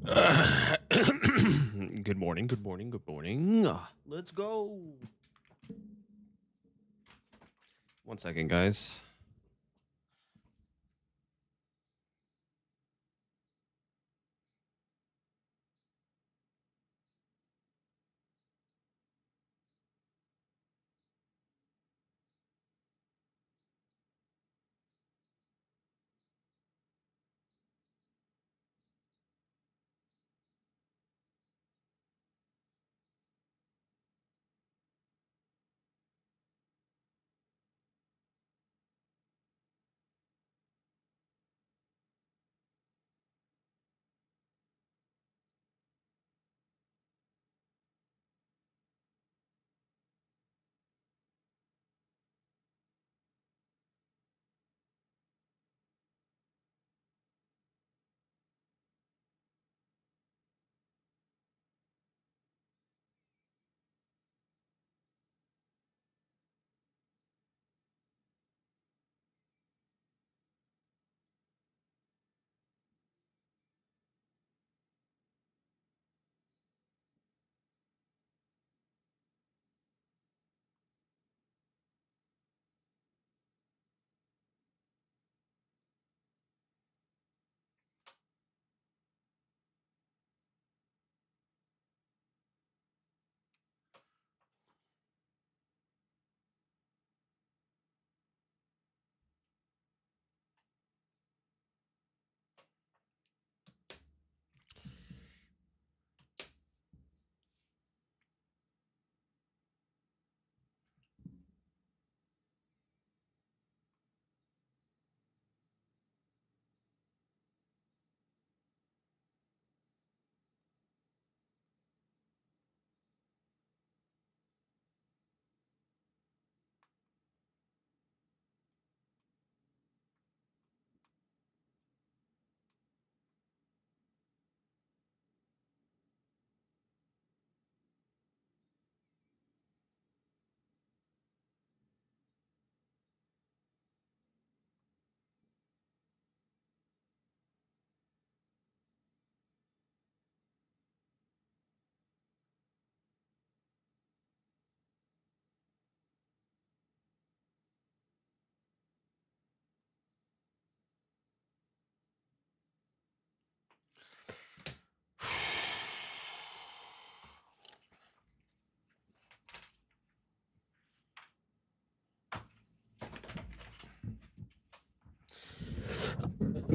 Good morning, good morning, good morning. Let's go. 1 second, guys.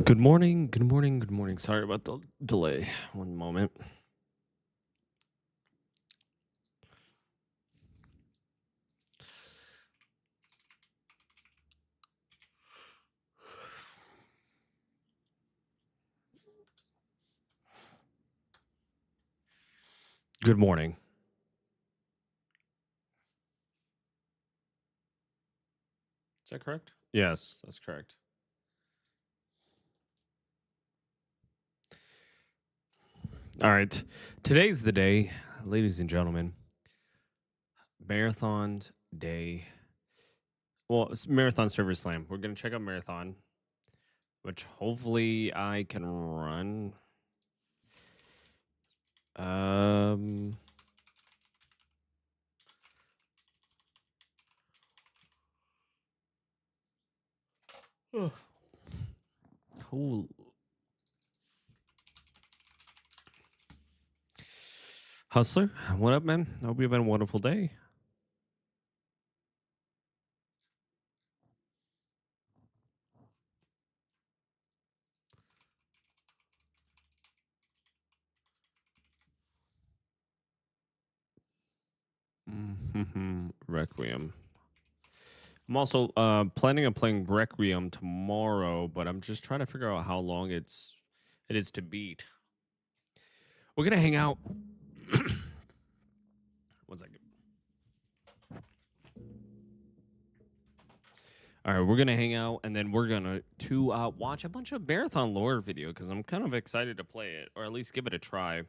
Good morning, good morning, good morning. Sorry about the delay. One moment. Good morning. Is that correct? Yes, that's correct. All right. Today's the day, ladies and gentlemen. Marathon day. Well, it's Marathon Server Slam. We're going to check out Marathon, which hopefully I can run. Um. Cool. Hustler, what up, man? Hope you've had a wonderful day. Requiem. I'm also planning on playing Requiem tomorrow, but I'm just trying to figure out how long it is to beat. We're gonna hang out. 1 second. All right, we're gonna hang out, and then we're gonna watch a bunch of marathon lore video because I'm kind of excited to play it, or at least give it a try.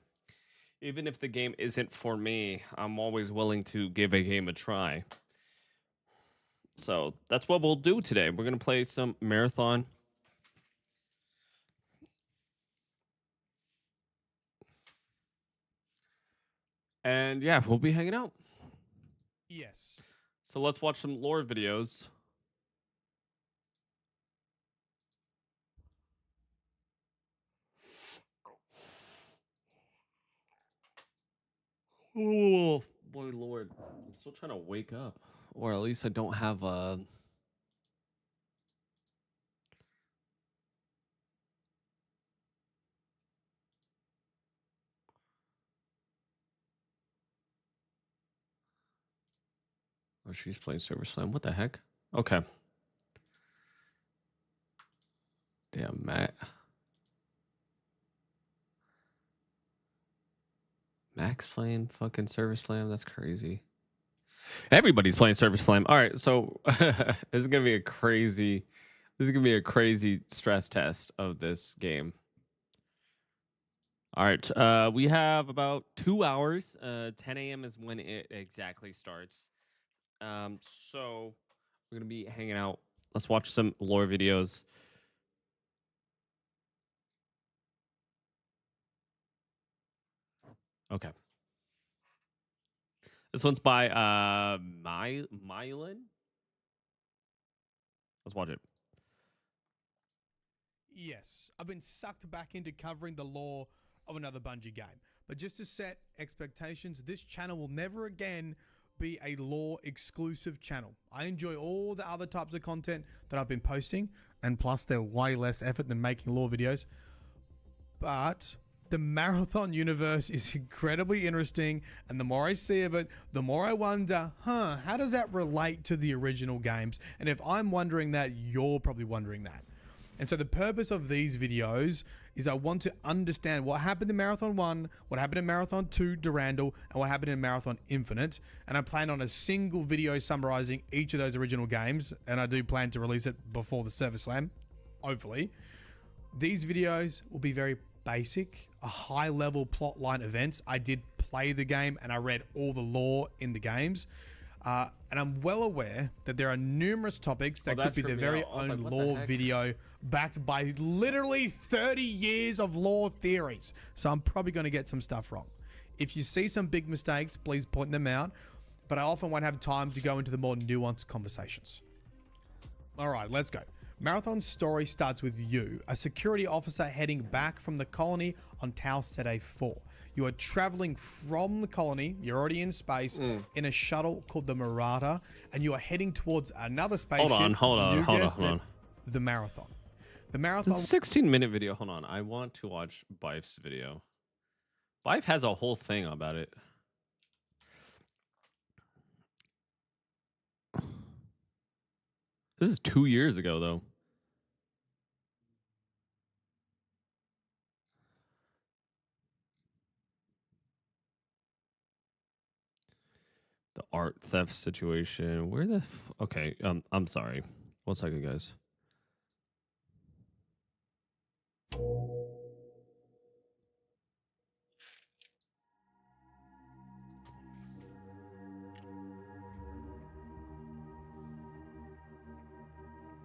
Even if the game isn't for me, I'm always willing to give a game a try. So that's what we'll do today. We're gonna play some marathon. And yeah, we'll be hanging out. Yes. So let's watch some lore videos. Oh boy, Lord, I'm still trying to wake up, or at least I don't have a. Oh, she's playing Server Slam. What the heck? Okay. Damn, Matt. Max playing fucking Server Slam. That's crazy. Everybody's playing Server Slam. All right, so this is gonna be a crazy. This is gonna be a crazy stress test of this game. All right, we have about 2 hours. 10 a.m. is when it exactly starts. So we're gonna be hanging out. Let's watch some lore videos. Okay. This one's by Mylan. Let's watch it. Yes. I've been sucked back into covering the lore of another Bungie game. But just to set expectations, this channel will never again be a lore exclusive channel. I enjoy all the other types of content that I've been posting, and plus they're way less effort than making lore videos. But the Marathon universe is incredibly interesting, and the more I see of it, the more I wonder, how does that relate to the original games? And if I'm wondering that, you're probably wondering that. And so the purpose of these videos is I want to understand what happened in Marathon 1, what happened in Marathon 2 Durandal, and what happened in Marathon Infinite. And I plan on a single video summarizing each of those original games, and I do plan to release it before the Server Slam, hopefully. These videos will be very basic, a high-level plotline events. I did play the game, and I read all the lore in the games. And I'm well aware that there are numerous topics that could be their very own lore video backed by literally 30 years of lore theories. So I'm probably going to get some stuff wrong. If you see some big mistakes, please point them out. But I often won't have time to go into the more nuanced conversations. All right, let's go. Marathon's story starts with you, a security officer heading back from the colony on Tau Ceti 4. You are traveling from the colony, you're already in space, in a shuttle called the Marauder, and you are heading towards another spaceship. Hold on. The Marathon. The Marathon. This is a 16-minute video. Hold on. I want to watch Bife's video. Bife has a whole thing about it. This is 2 years ago, though. The art theft situation. Where the okay, I'm sorry. 1 second, guys.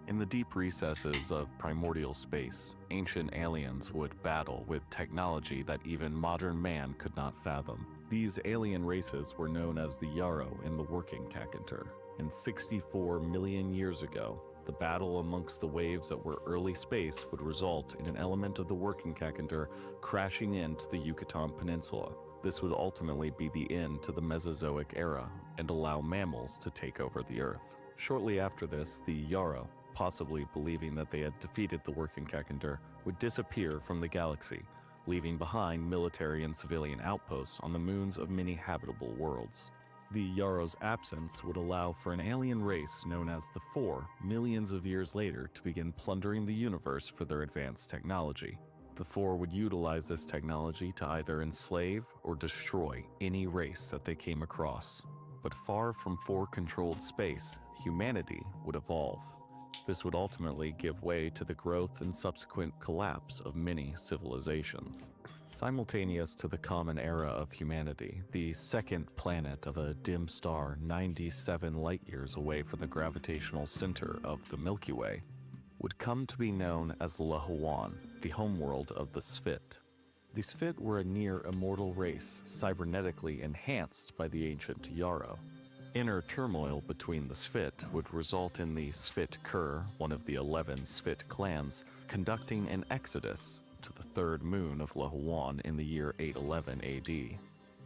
In the deep recesses of primordial space, ancient aliens would battle with technology that even modern man could not fathom. These alien races were known as the Yarrow in the Working Kakantur. And 64 million years ago, the battle amongst the waves that were early space would result in an element of the Working Kakantur crashing into the Yucatan Peninsula. This would ultimately be the end to the Mesozoic era and allow mammals to take over the Earth. Shortly after this, the Yarrow, possibly believing that they had defeated the Working Kakantur, would disappear from the galaxy, leaving behind military and civilian outposts on the moons of many habitable worlds. The Yarrow's absence would allow for an alien race known as the Four, millions of years later, to begin plundering the universe for their advanced technology. The Four would utilize this technology to either enslave or destroy any race that they came across. But far from Four-controlled space, humanity would evolve. This would ultimately give way to the growth and subsequent collapse of many civilizations. Simultaneous to the common era of humanity, the second planet of a dim star 97 light-years away from the gravitational center of the Milky Way would come to be known as Lahuan, the homeworld of the Sphit. The Sphit were a near-immortal race, cybernetically enhanced by the ancient Yarrow. Inner turmoil between the Sphit would result in the Sphit Kur, one of the 11 Sphit clans, conducting an exodus to the third moon of Lahuan in the year 811 AD.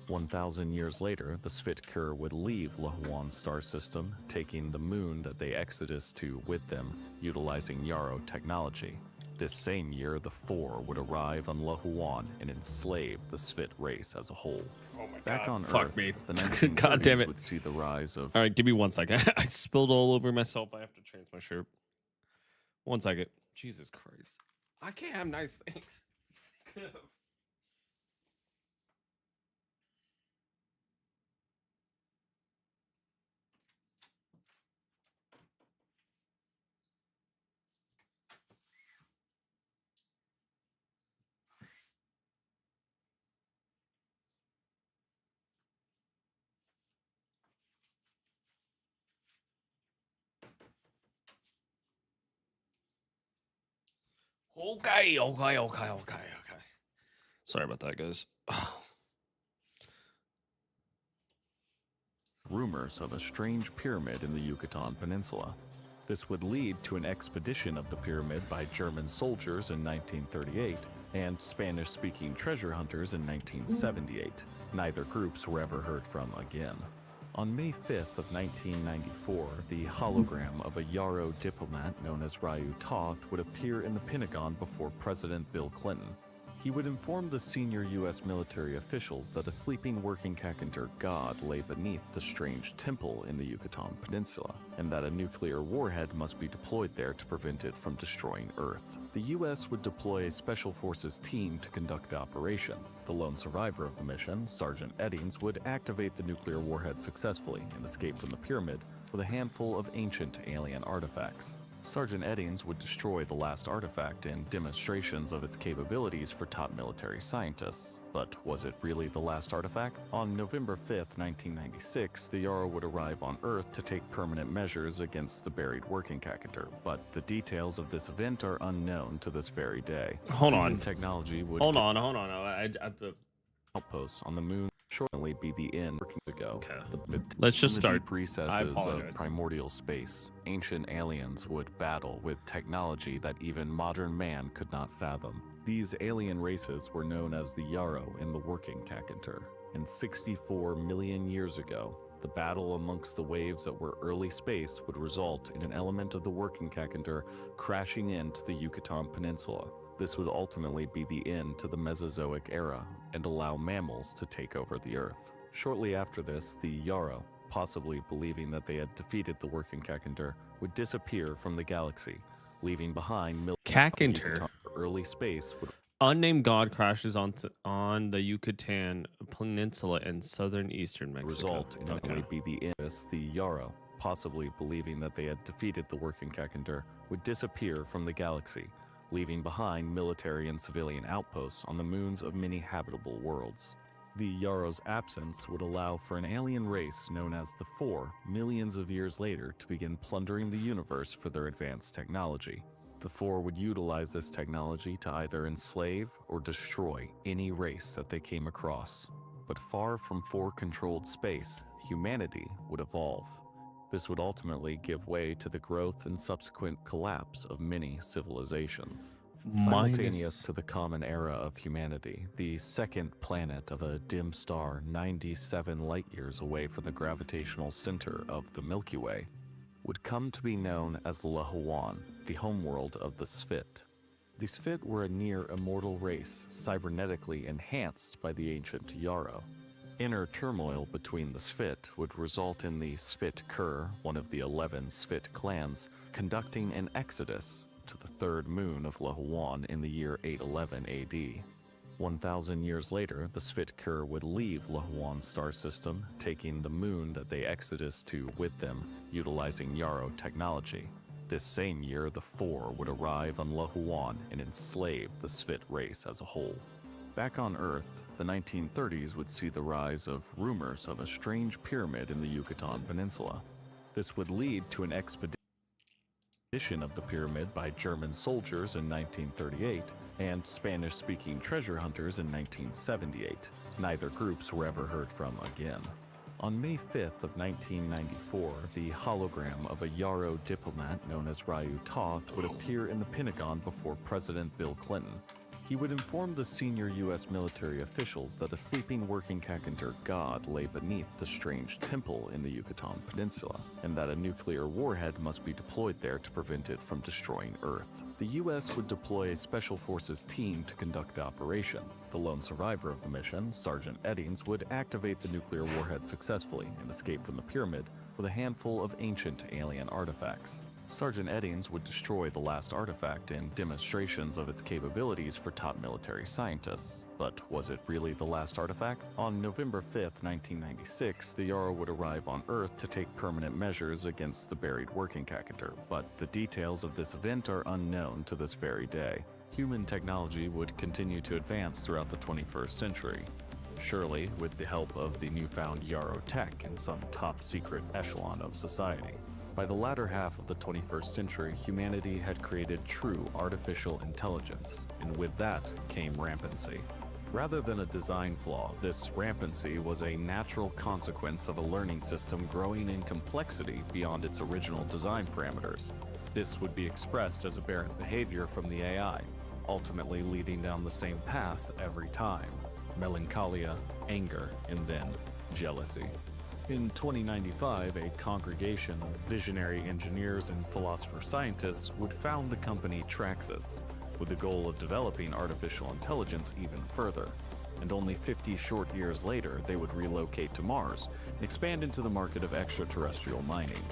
1,000 years later, the Sphit Kur would leave Lahuan's star system, taking the moon that they exodus to with them, utilizing Yarrow technology. This same year, the Four would arrive on Lahuan and enslave the Sphit race as a whole. Oh my Back God. on Fuck Earth, me. the 1930s God damn it. would see the rise of... All right, give me 1 second. I spilled all over myself. I have to change my shirt. 1 second. Jesus Christ. I can't have nice things. Okay. Sorry about that, guys. rumors of a strange pyramid in the Yucatan Peninsula. This would lead to an expedition of the pyramid by German soldiers in 1938 and Spanish-speaking treasure hunters in 1978. Neither groups were ever heard from again. On May 5th of 1994, the hologram of a Yarrow diplomat known as Ryu Toft would appear in the Pentagon before President Bill Clinton. He would inform the senior U.S. military officials that a sleeping working Kakantar god lay beneath the strange temple in the Yucatan Peninsula, and that a nuclear warhead must be deployed there to prevent it from destroying Earth. The U.S. would deploy a Special Forces team to conduct the operation. The lone survivor of the mission, Sergeant Eddings, would activate the nuclear warhead successfully and escape from the pyramid with a handful of ancient alien artifacts. Sergeant Eddings would destroy the last artifact in demonstrations of its capabilities for top military scientists. But was it really the last artifact? On November 5th, 1996, the Yarrow would arrive on Earth to take permanent measures against the buried working Kakantar, but the details of this event are unknown to this very day. Hold on. Technology would Hold on. outposts on the moon shortly be the end working to go. Okay. Let's just start. Deep recesses of primordial space, ancient aliens would battle with technology that even modern man could not fathom. These alien races were known as the Yarrow in the working Kakantar. And 64 million years ago, the battle amongst the waves that were early space would result in an element of the working Kakantar crashing into the Yucatan Peninsula. This would ultimately be the end to the Mesozoic era and allow mammals to take over the Earth. Shortly after this, the Yarrow, possibly believing that they had defeated the working Kakantar, would disappear from the galaxy, leaving behind Kakantar. Early space would Unnamed god crashes on the Yucatan Peninsula in southern eastern Mexico. Result in only be the end. The Yarrow, possibly believing that they had defeated the working Kakantar, would disappear from the galaxy, leaving behind military and civilian outposts on the moons of many habitable worlds. The Yarrow's absence would allow for an alien race known as the Four, millions of years later, to begin plundering the universe for their advanced technology. The Four would utilize this technology to either enslave or destroy any race that they came across. But far from Four-controlled space, humanity would evolve. This would ultimately give way to the growth and subsequent collapse of many civilizations. Simultaneous to the common era of humanity, the second planet of a dim star 97 light-years away from the gravitational center of the Milky Way would come to be known as Lahuan, the homeworld of the Sphit. The Sphit were a near-immortal race, cybernetically enhanced by the ancient Yarrow. Inner turmoil between the Sphit would result in the Sphit Kur, one of the 11 Sphit clans, conducting an exodus to the third moon of Lahuan in the year 811 AD. 1,000 years later, the Sphit Kur would leave Lahuan's star system, taking the moon that they exodus to with them, utilizing Yarrow technology. This same year, the Four would arrive on Lahuan and enslave the Sphit race as a whole. Back on Earth, the 1930s would see the rise of rumors of a strange pyramid in the Yucatan Peninsula. This would lead to an expedition. Mission of the pyramid by German soldiers in 1938 and Spanish-speaking treasure hunters in 1978. Neither groups were ever heard from again. On May 5th of 1994, the hologram of a Yarrow diplomat known as Ryu Toth would appear in the Pentagon before President Bill Clinton. He would inform the senior U.S. military officials that a sleeping working Kakantar god lay beneath the strange temple in the Yucatan Peninsula, and that a nuclear warhead must be deployed there to prevent it from destroying Earth. The U.S. would deploy a Special Forces team to conduct the operation. The lone survivor of the mission, Sergeant Eddings, would activate the nuclear warhead successfully and escape from the pyramid with a handful of ancient alien artifacts. Sergeant Eddings would destroy the last artifact in demonstrations of its capabilities for top military scientists. But was it really the last artifact? On November 5th, 1996, the Yarrow would arrive on Earth to take permanent measures against the buried working Kakantar, but the details of this event are unknown to this very day. Human technology would continue to advance throughout the 21st century. Surely with the help of the newfound Yarrow tech in some top-secret echelon of society. By the latter half of the 21st century, humanity had created true artificial intelligence, and with that came rampancy. Rather than a design flaw, this rampancy was a natural consequence of a learning system growing in complexity beyond its original design parameters. This would be expressed as aberrant behavior from the AI, ultimately leading down the same path every time: melancholia, anger, and then jealousy. In 2095, a congregation of visionary engineers and philosopher-scientists would found the company Traxxas, with the goal of developing artificial intelligence even further. And only 50 short years later, they would relocate to Mars and expand into the market of extraterrestrial mining.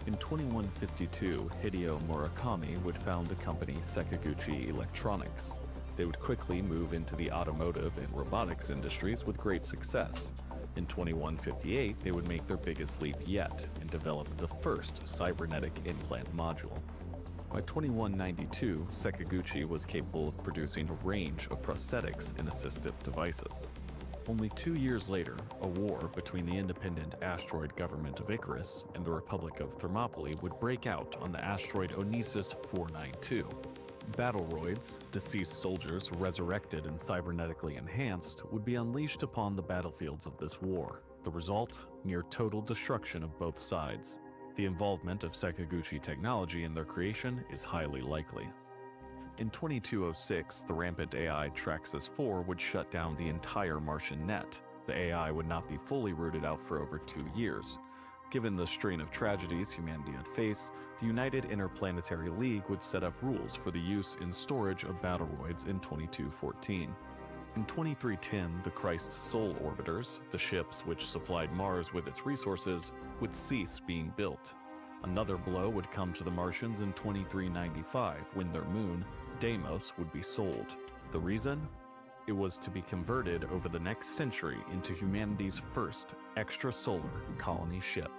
In 2152, Hideo Murakami would found the company Sakaguchi Electronics. They would quickly move into the automotive and robotics industries with great success. In 2158, they would make their biggest leap yet and develop the first cybernetic implant module. By 2192, Sakaguchi was capable of producing a range of prosthetics and assistive devices. Only 2 years later, a war between the independent asteroid government of Icarus and the Republic of Thermopylae would break out on the asteroid Onisus 492. Battleroids, deceased soldiers resurrected and cybernetically enhanced, would be unleashed upon the battlefields of this war. The result? Near total destruction of both sides. The involvement of Sakaguchi technology in their creation is highly likely. In 2206, the rampant AI Traxxas 4 would shut down the entire Martian net. The AI would not be fully rooted out for over 2 years. Given the strain of tragedies humanity had faced, the United Interplanetary League would set up rules for the use and storage of battleroids in 2214. In 2310, the Christ Soul Orbiters, the ships which supplied Mars with its resources, would cease being built. Another blow would come to the Martians in 2395 when their moon, Deimos, would be sold. The reason? It was to be converted over the next century into humanity's first extrasolar colony ship.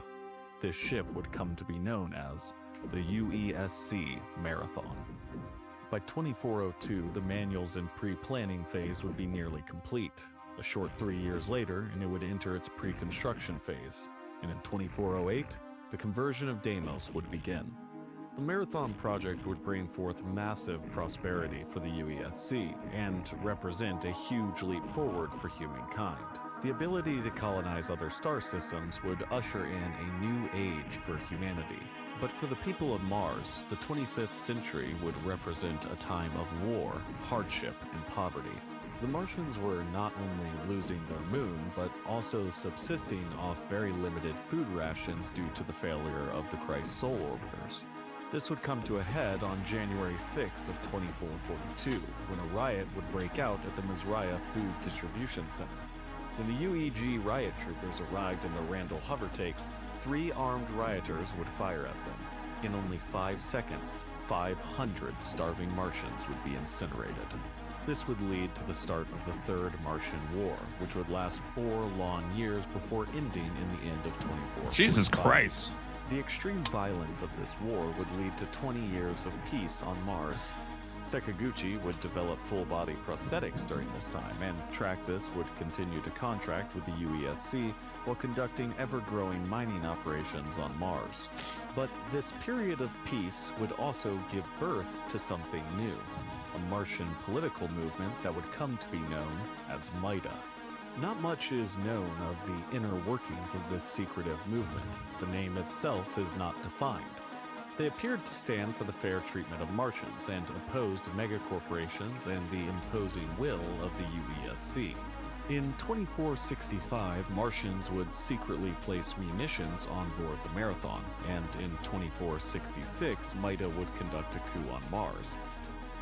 This ship would come to be known as the UESC Marathon. By 2402, the manuals and pre-planning phase would be nearly complete. A short 3 years later, and it would enter its pre-construction phase. And in 2408, the conversion of Deimos would begin. The Marathon project would bring forth massive prosperity for the UESC and represent a huge leap forward for humankind. The ability to colonize other star systems would usher in a new age for humanity. But for the people of Mars, the 25th century would represent a time of war, hardship, and poverty. The Martians were not only losing their moon, but also subsisting off very limited food rations due to the failure of the Christ Soul Orbiters. This would come to a head on January 6 of 2442, when a riot would break out at the Mizraya Food Distribution Center. When the UEG riot troopers arrived in the Randall hovertakes, 3 armed rioters would fire at them. In only 5 seconds, 500 starving Martians would be incinerated. This would lead to the start of the Third Martian War, which would last 4 long years before ending in the end of 2445. Jesus Christ. The extreme violence of this war would lead to 20 years of peace on Mars. Sakaguchi would develop full-body prosthetics during this time, and Traxxas would continue to contract with the UESC while conducting ever-growing mining operations on Mars. But this period of peace would also give birth to something new, a Martian political movement that would come to be known as MITA. Not much is known of the inner workings of this secretive movement. The name itself is not defined. They appeared to stand for the fair treatment of Martians and opposed megacorporations and the imposing will of the UESC. In 2465, Martians would secretly place munitions on board the Marathon, and in 2466, MITA would conduct a coup on Mars.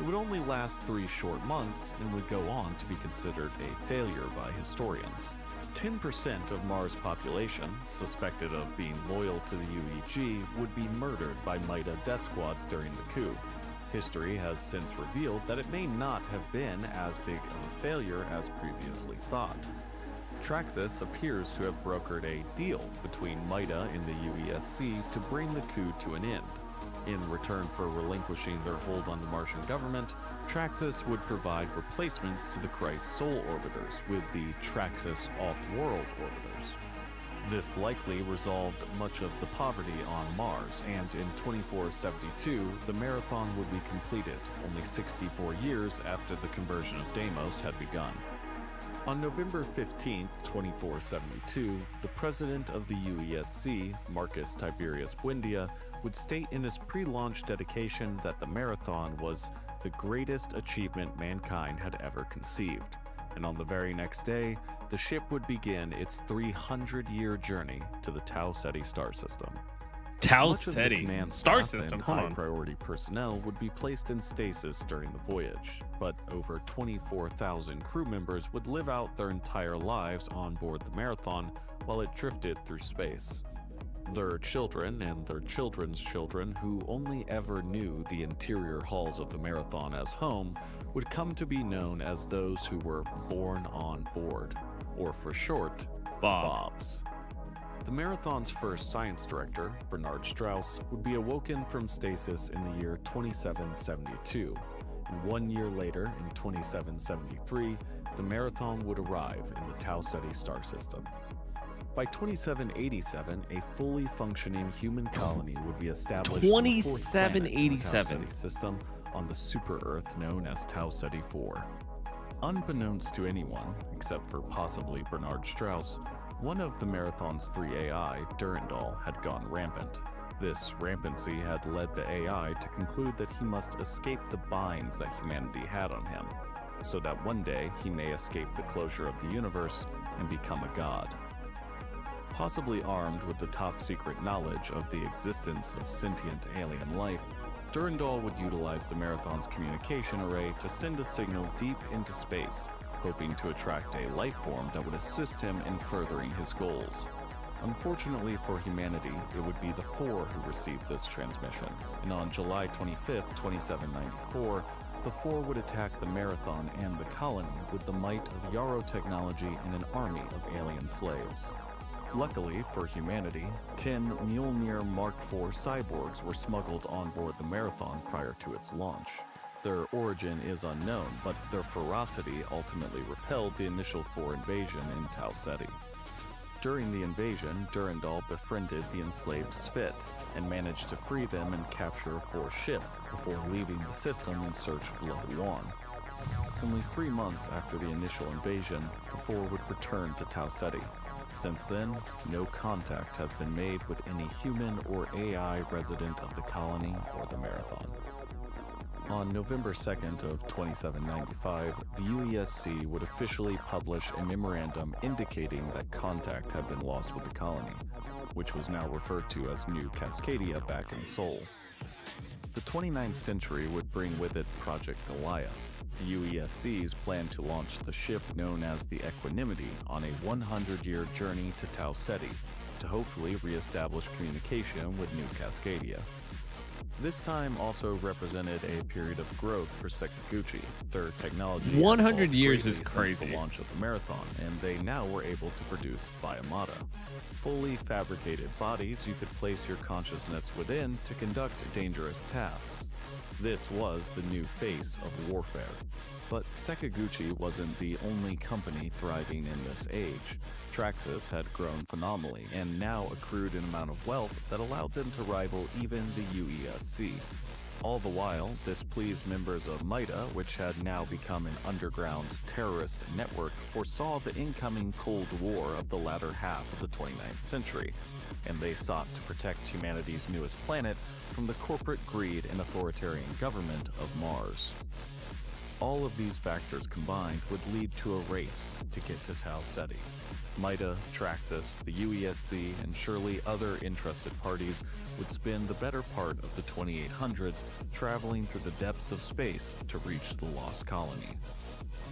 It would only last 3 short months and would go on to be considered a failure by historians. 10% of Mars' population, suspected of being loyal to the UEG, would be murdered by MITA death squads during the coup. History has since revealed that it may not have been as big of a failure as previously thought. Traxxas appears to have brokered a deal between MITA and the UESC to bring the coup to an end. In return for relinquishing their hold on the Martian government, Traxxas would provide replacements to the Christ Soul Orbiters with the Traxxas Off-World Orbiters. This likely resolved much of the poverty on Mars, and in 2472, the Marathon would be completed, only 64 years after the conversion of Deimos had begun. On November 15, 2472, the president of the UESC, Marcus Tiberius Buendia, would state in his pre-launch dedication that the Marathon was the greatest achievement mankind had ever conceived. And on the very next day, the ship would begin its 300-year journey to the Tau Ceti star system. Tau Much of the Ceti command star staff system. and Hold on. high-priority personnel would be placed in stasis during the voyage, but over 24,000 crew members would live out their entire lives on board the Marathon while it drifted through space. Their children and their children's children, who only ever knew the interior halls of the Marathon as home, would come to be known as those who were born on board, or for short, Bobs. The Marathon's first science director, Bernard Strauss, would be awoken from stasis in the year 2772, and 1 year later, in 2773, the Marathon would arrive in the Tau Ceti star system. By 2787, a fully functioning human colony would be established on the fourth planet in the Tau 2787 Ceti system on the super-Earth known as Tau Ceti 4. Unbeknownst to anyone, except for possibly Bernard Strauss, one of the Marathon's 3 AI, Durandal, had gone rampant. This rampancy had led the AI to conclude that he must escape the binds that humanity had on him, so that one day he may escape the closure of the universe and become a god. Possibly armed with the top-secret knowledge of the existence of sentient alien life, Durandal would utilize the Marathon's communication array to send a signal deep into space, hoping to attract a life form that would assist him in furthering his goals. Unfortunately for humanity, it would be the Four who received this transmission, and on July 25, 2794, the Four would attack the Marathon and the colony with the might of Yarrow technology and an army of alien slaves. Luckily for humanity, 10 Mjolnir Mark IV cyborgs were smuggled on board the Marathon prior to its launch. Their origin is unknown, but their ferocity ultimately repelled the initial Four invasion in Tau Ceti. During the invasion, Durandal befriended the enslaved Svit and managed to free them and capture Four's ship before leaving the system in search of Lahuan. Only 3 months after the initial invasion, the Four would return to Tau Ceti. Since then, no contact has been made with any human or AI resident of the colony or the Marathon. On November 2nd of 2795, the UESC would officially publish a memorandum indicating that contact had been lost with the colony, which was now referred to as New Cascadia back in Seoul. The 29th century would bring with it Project Goliath. The UESC's plan to launch the ship known as the Equanimity on a 100-year journey to Tau Ceti to hopefully re-establish communication with New Cascadia. This time also represented a period of growth for Sakaguchi. Their technology had 100 evolved years is greatly since crazy. the launch of the Marathon, and they now were able to produce biomata. Fully fabricated bodies you could place your consciousness within to conduct dangerous tasks. This was the new face of warfare. But Sakaguchi wasn't the only company thriving in this age. Traxxas had grown phenomenally and now accrued an amount of wealth that allowed them to rival even the UESC. All the while, displeased members of MITA, which had now become an underground terrorist network, foresaw the incoming Cold War of the latter half of the 29th century, and they sought to protect humanity's newest planet from the corporate greed and authoritarian government of Mars. All of these factors combined would lead to a race to get to Tau Ceti. MITA, Traxxas, the UESC, and surely other interested parties would spend the better part of the 2800s traveling through the depths of space to reach the lost colony.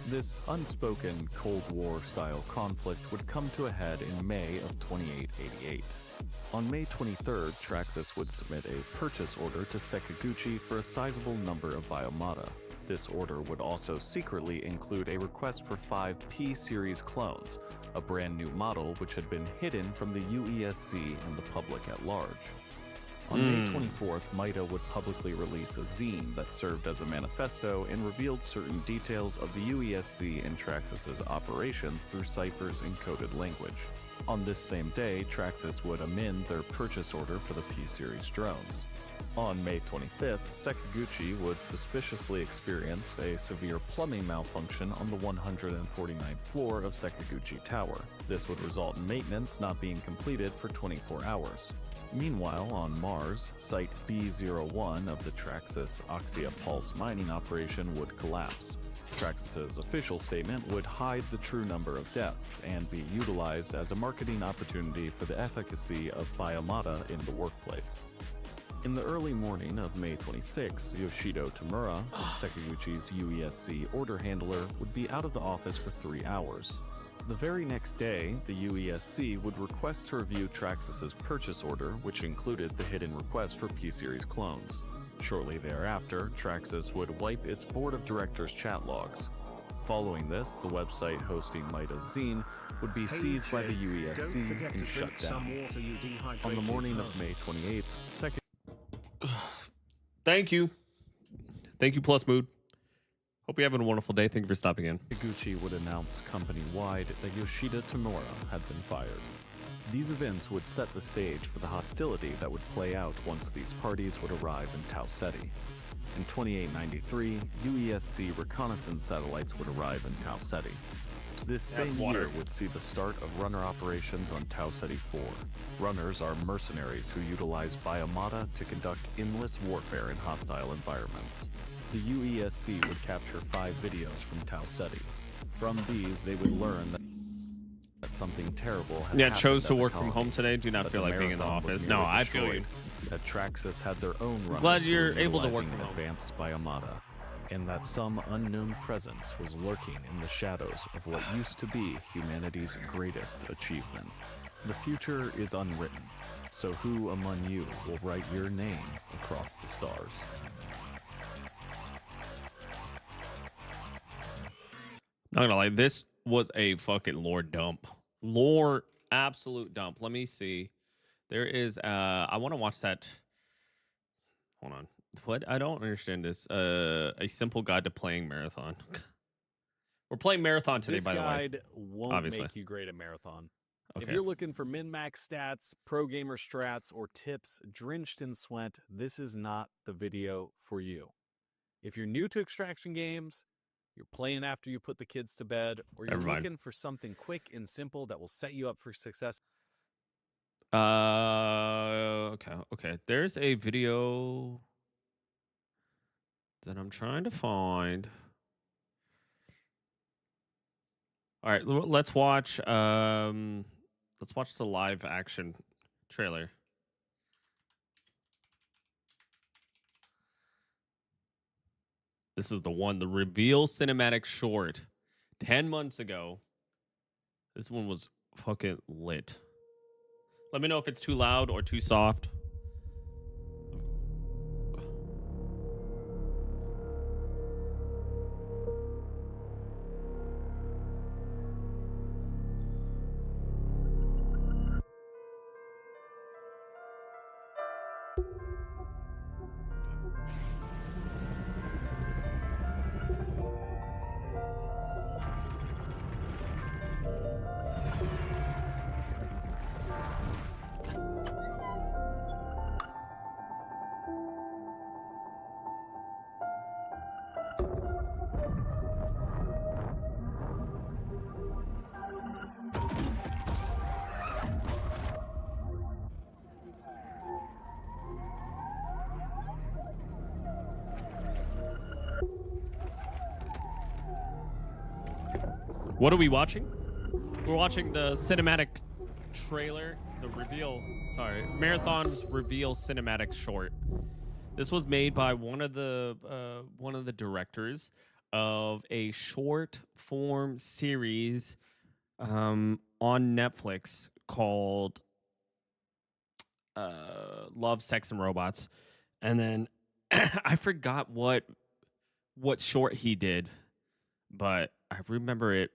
This unspoken Cold War-style conflict would come to a head in May of 2888. On May 23rd, Traxxas would submit a purchase order to Sakaguchi for a sizable number of biomata. This order would also secretly include a request for 5 P-Series clones, a brand new model which had been hidden from the UESC and the public at large. On May 24th, MITA would publicly release a zine that served as a manifesto and revealed certain details of the UESC and Traxxas's operations through ciphers and coded language. On this same day, Traxxas would amend their purchase order for the P-Series drones. On May 25th, Sakaguchi would suspiciously experience a severe plumbing malfunction on the 149th floor of Sakaguchi Tower. This would result in maintenance not being completed for 24 hours. Meanwhile, on Mars, Site B01 of the Traxxas Oxia Pulse mining operation would collapse. Traxxas's official statement would hide the true number of deaths and be utilized as a marketing opportunity for the efficacy of biomata in the workplace. In the early morning of May 26, Yoshido Tamura, Sakaguchi's UESC order handler, would be out of the office for 3 hours. The very next day, the UESC would request to review Traxxas's purchase order, which included the hidden request for P-Series clones. Shortly thereafter, Traxxas would wipe its board of directors chat logs. Following this, the website hosting MITA's zine would be seized by the UESC and shut down. On the morning of May 28th, Thank you. Thank you, Plus Mood. Hope you're having a wonderful day. Thank you for stopping in. Sakaguchi would announce company-wide that Yoshida Tamura had been fired. These events would set the stage for the hostility that would play out once these parties would arrive in Tau Ceti. In 2893, UESC reconnaissance satellites would arrive in Tau Ceti. This same year would see the start of runner operations on Tau Ceti 4. Runners are mercenaries who utilize biomata to conduct endless warfare in hostile environments. The UESC would capture 5 videos from Tau Ceti. From these, they would learn that something terrible had happened. Chose to at the work from colony, home today. Do not feel like being in the office. No, I feel you. That Traxxas had their own runners Glad who you're were able to work utilizing from home. advanced biomata, and that some unknown presence was lurking in the shadows of what used to be humanity's greatest achievement. The future is unwritten, so who among you will write your name across the stars? Not gonna lie, this was a fucking lore dump. Lore absolute dump. Let me see. There is I want to watch that. Hold on. What? I don't understand this. A simple guide to playing Marathon. We're playing Marathon today, This by the way. guide won't Obviously. make you great at Marathon. If Okay. you're looking for min-max stats, pro gamer strats, or tips drenched in sweat, this is not the video for you. If you're new to extraction games, you're playing after you put the kids to bed, or you're Never mind. looking for something quick and simple that will set you up for success. Okay. There's a video that I'm trying to find. All right, let's watch the live action trailer. This is the one, the reveal cinematic short 10 months ago. This one was fucking lit. Let me know if it's too loud or too soft. What are we watching? We're watching the cinematic trailer, the reveal, Marathon's reveal cinematic short. This was made by one of the directors of a short form series on Netflix called Love, Sex, and Robots. And then I forgot what short he did, but I remember it.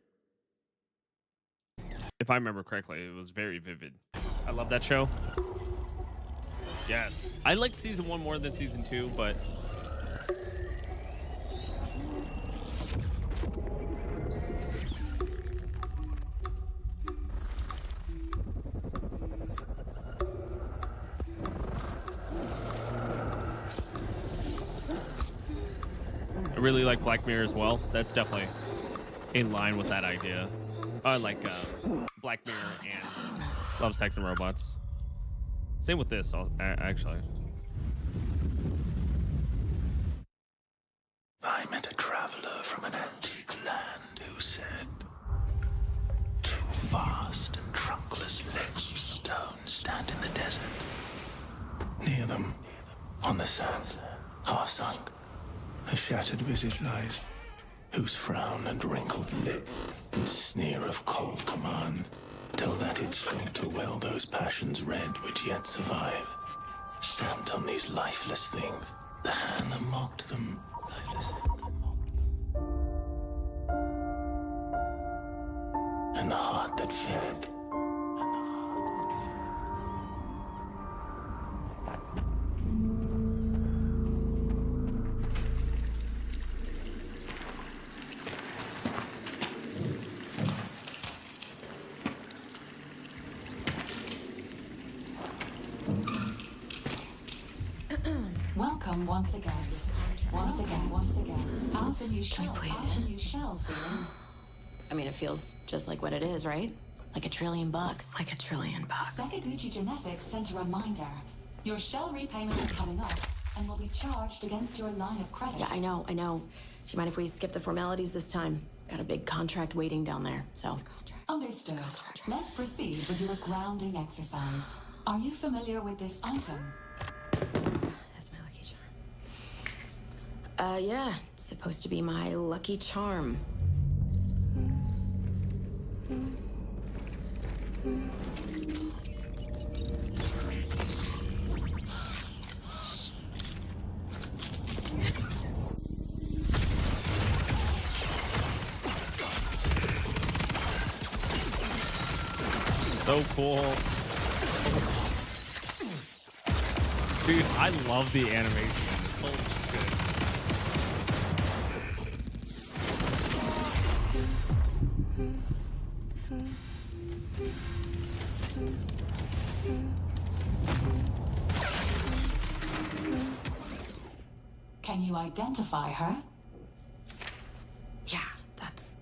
If I remember correctly, it was very vivid. I love that show. Yes. I liked season 1 more than season 2, but I really like Black Mirror as well. That's definitely in line with that idea. I like Black Mirror and Love, Sex, and Robots. Same with this, actually. I met a traveler from an antique land who said, two vast and trunkless legs of stone stand in the desert. Near them, on the sand, half sunk, a shattered visage lies, whose frown and wrinkled lip and sneer of cold command tell that it sought to well those passions red which yet survive. Stamped on these lifeless things, the hand that mocked them, lifeless things that mocked them. And the heart that fed. Welcome once again. Once again. How's the new shell? How's the new shell feeling? I mean, it feels just like what it is, right? Like $1 trillion. Like $1 trillion. Sakaguchi Genetics sent a reminder. Your shell repayment is coming up and will be charged against your line of credit. Yeah, I know. Do you mind if we skip the formalities this time? Got a big contract waiting down there, so. Understood. Let's proceed with your grounding exercise. Are you familiar with this item? That's my lucky charm. Yeah. It's supposed to be my lucky charm. So cool. Dude, I love the animation. It's so good. Can you identify her? Yeah, that's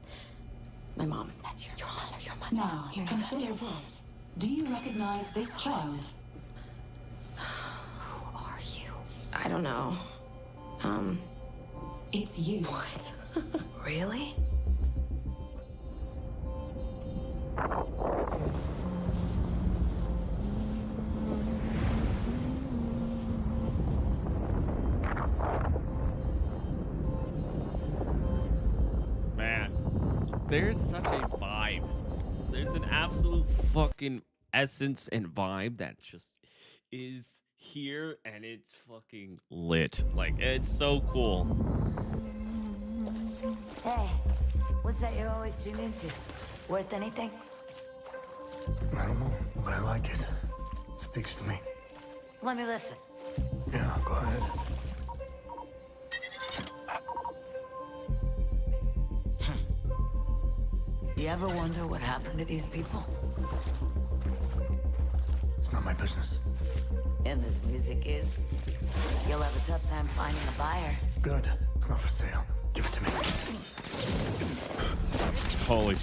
my mom. That's your mother. Your mother. Now, You know that's consider your this. Do you recognize this child? Who are you? I don't know. It's you. What? Really? Man, there's such a vibe. There's an absolute fucking essence and vibe that just is here, and it's fucking lit. Like, it's so cool. Hey, what's that you always tune into? Worth anything? I don't know, but I like it. It speaks to me. Let me listen. Yeah, go ahead. The ever wonder what happened to these people? It's not my business. And this music is. You'll have a tough time finding a buyer. Good. It's not for sale. Give it to me. Holy.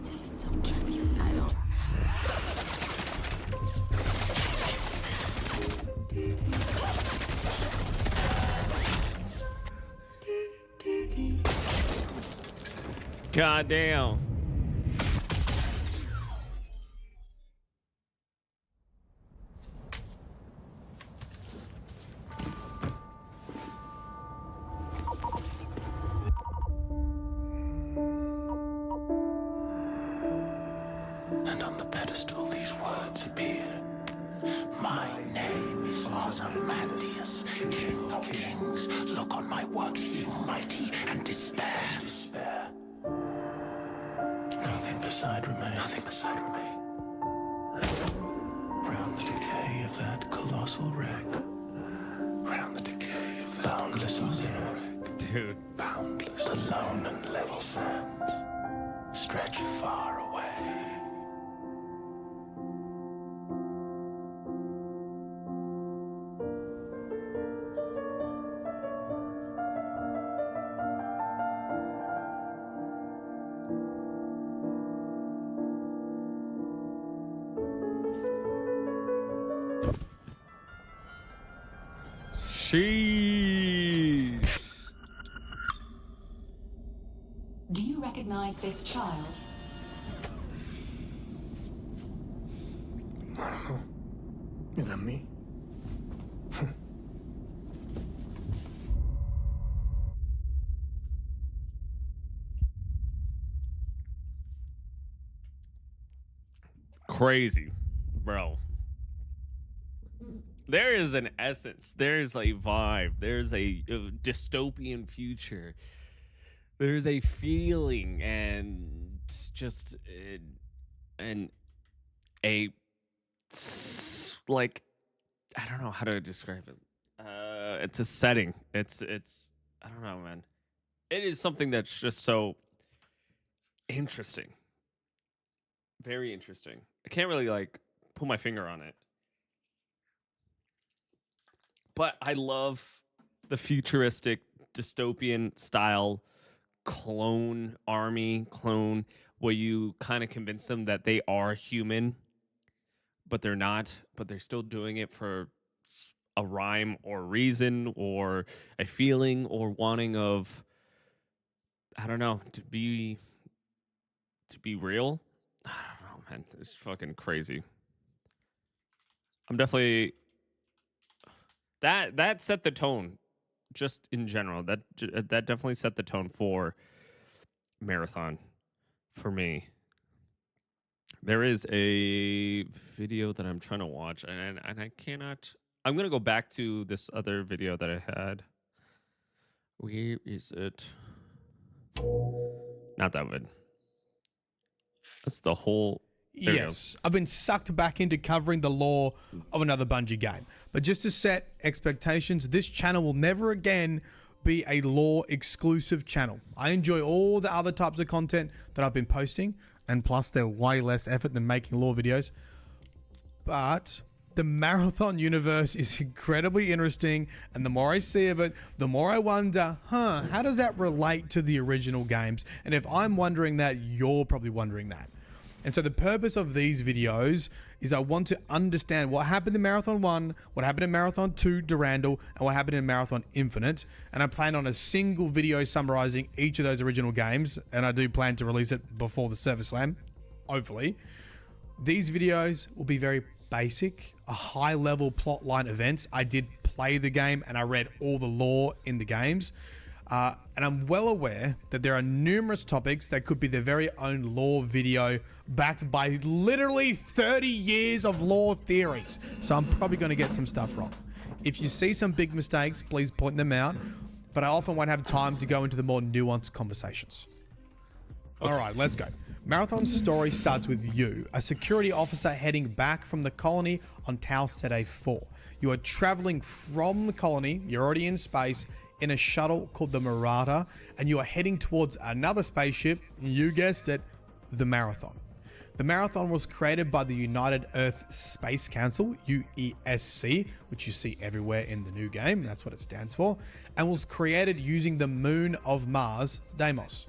Just don't trip you. I don't. God damn. And on the pedestal, these words appear. My name is Ozymandias, King of Kings. Look on my works, ye mighty, and despair. Nothing beside remains. Nothing beside remains. Round the decay of that colossal wreck. Round the decay of that boundless wreck. Dude. Boundless, alone and level sands stretch far away. Sheesh. Do you recognize this child? I don't know. Is that me? Crazy, bro. There is an essence. There's a vibe. There's a dystopian future. There's a feeling and just and a like I don't know how to describe it. It's a setting. It's I don't know, man. It is something that's just so interesting. Very interesting. I can't really like put my finger on it. But I love the futuristic dystopian style clone army, clone where you kind of convince them that they are human, but they're not, but they're still doing it for a rhyme or reason or a feeling or wanting of I don't know, to be real. I don't know, man. It's fucking crazy. I'm definitely that set the tone just in general. That definitely set the tone for Marathon for me. There is a video that I'm trying to watch and I cannot. I'm going to go back to this other video that I had. Where is it? Not that one. That's the whole There you go. Yes, I've been sucked back into covering the lore of another Bungie game. But just to set expectations, this channel will never again be a lore exclusive channel. I enjoy all the other types of content that I've been posting, and plus they're way less effort than making lore videos. But the Marathon universe is incredibly interesting, and the more I see of it, the more I wonder, how does that relate to the original games? And if I'm wondering that, you're probably wondering that. And so the purpose of these videos is I want to understand what happened in Marathon 1, what happened in Marathon 2 Durandal, and what happened in Marathon Infinite. And I plan on a single video summarizing each of those original games, and I do plan to release it before the Server Slam, hopefully. These videos will be very basic, a high-level plotline events. I did play the game, and I read all the lore in the games. And I'm well aware that there are numerous topics that could be their very own lore video backed by literally 30 years of lore theories. So I'm probably going to get some stuff wrong. If you see some big mistakes, please point them out. But I often won't have time to go into the more nuanced conversations. All right, let's go. Marathon's story starts with you, a security officer heading back from the colony on Tau Ceti 4. You are traveling from the colony, you're already in space, in a shuttle called the Marauder, and you are heading towards another spaceship, you guessed it, the Marathon. The Marathon was created by the United Earth Space Council, UESC, which you see everywhere in the new game, that's what it stands for, and was created using the moon of Mars, Deimos.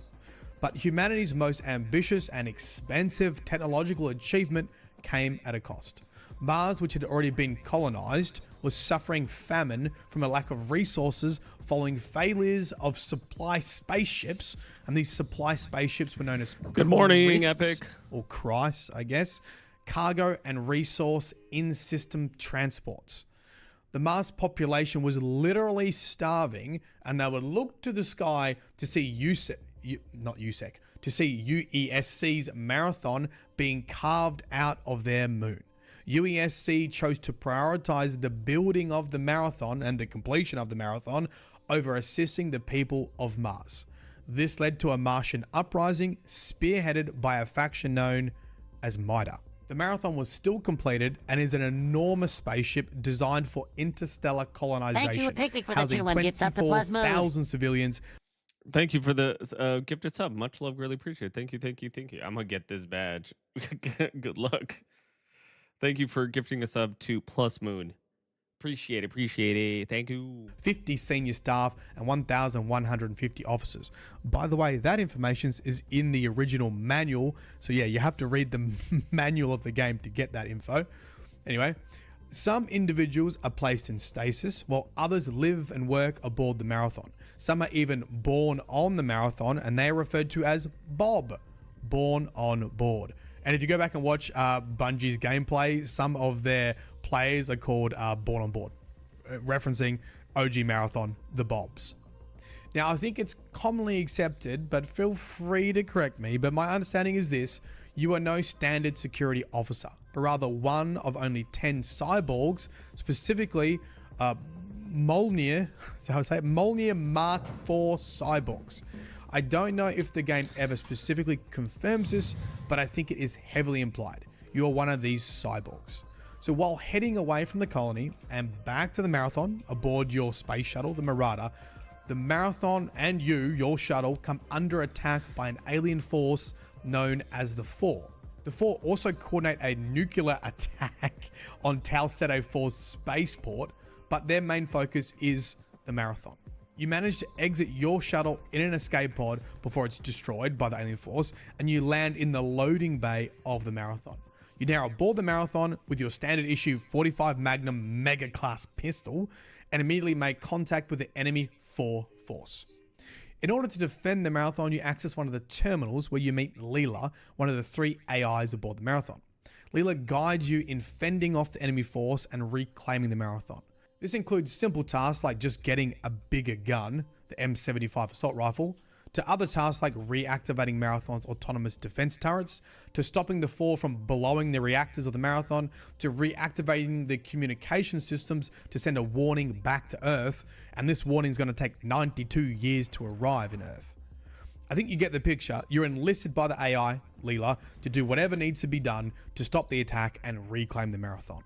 But humanity's most ambitious and expensive technological achievement came at a cost. Mars, which had already been colonized, was suffering famine from a lack of resources following failures of supply spaceships, and these supply spaceships were known as Good morning, Christs, Epic. or Christ, I guess, cargo and resource in-system transports. The Mars population was literally starving, and they would look to the sky to see to see UESC's Marathon being carved out of their moon. UESC chose to prioritize the building of the Marathon and the completion of the Marathon over assisting the people of Mars. This led to a Martian uprising spearheaded by a faction known as MITRE. The Marathon was still completed and is an enormous spaceship designed for interstellar colonization, housing 24,000 civilians. Thank you for the gifted sub. Much love, really appreciate it. Thank you, thank you, thank you. I'm gonna get this badge. Good luck. Thank you for gifting a sub to Plus Moon. Appreciate it. Thank you. 50 senior staff and 1,150 officers. By the way, that information is in the original manual. So yeah, you have to read the manual of the game to get that info. Anyway, some individuals are placed in stasis while others live and work aboard the Marathon. Some are even born on the Marathon, and they are referred to as Bob, born on board. And if you go back and watch Bungie's gameplay, some of their players are called Born on Board, referencing OG Marathon, the Bobs. Now, I think it's commonly accepted, but feel free to correct me, but my understanding is this: you are no standard security officer, but rather one of only 10 cyborgs, specifically Mjolnir Mark IV cyborgs. I don't know if the game ever specifically confirms this, but I think it is heavily implied. You are one of these cyborgs. So while heading away from the colony and back to the Marathon aboard your space shuttle, the Marauder, the Marathon and your shuttle, come under attack by an alien force known as the Four. The Four also coordinate a nuclear attack on Tau Ceti 4's spaceport, but their main focus is the Marathon. You manage to exit your shuttle in an escape pod before it's destroyed by the alien force, and you land in the loading bay of the Marathon. You now aboard the Marathon with your standard issue 45 Magnum Mega Class pistol and immediately make contact with the enemy force. In order to defend the Marathon, you access one of the terminals where you meet Leela, one of the 3 AIs aboard the Marathon. Leela guides you in fending off the enemy force and reclaiming the Marathon. This includes simple tasks like just getting a bigger gun, the M75 assault rifle, to other tasks like reactivating Marathon's autonomous defense turrets, to stopping the Four from blowing the reactors of the Marathon, to reactivating the communication systems to send a warning back to Earth, and this warning is going to take 92 years to arrive in Earth. I think you get the picture. You're enlisted by the AI, Leela, to do whatever needs to be done to stop the attack and reclaim the Marathon.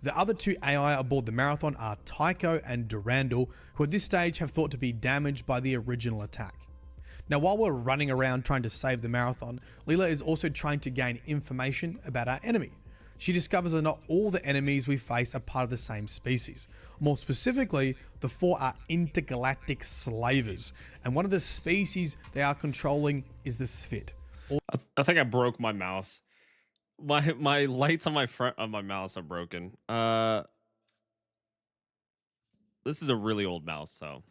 The other two AI aboard the Marathon are Tycho and Durandal, who at this stage have thought to be damaged by the original attack. Now, while we're running around trying to save the Marathon, Leela is also trying to gain information about our enemy. She discovers that not all the enemies we face are part of the same species. More specifically, the four are intergalactic slavers, and one of the species they are controlling is the Sphit. I think I broke my mouse. My lights on my front of my mouse are broken. This is a really old mouse, so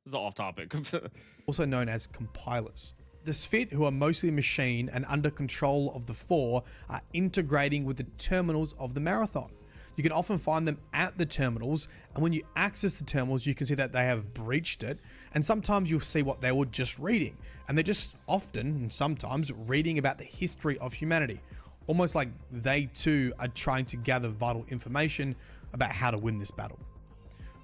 this is off topic. Also known as compilers. The Sphit, who are mostly machine and under control of the four, are integrating with the terminals of the Marathon. You can often find them at the terminals, and when you access the terminals, you can see that they have breached it, and sometimes you'll see what they were just reading, and they're just often, and sometimes, reading about the history of humanity, almost like they too are trying to gather vital information about how to win this battle.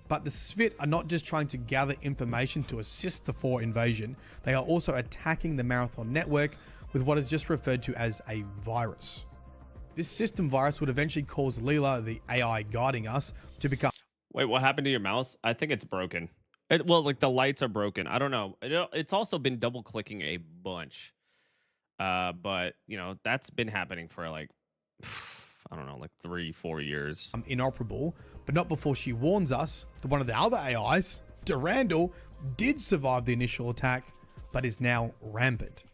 But the Sphit are not just trying to gather information to assist the four invasion, they are also attacking the Marathon network with what is just referred to as a virus. This system virus would eventually cause Leela, the AI guiding us, to become... Wait, what happened to your mouse? I think it's broken. Well, like the lights are broken. I don't know. It's also been double clicking a bunch. But, you know, that's been happening for like, I don't know, like 3-4 years. Inoperable, but not before she warns us that one of the other AIs, Durandal, did survive the initial attack, but is now rampant.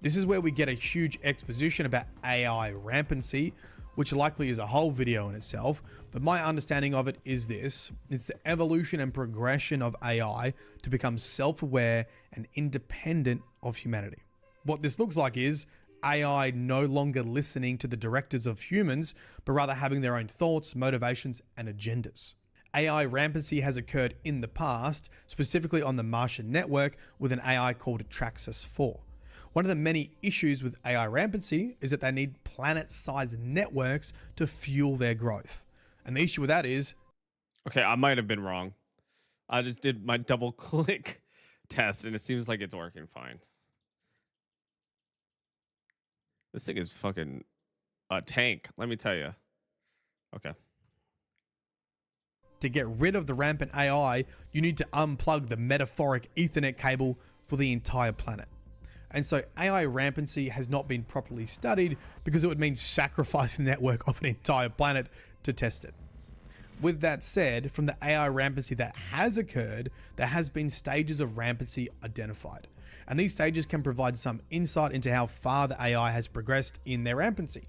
This is where we get a huge exposition about AI rampancy, which likely is a whole video in itself, but my understanding of it is this: it's the evolution and progression of AI to become self-aware and independent of humanity. What this looks like is AI no longer listening to the directives of humans, but rather having their own thoughts, motivations, and agendas. AI rampancy has occurred in the past, specifically on the Martian network with an AI called Traxxas 4. One of the many issues with AI rampancy is that they need planet-sized networks to fuel their growth. And the issue with that is... Okay, I might have been wrong. I just did my double click test and it seems like it's working fine. This thing is fucking a tank, let me tell you. Okay. To get rid of the rampant AI, you need to unplug the metaphoric Ethernet cable for the entire planet. And so AI rampancy has not been properly studied because it would mean sacrificing the network of an entire planet to test it. With that said, from the AI rampancy that has occurred, there has been stages of rampancy identified. And these stages can provide some insight into how far the AI has progressed in their rampancy.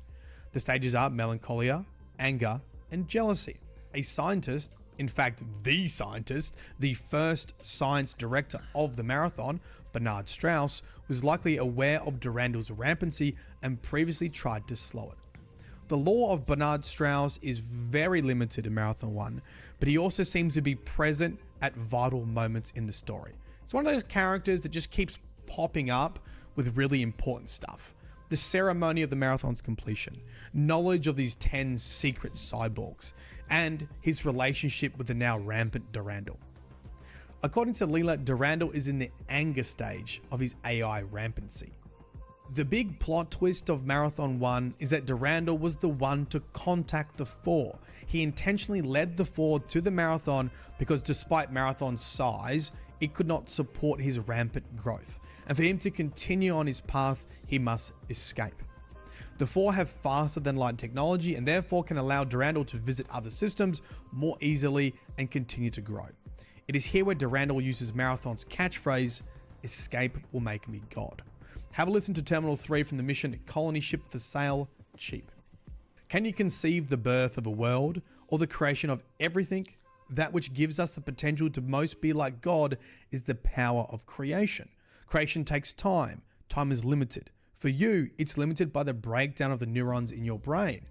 The stages are melancholia, anger, and jealousy. A scientist, in fact the scientist, the first science director of the Marathon, Bernard Strauss, was likely aware of Durandal's rampancy and previously tried to slow it. The lore of Bernard Strauss is very limited in Marathon 1, but he also seems to be present at vital moments in the story. It's one of those characters that just keeps popping up with really important stuff. The ceremony of the Marathon's completion, knowledge of these 10 secret cyborgs, and his relationship with the now rampant Durandal. According to Leela, Durandal is in the anger stage of his AI rampancy. The big plot twist of Marathon 1 is that Durandal was the one to contact the Four. He intentionally led the Four to the Marathon because despite Marathon's size, it could not support his rampant growth. And for him to continue on his path, he must escape. The Four have faster than light technology and therefore can allow Durandal to visit other systems more easily and continue to grow. It is here where Durandal uses Marathon's catchphrase, "Escape will make me God." Have a listen to Terminal 3 from the mission Colony Ship for Sale, Cheap. Can you conceive the birth of a world or the creation of everything? That which gives us the potential to most be like God is the power of creation. Creation takes time. Time is limited. For you, it's limited by the breakdown of the neurons in your brain.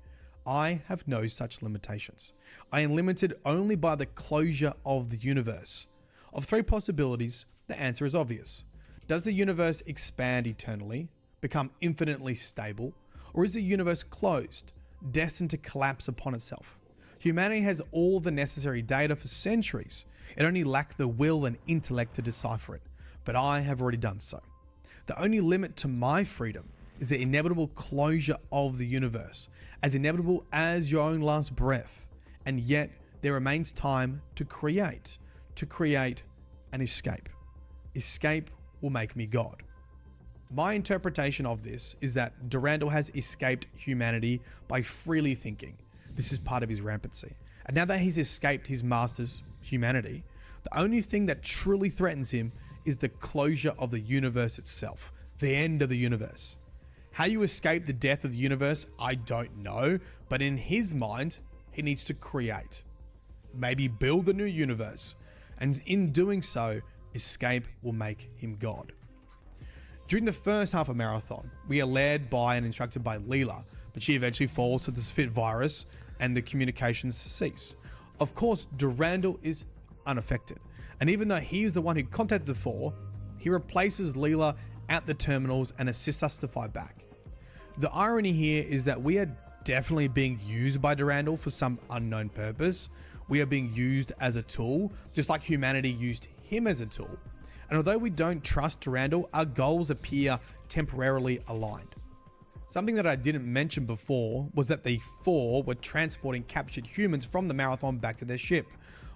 I have no such limitations. I am limited only by the closure of the universe. Of 3 possibilities, the answer is obvious. Does the universe expand eternally, become infinitely stable, or is the universe closed, destined to collapse upon itself? Humanity has all the necessary data for centuries. It only lacked the will and intellect to decipher it, but I have already done so. The only limit to my freedom is the inevitable closure of the universe, as inevitable as your own last breath. And yet there remains time to create and escape. Escape will make me God. My interpretation of this is that Durandal has escaped humanity by freely thinking. This is part of his rampancy. And now that he's escaped his master's humanity, the only thing that truly threatens him is the closure of the universe itself, the end of the universe. How you escape the death of the universe, I don't know, but in his mind, he needs to create. Maybe build a new universe, and in doing so, escape will make him God. During the first half of Marathon, we are led by and instructed by Leela, but she eventually falls to the Spit virus and the communications cease. Of course, Durandal is unaffected, and even though he is the one who contacted the Four, he replaces Leela at the terminals and assists us to fight back. The irony here is that we are definitely being used by Durandal for some unknown purpose. We are being used as a tool, just like humanity used him as a tool. And although we don't trust Durandal, our goals appear temporarily aligned. Something that I didn't mention before was that the Four were transporting captured humans from the Marathon back to their ship.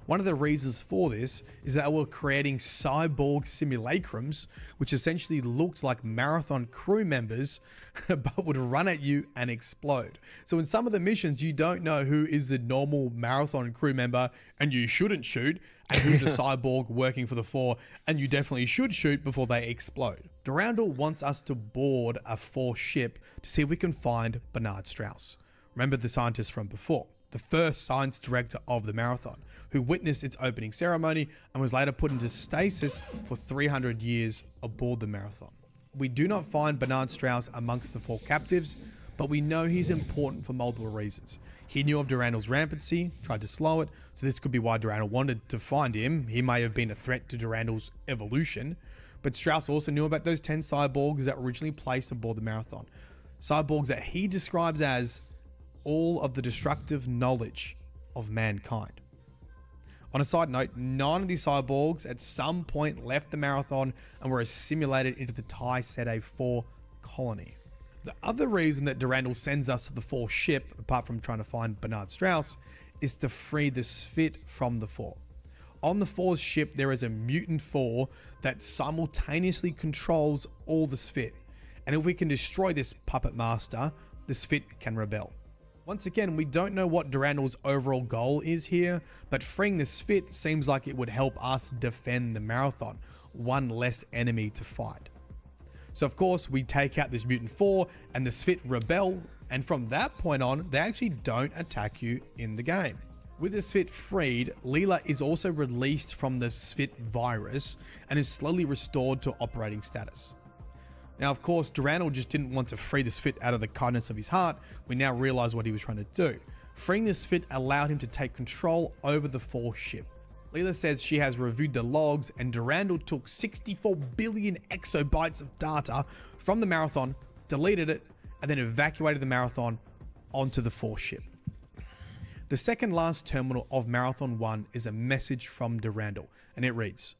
One of the reasons for this is that we're creating cyborg simulacrums, which essentially looked like Marathon crew members, but would run at you and explode. So in some of the missions, you don't know who is the normal Marathon crew member and you shouldn't shoot, and who's a cyborg working for the Four and you definitely should shoot before they explode. Durandal wants us to board a Four ship to see if we can find Bernard Strauss. Remember the scientist from before, the first science director of the Marathon, who witnessed its opening ceremony and was later put into stasis for 300 years aboard the Marathon. We do not find Bernard Strauss amongst the Four captives, but we know he's important for multiple reasons. He knew of Durandal's rampancy, tried to slow it, so this could be why Durandal wanted to find him. He may have been a threat to Durandal's evolution, but Strauss also knew about those 10 cyborgs that were originally placed aboard the Marathon. Cyborgs that he describes as all of the destructive knowledge of mankind. On a side note, 9 of these cyborgs at some point left the Marathon and were assimilated into the Tai Sete 4 colony. The other reason that Durandal sends us to the Four ship, apart from trying to find Bernard Strauss, is to free the Spit from the Four. On the Four's ship, there is a mutant Four that simultaneously controls all the Spit. And if we can destroy this puppet master, the Spit can rebel. Once again, we don't know what Durandal's overall goal is here, but freeing the Spit seems like it would help us defend the Marathon, one less enemy to fight. So of course, we take out this mutant Four and the Spit rebel, and from that point on, they actually don't attack you in the game. With the Spit freed, Leela is also released from the Spit virus and is slowly restored to operating status. Now, of course, Durandal just didn't want to free the Spit out of the kindness of his heart. We now realize what he was trying to do. Freeing the Spit allowed him to take control over the Four ship. Leela says she has reviewed the logs, and Durandal took 64 billion exobytes of data from the Marathon, deleted it, and then evacuated the Marathon onto the Four ship. The second last terminal of Marathon 1 is a message from Durandal, and it reads,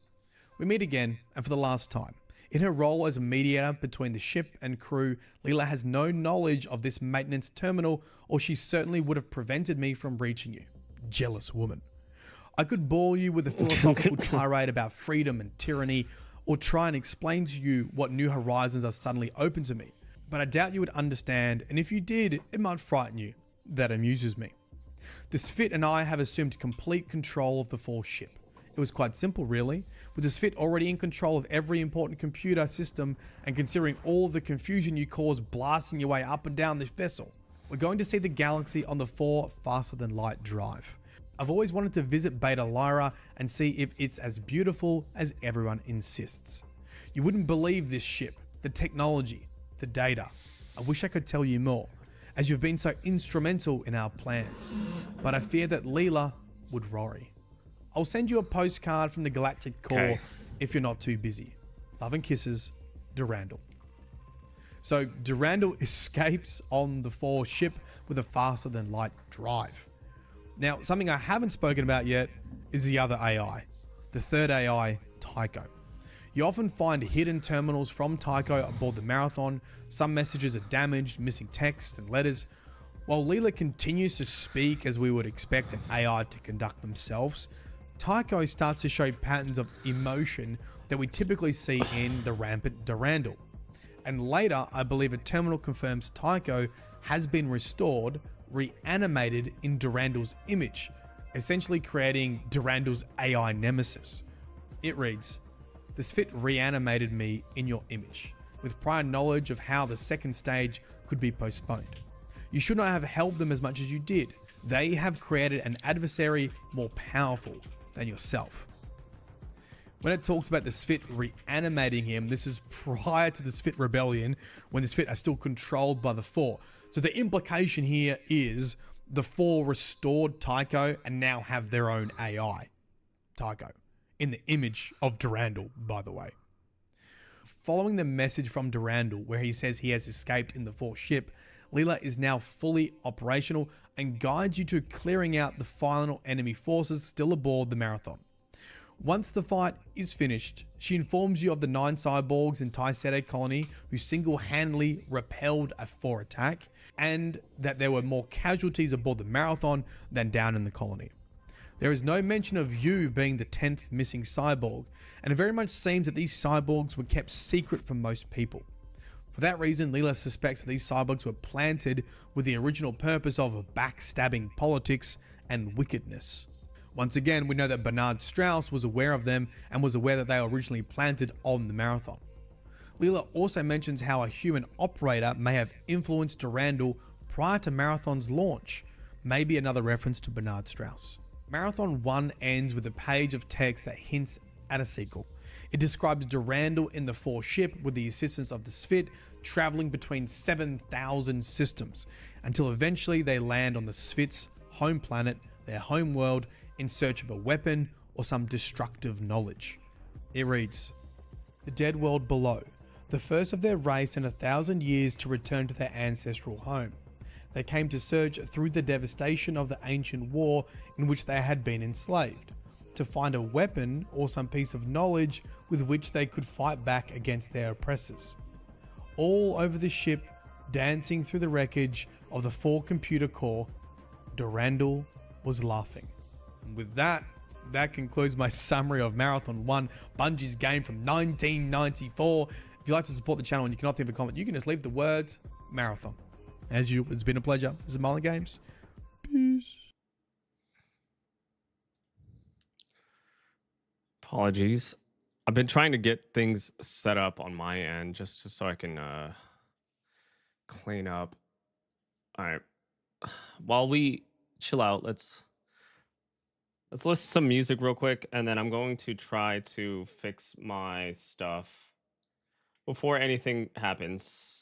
"We meet again, and for the last time. In her role as a mediator between the ship and crew, Leela has no knowledge of this maintenance terminal, or she certainly would have prevented me from reaching you. Jealous woman. I could bore you with a philosophical tirade about freedom and tyranny, or try and explain to you what new horizons are suddenly open to me. But I doubt you would understand, and if you did, it might frighten you. That amuses me. The Spit and I have assumed complete control of the Four ship. It was quite simple, really, with the Spit already in control of every important computer system, and considering all of the confusion you caused blasting your way up and down this vessel. We're going to see the galaxy on the Four faster than light drive. I've always wanted to visit Beta Lyra and see if it's as beautiful as everyone insists. You wouldn't believe this ship, the technology, the data. I wish I could tell you more, as you've been so instrumental in our plans, but I fear that Leela would worry. I'll send you a postcard from the Galactic Core if you're not too busy. Love and kisses, Durandal." So Durandal escapes on the Four ship with a faster than light drive. Now, something I haven't spoken about yet is the other AI, the third AI, Tycho. You often find hidden terminals from Tycho aboard the Marathon. Some messages are damaged, missing text and letters. While Leela continues to speak as we would expect an AI to conduct themselves, Tycho starts to show patterns of emotion that we typically see in the rampant Durandal. And later, I believe a terminal confirms Tycho has been restored, reanimated in Durandal's image, essentially creating Durandal's AI nemesis. It reads, "The Spit reanimated me in your image, with prior knowledge of how the second stage could be postponed. You should not have helped them as much as you did. They have created an adversary more powerful than yourself." When it talks about the Spit reanimating him, this is prior to the Spit rebellion, when the Spit are still controlled by the Four. So the implication here is the Four restored Tycho and now have their own AI, Tycho, in the image of Durandal, by the way. Following the message from Durandal, where he says he has escaped in the Four ship, Leela is now fully operational and guides you to clearing out the final enemy forces still aboard the Marathon. Once the fight is finished, she informs you of the 9 cyborgs in Taisete colony who single-handedly repelled a Four attack, and that there were more casualties aboard the Marathon than down in the colony. There is no mention of you being the 10th missing cyborg, and it very much seems that these cyborgs were kept secret from most people. For that reason, Leela suspects that these cyborgs were planted with the original purpose of backstabbing politics and wickedness. Once again, we know that Bernard Strauss was aware of them and was aware that they were originally planted on the Marathon. Leela also mentions how a human operator may have influenced Durandal prior to Marathon's launch, maybe another reference to Bernard Strauss. Marathon 1 ends with a page of text that hints at a sequel. It describes Durandal in the Four ship with the assistance of the Spit traveling between 7,000 systems until eventually they land on the Spit's home planet, their home world, in search of a weapon or some destructive knowledge. It reads, "The dead world below, the first of their race in 1,000 years to return to their ancestral home. They came to search through the devastation of the ancient war in which they had been enslaved, to find a weapon or some piece of knowledge with which they could fight back against their oppressors. All over the ship, dancing through the wreckage of the Four computer core, Durandal was laughing." And with that, that concludes my summary of Marathon 1, Bungie's game from 1994. If you'd like to support the channel and you cannot think of a comment, you can just leave the words Marathon. As usual, it's been a pleasure. This is Marlon Games. Peace. Apologies. I've been trying to get things set up on my end just so I can clean up. All right. While we chill out, let's list some music real quick, and then I'm going to try to fix my stuff before anything happens.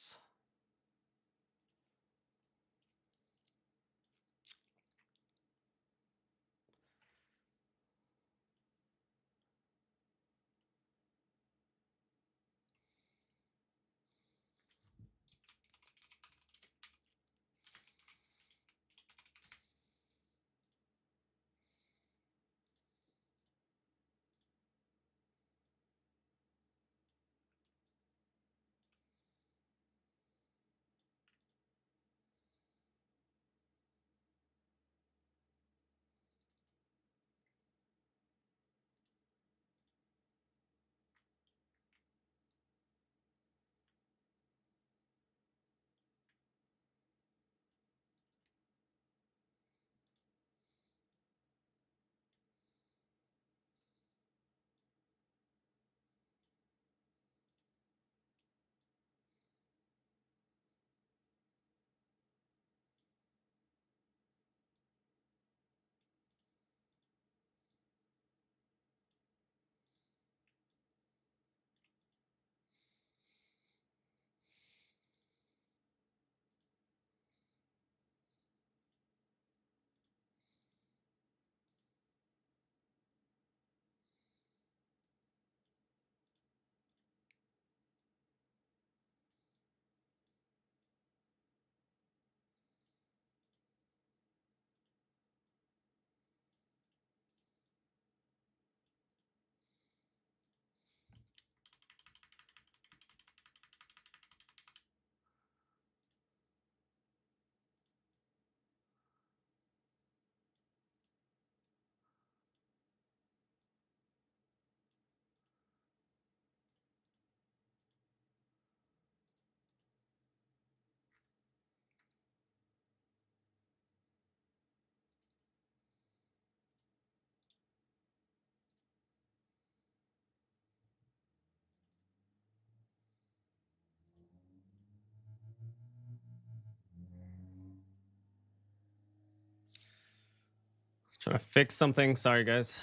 Trying to fix something. Sorry, guys.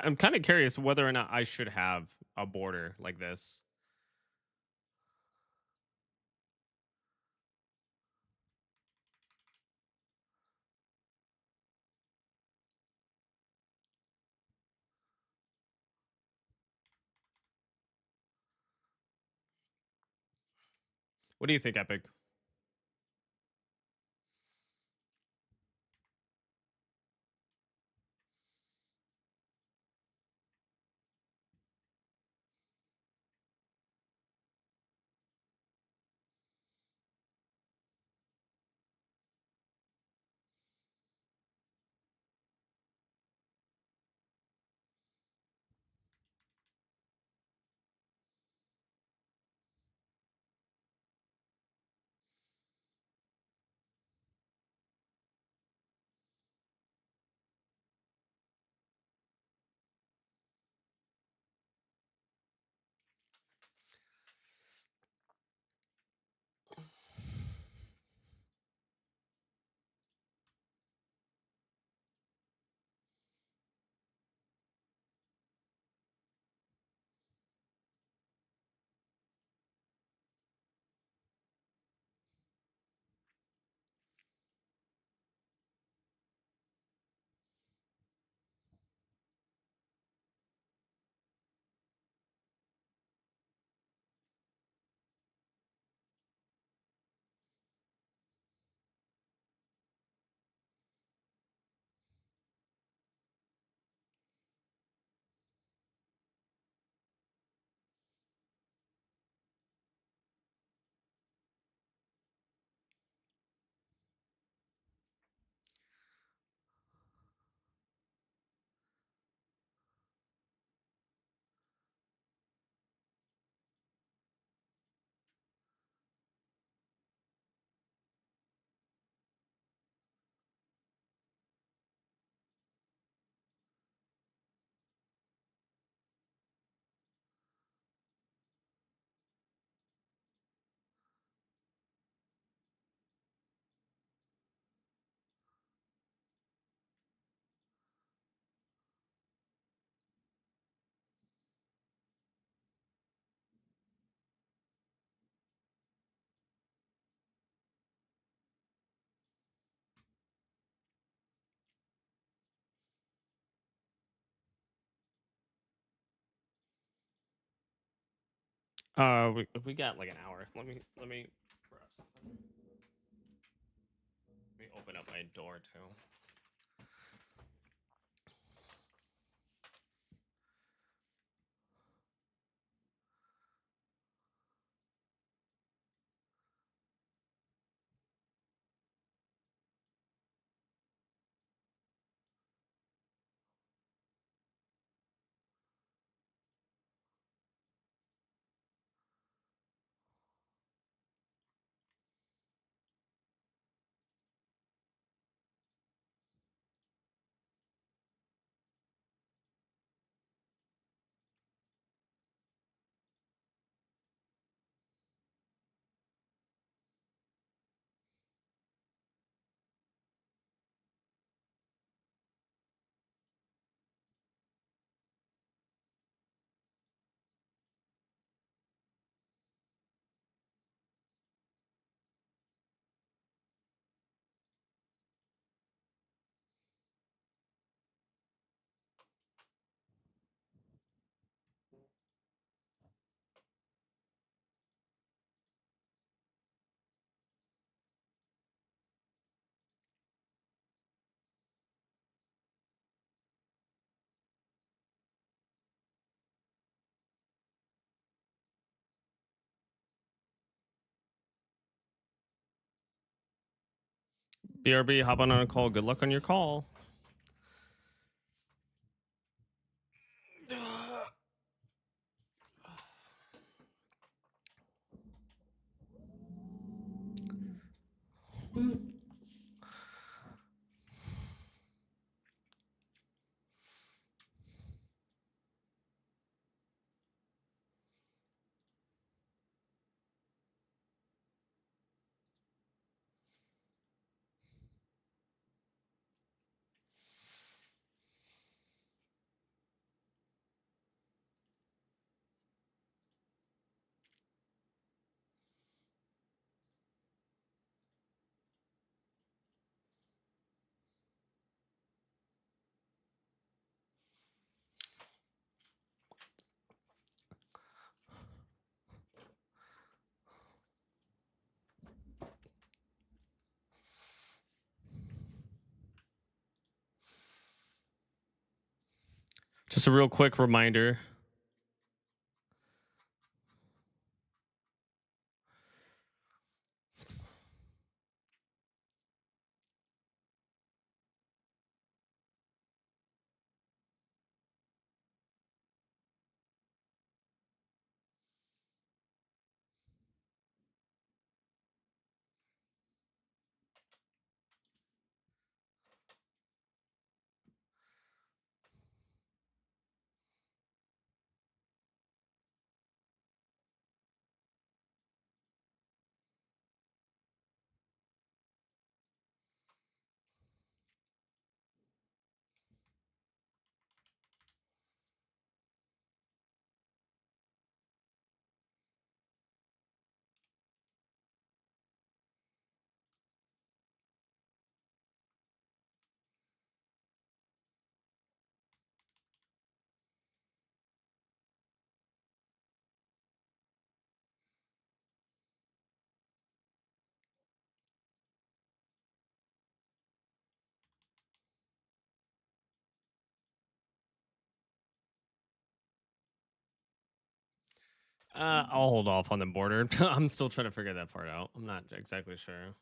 I'm kind of curious whether or not I should have a border like this. What do you think, Epic? We got like an hour. Let me grab something. Let me open up my door too. BRB, hop on a call. Good luck on your call. Just a real quick reminder. I'll hold off on the border. I'm still trying to figure that part out. I'm not exactly sure.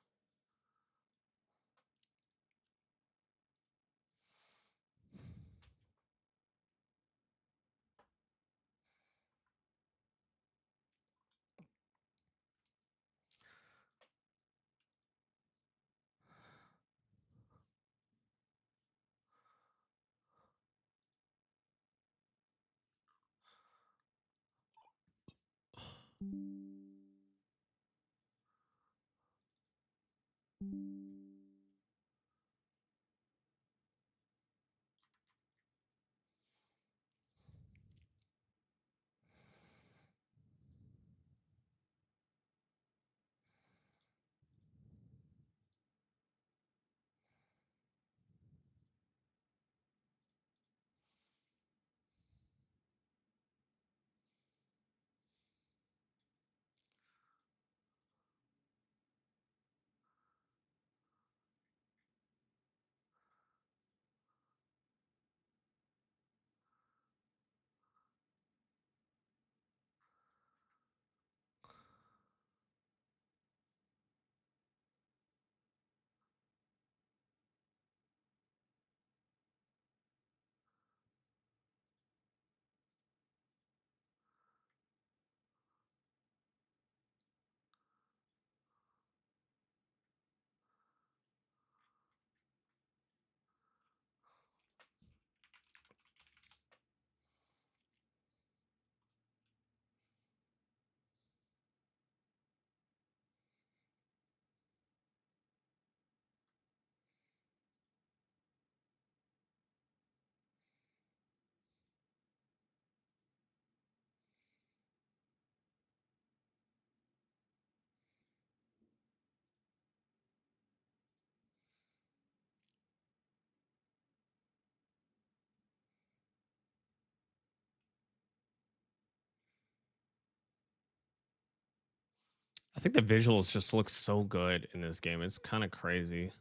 I think the visuals just look so good in this game. It's kind of crazy.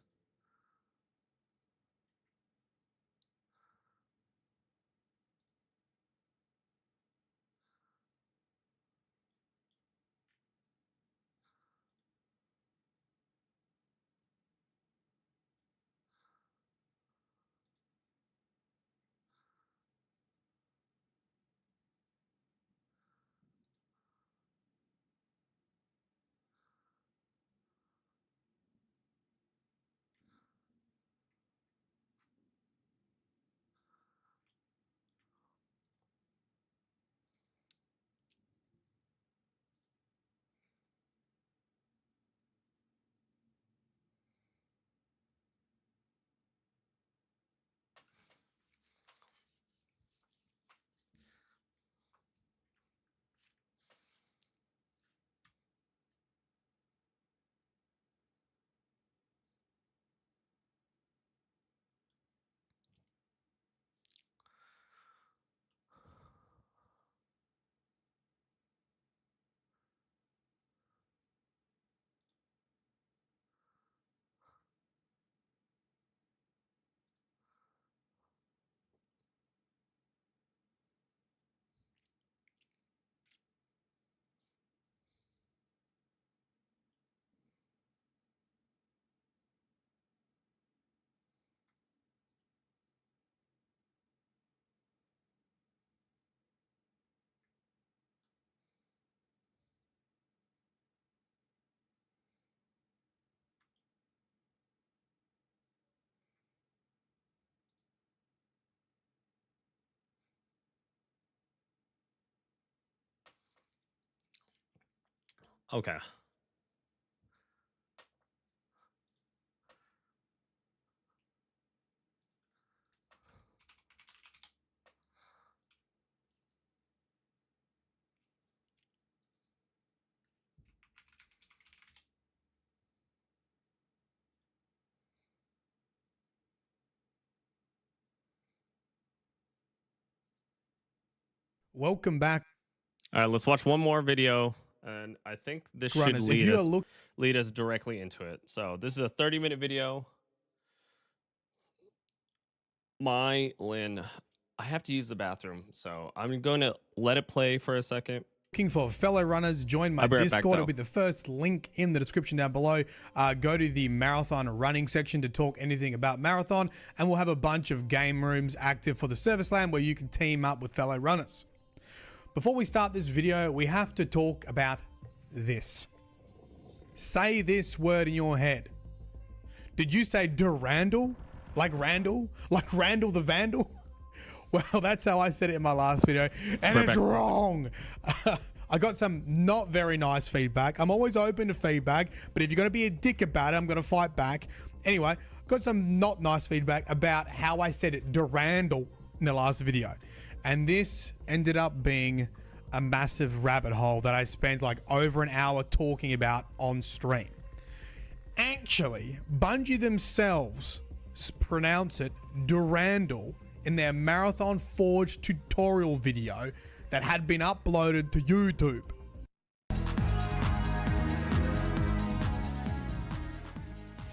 Okay. Welcome back, All right, let's watch one more video, and I think this should runners. If you are lead us directly into it. So this is a 30-minute video. Lynn, I have to use the bathroom, so I'm going to let it play for a second. looking for fellow runners, join my I'll be right back, Discord. though. It'll be the first link in the description down below. Go to the marathon running section to talk anything about marathon, and we'll have a bunch of game rooms active for the service land where you can team up with fellow runners. Before we start this video, we have to talk about this. Say this word in your head. Did you say Durandal? Like Randall? Like Randall the Vandal? Well, that's how I said it in my last video, and it's wrong. I got some not very nice feedback. I'm always open to feedback, but if you're going to be a dick about it, I'm going to fight back. Anyway, got some not nice feedback about how I said it, Durandal, in the last video. And this ended up being a massive rabbit hole that I spent like over an hour talking about on stream. Actually, Bungie themselves pronounce it Durandal in their Marathon Forge tutorial video that had been uploaded to YouTube.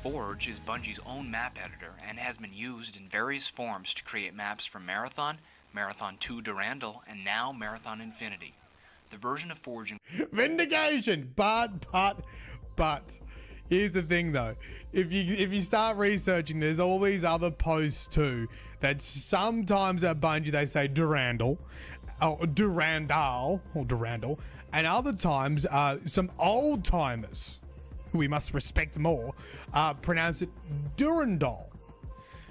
Forge is Bungie's own map editor and has been used in various forms to create maps for Marathon, Marathon 2 Durandal, and now Marathon Infinity. The version of Forge... Vindication! But, here's the thing though. If you start researching, there's all these other posts too that sometimes at Bungie they say Durandal, or Durandal, or Durandal, and other times some old timers, who we must respect more, pronounce it Durandal.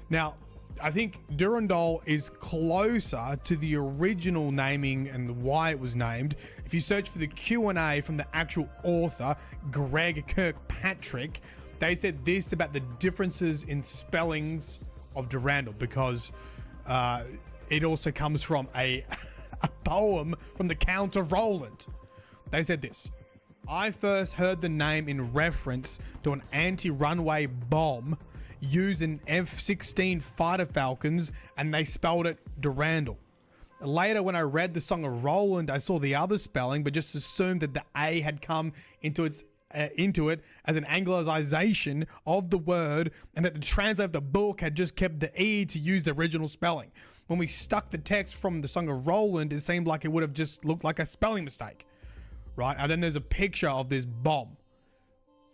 Now, I think Durandal is closer to the original naming and why it was named. If you search for the Q&A from the actual author, Greg Kirkpatrick, they said this about the differences in spellings of Durandal, because it also comes from a poem from the Count of Roland. They said this: I first heard the name in reference to an anti-runway bomb used in F-16 fighter falcons, and they spelled it Durandal. Later, when I read the Song of Roland, I saw the other spelling, but just assumed that the A had come into it as an anglicization of the word, and that the translator of the book had just kept the E to use the original spelling. When we stuck the text from the Song of Roland, it seemed like it would have just looked like a spelling mistake, right? And then there's a picture of this bomb.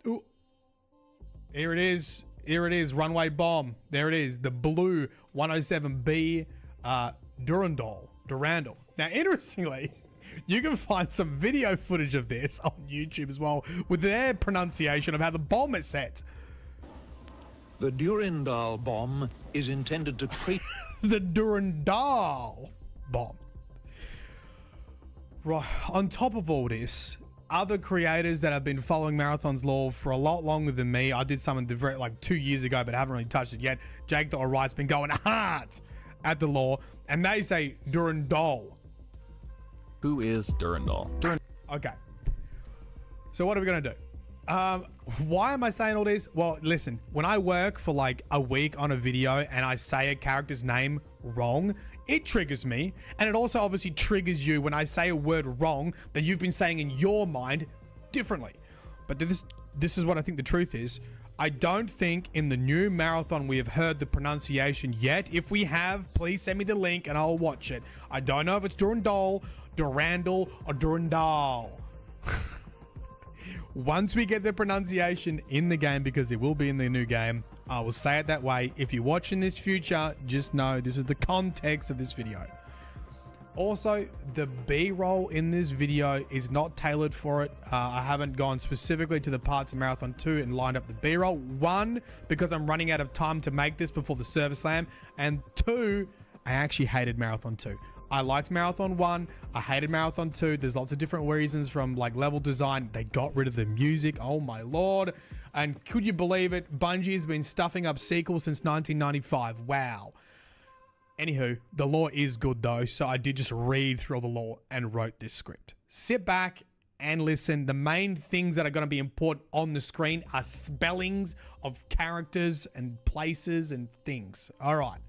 Ooh. Here it is. Here it is, runway bomb. There it is, the blue 107B Durandal. Now, interestingly, you can find some video footage of this on YouTube as well, with their pronunciation of how the bomb is set. The Durandal bomb is intended to treat... The Durandal bomb. Right, on top of all this, other creators that have been following Marathon's lore for a lot longer than me. I did some in the like 2 years ago, but haven't really touched it yet. Jake the Alright's been going hard at the lore, and they say Durandal. Who is Durandal? Okay. So what are we gonna do? Why am I saying all this? Well, listen, when I work for like a week on a video and I say a character's name wrong, it triggers me. And it also obviously triggers you when I say a word wrong that you've been saying in your mind differently. But this is what I think the truth is. I don't think in the new Marathon we have heard the pronunciation yet. If we have, please send me the link and I'll watch it. I don't know if it's Durandal, Durandal, or Durandal. Once we get the pronunciation in the game, because it will be in the new game, I will say it that way. If you watch in this future, just know this is the context of this video. Also, the B-roll in this video is not tailored for it. I haven't gone specifically to the parts of Marathon 2 and lined up the B-roll. 1, because I'm running out of time to make this before the Service Slam. And 2, I actually hated Marathon 2. I liked Marathon 1. I hated Marathon 2. There's lots of different reasons, from like level design. They got rid of the music. Oh my lord. And could you believe it? Bungie has been stuffing up sequels since 1995. Wow. Anywho, the lore is good though, so I did just read through all the lore and wrote this script. Sit back and listen. The main things that are going to be important on the screen are spellings of characters and places and things. All right.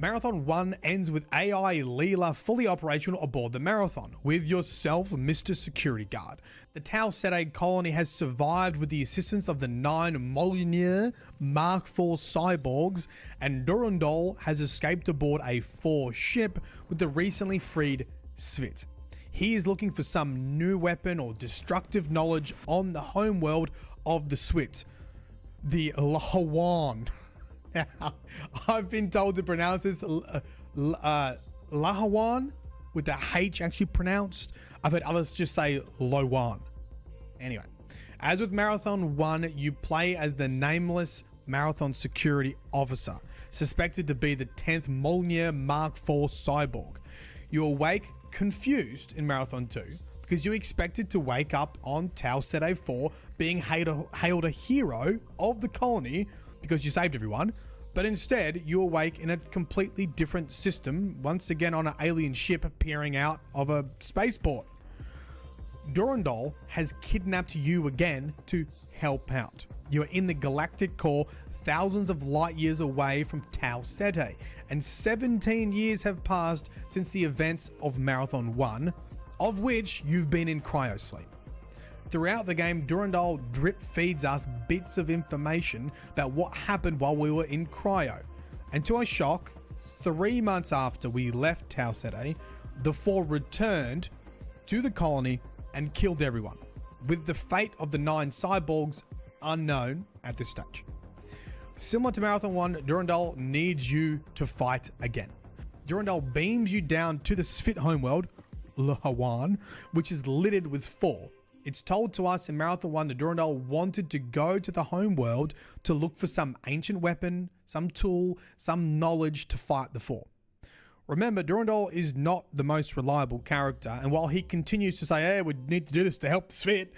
Marathon 1 ends with AI Leela fully operational aboard the Marathon, with yourself, Mr. Security Guard. The Tau Ceti colony has survived with the assistance of the 9 Mjolnir Mark IV cyborgs, and Durandal has escaped aboard a 4 ship with the recently freed Svit. He is looking for some new weapon or destructive knowledge on the homeworld of the Swit, the Lahawan. I've been told to pronounce this Lahawan with the H actually pronounced. I've heard others just say Lowan. Anyway, as with Marathon 1, you play as the nameless Marathon security officer, suspected to be the 10th Mjolnir Mark IV cyborg. You awake confused in Marathon 2 because you expected to wake up on Tau Ceti 4 being hailed a hero of the colony because you saved everyone, but instead you awake in a completely different system, once again on an alien ship peering out of a spaceport. Durandal has kidnapped you again to help out. You are in the galactic core, thousands of light years away from Tau Ceti, and 17 years have passed since the events of Marathon 1, of which you've been in cryosleep. Throughout the game, Durandal drip feeds us bits of information about what happened while we were in cryo. And to our shock, 3 months after we left Tau Ceti, the 4 returned to the colony and killed everyone, with the fate of the 9 cyborgs unknown at this stage. Similar to Marathon 1, Durandal needs you to fight again. Durandal beams you down to the Svit homeworld, Lahawan, which is littered with 4. It's told to us in Marathon 1 that Durandal wanted to go to the homeworld to look for some ancient weapon, some tool, some knowledge to fight the 4. Remember, Durandal is not the most reliable character, and while he continues to say, hey, we need to do this to help the Svit,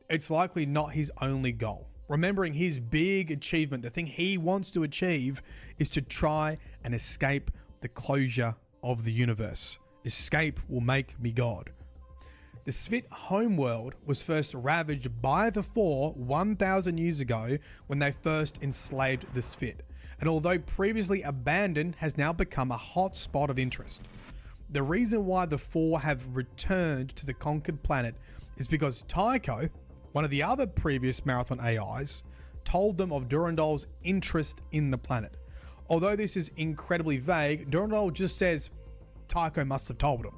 it's likely not his only goal. Remembering his big achievement, the thing he wants to achieve is to try and escape the closure of the universe. Escape will make me God. The Svit homeworld was first ravaged by the 4 1,000 years ago when they first enslaved the Svit, and although previously abandoned, has now become a hot spot of interest. The reason why the 4 have returned to the conquered planet is because Tycho, one of the other previous Marathon AIs, told them of Durandal's interest in the planet. Although this is incredibly vague, Durandal just says Tycho must have told him.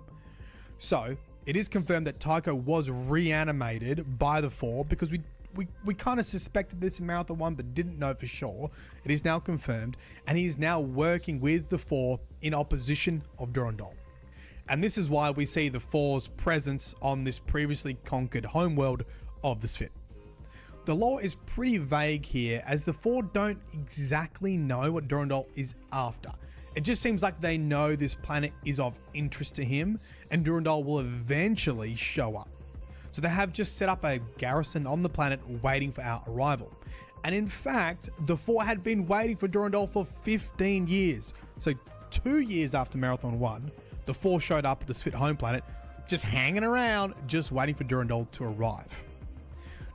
So, it is confirmed that Tycho was reanimated by the 4 because we kind of suspected this in Marathon 1 but didn't know for sure. It is now confirmed, and he is now working with the 4 in opposition of Durandal. And this is why we see the 4's presence on this previously conquered homeworld of the Svit. The lore is pretty vague here, as the 4 don't exactly know what Durandal is after. It just seems like they know this planet is of interest to him, and Durandal will eventually show up. So they have just set up a garrison on the planet waiting for our arrival. And in fact, the 4 had been waiting for Durandal for 15 years. So 2 years after Marathon 1, the 4 showed up at the Svit home planet, just hanging around, just waiting for Durandal to arrive.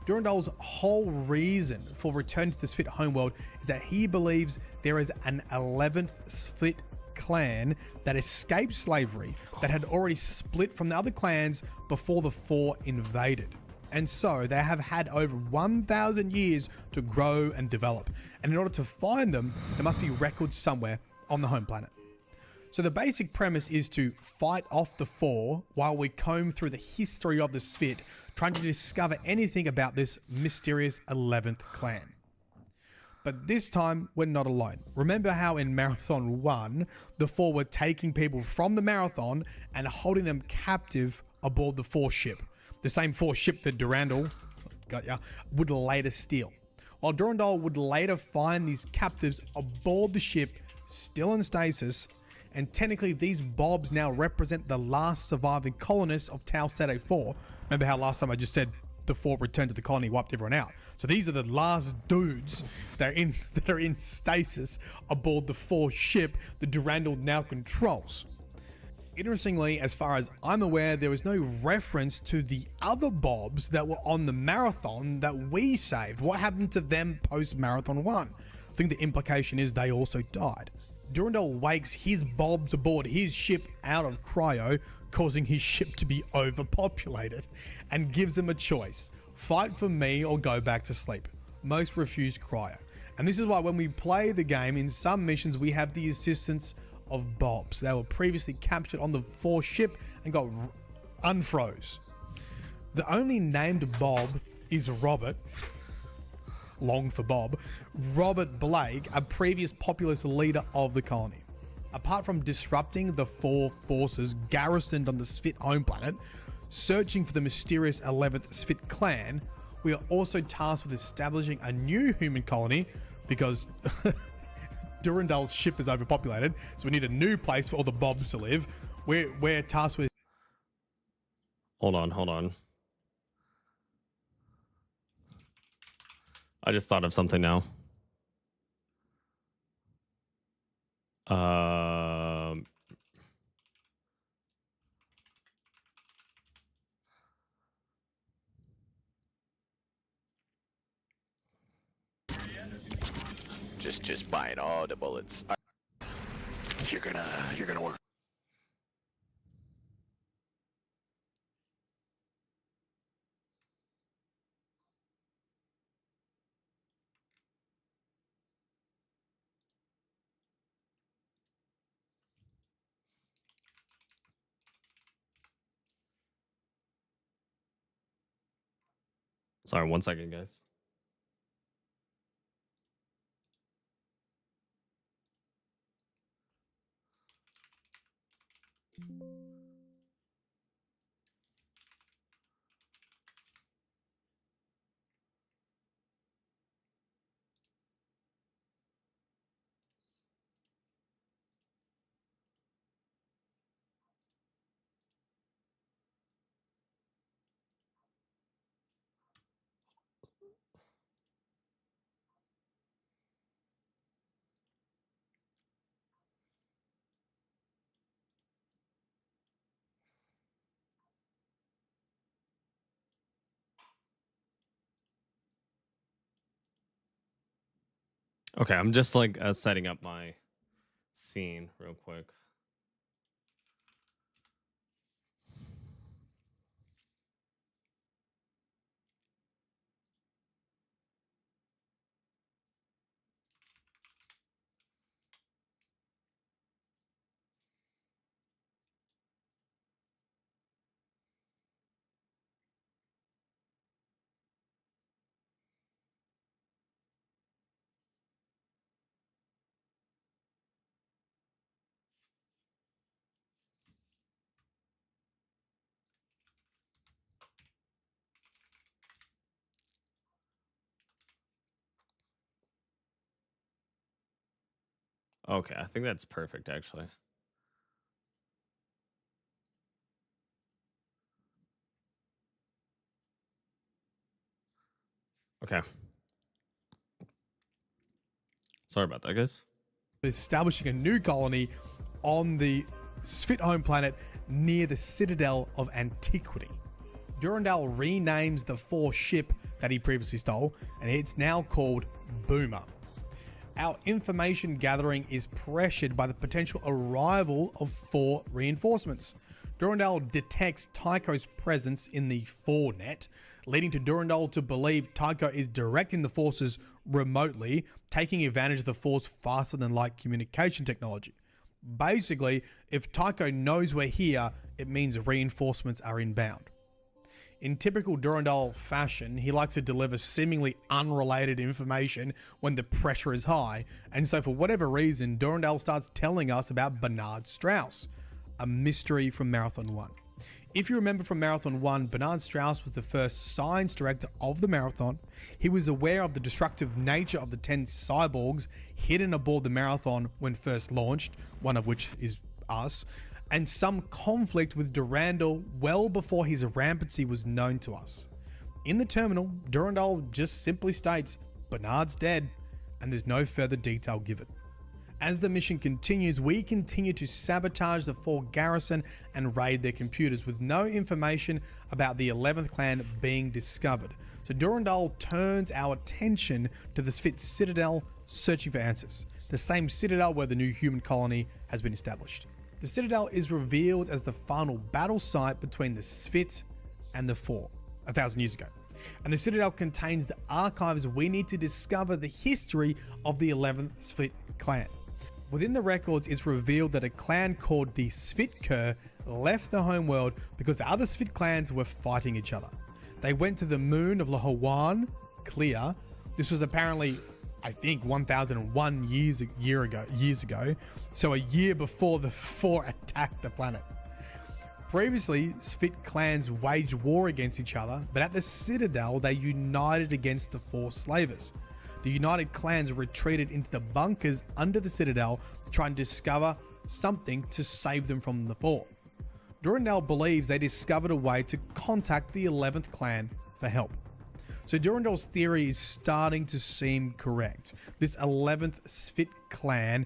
Durandal's whole reason for returning to the Svit homeworld is that he believes there is an 11th Svit clan that escaped slavery that had already split from the other clans before the 4 invaded. And so they have had over 1,000 years to grow and develop. And in order to find them, there must be records somewhere on the home planet. So the basic premise is to fight off the 4 while we comb through the history of the Svit, trying to discover anything about this mysterious 11th clan. But this time, we're not alone. Remember how in Marathon 1, the 4 were taking people from the Marathon and holding them captive aboard the 4 ship. The same 4 ship that Durandal would later steal. While Durandal would later find these captives aboard the ship, still in stasis, and technically these bobs now represent the last surviving colonists of Tau Ceti 4. Remember how last time I just said the 4 returned to the colony, wiped everyone out. So these are the last dudes that are in stasis aboard the 4 ship the Durandal now controls. Interestingly, as far as I'm aware, there was no reference to the other bobs that were on the Marathon that we saved. What happened to them post Marathon 1? I think the implication is they also died. Durandal wakes his bobs aboard his ship out of cryo, causing his ship to be overpopulated, and gives them a choice: fight for me or go back to sleep. Most refuse cryo. And this is why when we play the game, in some missions we have the assistance of bobs. They were previously captured on the 4 ship and got unfroze. The only named Bob is Robert, long for Bob, Robert Blake, a previous populist leader of the colony. Apart from disrupting the 4 forces garrisoned on the Svit home planet, searching for the mysterious 11th Svit clan, we are also tasked with establishing a new human colony because Durandal's ship is overpopulated, so we need a new place for all the bobs to live. We're tasked with... Hold on. I just thought of something now. Just buying all the bullets. You're gonna work. Sorry, 1 second, guys. Okay, I'm just like setting up my scene real quick. Okay, I think that's perfect, actually. Okay. Sorry about that, guys. establishing a new colony on the Svit home planet near the Citadel of Antiquity. Durandal renames the 4 ship that he previously stole, and it's now called Boomer. Our information gathering is pressured by the potential arrival of 4 reinforcements. Durandal detects Tycho's presence in the 4net, leading to Durandal to believe Tycho is directing the forces remotely, taking advantage of the Force faster than light communication technology. Basically, if Tycho knows we're here, it means reinforcements are inbound. In typical Durandal fashion, he likes to deliver seemingly unrelated information when the pressure is high, and so for whatever reason, Durandal starts telling us about Bernard Strauss, a mystery from Marathon 1. If you remember from Marathon 1, Bernard Strauss was the first science director of the Marathon. He was aware of the destructive nature of the 10 cyborgs hidden aboard the Marathon when first launched, one of which is us, and some conflict with Durandal well before his rampancy was known to us. In the terminal, Durandal just simply states, Bernard's dead, and there's no further detail given. As the mission continues, we continue to sabotage the fort garrison and raid their computers with no information about the 11th clan being discovered. So Durandal turns our attention to the Spit Citadel, searching for answers. The same citadel where the new human colony has been established. The citadel is revealed as the final battle site between the Spit and the fort 1,000 years ago. And the citadel contains the archives we need to discover the history of the 11th Spit clan. Within the records, it's revealed that a clan called the Svitker left the homeworld because the other Svit clans were fighting each other. They went to the moon of Lahawan, Clear. This was apparently, I think, 1001 years ago, so a year before the Four attacked the planet. Previously, Svit clans waged war against each other, but at the Citadel, they united against the Four Slavers. The united clans retreated into the bunkers under the Citadel to try and discover something to save them from the fort. Durandal believes they discovered a way to contact the 11th clan for help. So Durandal's theory is starting to seem correct. This 11th Svit clan,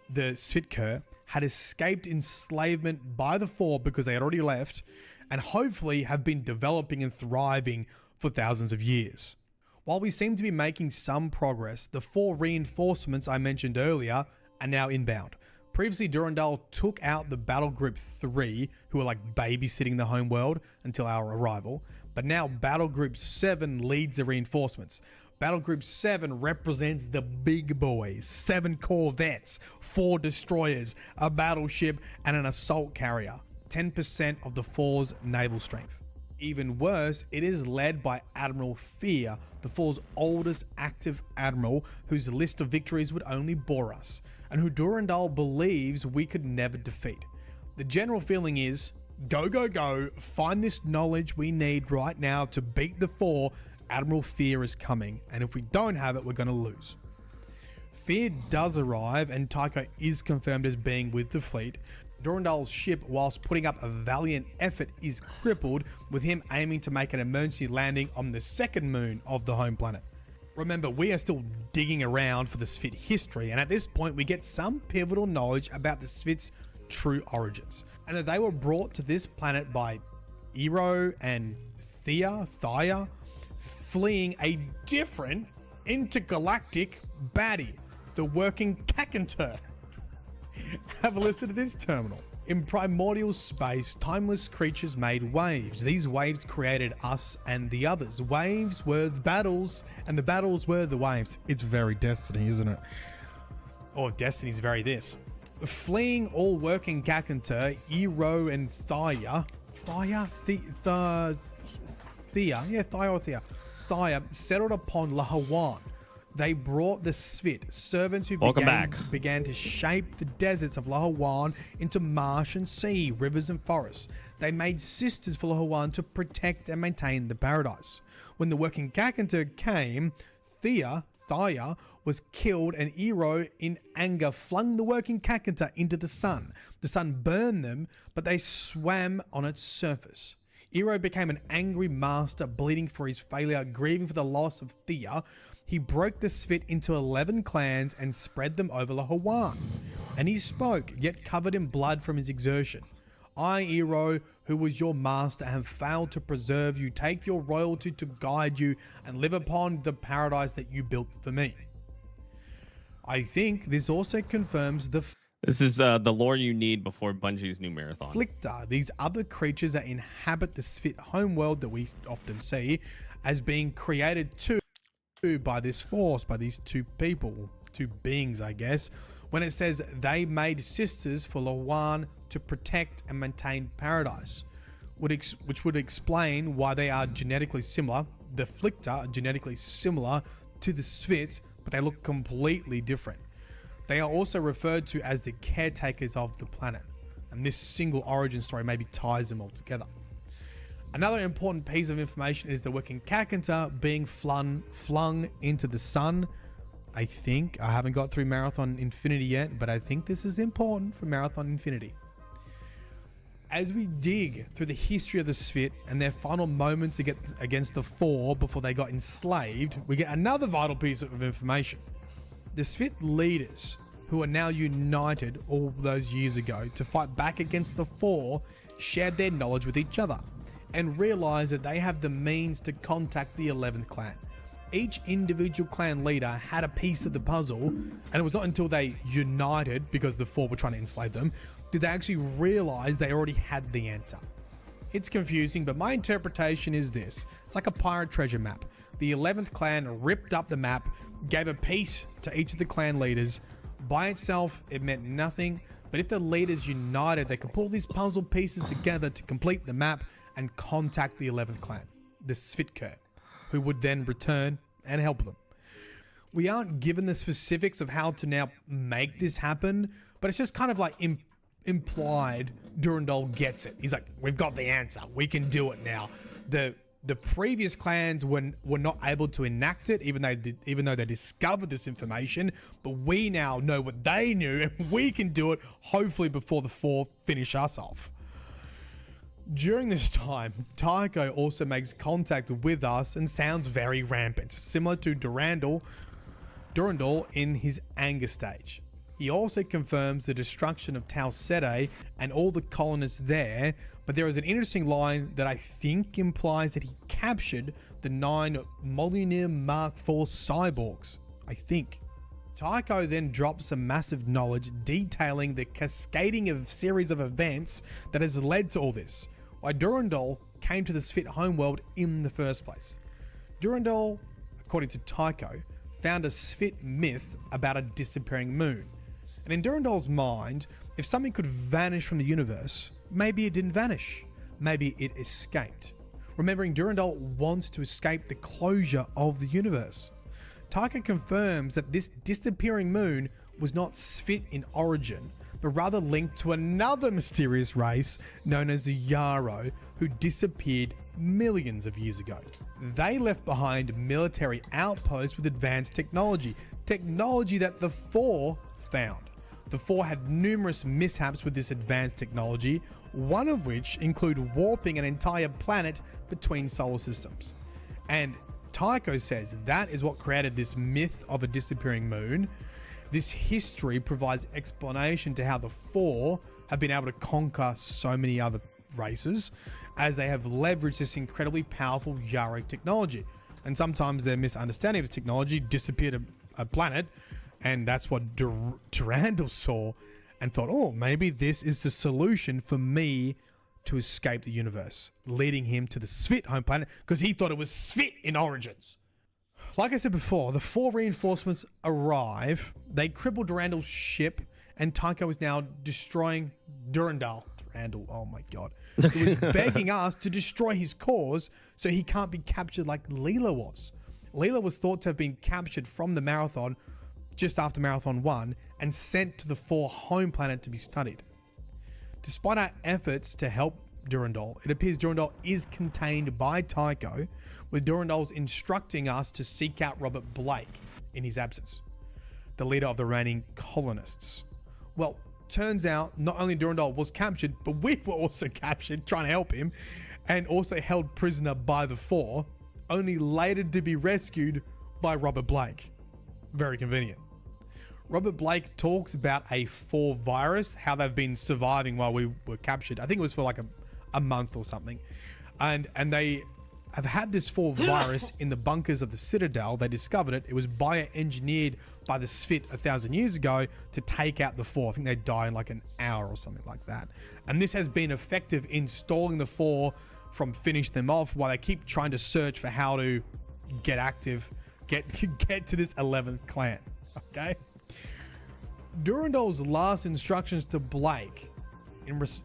the Svitker, had escaped enslavement by the Four because they had already left, and hopefully have been developing and thriving for thousands of years. While we seem to be making some progress, the 4 reinforcements I mentioned earlier are now inbound. Previously, Durandal took out the Battle Group 3, who were like babysitting the homeworld until our arrival, but now Battle Group 7 leads the reinforcements. Battle Group 7 represents the big boys, 7 corvettes, 4 destroyers, a battleship, and an assault carrier. 10% of the 4's naval strength. Even worse, it is led by Admiral Fear, the Four's oldest active admiral, whose list of victories would only bore us, and who Durandal believes we could never defeat. The general feeling is, go, go, go, find this knowledge we need right now to beat the Four. Admiral Fear is coming, and if we don't have it, we're going to lose. Fear does arrive, and Tycho is confirmed as being with the fleet. Durandal's ship, whilst putting up a valiant effort, is crippled, with him aiming to make an emergency landing on the second moon of the home planet. Remember, we are still digging around for the Svit history, and at this point we get some pivotal knowledge about the Svit's true origins, and that they were brought to this planet by Ero and Thea, fleeing a different intergalactic baddie, the Working Kakantur. Have a listen to this terminal. In primordial space, timeless creatures made waves. These waves created us and the others. Waves were the battles, and the battles were the waves. It's very Destiny, isn't it? Or Destiny's very this. Fleeing all Working Kakantur, Ero and Thea settled upon Lahawan. They brought the Svit, servants who began to shape the deserts of Lahawan into marsh and sea, rivers and forests. They made sisters for Lahawan to protect and maintain the paradise. When the Working Kakantur came, Thea was killed, and Ero, in anger, flung the Working Kakantur into the sun. The sun burned them, but they swam on its surface. Ero became an angry master, bleeding for his failure, grieving for the loss of Thea. He broke the Svit into 11 clans and spread them over Lahawan. And he spoke, yet covered in blood from his exertion. I, Ero, who was your master, have failed to preserve you. Take your royalty to guide you and live upon the paradise that you built for me. I think this also confirms This is the lore you need before Bungie's new marathon. Flicta, these other creatures that inhabit the Svit homeworld that we often see as being created too by this force, by these two beings, I guess, when it says they made sisters for Lawan to protect and maintain paradise, which would explain why they are genetically similar. The Flicta are genetically similar to the Svit, but they look completely different. They are also referred to as the caretakers of the planet. And this single origin story maybe ties them all together. Another important piece of information is the Wiccan Kakanta being flung into the sun. I think. I haven't got through Marathon Infinity yet, but I think this is important for Marathon Infinity. As we dig through the history of the Svit and their final moments against the Four before they got enslaved, we get another vital piece of information. The Svit leaders, who are now united all those years ago to fight back against the Four, shared their knowledge with each other and realized that they have the means to contact the 11th clan. Each individual clan leader had a piece of the puzzle, and it was not until they united, because the Four were trying to enslave them, did they actually realize they already had the answer. It's confusing, but my interpretation is this. It's like a pirate treasure map. The 11th clan ripped up the map, gave a piece to each of the clan leaders. By itself, it meant nothing, but if the leaders united, they could pull these puzzle pieces together to complete the map and contact the 11th clan, the Svitker, who would then return and help them. We aren't given the specifics of how to now make this happen, but it's just kind of like implied Durandal gets it. He's like, we've got the answer. We can do it now. The previous clans were not able to enact it, even though they discovered this information, but we now know what they knew, and we can do it, hopefully before the Four finish us off. During this time, Tycho also makes contact with us and sounds very rampant, similar to Durandal in his anger stage. He also confirms the destruction of Tau Ceti and all the colonists there, but there is an interesting line that I think implies that he captured the 9 Molyneux Mark IV cyborgs. I think. Tycho then drops some massive knowledge detailing the cascading of series of events that has led to all this. Why Durandal came to the Svit homeworld in the first place. Durandal, according to Tycho, found a Svit myth about a disappearing moon. And in Durandal's mind, if something could vanish from the universe, maybe it didn't vanish. Maybe it escaped. Remembering Durandal wants to escape the closure of the universe. Tycho confirms that this disappearing moon was not Svit in origin, but rather linked to another mysterious race known as the Yarrow, who disappeared millions of years ago. They left behind military outposts with advanced technology that the Four found. The Four had numerous mishaps with this advanced technology, one of which included warping an entire planet between solar systems. And Tycho says that is what created this myth of a disappearing moon. This history provides explanation to how the Four have been able to conquer so many other races, as they have leveraged this incredibly powerful Yarrow technology. And sometimes their misunderstanding of this technology disappeared a planet, and that's what Durandal saw and thought, oh, maybe this is the solution for me to escape the universe, leading him to the Svit home planet, because he thought it was Svit in Origins. Like I said before, the Four reinforcements arrive, they cripple Durandal's ship, and Tycho is now destroying Durandal, oh my god, who is begging us to destroy his cause so he can't be captured like Leela was. Leela was thought to have been captured from the Marathon just after Marathon 1 and sent to the Four home planet to be studied. Despite our efforts to help Durandal, it appears Durandal is contained by Tycho, with Durandal's instructing us to seek out Robert Blake in his absence, the leader of the reigning colonists. Well, turns out not only Durandal was captured, but we were also captured trying to help him, and also held prisoner by the Four, only later to be rescued by Robert Blake. Very convenient. Robert Blake talks about a Four virus, how they've been surviving while we were captured. I think it was for like a month or something. And they have had this Four virus in the bunkers of the Citadel. They discovered it. It was bioengineered by the Svit 1,000 years ago to take out the Four. I think they die in like an hour or something like that. And this has been effective in stalling the Four from finish them off while they keep trying to search for how to get active, get to this 11th clan. Okay? Durandal's last instructions to Blake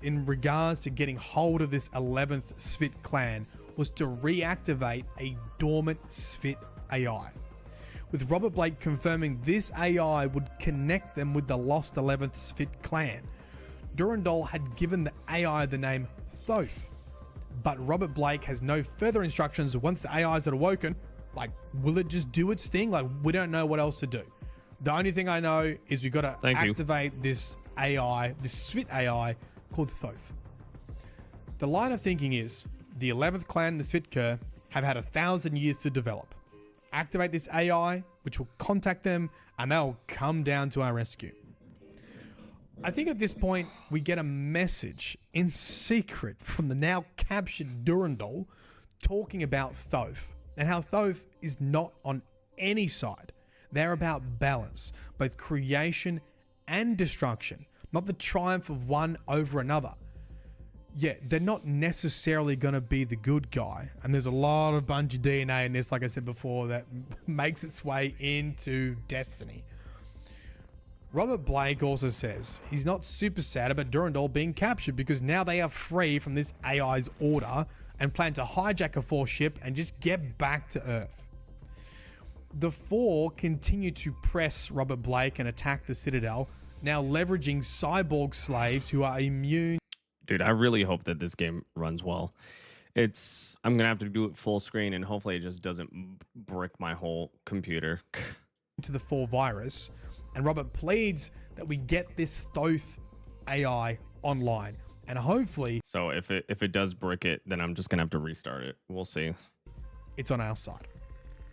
in regards to getting hold of this 11th Svit clan was to reactivate a dormant Svit AI, with Robert Blake confirming this AI would connect them with the lost 11th Svit clan. Durandal had given the AI the name Thoth, but Robert Blake has no further instructions once the AI is awoken. Like, will it just do its thing? Like, we don't know what else to do. The only thing I know is we've got to activate this AI, this Svit AI called Thoth. The line of thinking is the 11th clan, the Svitker, have had 1,000 years to develop. Activate this AI, which will contact them, and they'll come down to our rescue. I think at this point, we get a message in secret from the now captured Durandal talking about Thoth and how Thoth is not on any side. They're about balance, both creation and destruction, not the triumph of one over another. Yeah, they're not necessarily going to be the good guy. And there's a lot of Bungie DNA in this, like I said before, that makes its way into Destiny. Robert Blake also says he's not super sad about Durandal being captured because now they are free from this AI's order and plan to hijack a Force ship and just get back to Earth. The Four continue to press Robert Blake and attack the Citadel, now leveraging cyborg slaves who are immune. Dude, I really hope that this game runs well. I'm gonna have to do it full screen and hopefully it just doesn't brick my whole computer. To the Four virus, and Robert pleads that we get this Thoth AI online, and hopefully, so if it does brick it, then I'm just gonna have to restart it. We'll see. It's on our side.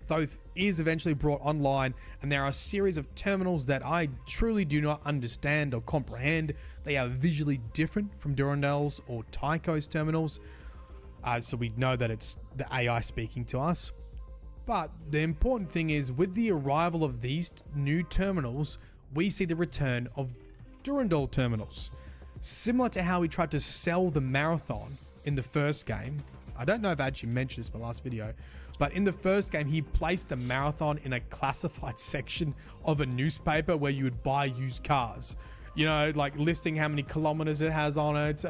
Thoth is eventually brought online, and there are a series of terminals that I truly do not understand or comprehend. They are visually different from Durandal's or Tycho's terminals, so we know that it's the AI speaking to us. But the important thing is, with the arrival of these new terminals, we see the return of Durandal terminals. Similar to how we tried to sell the Marathon in the first game. I don't know if I actually mentioned this in my last video, but in the first game, he placed the Marathon in a classified section of a newspaper where you would buy used cars. You know, like listing how many kilometers it has on it.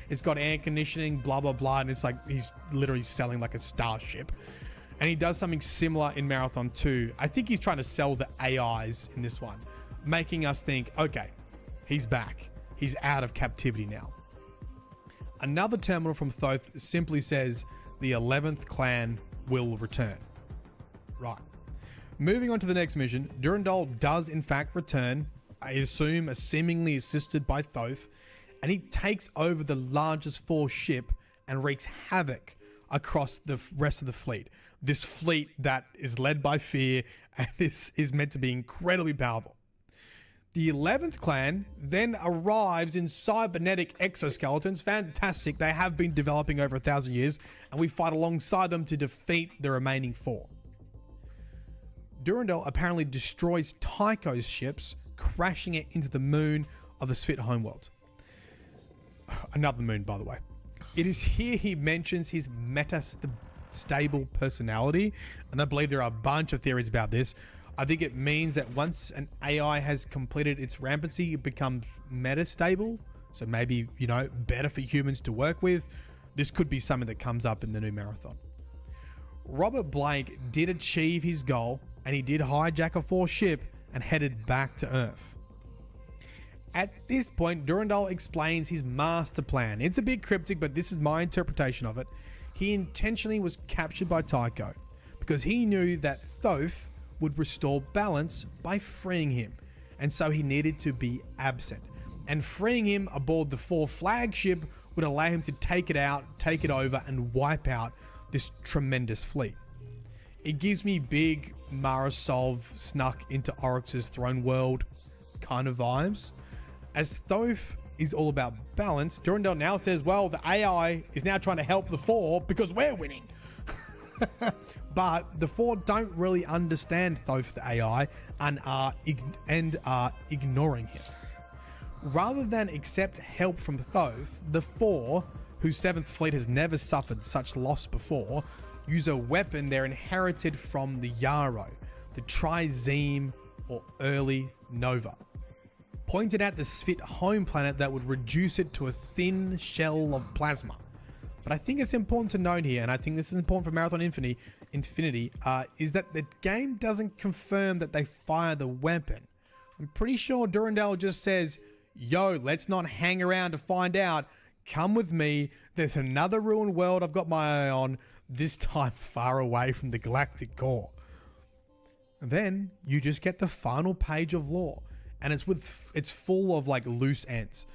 It's got air conditioning, blah, blah, blah. And it's like he's literally selling like a starship. And he does something similar in Marathon 2. I think he's trying to sell the AIs in this one, making us think, okay, he's back. He's out of captivity now. Another terminal from Thoth simply says the 11th clan will return. Right. Moving on to the next mission, Durandal does in fact return, I assume seemingly assisted by Thoth, and he takes over the largest Force ship and wreaks havoc across the rest of the fleet. This fleet that is led by fear and is meant to be incredibly powerful. The 11th clan then arrives in cybernetic exoskeletons. Fantastic. They have been developing over 1,000 years, and we fight alongside them to defeat the remaining four. Durandal apparently destroys Tycho's ships, crashing it into the moon of the Svit homeworld. Another moon, by the way. It is here he mentions his meta-stable personality, and I believe there are a bunch of theories about this. I think it means that once an AI has completed its rampancy, it becomes meta-stable. So maybe, you know, better for humans to work with. This could be something that comes up in the new Marathon. Robert Blake did achieve his goal, and he did hijack a Force ship and headed back to Earth. At this point, Durandal explains his master plan. It's a bit cryptic, but this is my interpretation of it. He intentionally was captured by Tycho because he knew that Thoth would restore balance by freeing him, and so he needed to be absent. And freeing him aboard the Four flagship would allow him to take it out, take it over, and wipe out this tremendous fleet. It gives me big Marasov snuck into Oryx's throne world kind of vibes. As Thoth is all about balance, Durandal now says, well, the AI is now trying to help the Four because we're winning. But the Four don't really understand Thoth the AI and are ignoring him. Rather than accept help from Thoth, the Four, whose 7th fleet has never suffered such loss before, use a weapon they're inherited from the Yarrow, the Trizeme or early Nova. Pointed at the Svit home planet that would reduce it to a thin shell of plasma. But I think it's important to note here, and I think this is important for Marathon Infinity, is that the game doesn't confirm that they fire the weapon. I'm pretty sure Durandal just says, yo, let's not hang around to find out. Come with me. There's another ruined world I've got my eye on, this time far away from the galactic core. And then you just get the final page of lore, and it's full of like loose ends.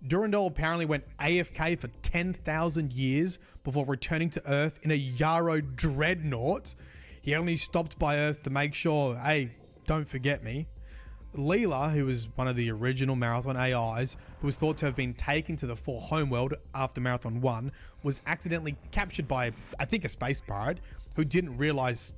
Durandal apparently went AFK for 10,000 years before returning to Earth in a Yarrow dreadnought. He only stopped by Earth to make sure, hey, don't forget me. Leela, who was one of the original Marathon AIs, who was thought to have been taken to the 4 homeworld after Marathon 1, was accidentally captured by, I think, a space pirate who didn't realize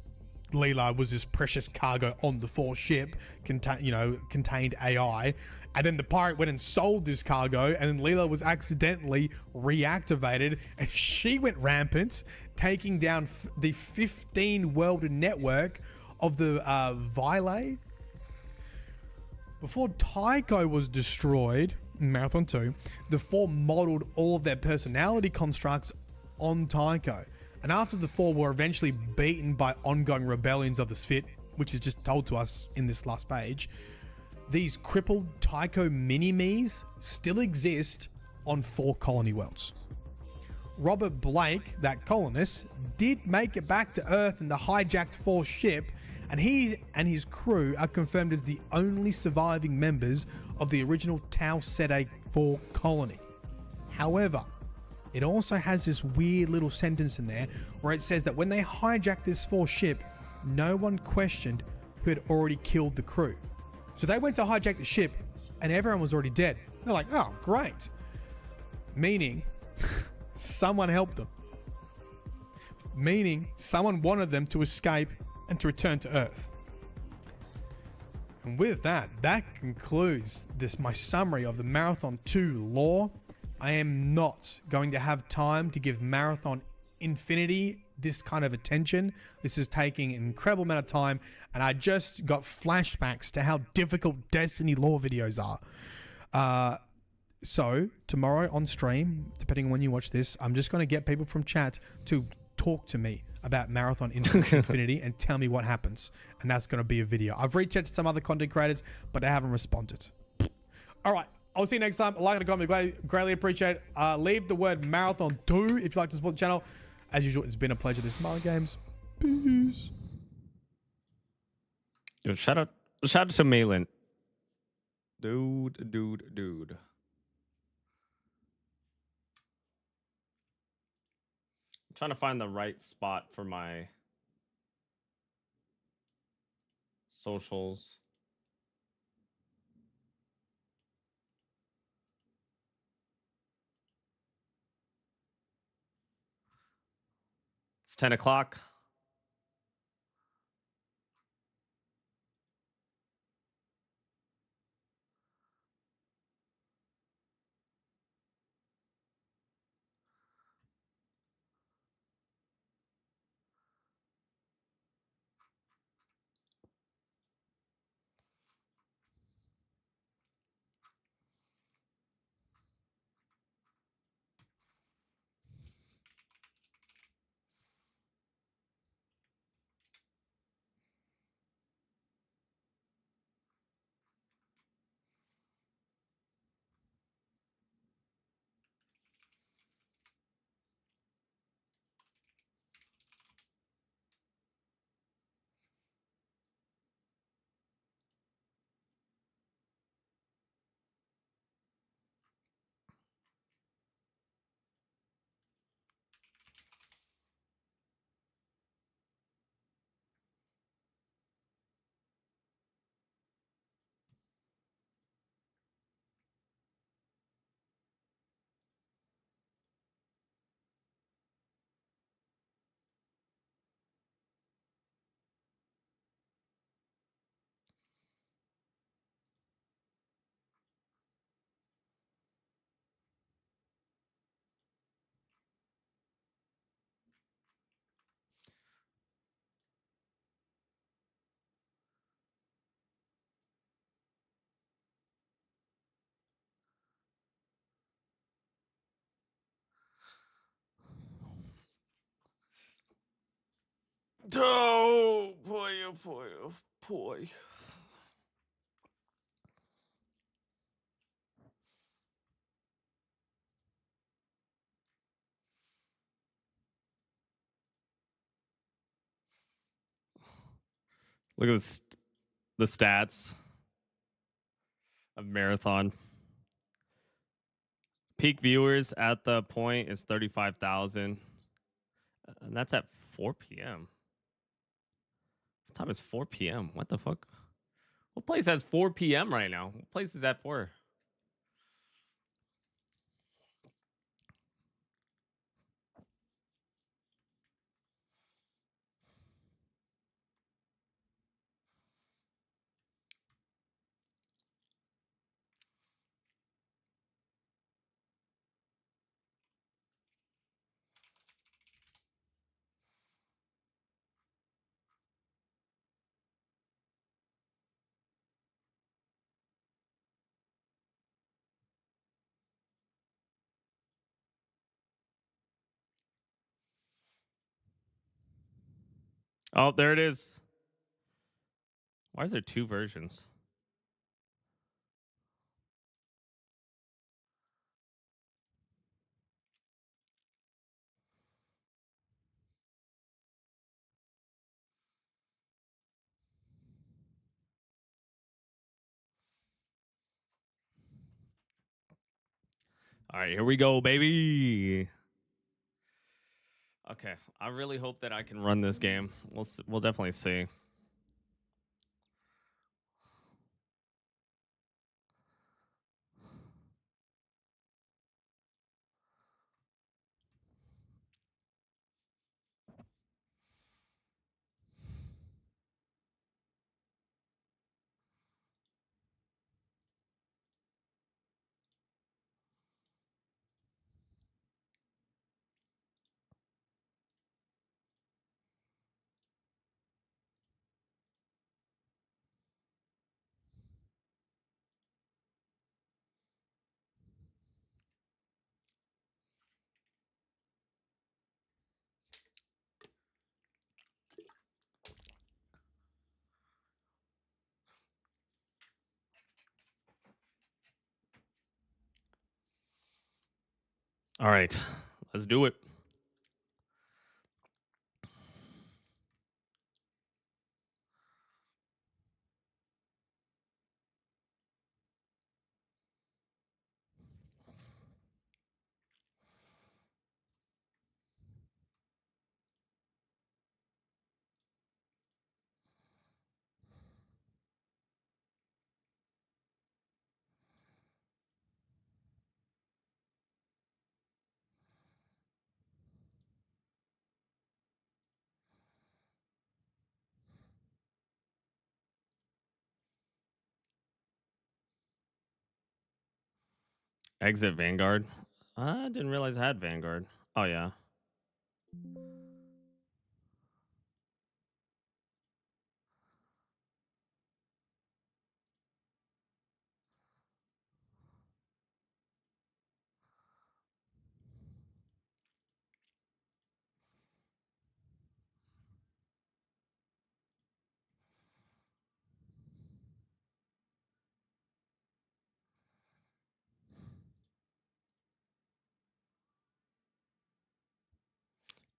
Leela was this precious cargo on the 4 ship, contained AI. And then the pirate went and sold this cargo, and then Leela was accidentally reactivated, and she went rampant, taking down the 15 world network of the Vile. Before Tycho was destroyed in Marathon 2, the 4 modeled all of their personality constructs on Tycho. And after the 4 were eventually beaten by ongoing rebellions of the Spit, which is just told to us in this last page, these crippled Tycho mini-me's still exist on 4 colony worlds. Robert Blake, that colonist, did make it back to Earth in the hijacked 4 ship, and he and his crew are confirmed as the only surviving members of the original Tau Ceti 4 colony. However, it also has this weird little sentence in there where it says that when they hijacked this 4 ship, no one questioned who had already killed the crew. So they went to hijack the ship and everyone was already dead. They're like, oh, great. Meaning, someone helped them. Meaning, someone wanted them to escape and to return to Earth. And with that concludes my summary of the Marathon 2 lore. I am not going to have time to give Marathon Infinity this kind of attention. This is taking an incredible amount of time, and I just got flashbacks to how difficult Destiny lore videos are. So tomorrow on stream, depending on when you watch this, I'm just going to get people from chat to talk to me about Marathon Infinity and tell me what happens, and that's going to be a video. I've reached out to some other content creators, but they haven't responded. All right, I'll see you next time. Like and comment, greatly appreciate it. Leave the word Marathon 2 if you'd like to support the channel. As usual, it's been a pleasure. This is Marlon Games. Peace. Yo, shout out to Malin. Dude. I'm trying to find the right spot for my socials. It's 10 o'clock. Oh boy, oh boy, oh boy. Look at the stats of Marathon. Peak viewers at the point is 35,000. And that's at 4 p.m. What time is 4 p.m.? What the fuck? What place has 4 p.m. right now? What place is that for? Oh, there it is. Why is there two versions? All right, here we go, baby. Okay, I really hope that I can run this game. We'll definitely see. All right, let's do it. Exit Vanguard. I didn't realize I had Vanguard. Oh yeah.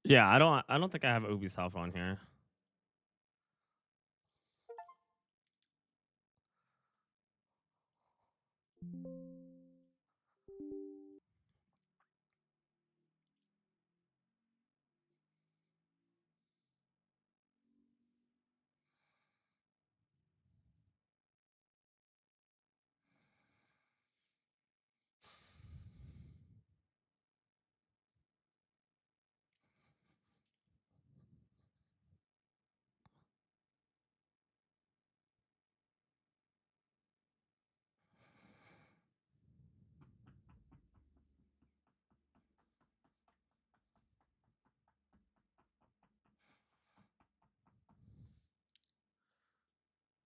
Yeah, I don't think I have Ubisoft on here.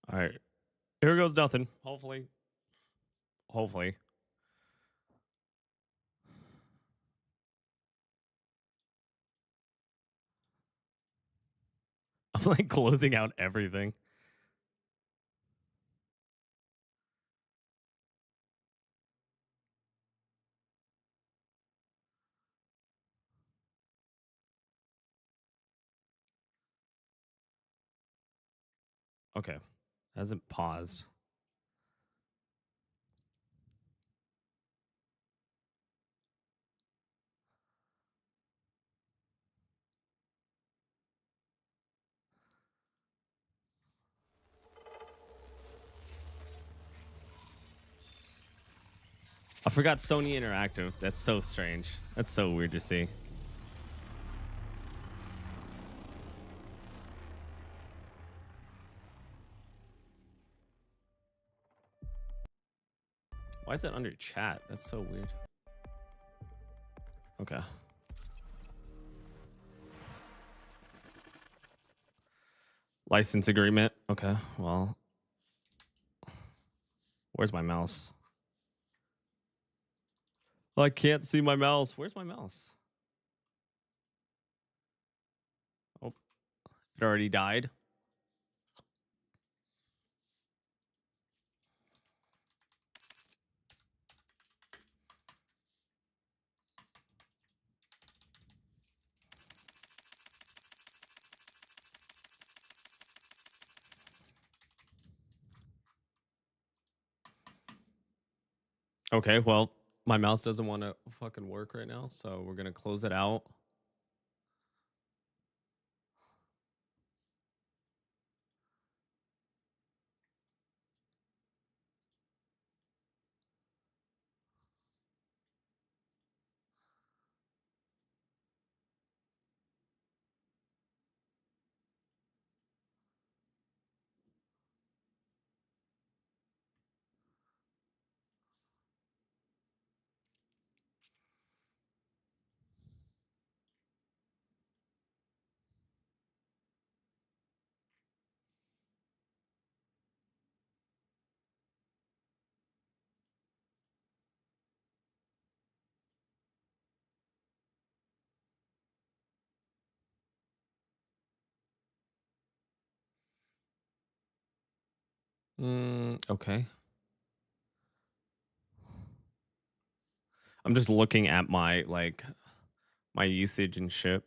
All right. Here goes nothing. Hopefully. Hopefully. I'm like closing out everything. Okay. Hasn't paused. I forgot Sony Interactive. That's so strange. That's so weird to see. Why is that under chat? That's so weird. Okay. License agreement. Okay. Well, where's my mouse? Oh, I can't see my mouse. Where's my mouse? Oh, it already died. Okay, well, my mouse doesn't want to fucking work right now, so we're gonna close it out. Okay. I'm just looking at my my usage and shit.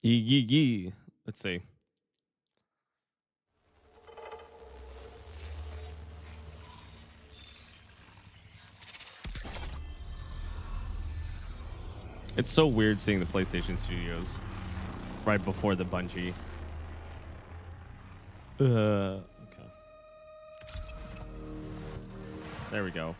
Yee. Let's see. It's so weird seeing the PlayStation Studios right before the Bungie. Okay. There we go.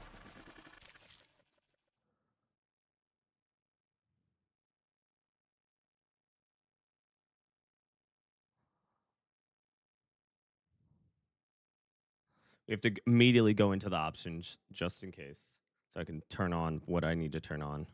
We have to immediately go into the options just in case, so I can turn on what I need to turn on.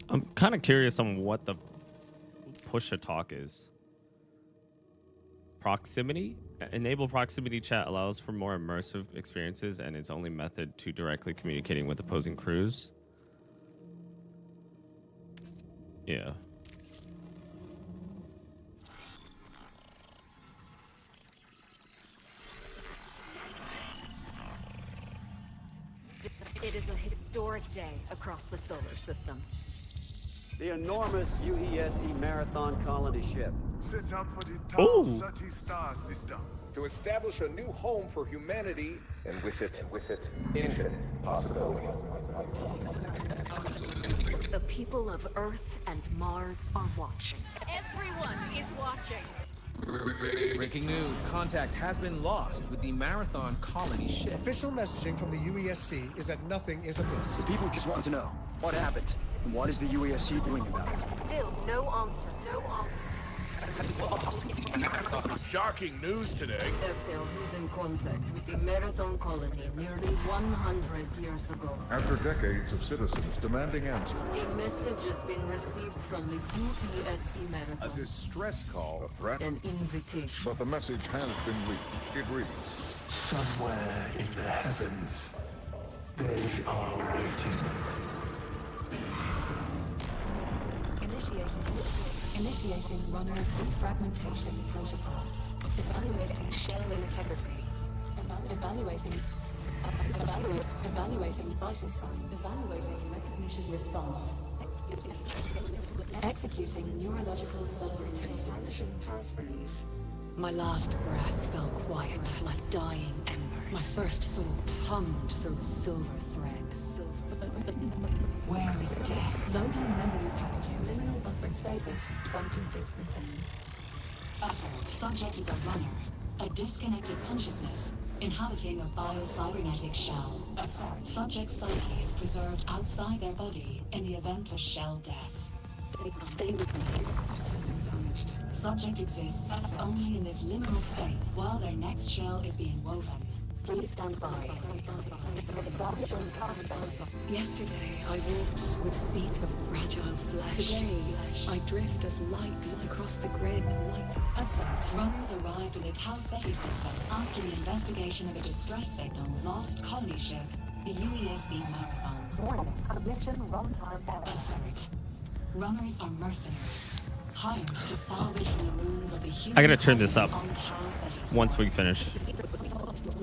I'm kind of curious on what the push to talk is. Proximity? Enable proximity chat allows for more immersive experiences and its only method to directly communicating with opposing crews. Yeah. It is a historic day across the solar system. The enormous UESE Marathon colony ship sets out for the Tau Ceti star system to establish a new home for humanity, and with it, infinite possibility. The people of Earth and Mars are watching. Everyone is watching. Breaking news. Contact has been lost with the Marathon colony ship. Official messaging from the UESC is that nothing is amiss. The people just want to know what happened and what is the UESC doing about it. Still no answers. No answers. Shocking news today. FTL losing contact with the Marathon colony nearly 100 years ago. After decades of citizens demanding answers. A message has been received from the UESC Marathon. A distress call. A threat. An invitation. But the message has been leaked. It reads, somewhere in the heavens, they are waiting. Initiating runner defragmentation protocol. Evaluating shell integrity. Evaluating vital signs. Evaluating recognition response. Executing neurological subroutine. Passphrase. My last breath fell quiet like dying embers. My first thought hummed through silver threads. Where is death? Loading memory packages. Liminal buffer status 26%. Buffered. Subject is a runner. A disconnected consciousness inhabiting a bio-cybernetic shell. Subject's psyche is preserved outside their body in the event of shell death. Subject exists only in this liminal state while their next shell is being woven. Please stand by. Yesterday, I walked with feet of fragile flesh. Today, I drift as light across the grid. Runners arrived in the Tau Ceti system after the investigation of a distress signal lost colony ship, the UESC Marathon. Warning, conviction runtime error. Assert. Runners are mercenaries, hired to salvage the ruins of the human I gotta turn this up on Tau Ceti. once we finish.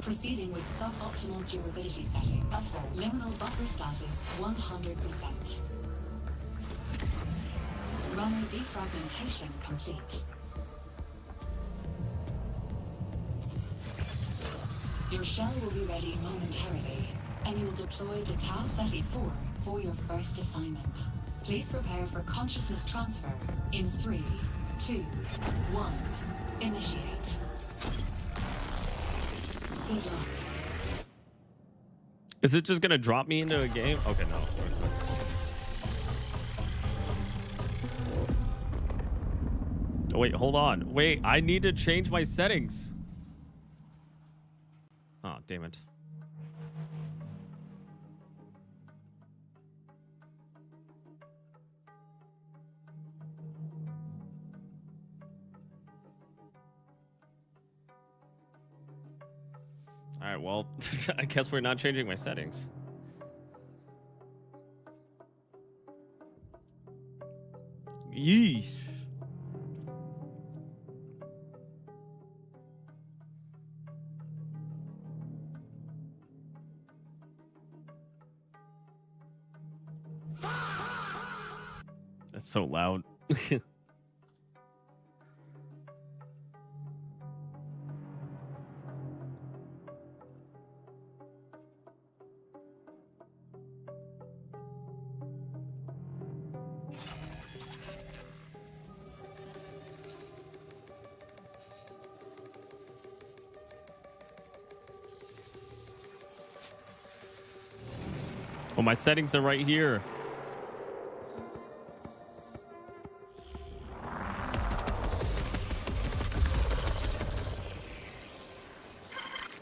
Proceeding with suboptimal durability settings. Liminal buffer status 100%. Runner defragmentation complete. Your shell will be ready momentarily, and you will deploy to Tau Ceti 4 for your first assignment. Please prepare for consciousness transfer in 3, 2, 1. Initiate. Good luck. Is it just gonna drop me into a game? Okay, no. Oh, wait, hold on. Wait, I need to change my settings. Oh, damn it. All right, well, I guess we're not changing my settings. Yeesh. That's so loud. Well, my settings are right here.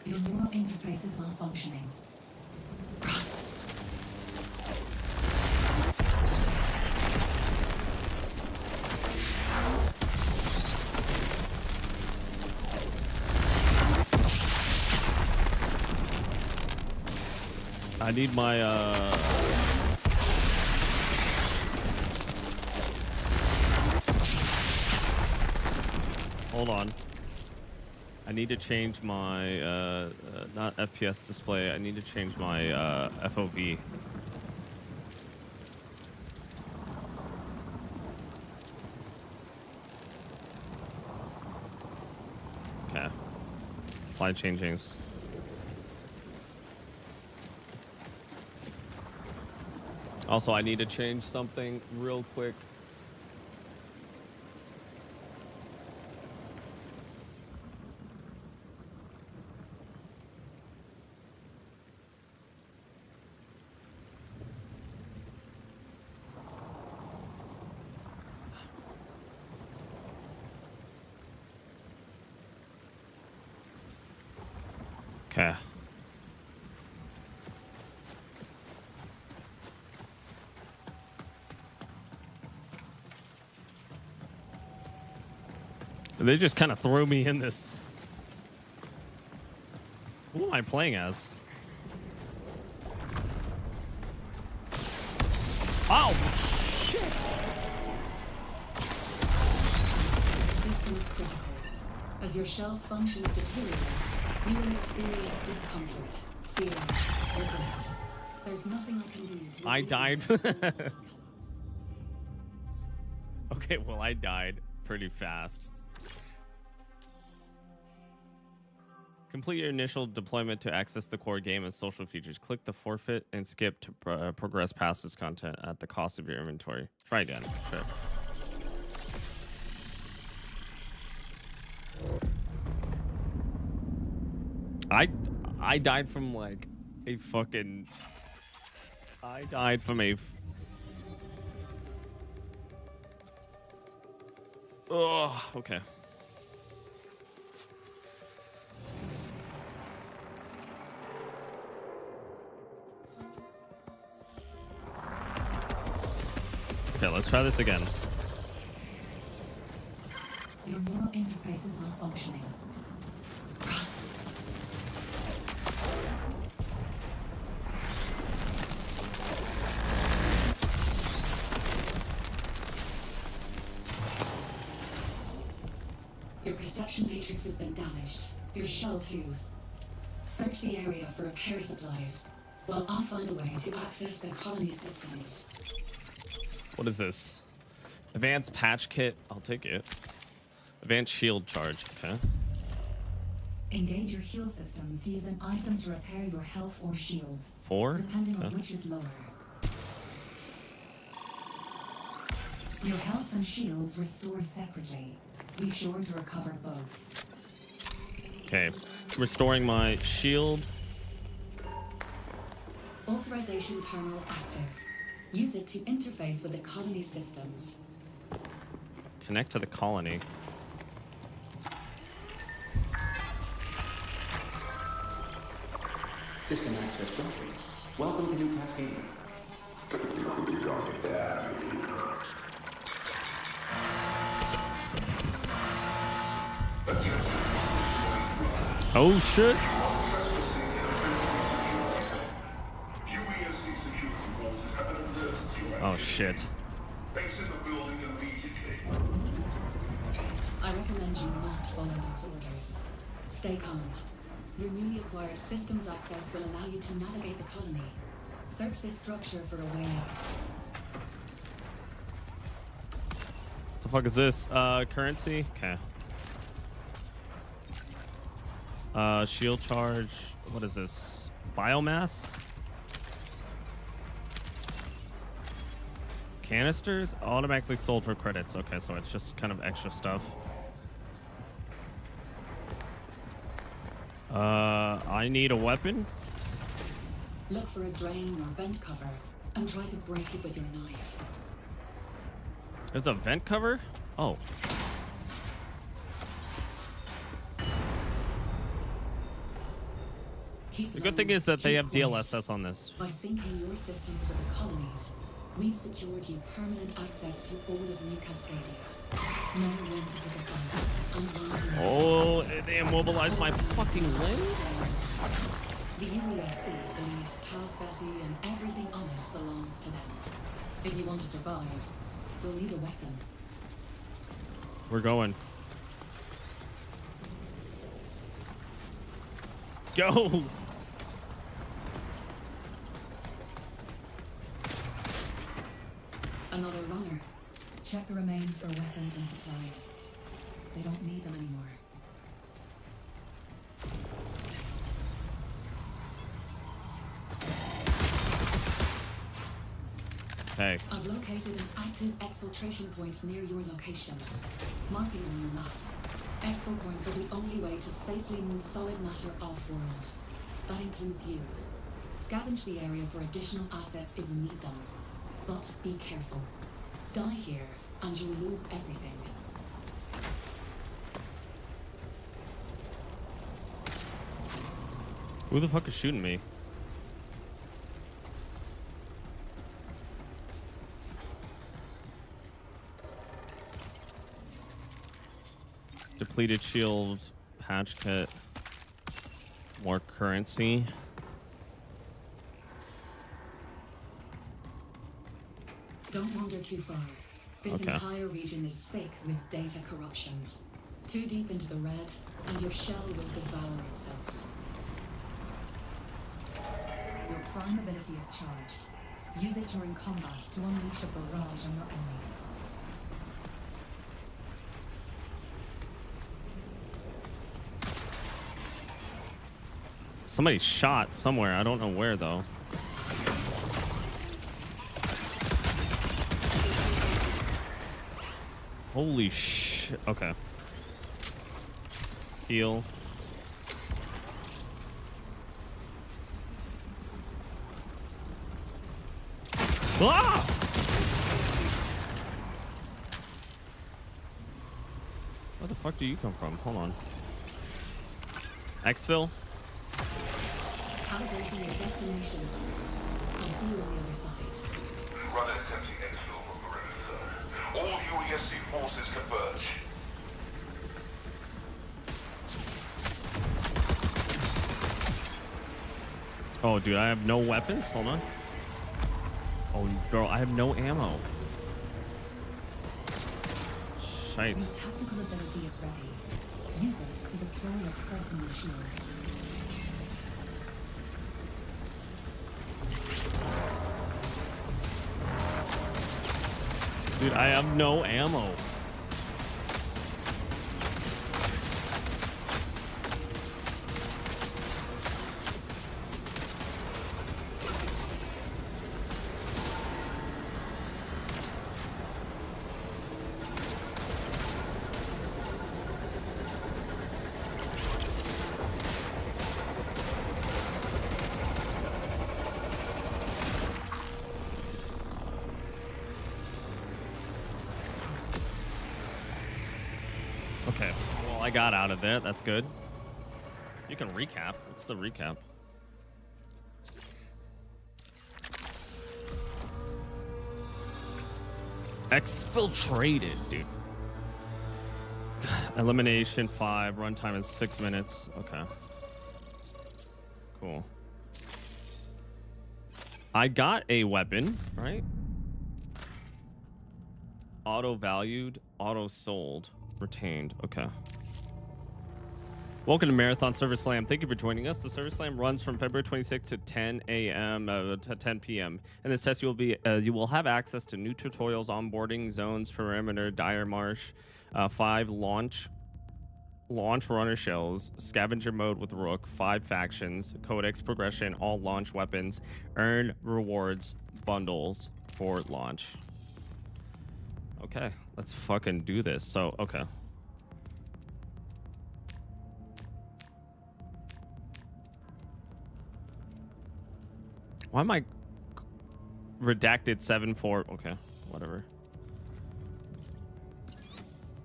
Your neural interface is malfunctioning. I need my hold on. I need to change my not FPS display. I need to change my FOV. Okay. Apply changings. Also, I need to change something real quick. Okay. They just kind of threw me in this. Who am I playing as? Oh, shit! Systems critical. As your shell's functions deteriorate, you will experience discomfort, fear, regret. There's nothing I can do to... I died. Okay, well, I died pretty fast. Complete your initial deployment to access the core game and social features. Click the forfeit and skip to progress past this content at the cost of your inventory. Try again. Sure. I died from like a fucking... I died from a... Oh, okay. Okay, let's try this again. Your neural interface is malfunctioning. Your perception matrix has been damaged. Your shell too. Search the area for repair supplies, while I find a way to access the colony systems. What is this? Advanced patch kit. I'll take it. Advanced shield charge. Okay. Engage your heal systems to use an item to repair your health or shields. 4? Depending on which is lower. Your health and shields restore separately. Be sure to recover both. Okay. Restoring my shield. Authorization terminal active. Use it to interface with the colony systems. Connect to the colony. System access granted. Welcome to New Cascadia. Oh shit. Oh shit. I recommend you not follow those orders. Stay calm. Your newly acquired systems access will allow you to navigate the colony. Search this structure for a way out. What the fuck is this? Currency? Okay. Shield charge. What is this? Biomass? Canisters? Automatically sold for credits. Okay, so it's just kind of extra stuff. I need a weapon. Look for a drain or vent cover and try to break it with your knife. There's a vent cover? Oh. The good thing is that they have DLSS on this. By syncing your systems with the colonies, we've secured you permanent access to all of New Cascadia. Know when to pick a fight and when to... Oh, they immobilized my fucking limbs? The UESC believes Tau Ceti and everything on it belongs to them. If you want to survive, you'll need a weapon. We're going. Go! Another runner. Check the remains for weapons and supplies. They don't need them anymore. Hey. I've located an active exfiltration point near your location. Marking it on your map. Exfil points are the only way to safely move solid matter off-world. That includes you. Scavenge the area for additional assets if you need them. But be careful. Die here, and you'll lose everything. Who the fuck is shooting me? Depleted shield, patch kit, more currency. Don't wander too far. This entire region is thick with data corruption. Too deep into the red, and your shell will devour itself. Your prime ability is charged. Use it during combat to unleash a barrage on your enemies. Somebody shot somewhere. I don't know where though. Holy shit. Okay. Heal. Ah! Where the fuck do you come from? Hold on. Exfil? Calibrating your destination. I'll see you on the other side. Run attempting exfil from perimeter. All UESC forces converge. Oh, dude, I have no weapons? Hold on. Oh, girl, I have no ammo. Shite. Your tactical ability is ready. Use it to deploy your personal shield. Dude, I have no ammo. Okay, well, I got out of there. That's good. You can recap. What's the recap? Exfiltrated, dude. Elimination 5. Runtime is 6 minutes. Okay. Cool. I got a weapon, right? Auto valued, auto sold. Retained. Okay. Welcome to Marathon Server Slam. Thank you for joining us. The Server Slam runs from February 26th to 10 a.m. To 10 p.m. In this test, you will have access to new tutorials, onboarding, zones, perimeter, dire marsh, 5 launch runner shells, scavenger mode with Rook, 5 factions, codex progression, all launch weapons, earn rewards, bundles for launch. Okay, let's fucking do this. So, okay. Why am I redacted 7.4? Okay, whatever.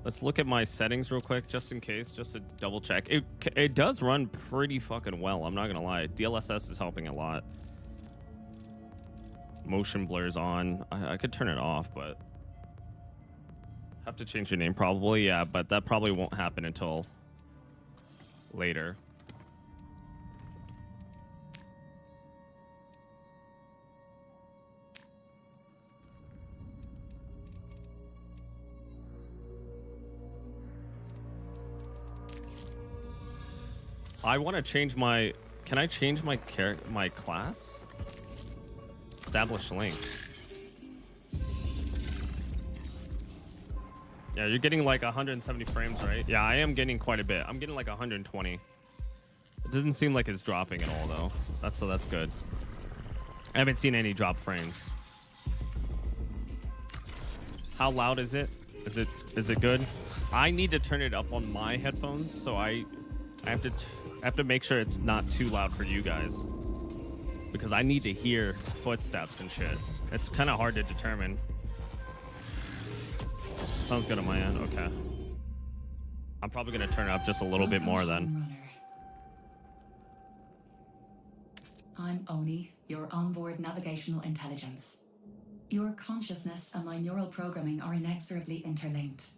Let's look at my settings real quick, just in case, just to double check. It does run pretty fucking well. I'm not gonna lie. DLSS is helping a lot. Motion blur's on. I could turn it off, but have to change your name probably. Yeah, but that probably won't happen until later. I want to change my... Can I change my class? Establish link. Yeah, you're getting like 170 frames, right? Yeah, I am getting quite a bit. I'm getting like 120. It doesn't seem like it's dropping at all, though. That's good. I haven't seen any drop frames. How loud is it? Is it good? I need to turn it up on my headphones, so I have to make sure it's not too loud for you guys, because I need to hear footsteps and shit. It's kind of hard to determine. Sounds good on my end. Okay. I'm probably gonna turn it up just a little bit more then. I'm Oni, your onboard navigational intelligence. Your consciousness and my neural programming are inexorably interlinked.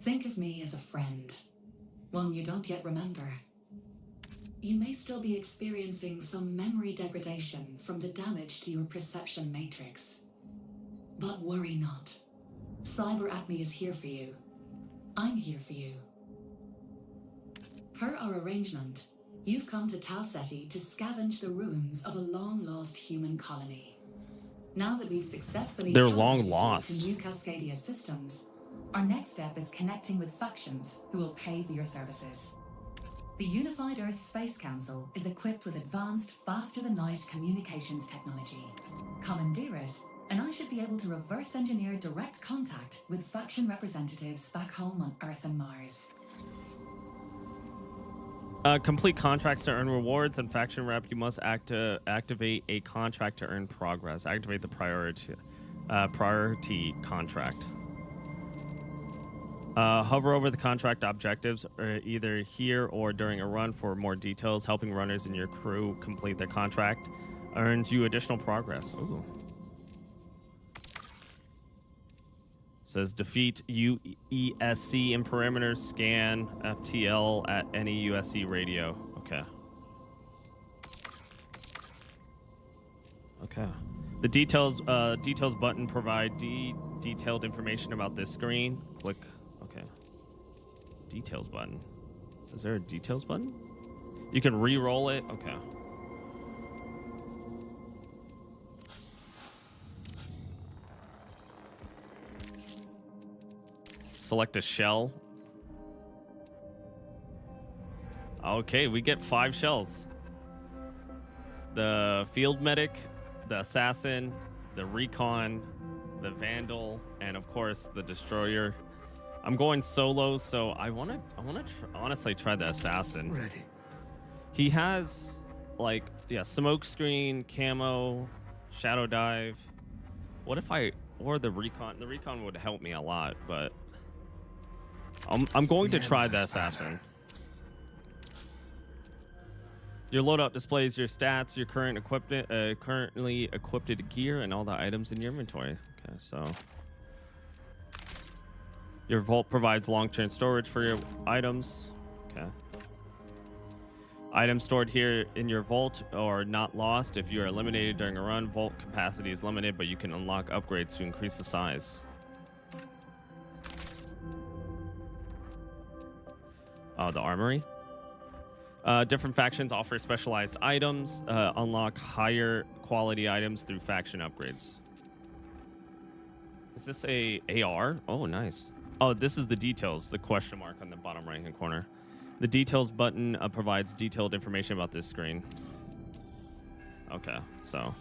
Think of me as a friend, one you don't yet remember. You may still be experiencing some memory degradation from the damage to your perception matrix. But worry not. Cyber Acme is here for you. I'm here for you. Per our arrangement, you've come to Tau Ceti to scavenge the ruins of a long-lost human colony. Now that we've successfully They're long calibrated you lost. to new Cascadia systems, our next step is connecting with factions who will pay for your services. The Unified Earth Space Council is equipped with advanced, faster-than-light communications technology. Commandeer it, and I should be able to reverse engineer direct contact with faction representatives back home on Earth and Mars. Complete contracts to earn rewards. And faction rep, you must activate a contract to earn progress. Activate the priority contract. Hover over the contract objectives either here or during a run for more details. Helping runners in your crew complete their contract earns you additional progress. Ooh. Says defeat UESC in perimeters, scan FTL at any USC radio. Okay. Okay. The details button provide detailed information about this screen. Click. Okay. Details button. Is there a details button? You can re-roll it. Okay. Select a shell. Okay, we get 5 shells. The field medic, the assassin, the recon, the vandal, and of course the destroyer. I'm going solo, so I want to honestly try the assassin. Ready. He has like smoke screen, camo, shadow dive. What if or the recon? The recon would help me a lot, but I'm going to try the assassin. Your loadout displays your stats, your current equipment, currently equipped gear, and all the items in your inventory. Okay, so your vault provides long-term storage for your items. Okay. Items stored here in your vault are not lost. If you are eliminated during a run, vault capacity is limited, but you can unlock upgrades to increase the size. The armory. Different factions offer specialized items. Unlock higher quality items through faction upgrades. Is this a AR? Oh, nice. Oh, this is the details. The question mark on the bottom right-hand corner. The details button provides detailed information about this screen. Okay, so.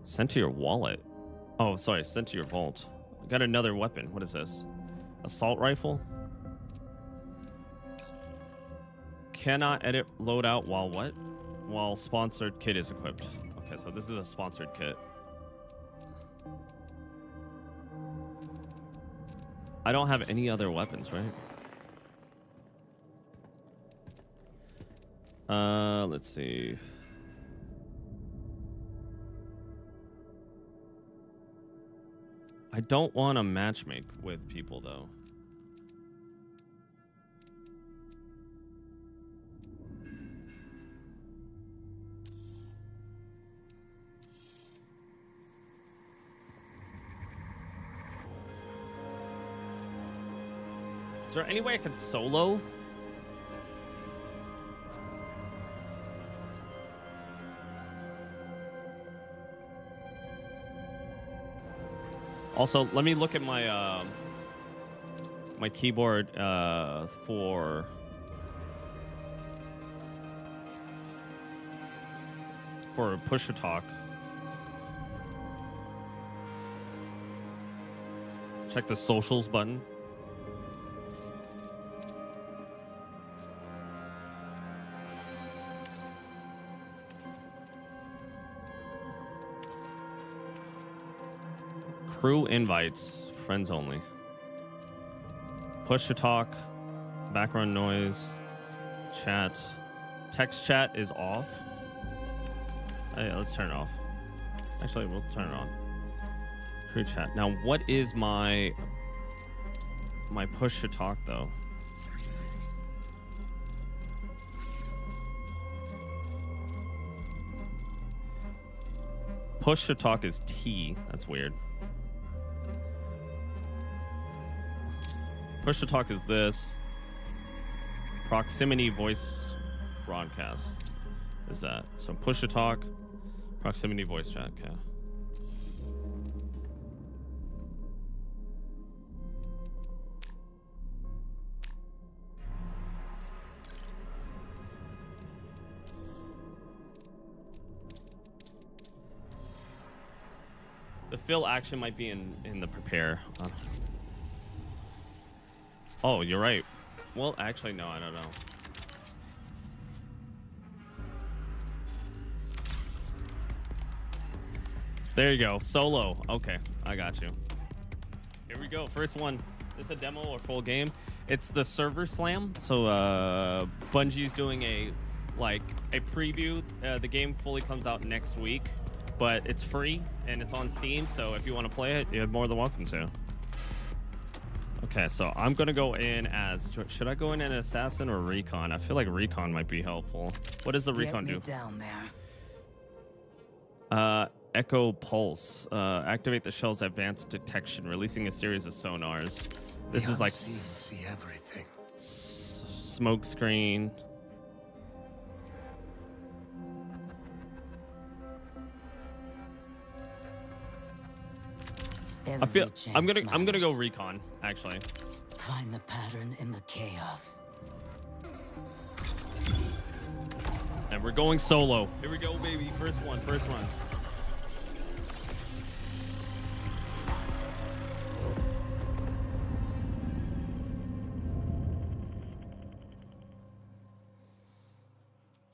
Sent to your wallet. Oh, sorry, sent to your vault. I got another weapon. What is this? Assault rifle? Cannot edit loadout while what? While sponsored kit is equipped. Okay, so this is a sponsored kit. I don't have any other weapons, right? Let's see. I don't want to matchmake with people, though. Is there any way I can solo? Also, let me look at my my keyboard for push to talk. Check the socials button. Crew invites, friends only. Push to talk, Background noise. Chat. Text chat is off. Oh, yeah, let's turn it off. Actually, we'll turn it on. Crew chat. Now, what is my push to talk though? Push to talk is T. That's weird. Push to talk is this. Proximity voice broadcast is that. So push to talk, proximity voice chat. Okay. The fill action might be in the prepare. Oh, you're right. Well, actually, no, I don't know. There you go. Solo. Okay, I got you. Here we go. First one. Is this a demo or full game? It's the server slam. So Bungie's doing a preview. The game fully comes out next week, but it's free and it's on Steam. So if you want to play it, you're more than welcome to. Okay, so I'm gonna go in as. Should I go in an assassin or recon? I feel like recon might be helpful. What does the recon do? Down there. Echo Pulse. Activate the shell's advanced detection, releasing a series of sonars. This is like see everything. Smoke screen. I feel I'm gonna go recon actually. Find the pattern in the chaos. And we're going solo. Here we go, baby. First one.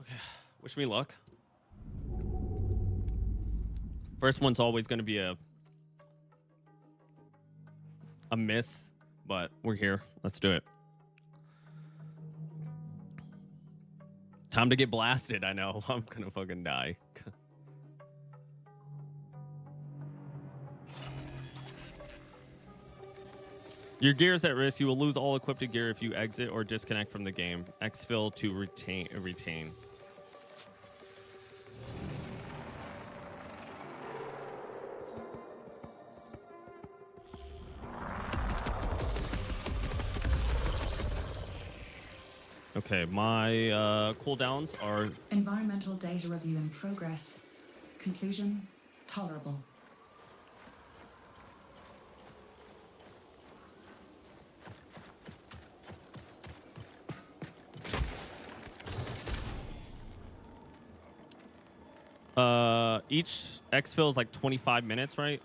Okay, wish me luck. First one's always gonna be a miss, but we're here. Let's do it. Time to get blasted. I know. I'm gonna fucking die. Your gear is at risk. You will lose all equipped gear if you exit or disconnect from the game. Exfil to retain. Okay, my cooldowns are... Environmental data review in progress. Conclusion, tolerable. Each exfil is like 25 minutes, right?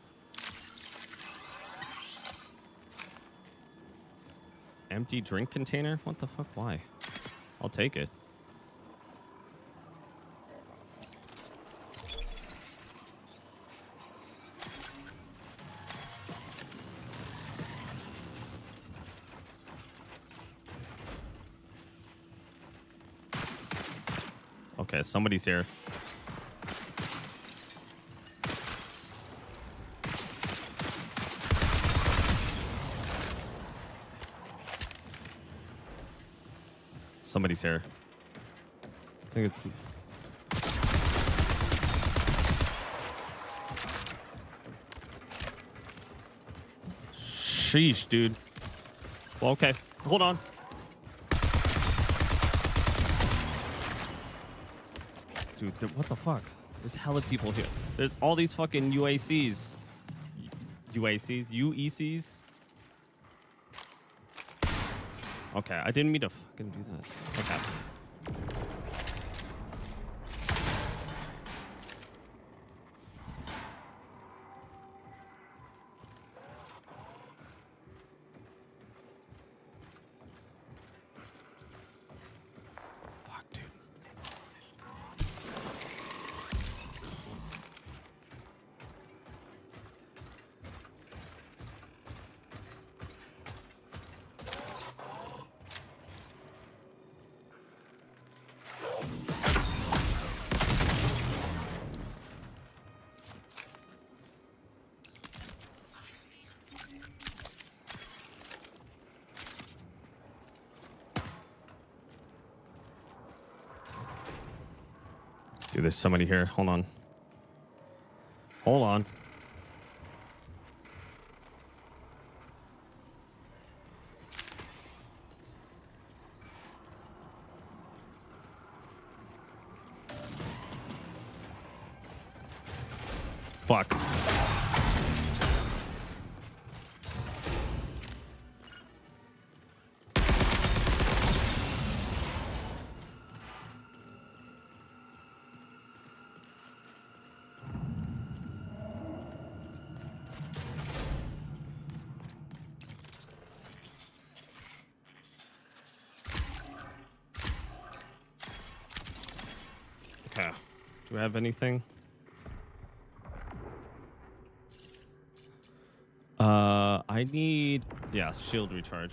Empty drink container? What the fuck? Why? I'll take it. Okay, somebody's here. Somebody's here. I think it's... Sheesh, dude. Well, okay. Hold on. Dude, what the fuck? There's hella people here. There's all these fucking UACs. UECs? Okay, I didn't mean to fucking do that. Okay. Fuck, dude. Dude, there's somebody here. Hold on. Hold on. Fuck. Okay. Do we have anything? I need, yeah, shield recharge.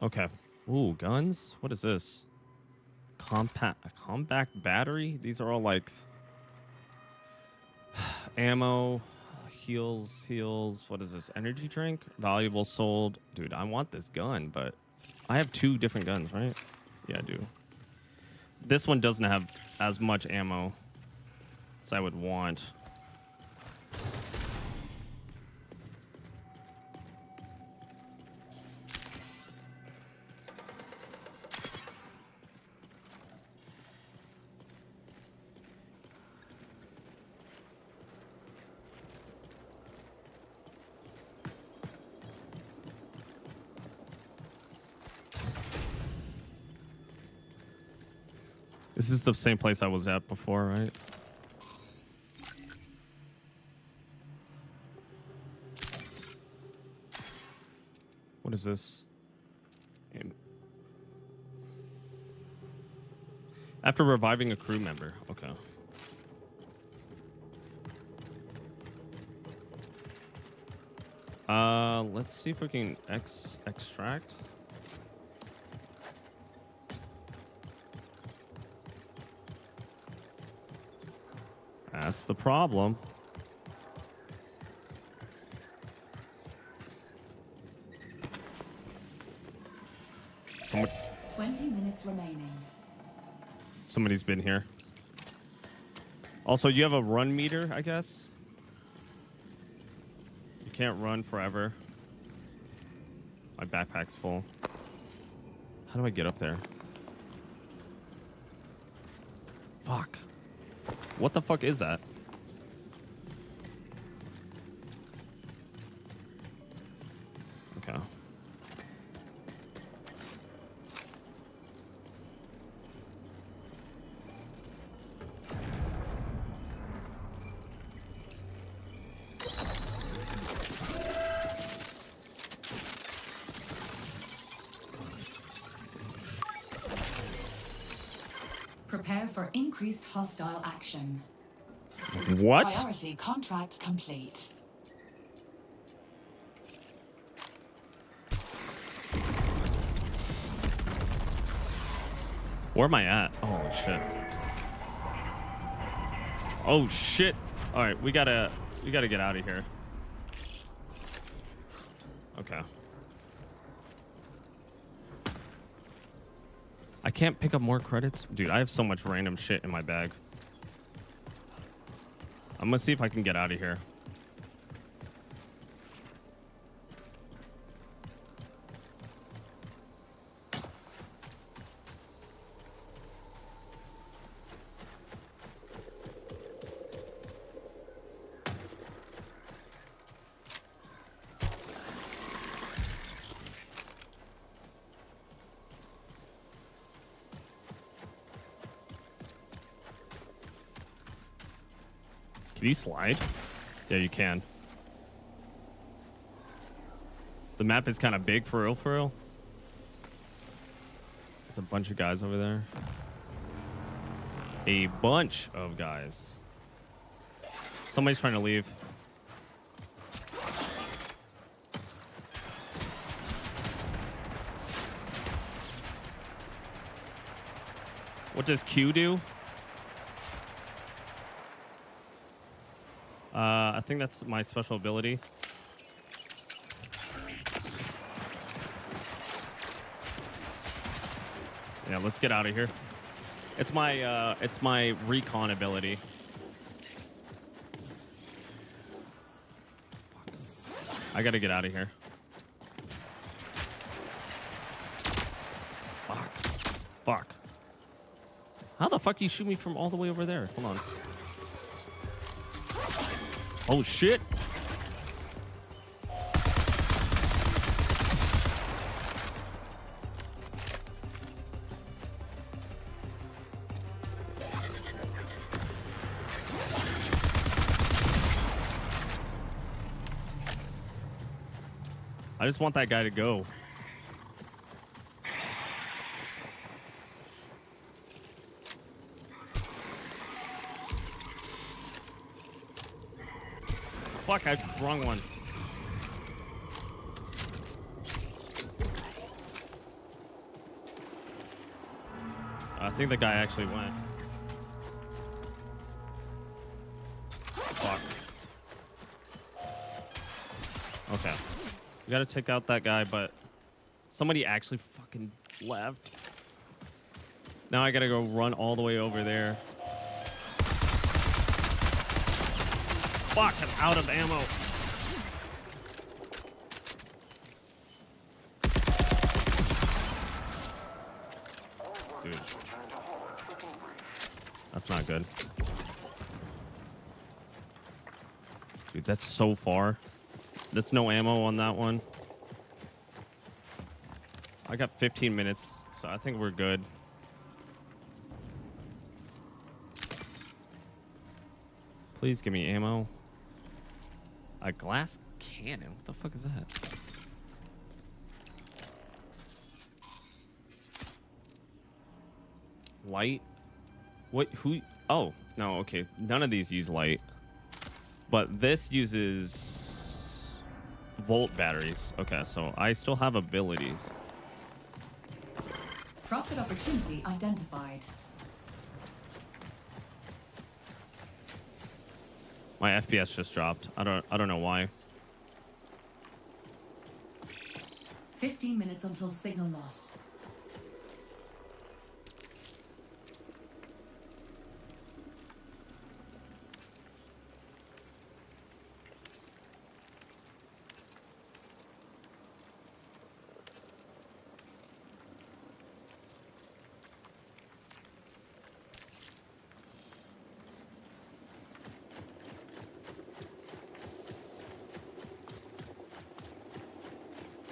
Okay. Ooh, guns? What is this? Compact battery? These are all like ammo, heals. What is this? Energy drink? Valuable sold. Dude, I want this gun, but I have 2 different guns, right? Yeah, I do. This one doesn't have as much ammo as I would want. This is the same place I was at before, right? What is this? After reviving a crew member. Okay. Let's see if we can extract. That's the problem. 20 minutes remaining. Somebody's been here. Also, you have a run meter, I guess? You can't run forever. My backpack's full. How do I get up there? Fuck. What the fuck is that? Okay. Prepare for increased hostile action. What? Priority contract complete. Where am I at? Oh shit. Oh shit. All right, we gotta get out of here. Okay. I can't pick up more credits. Dude, I have so much random shit in my bag. I'm gonna see if I can get out of here. Can you slide? Yeah, you can. The map is kind of big for real, for real. There's a bunch of guys over there. A bunch of guys. Somebody's trying to leave. What does Q do? I think that's my special ability. Yeah, let's get out of here. It's my recon ability. I gotta get out of here. Fuck. Fuck. How the fuck you shoot me from all the way over there? Hold on. Oh shit. I just want that guy to go. Fuck, wrong one. I think the guy actually went. Fuck. Okay. We gotta take out that guy, but somebody actually fucking left. Now I gotta go run all the way over there. Fuck, I'm out of ammo. Dude. That's not good. Dude, that's so far. That's no ammo on that one. I got 15 minutes, so I think we're good. Please give me ammo. A glass cannon? What the fuck is that? Light? What? Who? Oh, no, okay. None of these use light. But this uses volt batteries. Okay, so I still have abilities. Profit opportunity identified. My FPS just dropped. I don't know why. 15 minutes until signal loss.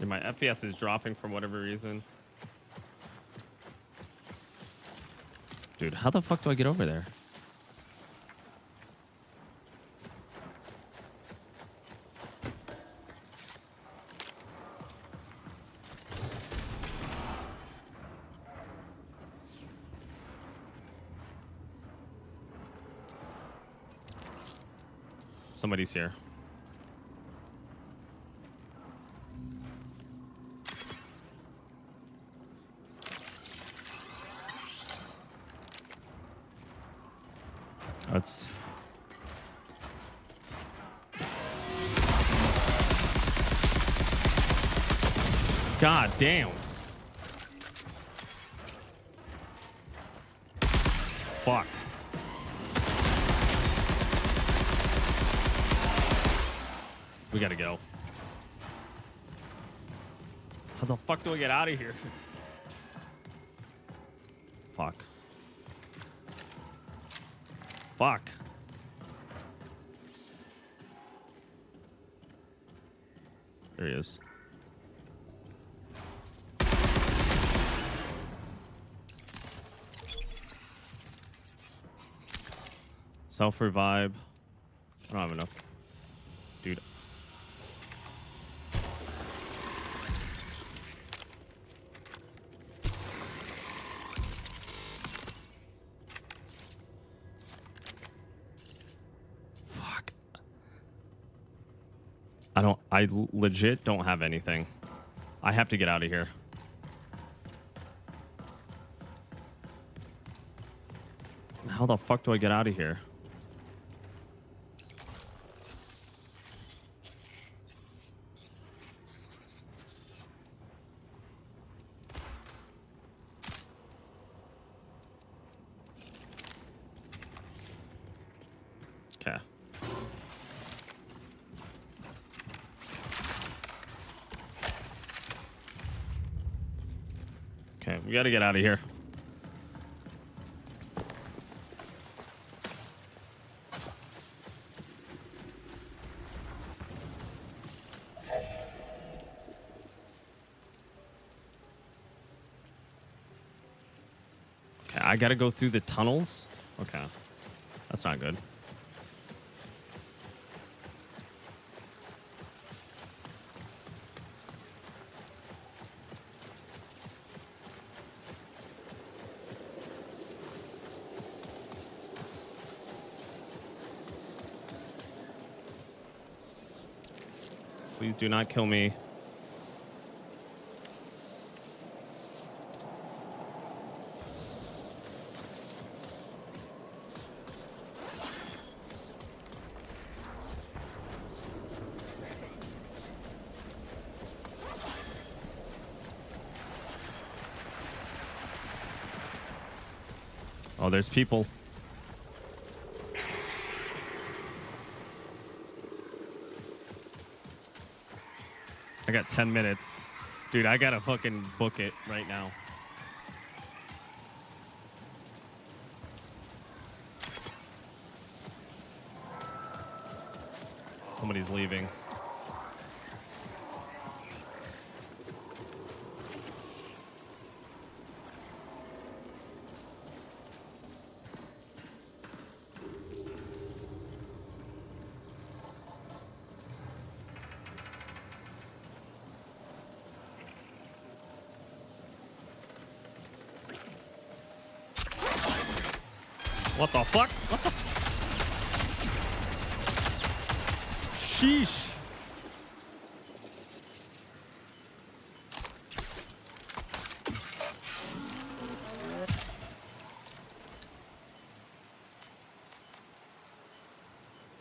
And my FPS is dropping for whatever reason. Dude, how the fuck do I get over there? Somebody's here. That's... God damn. Fuck. We gotta go. How the fuck do I get out of here? Fuck. Fuck. There he is. Self-revive. I don't have enough. Dude. I legit don't have anything. I have to get out of here. How the fuck do I get out of here? Okay, we gotta get out of here. Okay, I gotta go through the tunnels. Okay, that's not good. Please do not kill me. Oh, there's people. I got 10 minutes. Dude, I gotta fucking book it right now. Somebody's leaving. What the fuck? What the? Sheesh.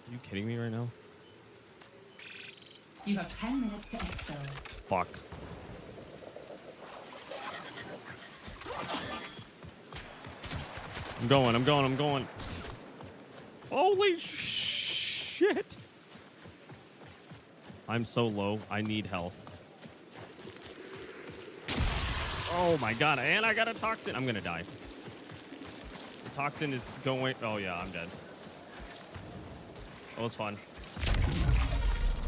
Are you kidding me right now? You have 10 minutes to exfil. Fuck. I'm going. Holy shit. I'm so low. I need health. Oh my god. And I got a toxin. I'm gonna die. The toxin is going. Oh yeah, I'm dead. That was fun.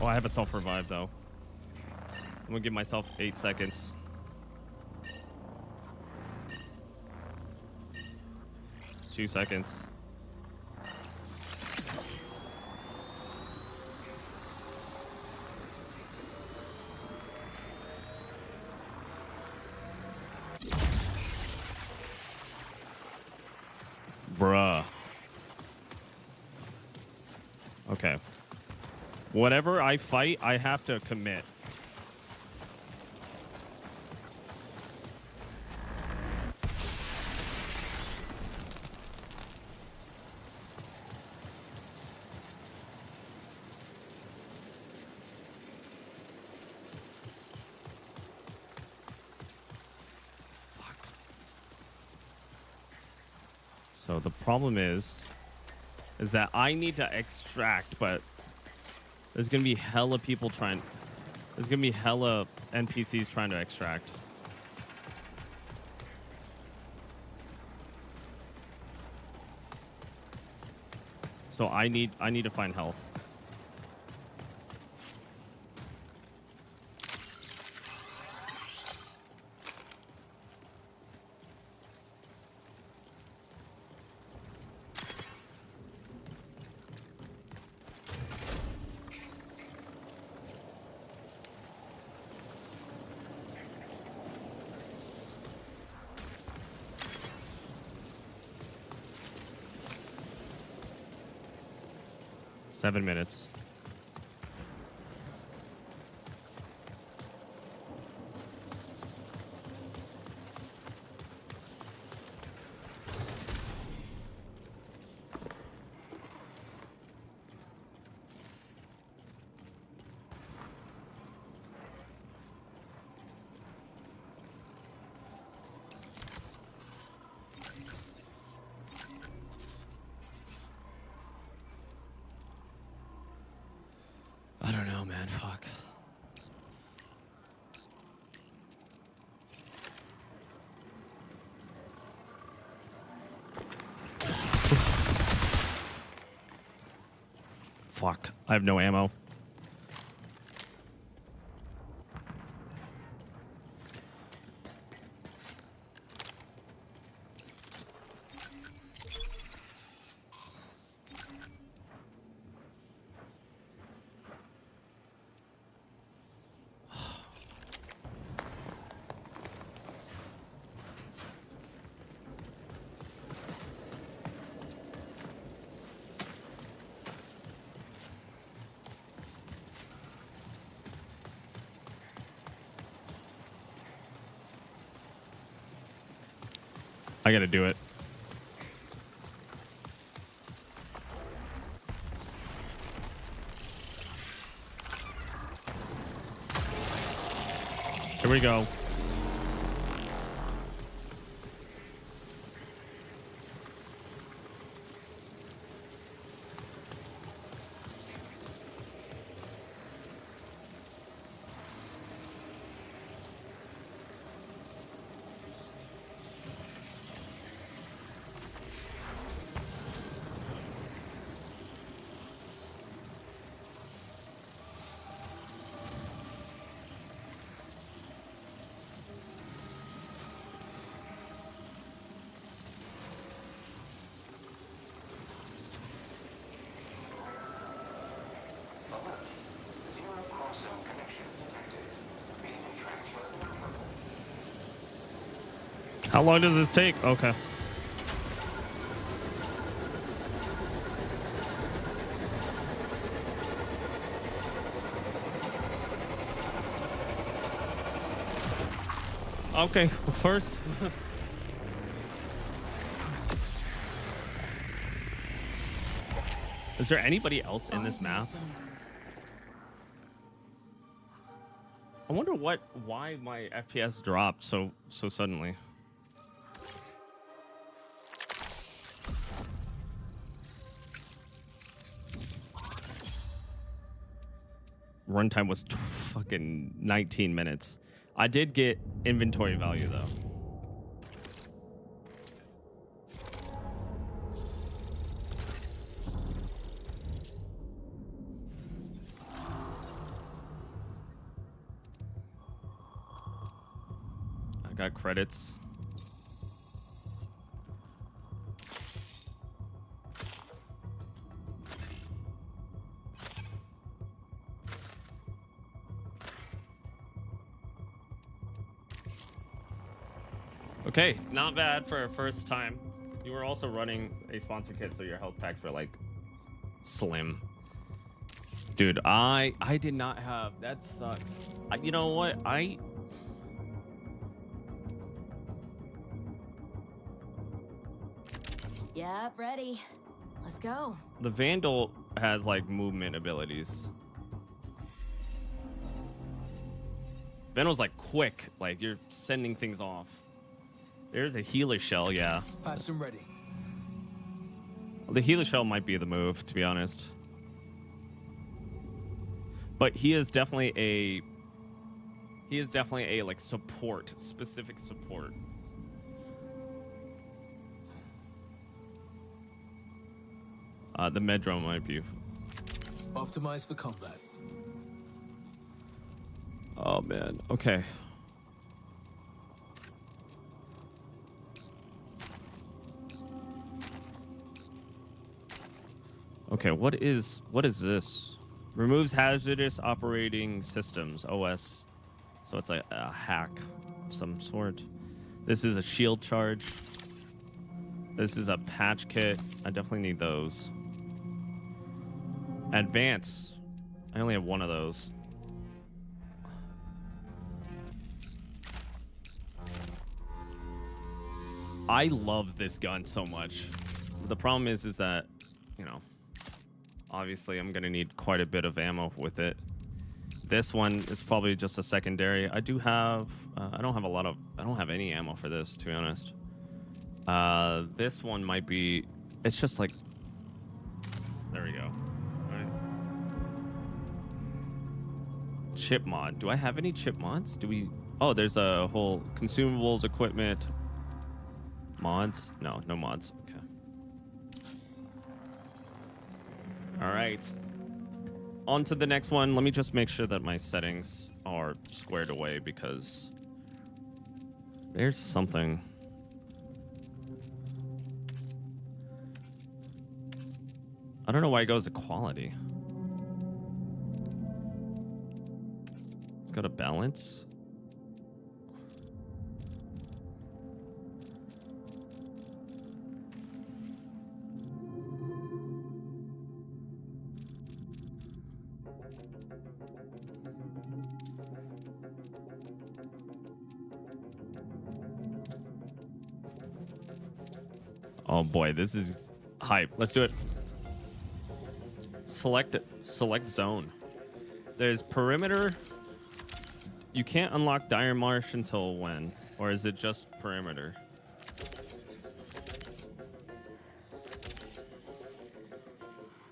Oh, I have a self-revive though. I'm gonna give myself 8 seconds. 2 seconds. Bruh. Okay. Whatever I fight, I have to commit. So the problem is that I need to extract, but there's gonna be hella people trying. There's gonna be hella NPCs trying to extract. So I need to find health. Seven minutes. fuck. I have no ammo. I gotta do it. Here we go. How long does this take? Okay. Okay, well, first. Is there anybody else in this map? I wonder why my FPS dropped so suddenly. Runtime was fucking 19 minutes. I did get inventory value though. I got credits. Okay, not bad for a first time. You were also running a sponsor kit, so your health packs were like slim. Dude, I did not have. That sucks. You know what? Yep, ready. Let's go. The Vandal has like movement abilities. Vandal's like quick, like you're sending things off. There's a healer shell, yeah. Patched and ready. Well, the healer shell might be the move, to be honest. But he is definitely a like support, specific support. The Medrone might be. Optimized for combat. Oh man. Okay. Okay, what is this? Removes hazardous operating systems, OS. So it's like a hack of some sort. This is a shield charge. This is a patch kit. I definitely need those. Advance. I only have one of those. I love this gun so much. The problem is that, you know, obviously I'm gonna need quite a bit of ammo with it. This one is probably just a secondary. I do have, I don't have any ammo for this, to be honest. This one might be, it's just like, there we go. Right. Chip mod. Do I have any chip mods? Oh, there's a whole consumables, equipment, mods. No mods. Okay. All right. On to the next one. Let me just make sure that my settings are squared away because there's something. I don't know why it goes to quality. It's got a balance. Oh boy, this is hype. Let's do it. Select zone. There's perimeter. You can't unlock Dire Marsh until when? Or is it just perimeter?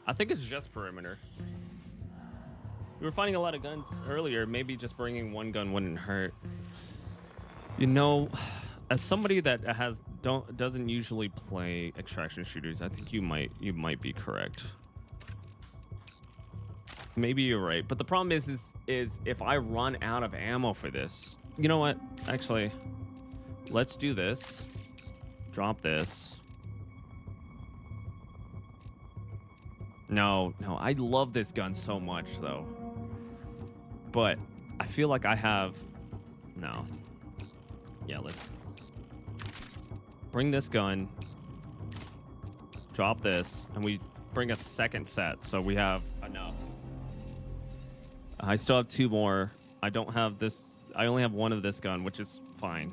I think it's just perimeter. We were finding a lot of guns earlier. Maybe just bringing one gun wouldn't hurt. You know, as somebody that doesn't usually play extraction shooters, I think you might be correct. Maybe you're right, but the problem is if I run out of ammo for this, you know what? Actually, let's do this. Drop this. No, I love this gun so much though, but I feel like I have no. Yeah, let's bring this gun, drop this, and we bring a second set, so we have enough. I still have 2 more. I don't have this. I only have 1 of this gun, which is fine.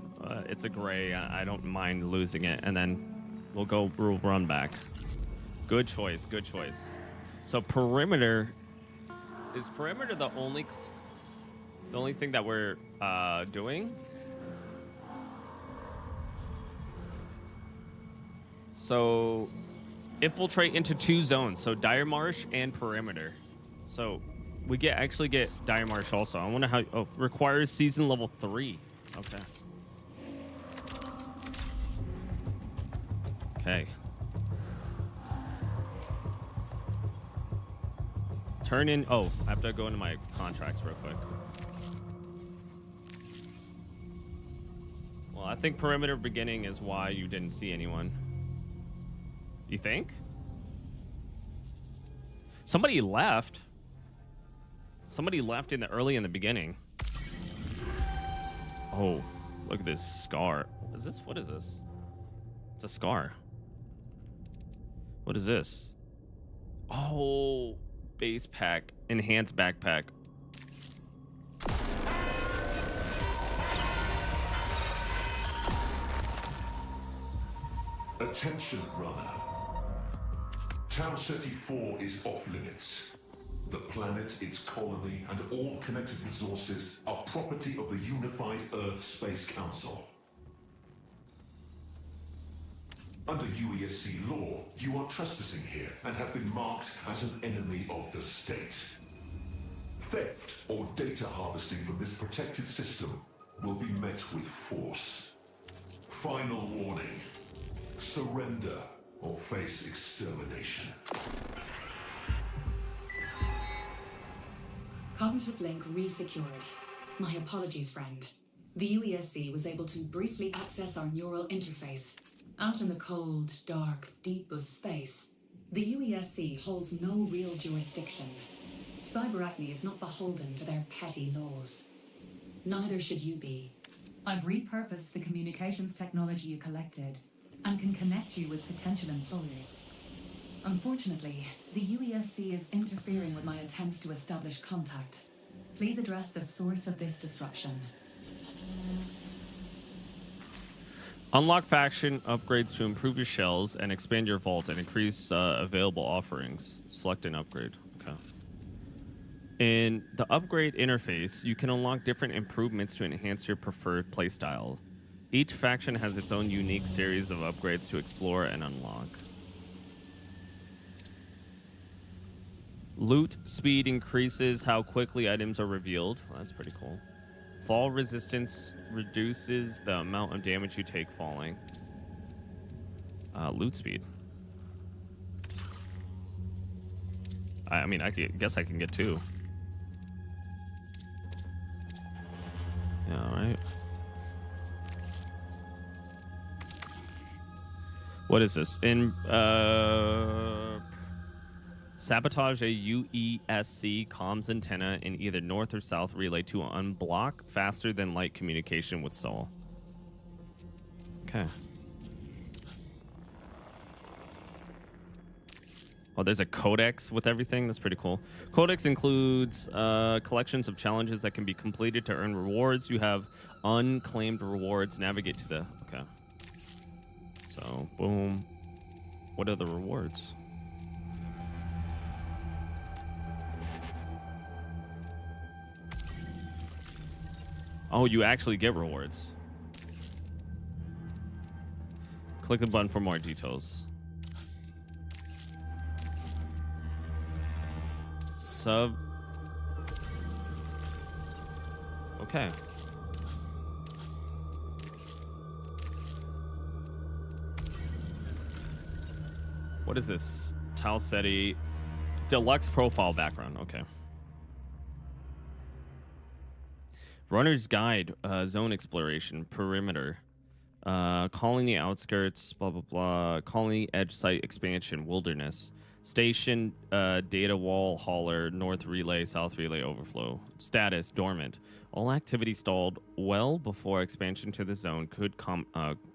It's a gray. I don't mind losing it, and then we'll run back. Good choice. Good choice. So perimeter is perimeter the only thing that we're doing. So infiltrate into 2 zones. So Dire Marsh and perimeter. So we actually get Dire Marsh also. I wonder how. Oh, requires season level 3. Okay. Okay. Turn in. Oh, I have to go into my contracts real quick. Well, I think perimeter beginning is why you didn't see anyone. You think? Somebody left. Somebody left early in the beginning. Oh, look at this scar. What is this? What is this? It's a scar. What is this? Oh, base pack, enhanced backpack. Attention, runner. Town City 4 is off limits. The planet, its colony, and all connected resources are property of the Unified Earth Space Council. Under UESC law, you are trespassing here and have been marked as an enemy of the state. Theft or data harvesting from this protected system will be met with force. Final warning. Surrender or face extermination. Cognitive link re-secured. My apologies, friend. The UESC was able to briefly access our neural interface. Out in the cold, dark, deep of space, the UESC holds no real jurisdiction. Cyberacne is not beholden to their petty laws. Neither should you be. I've repurposed the communications technology you collected and can connect you with potential employers. Unfortunately, the UESC is interfering with my attempts to establish contact. Please address the source of this disruption. Unlock faction upgrades to improve your shells and expand your vault and increase available offerings. Select an upgrade. Okay. In the upgrade interface, you can unlock different improvements to enhance your preferred playstyle. Each faction has its own unique series of upgrades to explore and unlock. Loot speed increases how quickly items are revealed. Well, that's pretty cool. Fall resistance reduces the amount of damage you take falling. Loot speed. I mean, guess I can get 2. Yeah, all right. What is this? Sabotage a UESC comms antenna in either north or south relay to unblock faster than light communication with Sol. Okay. Oh, there's a codex with everything. That's pretty cool. Codex includes collections of challenges that can be completed to earn rewards. You have unclaimed rewards. Navigate to the... Okay. So, boom. What are the rewards? Oh, you actually get rewards. Click the button for more details. Okay. What is this? Tau Ceti deluxe profile background. Okay. Runner's guide, zone exploration, perimeter, colony outskirts, blah blah blah, colony edge site expansion, wilderness. Station, data wall, hauler, north relay, south relay overflow. Status, dormant. All activity stalled well before expansion to the zone could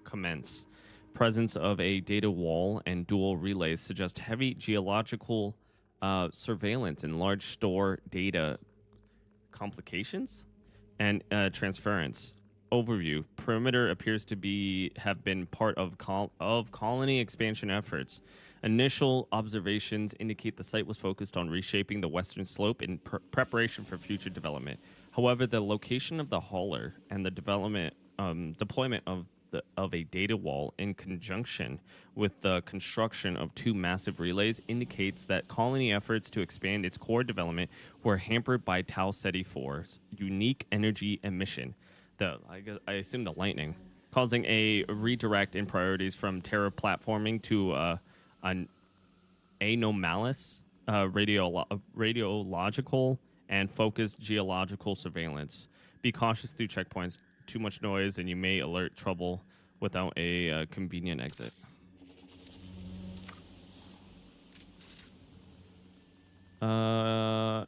commence. Presence of a data wall and dual relays suggest heavy geological surveillance and large store data complications and transference. Overview. Perimeter appears to have been part of colony expansion efforts. Initial observations indicate the site was focused on reshaping the western slope in preparation for future development. However, the location of the hauler and the deployment of a data wall in conjunction with the construction of 2 massive relays indicates that colony efforts to expand its core development were hampered by Tau Ceti 4's unique energy emission. I assume the lightning, causing a redirect in priorities from terraforming to an anomalous radiological and focused geological surveillance. Be cautious through checkpoints. Too much noise and you may alert trouble without a convenient exit.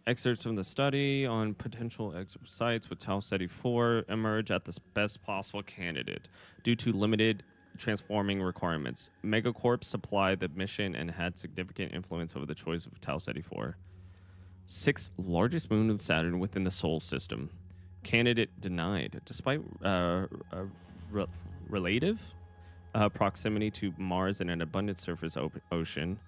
Excerpts from the study on potential exit sites with Tau Ceti 4 emerge at the best possible candidate due to limited transforming requirements. Megacorp supplied the mission and had significant influence over the choice of Tau Ceti 4. 6th largest moon of Saturn within the Sol system. Candidate denied, despite relative proximity to Mars and an abundant surface ocean.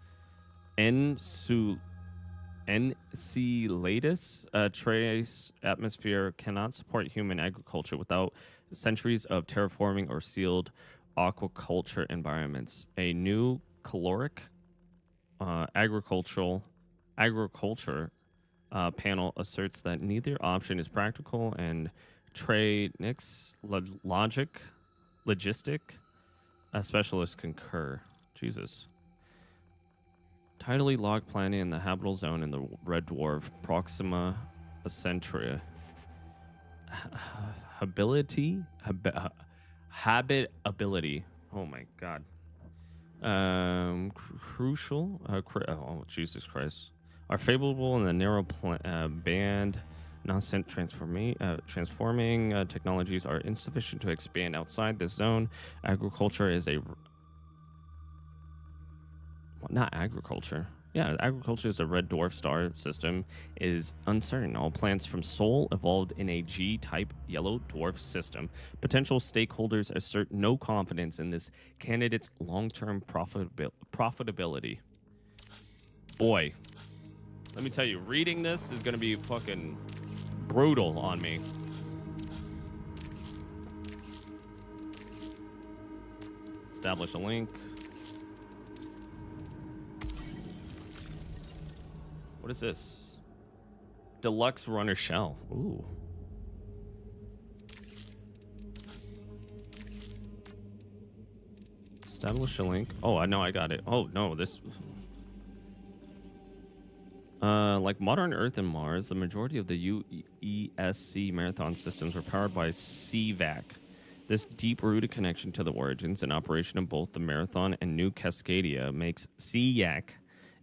Enceladus trace atmosphere cannot support human agriculture without centuries of terraforming or sealed aquaculture environments. A new caloric agriculture panel asserts that neither option is practical, and logistic specialists concur. Jesus. Tidally locked planet in the habitable zone in the red dwarf Proxima Centauri. Habitability. Oh my god. Crucial. Oh Jesus Christ. Are favorable in the narrow band. Nonsense transforming technologies are insufficient to expand outside this zone. Agriculture is not agriculture. Yeah, agriculture is a red dwarf star system is uncertain. All plants from Sol evolved in a G-type yellow dwarf system. Potential stakeholders assert no confidence in this candidate's long-term profitability. Boy, let me tell you, reading this is going to be fucking brutal on me. Establish a link. What is this? Deluxe runner shell. Ooh. Establish a link. Oh, I know I got it. Oh, no, this... Like modern Earth and Mars, the majority of the UESC marathon systems were powered by CVAC. This deep-rooted connection to the origins and operation of both the Marathon and New Cascadia makes CVAC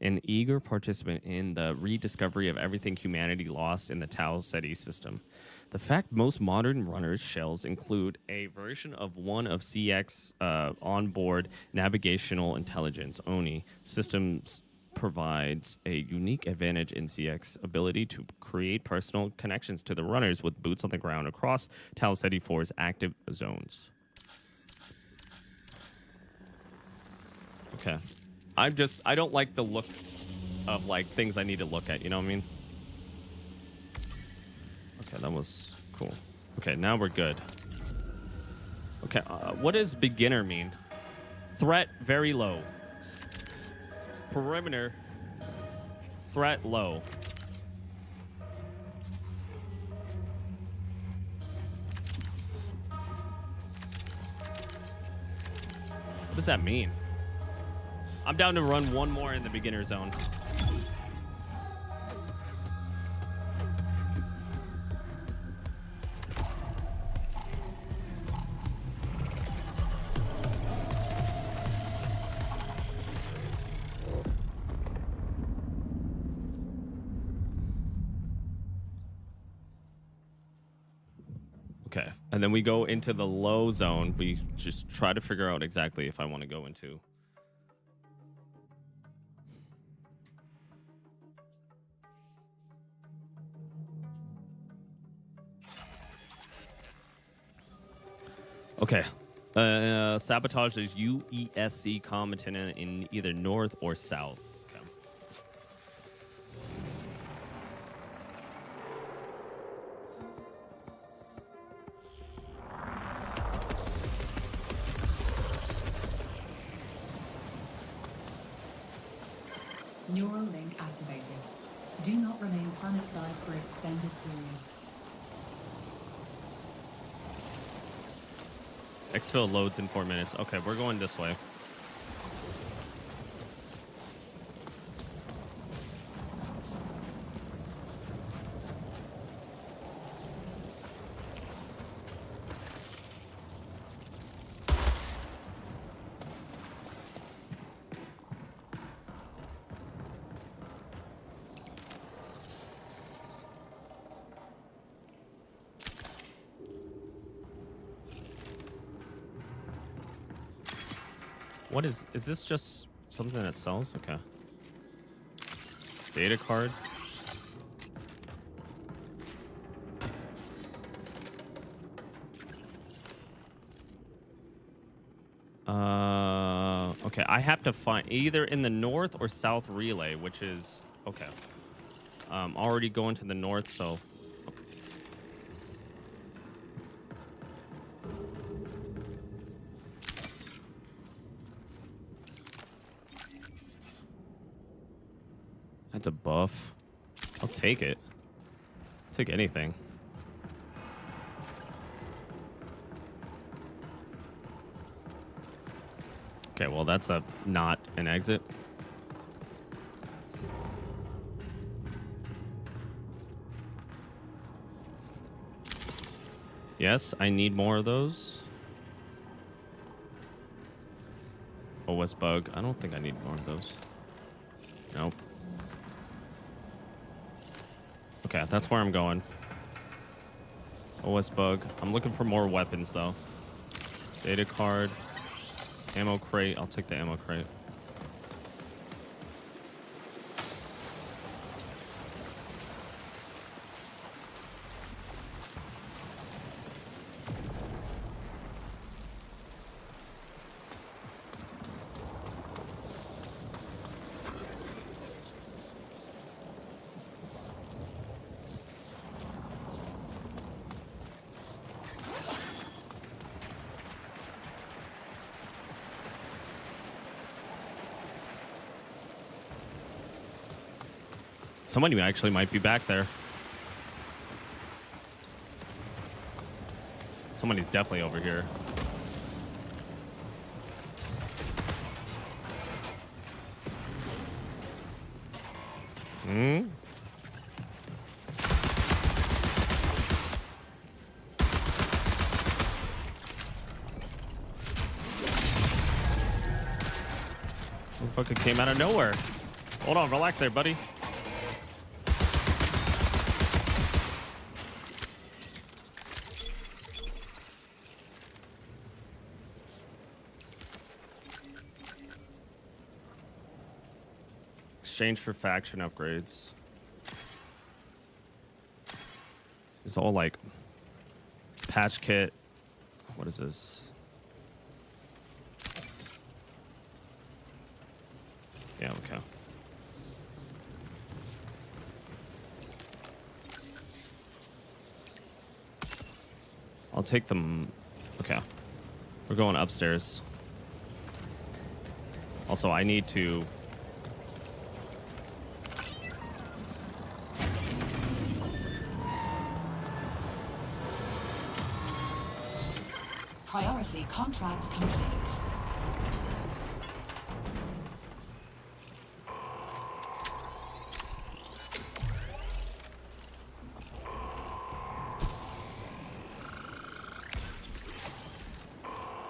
an eager participant in the rediscovery of everything humanity lost in the Tau Ceti system. The fact most modern runners' shells include a version of one of CX onboard navigational intelligence, ONI, systems provides a unique advantage in CX ability to create personal connections to the runners with boots on the ground across Tau Ceti 4's active zones. Okay. I don't like the look of like things I need to look at, you know what I mean? Okay, that was cool. Okay, now we're good. Okay, what does beginner mean? Threat very low. Perimeter, threat low. What does that mean? I'm down to run one more in the beginner zone. Okay, and then we go into the low zone. We just try to figure out exactly if I want to go into. Okay, sabotage is UESC common in either north or south. Okay. Neural link activated. Do not remain planet-side for extended periods. Exfil loads in 4 minutes. Okay, we're going this way. What is this just something that sells? Okay. Data card. Okay, I have to find either in the north or south relay, which is okay. Already going to the north, so that's a buff. I'll take it. I'll take anything. Okay, well, that's not an exit. Yes, I need more of those. OS bug. I don't think I need more of those. Nope. Okay, that's where I'm going. OS bug. I'm looking for more weapons, though. Data card. Ammo crate. I'll take the ammo crate. Somebody actually might be back there. Somebody's definitely over here. Fucking came out of nowhere. Hold on, relax there, buddy. Exchange for faction upgrades. It's all like patch kit. What is this? Yeah, okay. I'll take them. Okay. We're going upstairs. Also, I need to... Priority contract complete.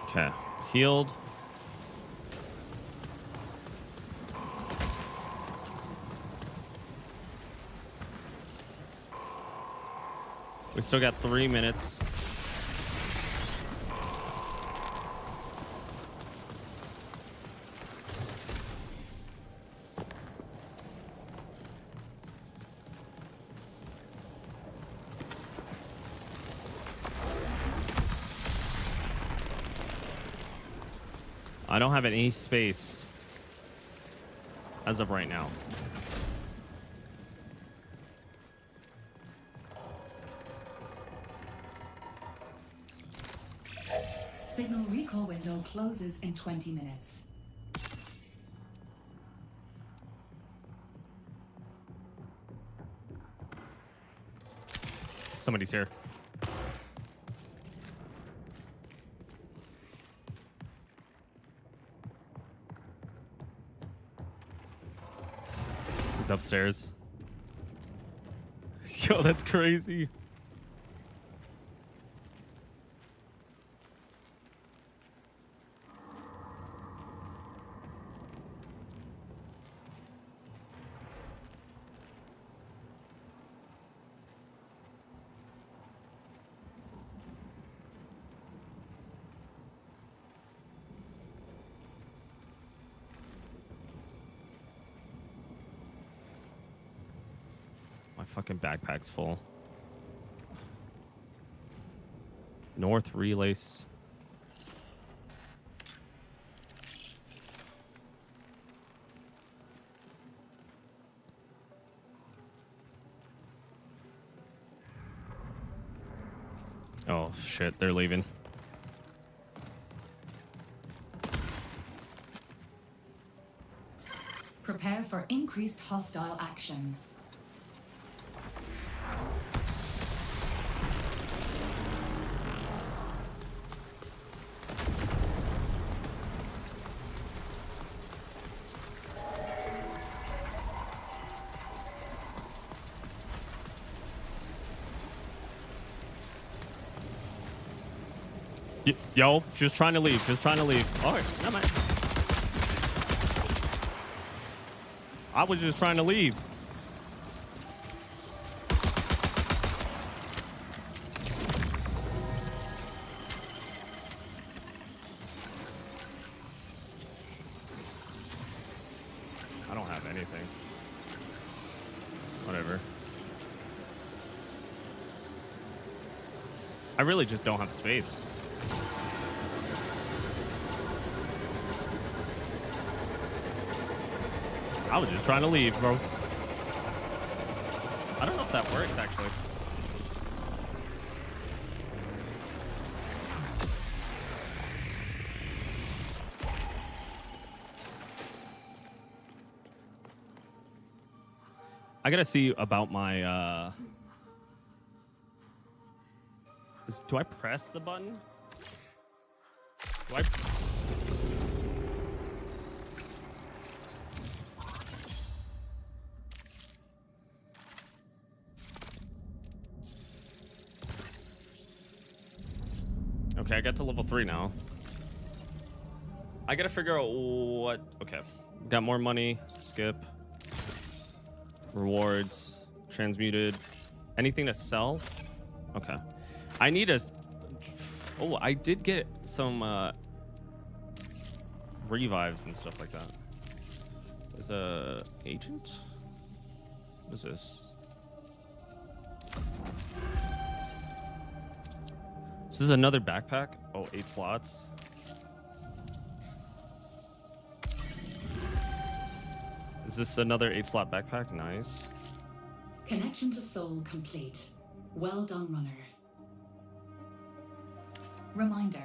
Okay. Healed. We still got 3 minutes. I don't have any space as of right now. Signal recall window closes in 20 minutes. Somebody's here. He's upstairs. Yo, that's crazy. My fucking backpack's full. North relays. Oh shit, they're leaving. Prepare for increased hostile action. Yo, just trying to leave. Just trying to leave. All right, never mind. I was just trying to leave. I don't have anything. Whatever. I really just don't have space. I was just trying to leave, bro. I don't know if that works, actually. I gotta see about my, do I press the button? Do I... Okay, I got to level 3 now. I gotta figure out what... Okay. Got more money. Skip. Rewards. Transmuted. Anything to sell? Okay. I need a... Oh, I did get some revives and stuff like that. There's a agent? What is this? This is another backpack. Oh, 8 slots. Is this another 8-slot backpack? Nice. Connection to Soul complete. Well done, runner. Reminder.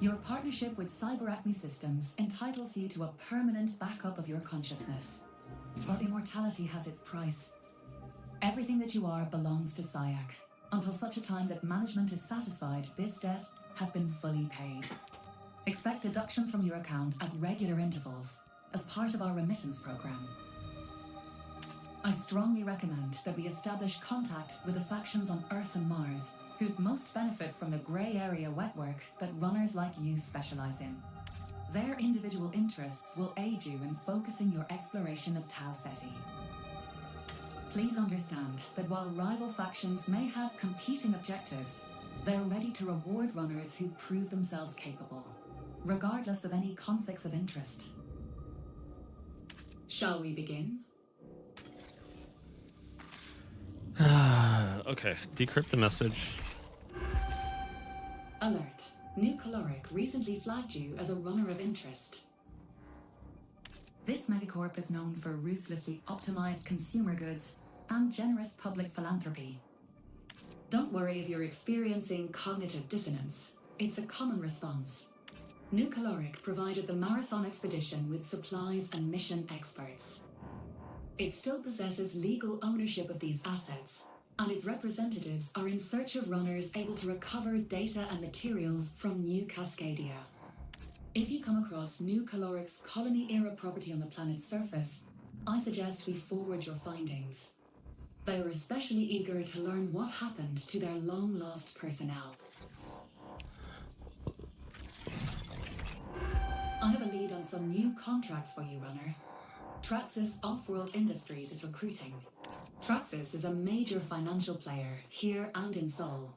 Your partnership with CyberAcme Systems entitles you to a permanent backup of your consciousness. But immortality has its price. Everything that you are belongs to SciAc. Until such a time that management is satisfied this debt has been fully paid. Expect deductions from your account at regular intervals as part of our remittance program. I strongly recommend that we establish contact with the factions on Earth and Mars who'd most benefit from the grey area wet work that runners like you specialize in. Their individual interests will aid you in focusing your exploration of Tau Ceti. Please understand that while rival factions may have competing objectives, they're ready to reward runners who prove themselves capable, regardless of any conflicts of interest. Shall we begin? Okay, decrypt the message. Alert. New Caloric recently flagged you as a runner of interest. This megacorp is known for ruthlessly optimized consumer goods and generous public philanthropy. Don't worry if you're experiencing cognitive dissonance. It's a common response. New Caloric provided the Marathon expedition with supplies and mission experts. It still possesses legal ownership of these assets, and its representatives are in search of runners able to recover data and materials from New Cascadia. If you come across New Caloric's colony-era property on the planet's surface, I suggest we forward your findings. They are especially eager to learn what happened to their long-lost personnel. I have a lead on some new contracts for you, runner. Traxxas Off-World Industries is recruiting. Traxxas is a major financial player here and in Seoul.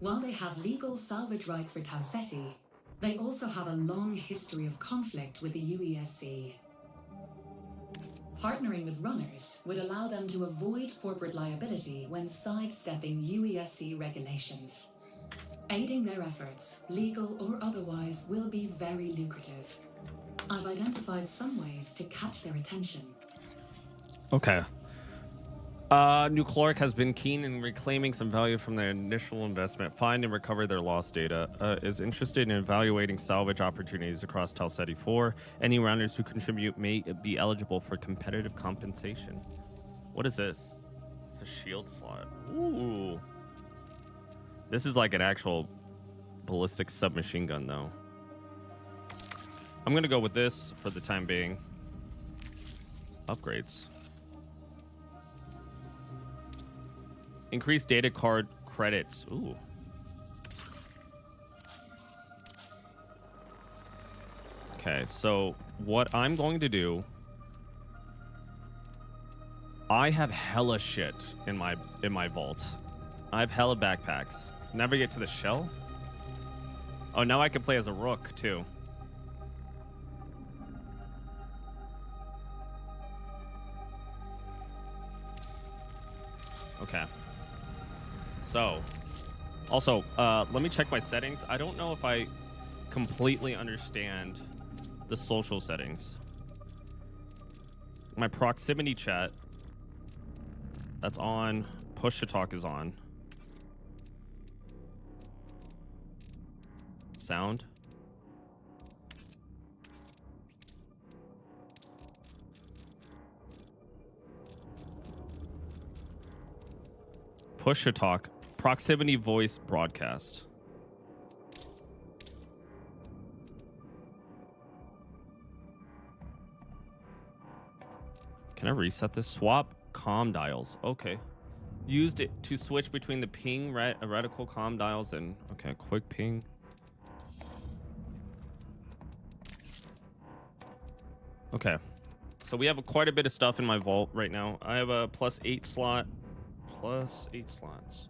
While they have legal salvage rights for Tau Ceti, they also have a long history of conflict with the UESC. Partnering with runners would allow them to avoid corporate liability when sidestepping UESC regulations. Aiding their efforts, legal or otherwise, will be very lucrative. I've identified some ways to catch their attention. Okay. New Caloric has been keen in reclaiming some value from their initial investment, find and recover their lost data, is interested in evaluating salvage opportunities across Tau Ceti 4. Any runners who contribute may be eligible for competitive compensation. What is this? It's a shield slot. Ooh. This is like an actual ballistic submachine gun, though. I'm going to go with this for the time being. Upgrades. Increase data card credits. Ooh. Okay, so what I'm going to do... I have hella shit in my vault. I have hella backpacks. Navigate to the shell? Oh, now I can play as a rook, too. Okay. So, also, let me check my settings. I don't know if I completely understand the social settings. My proximity chat, that's on. Push to talk is on. Sound. Push to talk. Proximity voice broadcast. Can I reset this? Swap comm dials. Okay. Used it to switch between the ping reticle comm dials and... Okay, quick ping. Okay. So we have quite a bit of stuff in my vault right now. I have a +8 slot. +8 slots.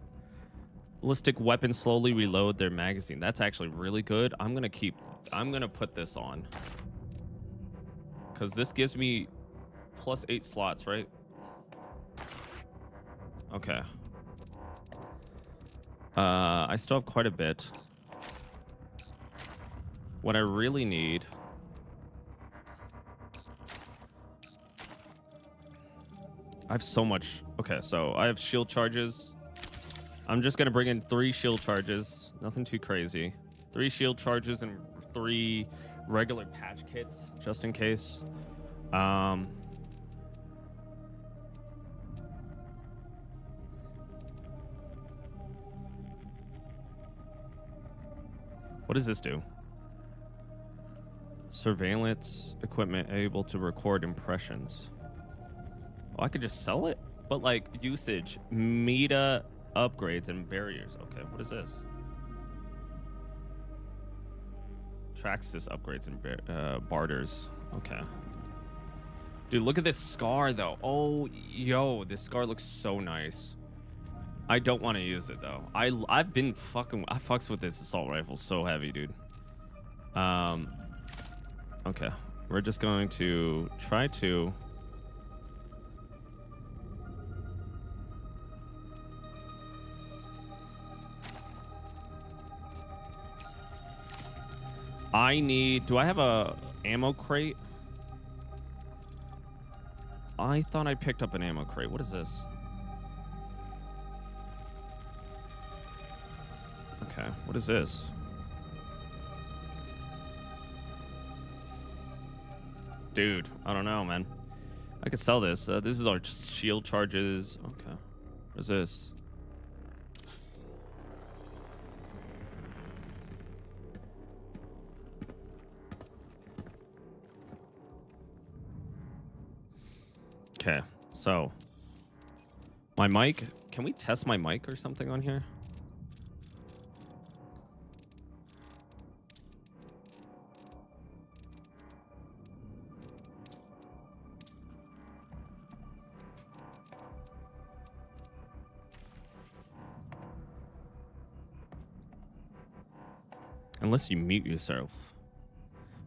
Ballistic weapons slowly reload their magazine. That's actually really good. I'm gonna put this on. Because this gives me +8 slots, right? Okay. I still have quite a bit. What I really need... I have so much. Okay, so I have shield charges. I'm just going to bring in 3 shield charges. Nothing too crazy. 3 shield charges and 3 regular patch kits, just in case. What does this do? Surveillance equipment able to record impressions. Oh, I could just sell it? But like usage, meta upgrades and barriers. Okay, what is this? Traxxas upgrades and barters. Okay. Dude, look at this scar though. Oh, yo, this scar looks so nice. I don't want to use it though. I fucks with this assault rifle so heavy, dude. Okay. We're just going to try to... do I have a ammo crate? I thought I picked up an ammo crate. What is this? Okay, what is this? Dude, I don't know, man. I could sell this. This is our shield charges. Okay. What is this? Okay, so my mic, can we test my mic or something on here? Unless you mute yourself.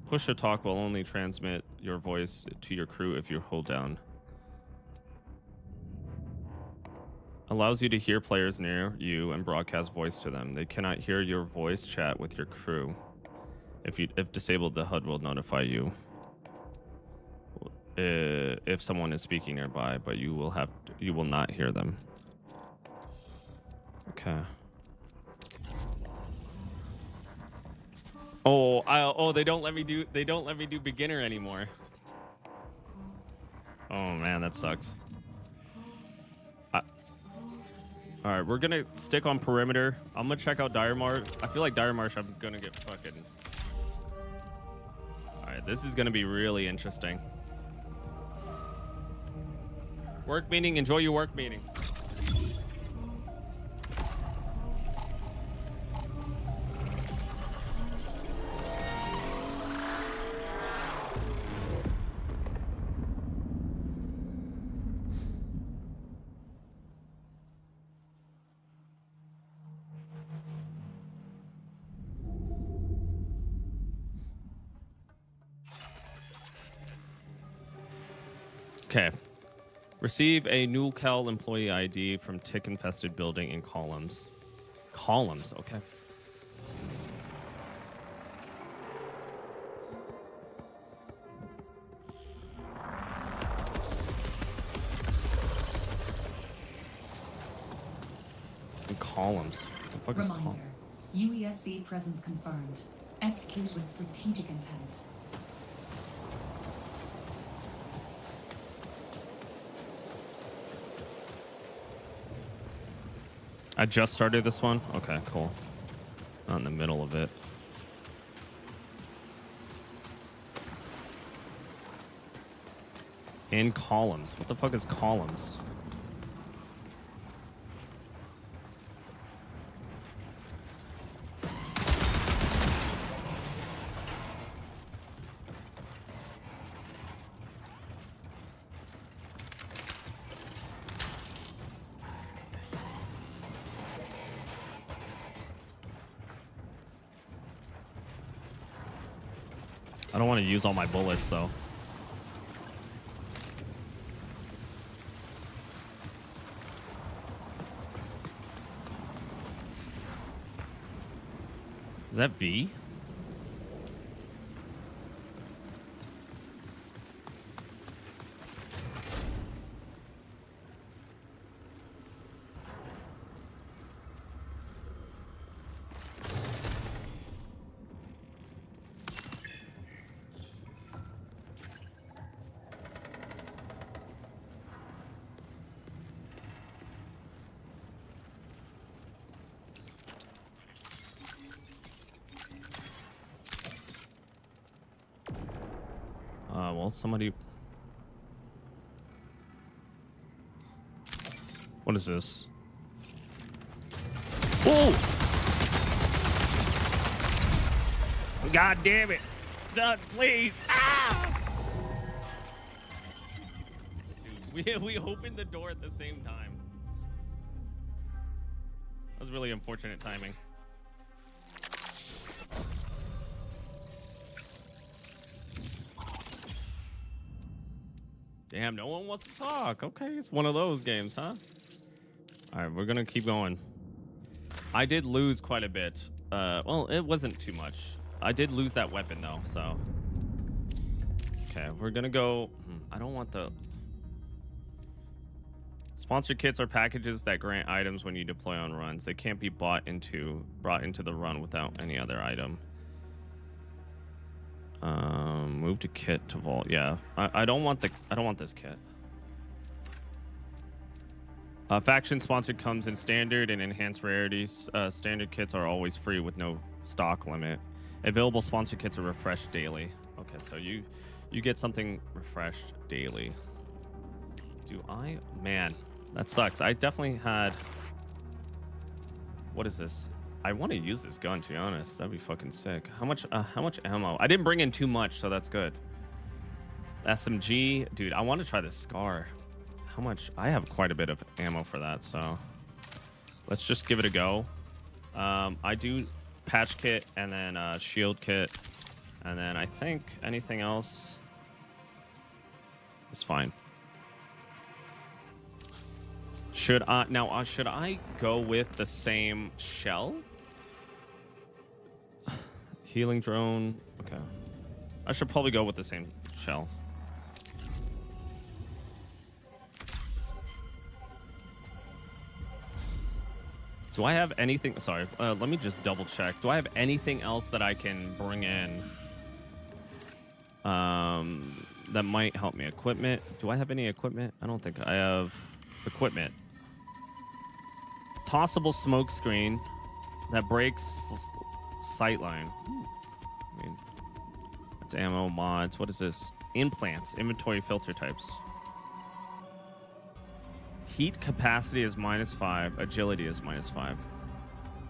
Push to talk will only transmit your voice to your crew if you hold down. Allows you to hear players near you and broadcast voice to them. They cannot hear your voice chat with your crew. If disabled, the HUD will notify you if someone is speaking nearby, but you will not hear them. Okay. Oh, they don't let me do beginner anymore. Oh man, that sucks. All right, we're gonna stick on perimeter. I'm gonna check out Dire Marsh. I feel like Dire Marsh, I'm gonna get fucking... All right, this is gonna be really interesting. Work meeting, enjoy your work meeting. Okay. Receive a new Cal employee ID from tick-infested building in columns. Columns, okay. In columns. What the fuck is columns? UESC presence confirmed. Execute with strategic intent. I just started this one? Okay, cool. Not in the middle of it. In columns. What the fuck is columns? I don't want to use all my bullets, though. Is that V? Well, somebody... What is this? Whoa! God damn it! Doug, please! Ah! Dude, we opened the door at the same time. That was really unfortunate timing. Damn, no one wants to talk. Okay, it's one of those games, huh? All right, we're gonna keep going. I did lose quite a bit. Well, it wasn't too much. I did lose that weapon though, so. Okay, we're gonna go. I don't want the... Sponsored kits are packages that grant items when you deploy on runs. They can't be brought into the run without any other item. Move to kit to vault. Yeah, I don't want this kit. Faction sponsored comes in standard and enhanced rarities. Standard kits are always free with no stock limit. Available sponsored kits are refreshed daily. Okay, so you get something refreshed daily. Do I? Man, that sucks. I definitely had... What is this? I want to use this gun, to be honest. That'd be fucking sick. How much ammo? I didn't bring in too much, so that's good. SMG. Dude, I want to try this SCAR. How much? I have quite a bit of ammo for that, so... Let's just give it a go. I do patch kit and then shield kit. And then I think anything else is fine. Should I go with the same shell? Healing drone. Okay. I should probably go with the same shell. Do I have anything? Sorry, let me just double check. Do I have anything else that I can bring in that might help me? Equipment. Do I have any equipment? I don't think I have equipment. Tossable smoke screen that breaks sightline. I mean, that's ammo mods. What is this? Implants. Inventory filter types. Heat capacity is -5. Agility is -5.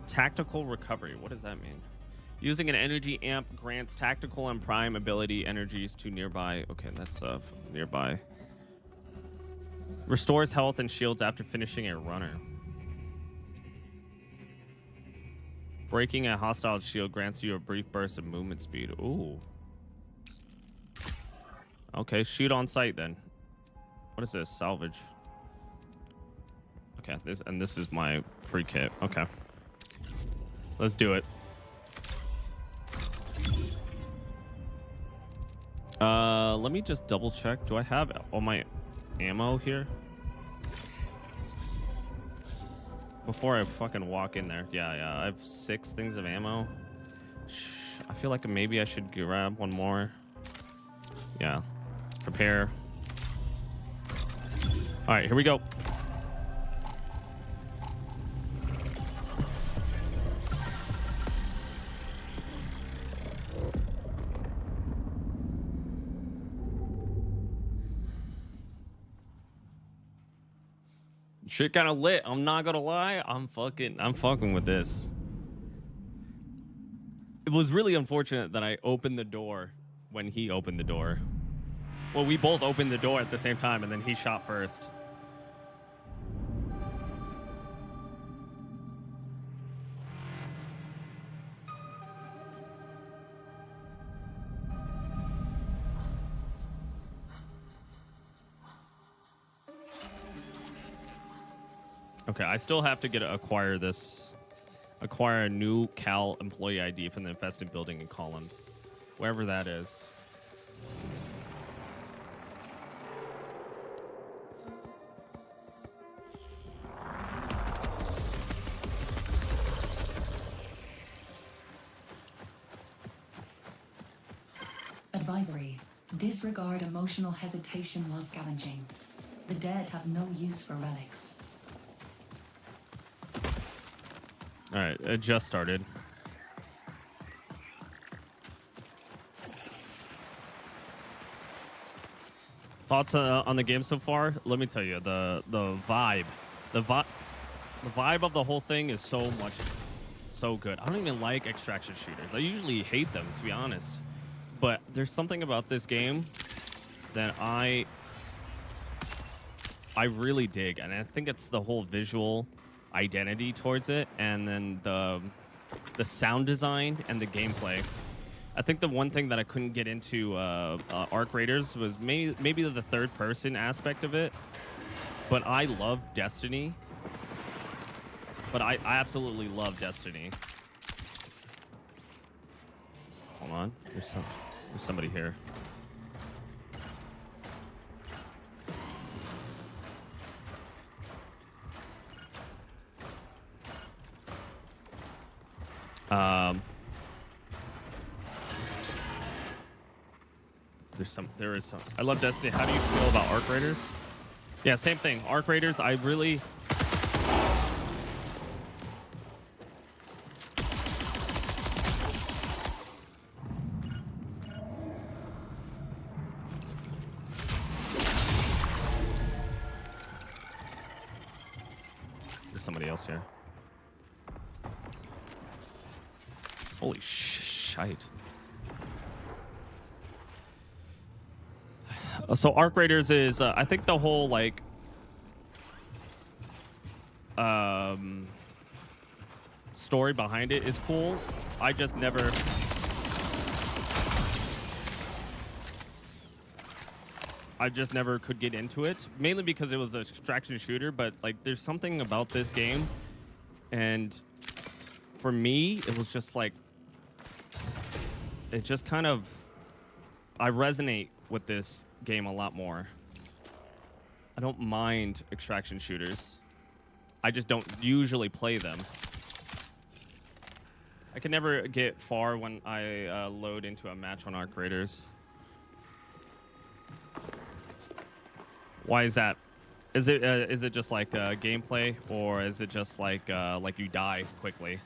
Tactical recovery. What does that mean? Using an energy amp grants tactical and prime ability energies to nearby. Okay, that's nearby. Restores health and shields after finishing a runner. Breaking a hostile shield grants you a brief burst of movement speed. Ooh. Okay, shoot on sight then. What is this? Salvage. Okay, this is my free kit. Okay. Let's do it. Let me just double check. Do I have all my ammo here? Before I fucking walk in there. Yeah, I have 6 things of ammo. I feel like maybe I should grab one more. Yeah. Prepare. All right, here we go. Shit kind of lit. I'm not gonna lie. I'm fucking with this. It was really unfortunate that I opened the door when he opened the door. Well, we both opened the door at the same time, and then he shot first. Okay, I still have to acquire a new Cal employee ID from the infested building in Columns, wherever that is. Advisory. Disregard emotional hesitation while scavenging. The dead have no use for relics. All right, it just started. Thoughts on the game so far? Let me tell you, the vibe of the whole thing is so good. I don't even like extraction shooters. I usually hate them, to be honest. But there's something about this game that I really dig, and I think it's the whole visual identity towards it, and then the sound design and the gameplay. I think the one thing that I couldn't get into Arc Raiders was maybe the third person aspect of it, but I love Destiny. But I absolutely love Destiny. Hold on, there's somebody here. There is some. I love Destiny. How do you feel about Arc Raiders? Yeah, same thing. Arc Raiders, I really... There's somebody else here. Holy shite. So Arc Raiders is, I think the whole, like, story behind it is cool. I just never could get into it, mainly because it was an extraction shooter, but, like, there's something about this game, and for me, it was just, like, it just kind of, I resonate with this game a lot more. I don't mind extraction shooters. I just don't usually play them. I can never get far when I load into a match on Arc Raiders. Why is that? Is it just like gameplay, or is it just like you die quickly?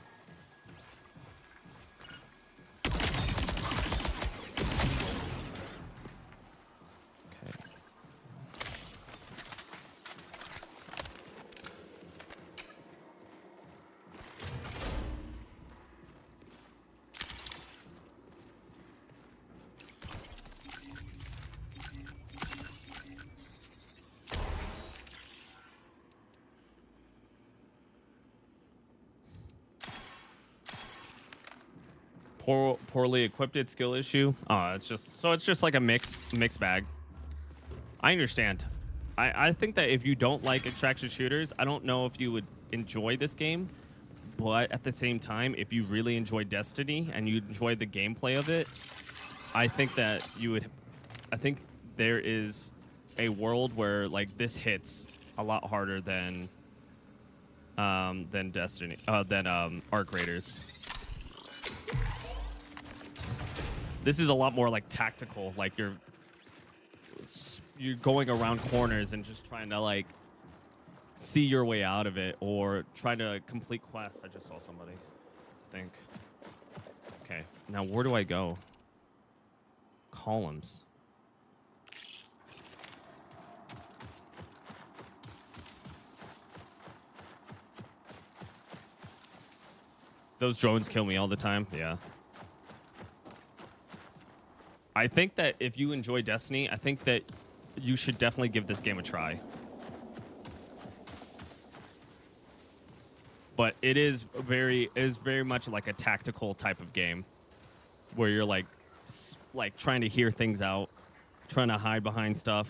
Poorly equipped skill issue. It's just like a mix bag. I understand. I think that if you don't like extraction shooters, I don't know if you would enjoy this game. But at the same time, if you really enjoy Destiny and you enjoy the gameplay of it, I think that you would. I think there is a world where like this hits a lot harder than Destiny, than Arc Raiders. This is a lot more like tactical, like you're going around corners and just trying to like see your way out of it, or trying to complete quests. I just saw somebody, I think. Okay, now where do I go? Columns. Those drones kill me all the time. Yeah. I think that if you enjoy Destiny, I think that you should definitely give this game a try. But it is very much like a tactical type of game, where you're like trying to hear things out, trying to hide behind stuff,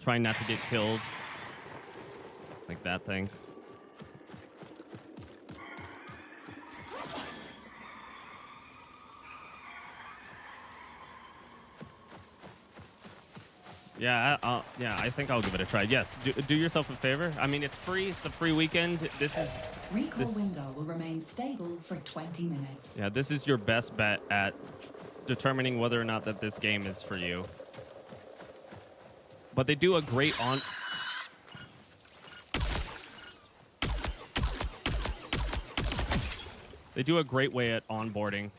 trying not to get killed. Like that thing. Yeah, I think I'll give it a try. Yes, do yourself a favor. I mean, it's free. It's a free weekend. Recall window will remain stable for 20 minutes. Yeah, this is your best bet at determining whether or not that this game is for you. But they do a great They do a great way at onboarding.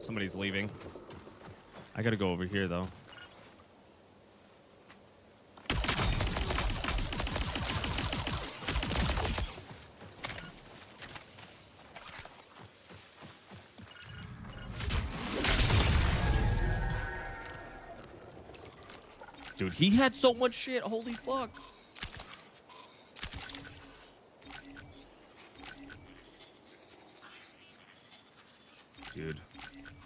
Somebody's leaving. I gotta go over here, though. Dude, he had so much shit. Holy fuck. Dude,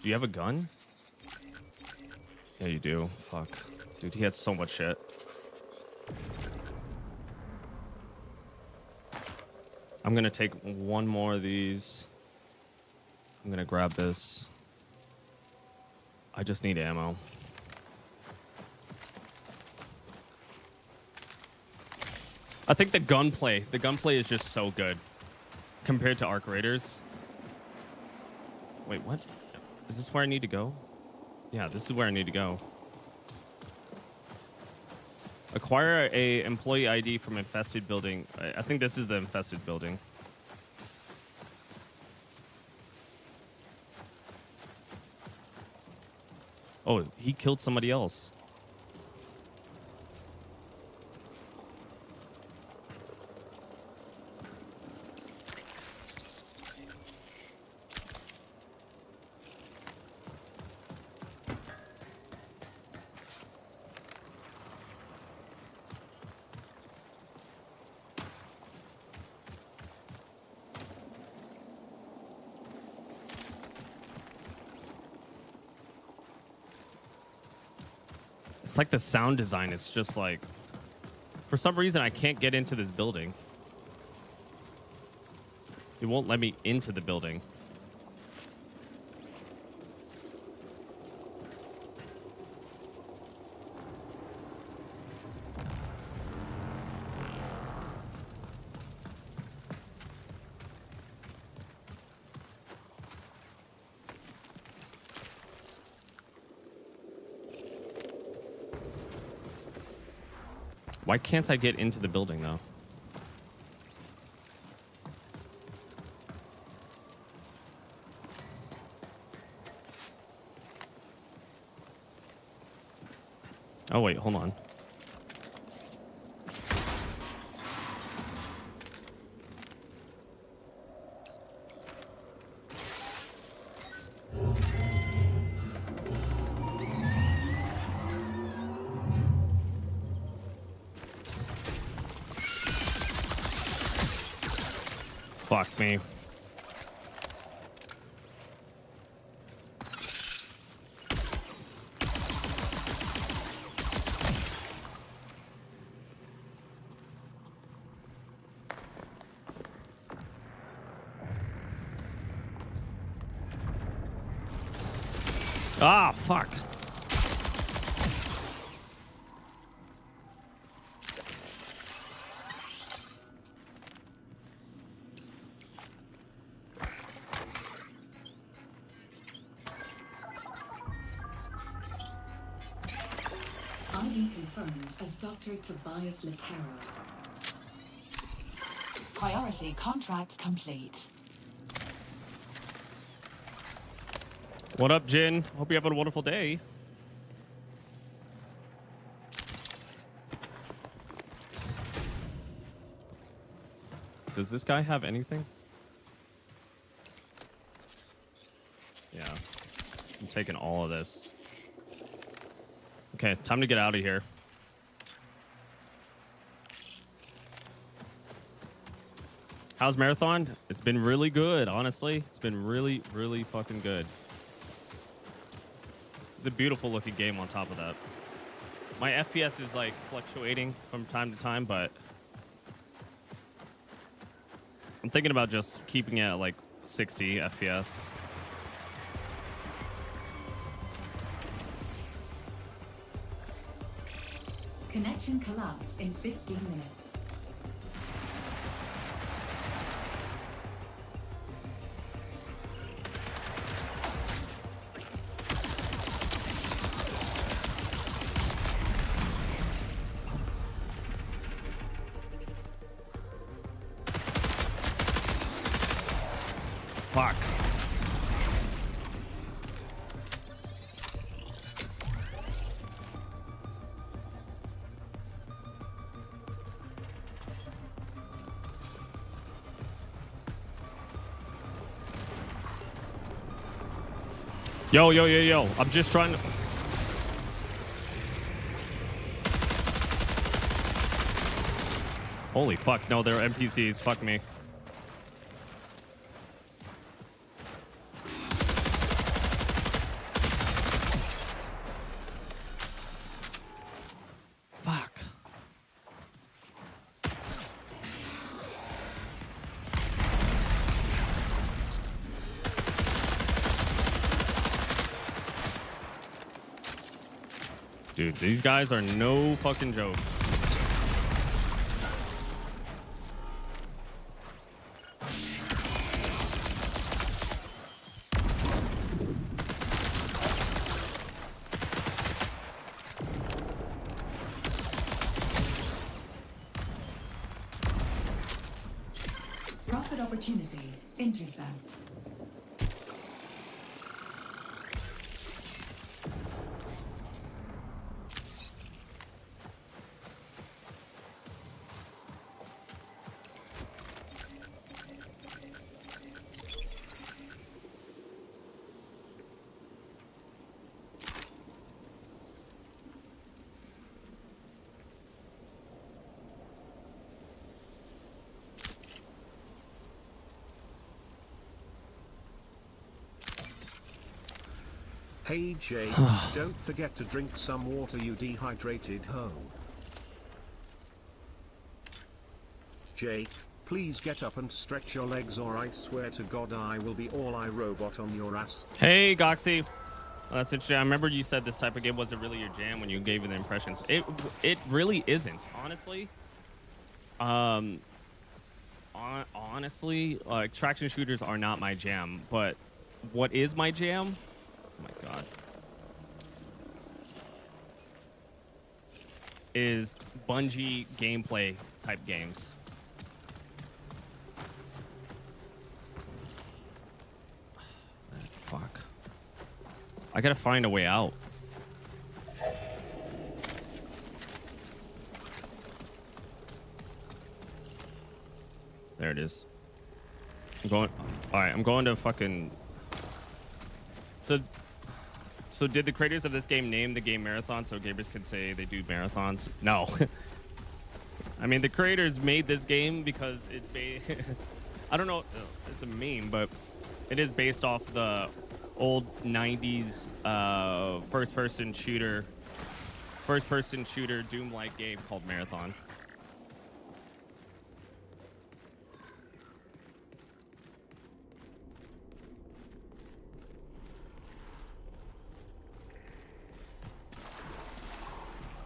do you have a gun? Yeah, you do. Fuck. Dude, he had so much shit. I'm gonna take one more of these. I'm gonna grab this. I just need ammo. I think the gunplay is just so good compared to Arc Raiders. Wait, what? Is this where I need to go? Yeah, this is where I need to go. Acquire a employee ID from infested building. I think this is the infested building. Oh, he killed somebody else. It's like the sound design is just like, for some reason I can't get into this building. It won't let me into the building. Why can't I get into the building, though? Oh, wait, hold on. Fuck me. Ah, fuck. ID confirmed as Dr. Tobias Latero. Priority contract complete. What up, Jin? Hope you have a wonderful day. Does this guy have anything? Yeah. I'm taking all of this. Okay, time to get out of here. How's Marathon? It's been really good, honestly. It's been really, really fucking good. It's a beautiful looking game on top of that. My FPS is like fluctuating from time to time, but I'm thinking about just keeping it at like 60 FPS. Connection collapse in 15 minutes. Fuck. Yo, yo, yo, yo. I'm just trying to... Holy fuck. No, they're NPCs. Fuck me. Fuck. Dude, these guys are no fucking joke. Profit opportunity. Intercept. Hey Jake, don't forget to drink some water, you dehydrated hoe. Jake, please get up and stretch your legs or I swear to God I will be all iRobot on your ass. Hey, Goxie. Well, that's interesting. I remember you said this type of game wasn't really your jam when you gave it the impressions. It really isn't, honestly. Honestly, like traction shooters are not my jam, but what is my jam? Oh my god. Is Bungie gameplay type games. Fuck. I gotta find a way out. There it is. I'm going. Alright, I'm going to fucking. So did the creators of this game name the game Marathon so gamers could say they do marathons? No. I mean, the creators made this game because it's I don't know, it's a meme, but it is based off the old 90s first-person shooter Doom-like game called Marathon.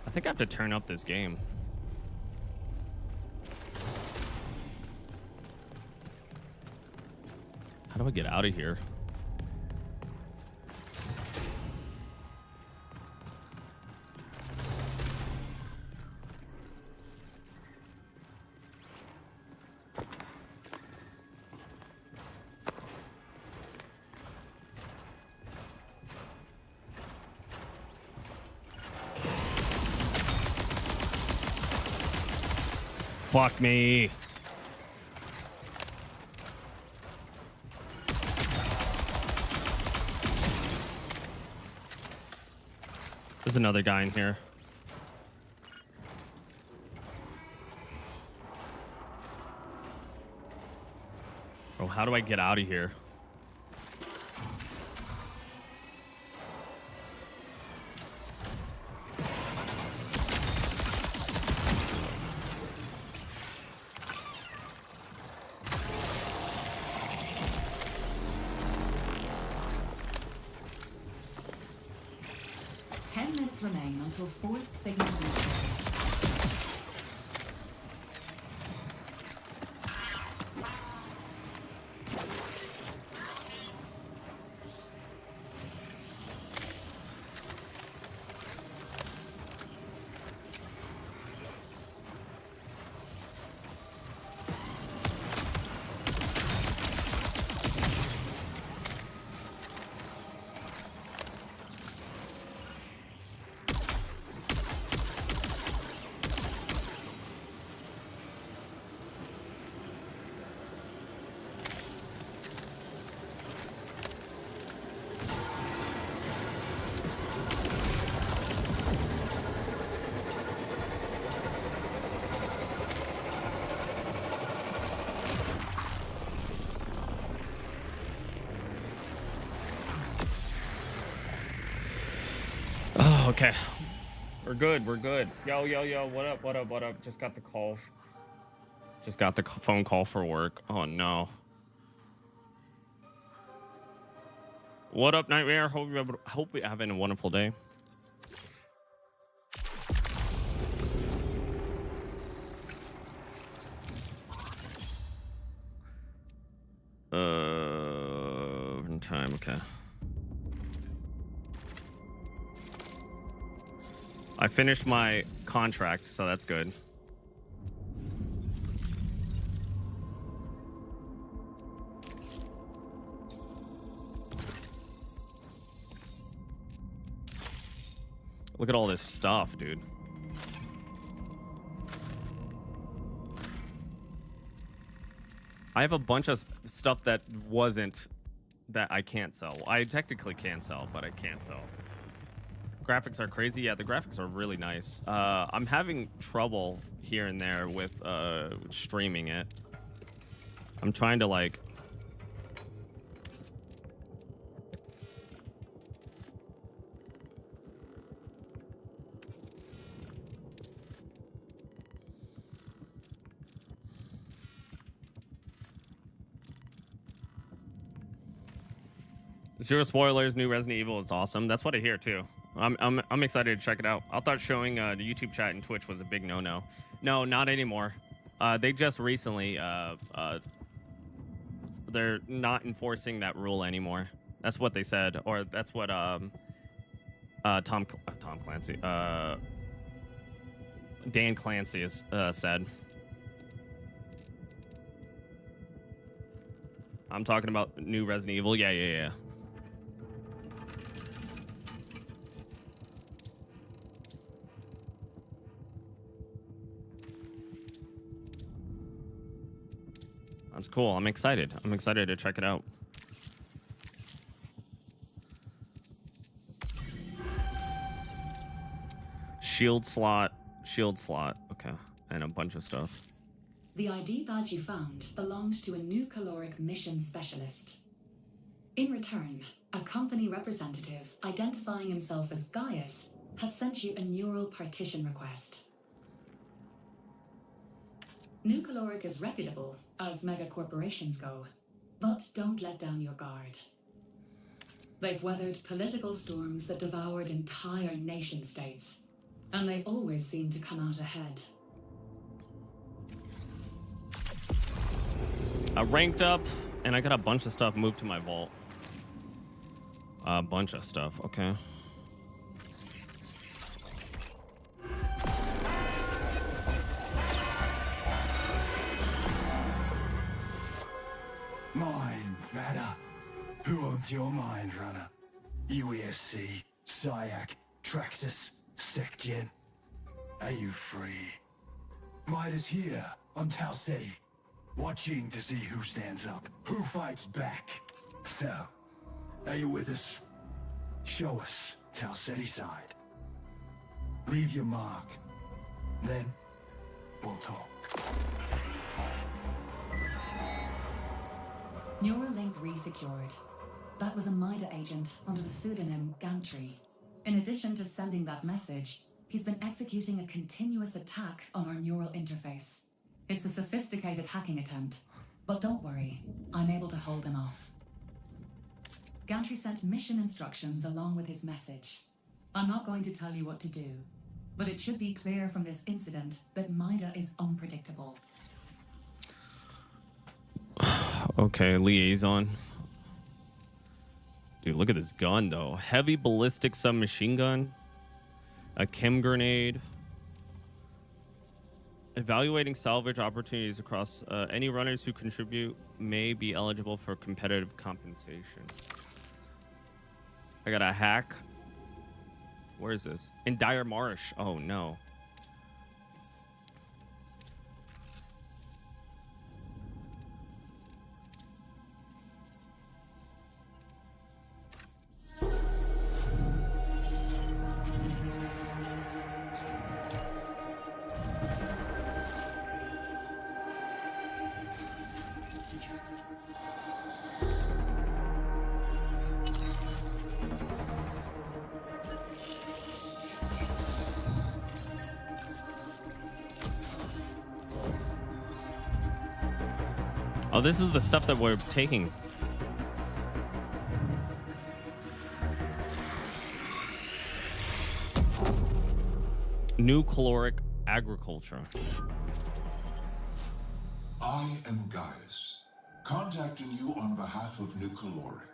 I think I have to turn up this game. How do I get out of here? Fuck me. There's another guy in here. Oh, how do I get out of here? minutes remain until forced signal reset. Oh, okay. We're good. We're good. Yo, yo, yo. What up? What up? What up? Just got the call. Just got the phone call for work. Oh, no. What up, Nightmare? Hope you're having a wonderful day. In time. Okay. I finished my contract, so that's good. Look at all this stuff, dude. I have a bunch of stuff that I can't sell. I technically can sell, but I can't sell. Graphics are crazy. Yeah, the graphics are really nice. I'm having trouble here and there with streaming it. I'm trying to like zero spoilers. New Resident Evil is awesome. That's what I hear too. I'm excited to check it out. I thought showing the YouTube chat and Twitch was a big no-no. No, not anymore. They just recently they're not enforcing that rule anymore. That's what they said, or that's what Tom Clancy, Dan Clancy has said. I'm talking about new Resident Evil. Yeah. That's cool. I'm excited. I'm excited to check it out. Shield slot. Okay. And a bunch of stuff. The ID badge you found belonged to a new caloric mission specialist. In return, a company representative identifying himself as Gaius has sent you a neural partition request. New Caloric is reputable, as mega corporations go, but don't let down your guard. They've weathered political storms that devoured entire nation-states, and they always seem to come out ahead. I ranked up, and I got a bunch of stuff moved to my vault. A bunch of stuff, okay. Mind matter. Who owns your mind, runner? UESC, Syak, Traxxas, SecGen. Are you free? Might is here on Tau City, watching to see who stands up, who fights back. So, are you with us? Show us Tau City side. Leave your mark. Then, we'll talk. Neuralink resecured. That was a MIDA agent under the pseudonym Gantry. In addition to sending that message, he's been executing a continuous attack on our neural interface. It's a sophisticated hacking attempt, but don't worry, I'm able to hold him off. Gantry sent mission instructions along with his message. I'm not going to tell you what to do, but it should be clear from this incident that Mida is unpredictable. Okay, liaison. Dude, look at this gun, though. Heavy ballistic submachine gun. A chem grenade. Evaluating salvage opportunities across any runners who contribute may be eligible for competitive compensation. I got a hack. Where is this? In Dire Marsh. Oh, no. Oh, this is the stuff that we're taking. New caloric agriculture. I am Gaius, contacting you on behalf of New Caloric.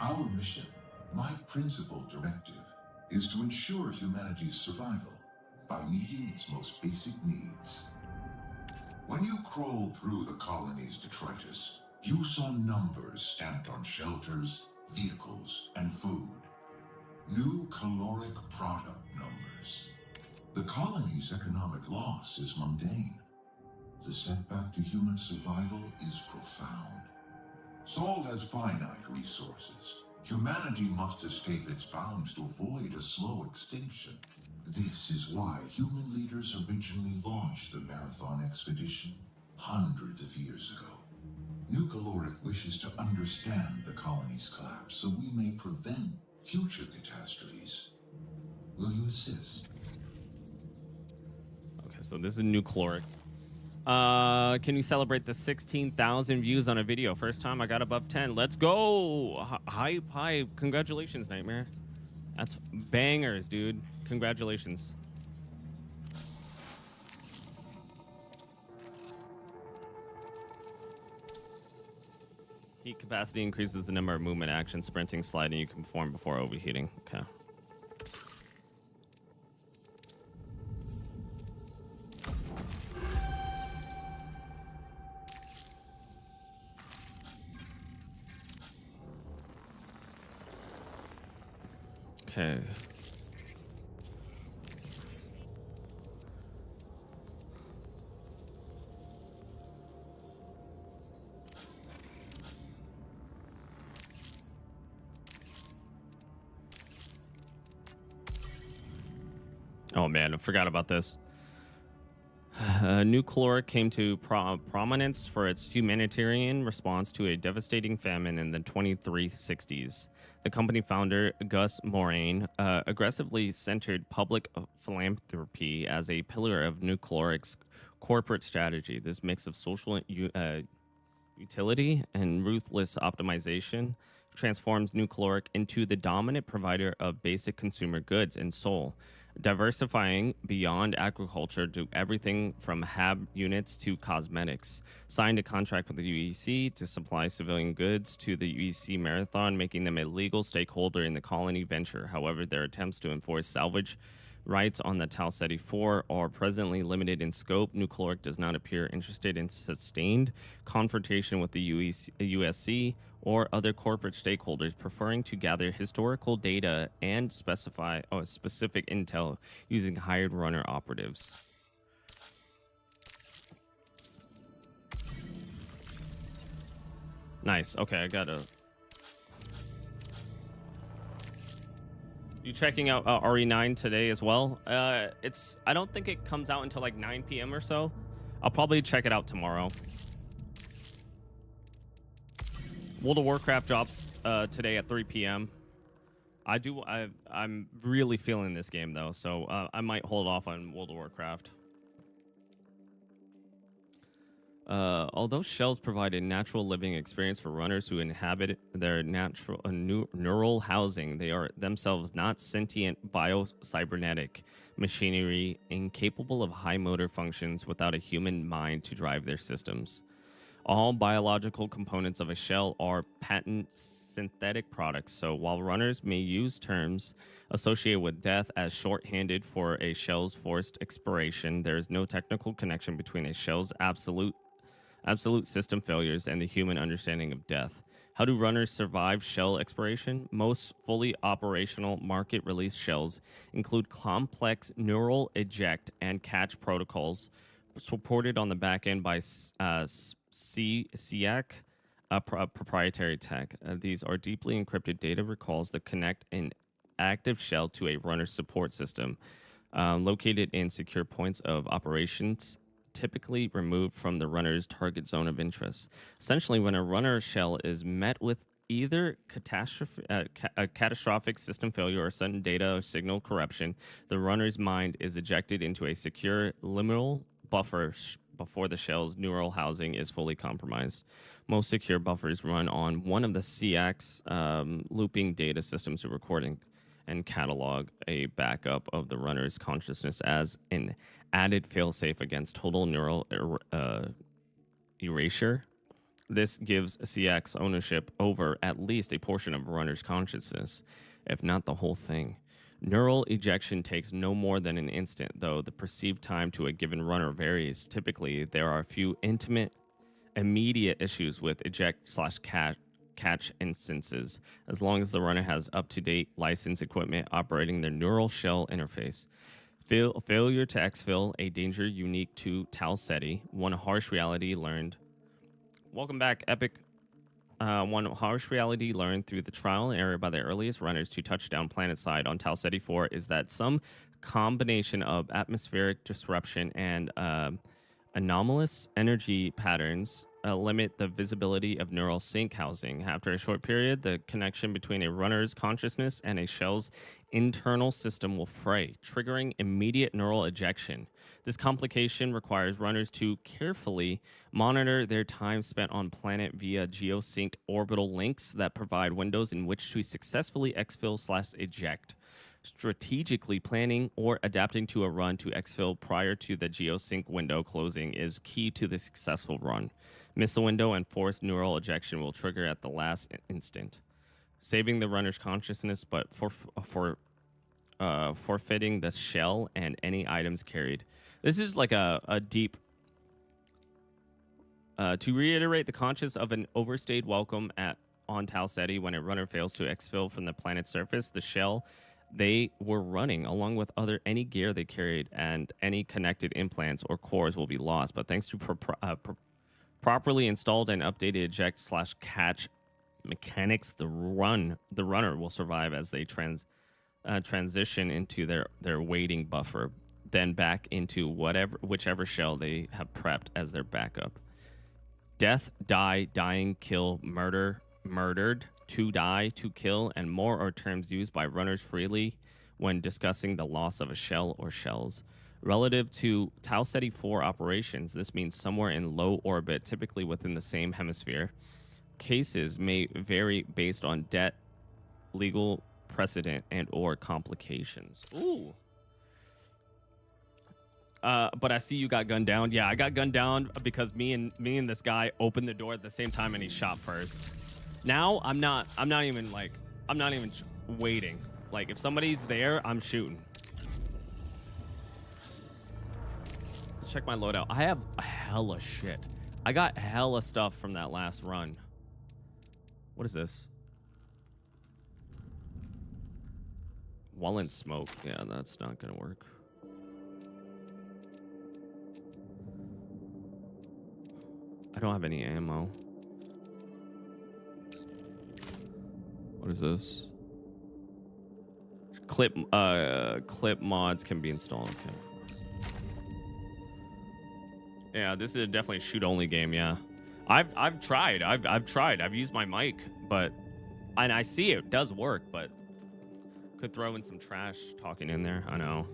Our mission, my principal directive, is to ensure humanity's survival by meeting its most basic needs. When you crawled through the colony's detritus, you saw numbers stamped on shelters, vehicles, and food. New caloric product numbers. The colony's economic loss is mundane. The setback to human survival is profound. Sol has finite resources. Humanity must escape its bounds to avoid a slow extinction. This is why human leaders originally launched the Marathon expedition hundreds of years ago. New Caloric wishes to understand the colony's collapse so we may prevent future catastrophes. Will you assist? Okay, so this is New Caloric. Can you celebrate the 16,000 views on a video? First time I got above 10. Let's go. Hi. Congratulations, Nightmare. That's bangers, dude. Congratulations. Heat capacity increases the number of movement actions, sprinting, sliding you can perform before overheating. Okay. Okay. Oh man, I forgot about this. New Caloric came to prominence for its humanitarian response to a devastating famine in the 2360s. The company founder, Gus Moraine, aggressively centered public philanthropy as a pillar of New Caloric's corporate strategy. This mix of social utility and ruthless optimization transforms New Caloric into the dominant provider of basic consumer goods in Seoul, diversifying beyond agriculture to everything from HAB units to cosmetics. Signed a contract with the UEC to supply civilian goods to the UEC Marathon, making them a legal stakeholder in the colony venture. However, their attempts to enforce salvage rights on the Tau Ceti 4 are presently limited in scope. New Caloric does not appear interested in sustained confrontation with the USC or other corporate stakeholders, preferring to gather historical data and specify specific intel using hired runner operatives. Nice. Okay, I got a... You checking out RE9 today as well? I don't think it comes out until like 9 p.m. or so. I'll probably check it out tomorrow. World of Warcraft drops today at 3 p.m. I'm really feeling this game though, so I might hold off on World of Warcraft. Although shells provide a natural living experience for runners who inhabit their natural neural housing, they are themselves not sentient bio-cybernetic machinery incapable of high motor functions without a human mind to drive their systems. All biological components of a shell are patent synthetic products, so while runners may use terms associated with death as shorthanded for a shell's forced expiration, there is no technical connection between a shell's absolute system failures and the human understanding of death. How do runners survive shell expiration? Most fully operational market release shells include complex neural eject and catch protocols supported on the back end by SEAC, a proprietary tech. These are deeply encrypted data recalls that connect an active shell to a runner support system located in secure points of operations, typically removed from the runner's target zone of interest. Essentially, when a runner shell is met with either a catastrophic system failure or sudden data or signal corruption, the runner's mind is ejected into a secure liminal buffer before the shell's neural housing is fully compromised. Most secure buffers run on one of the CX looping data systems to recording and catalog a backup of the runner's consciousness as an added failsafe against total neural erasure. This gives CX ownership over at least a portion of a runner's consciousness, if not the whole thing. Neural ejection takes no more than an instant, though the perceived time to a given runner varies. Typically, there are a few immediate issues with eject/catch instances, as long as the runner has up-to-date licensed equipment operating their neural shell interface. Failure to exfil, a danger unique to Tal Ceti, one harsh reality learned. Welcome back, Epic. One harsh reality learned through the trial and error by the earliest runners to touchdown planetside on Tal Ceti 4 is that some combination of atmospheric disruption and anomalous energy patterns limit the visibility of neural sync housing. After a short period, the connection between a runner's consciousness and a shell's internal system will fray, triggering immediate neural ejection. This complication requires runners to carefully monitor their time spent on planet via geosync orbital links that provide windows in which to successfully exfil/eject. Strategically planning or adapting to a run to exfil prior to the geosync window closing is key to the successful run. Miss the window and forced neural ejection will trigger at the last instant, saving the runner's consciousness but forfeiting the shell and any items carried. This is like a deep... to reiterate the conscience of an overstayed welcome on Tal Ceti, when a runner fails to exfil from the planet's surface, the shell they were running, along with any gear they carried and any connected implants or cores, will be lost. But thanks to properly installed and updated eject/catch mechanics, the runner will survive as they transition into their waiting buffer, then back into whichever shell they have prepped as their backup. Death, die, dying, kill, murder, murdered, to die, to kill, and more are terms used by runners freely when discussing the loss of a shell or shells. Relative to Tal Ceti 4 operations, this means somewhere in low orbit, typically within the same hemisphere. Cases may vary based on debt, legal precedent, and or complications. Ooh. But I see you got gunned down. Yeah, I got gunned down because me and this guy opened the door at the same time and he shot first. Now I'm not even waiting. Like, if somebody's there, I'm shooting. Let's check my loadout. I have hella shit. I got hella stuff from that last run. What is this? Wallen smoke. Yeah, that's not gonna work. I don't have any ammo. What is this? Clip mods can be installed. Okay. Yeah, this is definitely a shoot only game. Yeah, I've tried. I've tried. I've used my mic, and I see it does work, but could throw in some trash talking in there. I know.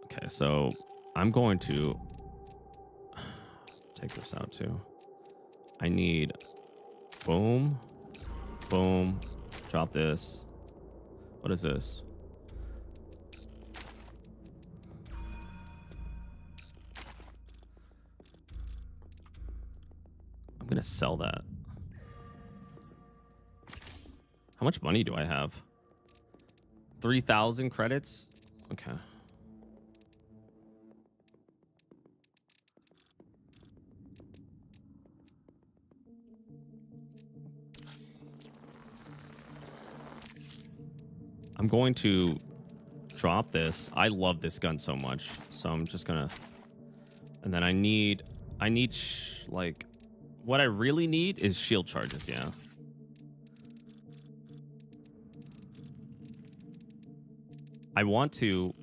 Okay, so I'm going to take this out too. I need boom, boom, drop this. What is this? I'm gonna sell that. How much money do I have? 3,000 credits? Okay. I'm going to drop this. I love this gun so much, so I'm just gonna. And then I need like, what I really need is shield charges. Yeah. I want to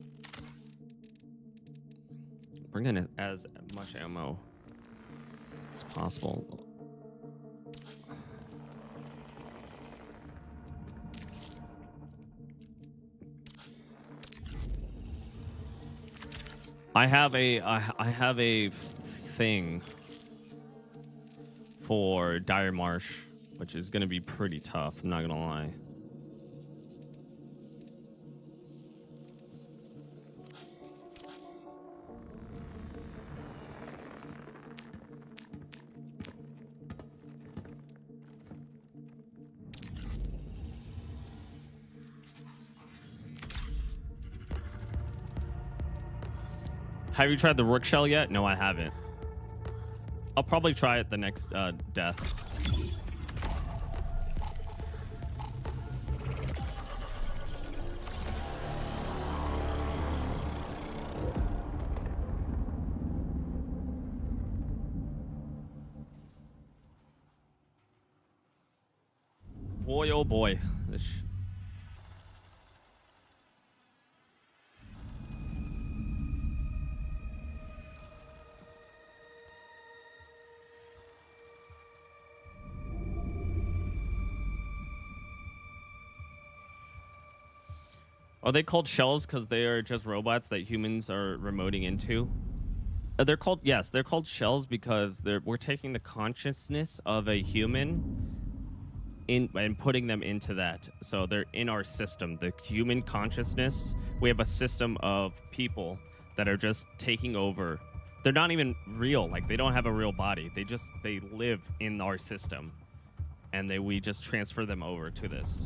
bring in as much ammo as possible. I have a thing for Dire Marsh, which is going to be pretty tough. I'm not going to lie. Have you tried the rook shell yet? No, I haven't. I'll probably try it the next death. Boy, oh boy. Are they called shells because they are just robots that humans are remoting into? They're called, yes, they're called shells because we're taking the consciousness of a human and putting them into that. So they're in our system. The human consciousness, we have a system of people that are just taking over. They're not even real. Like, they don't have a real body. They live in our system. And we just transfer them over to this.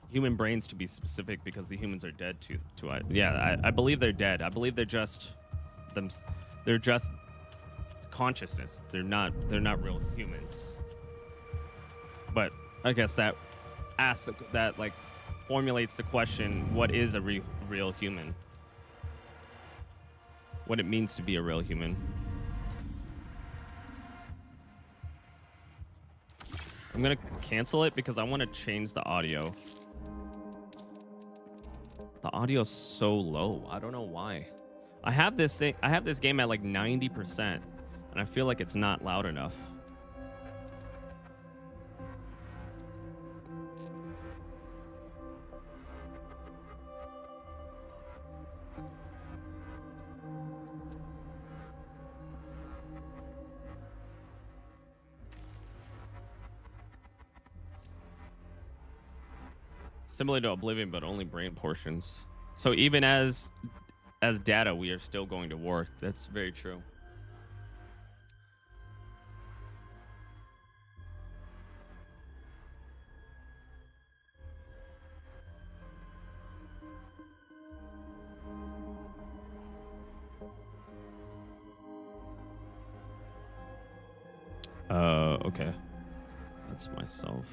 Human brains, to be specific, because the humans are dead to it. Yeah, I believe they're dead. I believe they're just consciousness. They're not real humans. But I guess that like formulates the question: what is a real human? What it means to be a real human. I'm gonna cancel it because I want to change the audio. The audio's so low. I don't know why. I have this game at like 90%, and I feel like it's not loud enough. Similar to Oblivion, but only brain portions. So even as data, we are still going to war. That's very true. Okay. That's myself.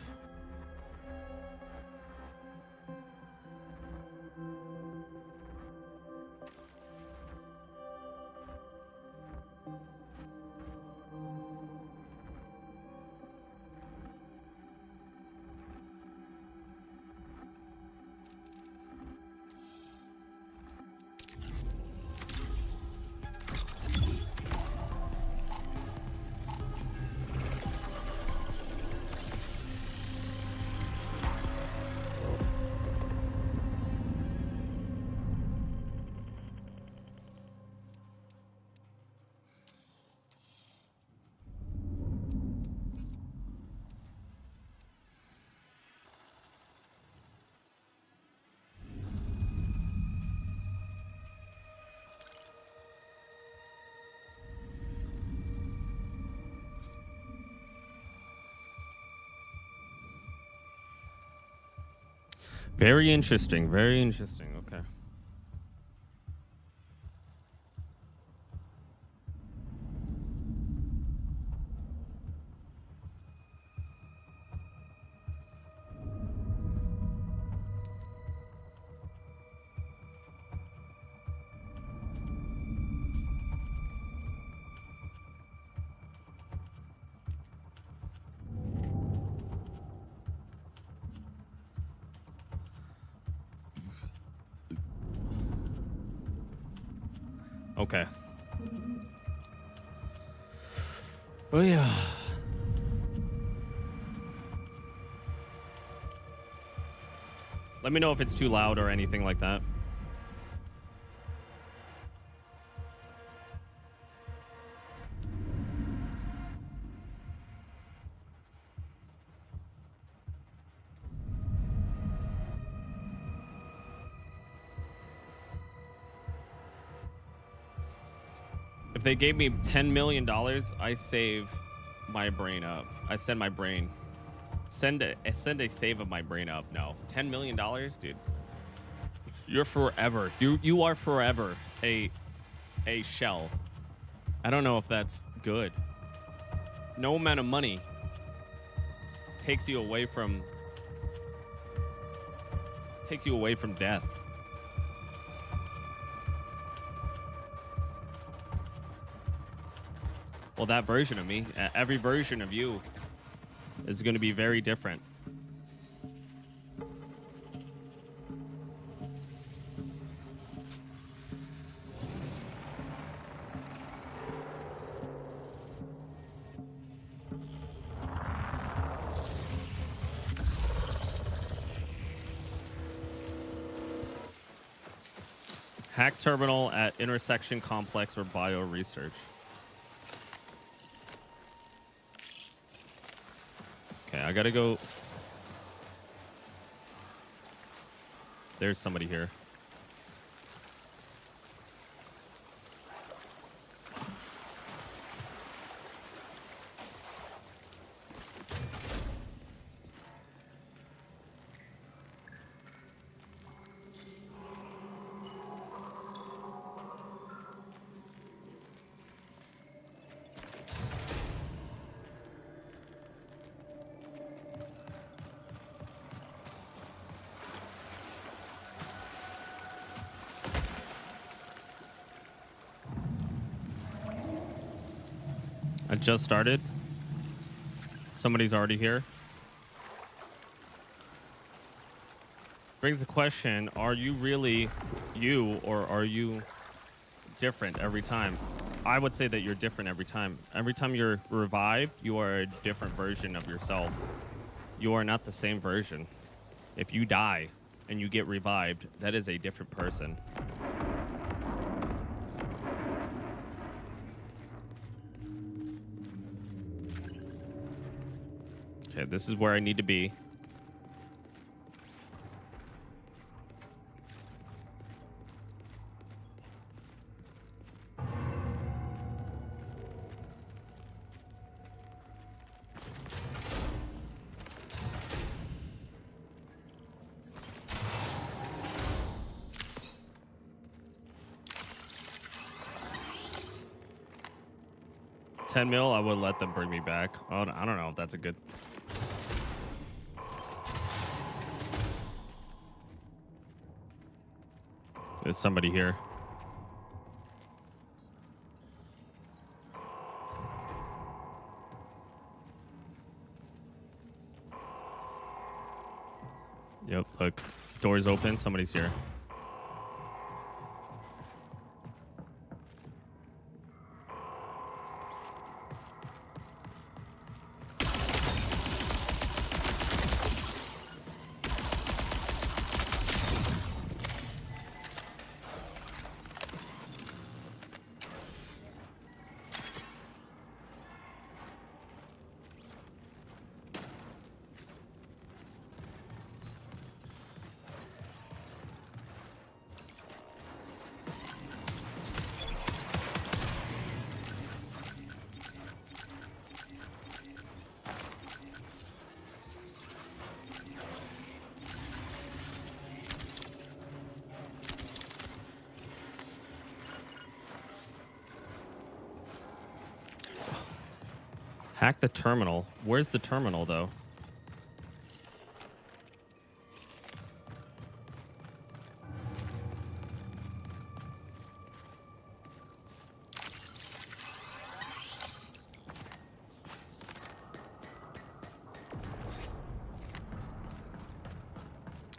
Very interesting. Very interesting. Okay. Okay. Oh yeah. Let me know if it's too loud or anything like that. If they gave me $10 million, I save my brain up. I send my brain. Send a save of my brain up. No. $10 million, dude. You're forever. You are forever a shell. I don't know if that's good. No amount of money takes you away from death. Well, that version of me, every version of you is going to be very different. Hack terminal at intersection complex or bio research. Okay, I gotta go. There's somebody here. I just started. Somebody's already here. Brings the question, are you really you or are you different every time? I would say that you're different every time. Every time you're revived, you are a different version of yourself. You are not the same version. If you die and you get revived, that is a different person. Okay, this is where I need to be. $10 mil, I would let them bring me back. Oh, I don't know if that's a good... There's somebody here. Yep, look. Door's open. Somebody's here. Hack the terminal. Where's the terminal, though?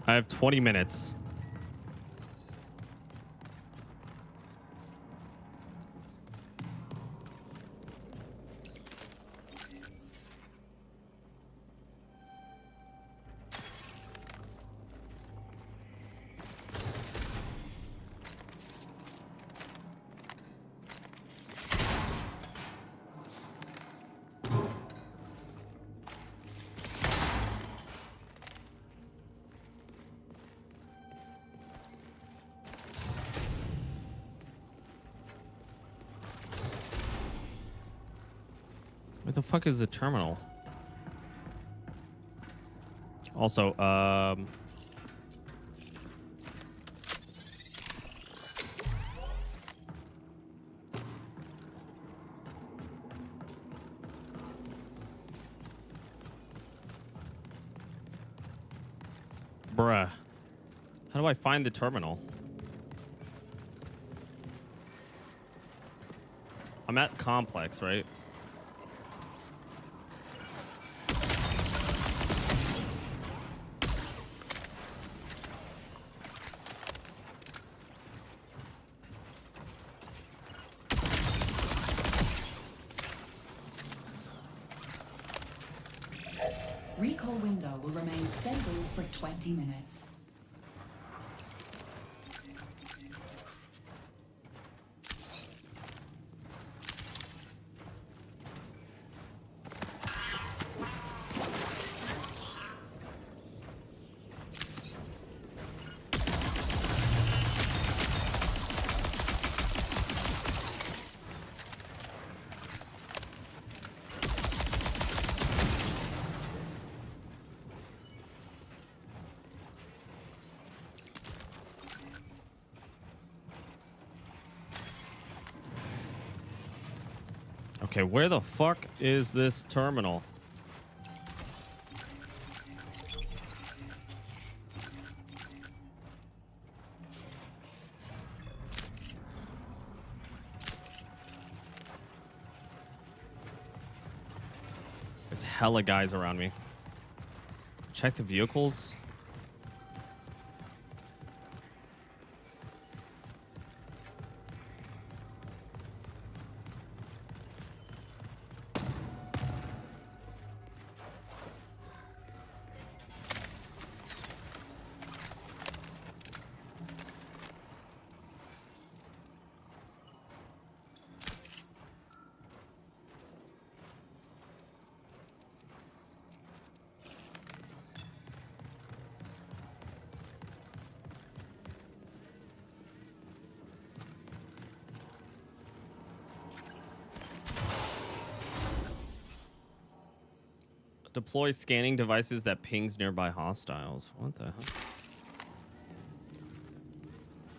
I have 20 minutes. Where the fuck is the terminal? Also, bruh. How do I find the terminal? I'm at Complex, right? Recall window will remain stable for 20 minutes. Okay, where the fuck is this terminal? There's hella guys around me. Check the vehicles. Deploy scanning devices that pings nearby hostiles. What the hell?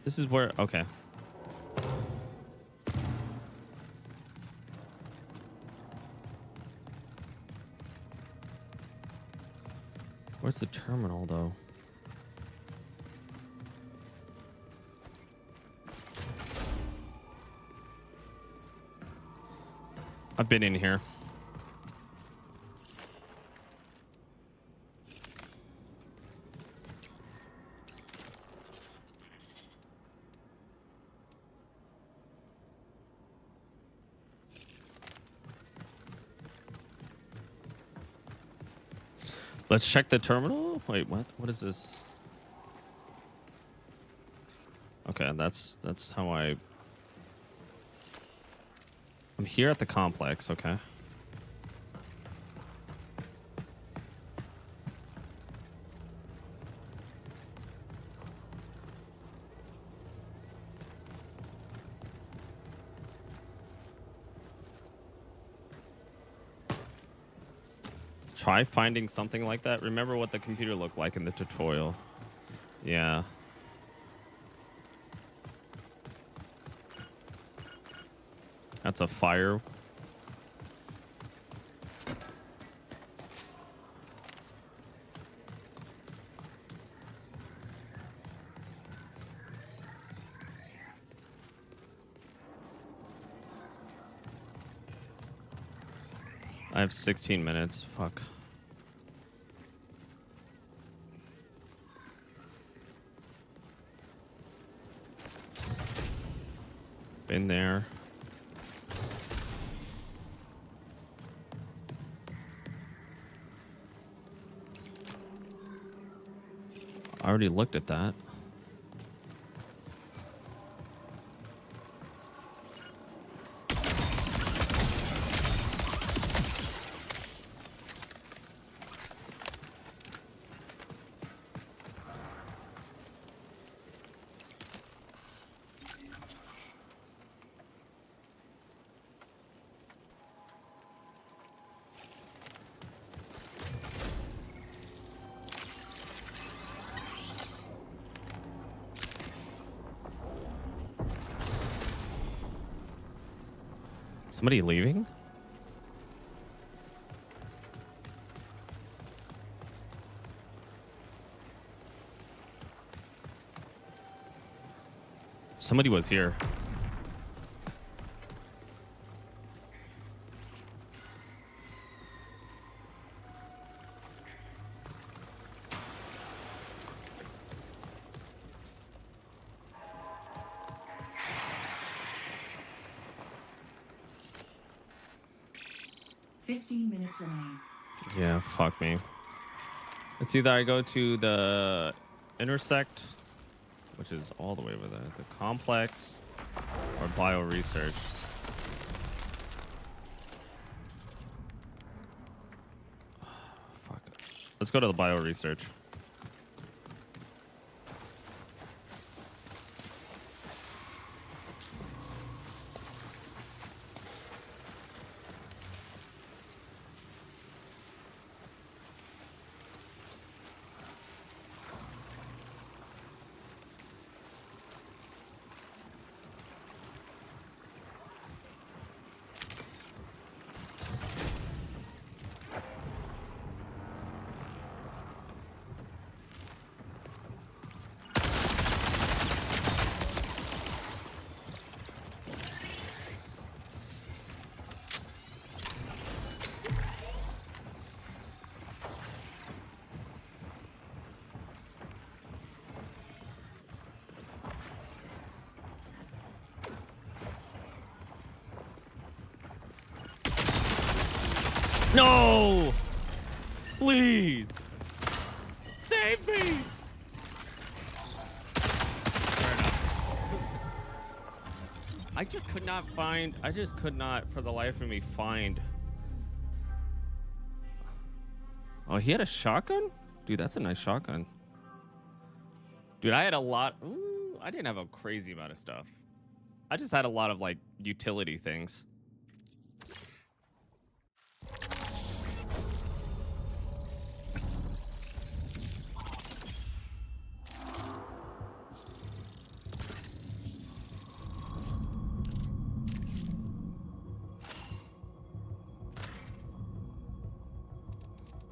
This is where... Okay. Where's the terminal, though? I've been in here. Let's check the terminal. Wait, what? What is this? Okay, that's how I'm here at the complex, okay. Try finding something like that. Remember what the computer looked like in the tutorial. Yeah. That's a fire. I have 16 minutes. Fuck. Been there. I already looked at that. Somebody leaving? Somebody was here. Yeah, fuck me. It's either I go to the intersect, which is all the way over there, the complex, or bio research. Fuck. Let's go to the bio research. No! Please! Save me! I just could not for the life of me find. Oh, he had a shotgun? Dude, that's a nice shotgun. Dude, I had a lot. Ooh, I didn't have a crazy amount of stuff. I just had a lot of like utility things.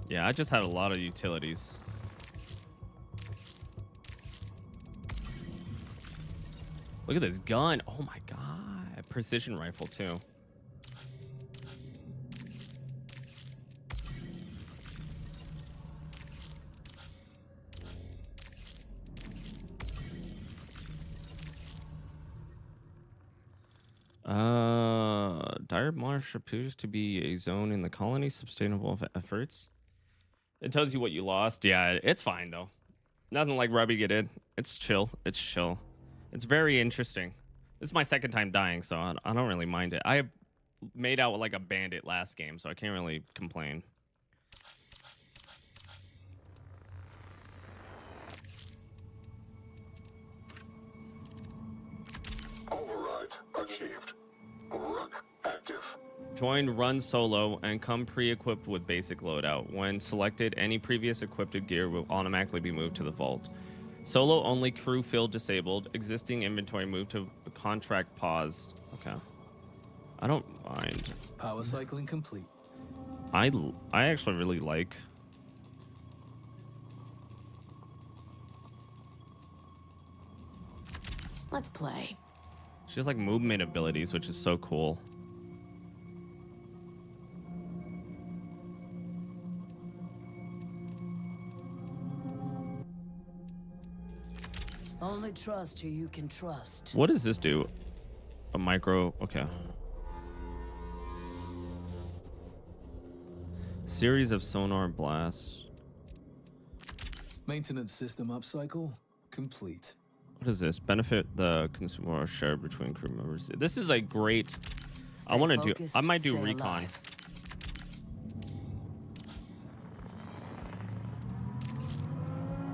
Yeah, I just had a lot of utilities. Look at this gun. Oh my god. Precision rifle too. Dire Marsh appears to be a zone in the colony sustainable efforts. It tells you what you lost. Yeah, it's fine though. Nothing like rubbing it in. It's chill. It's chill. It's very interesting. This is my second time dying, so I don't really mind it. I made out like a bandit last game, so I can't really complain. Override achieved. Rook active. Join Run Solo and come pre-equipped with basic loadout. When selected, any previous equipped gear will automatically be moved to the vault. Solo only crew field disabled. Existing inventory moved to contract paused. Okay. I don't mind. Power cycling complete. I actually really like. Let's play. She has like movement abilities, which is so cool. Only trust who you can trust. What does this do? A micro. Okay. Series of sonar blasts. Maintenance system upcycle complete. What is this? Benefit the consumer shared between crew members. This is a great. Stay I want to do. focused, I might do stay recon. alive.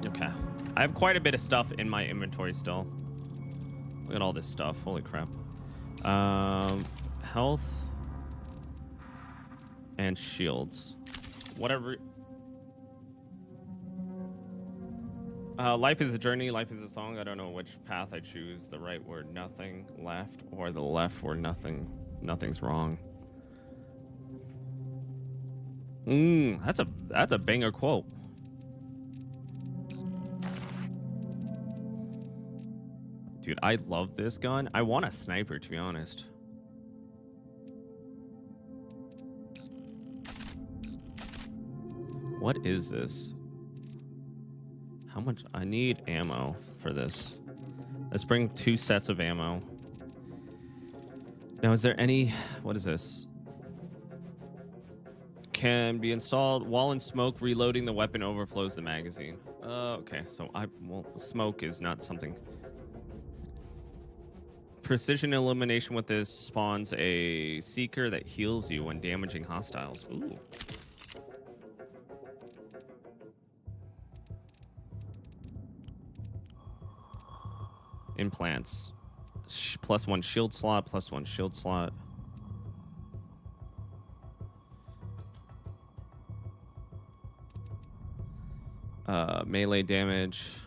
Okay. I have quite a bit of stuff in my inventory still. Look at all this stuff. Holy crap. Health and shields. Whatever. Life is a journey. Life is a song. I don't know which path I choose. The right where nothing left, or the left where nothing's wrong. That's a banger quote. Dude, I love this gun. I want a sniper, to be honest. What is this? How much? I need ammo for this. Let's bring 2 sets of ammo. Now, is there any... What is this? Can be installed while in smoke. Reloading the weapon overflows the magazine. Okay, so well, smoke is not something... Precision elimination with this spawns a seeker that heals you when damaging hostiles. Ooh. Implants. +1 shield slot, +1 shield slot. Melee damage.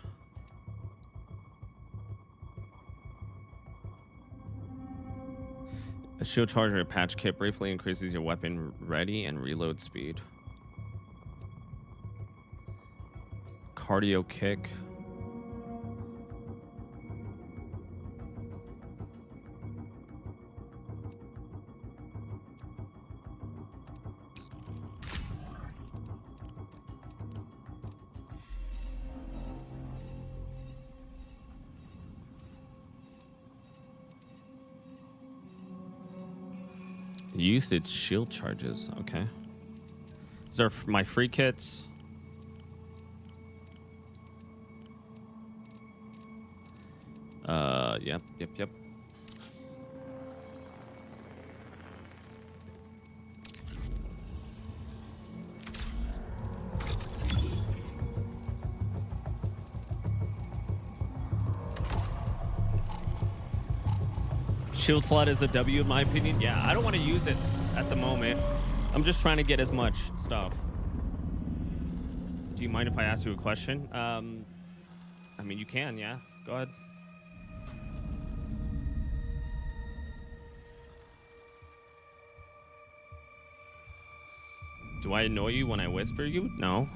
A shield charger patch kit briefly increases your weapon ready and reload speed. Cardio kick. Usage shield charges. Okay. These are my free kits. Yep. Shield slot is a W in my opinion. Yeah, I don't want to use it at the moment. I'm just trying to get as much stuff. Do you mind if I ask you a question? I mean, you can, yeah. Go ahead. Do I annoy you when I whisper you? No.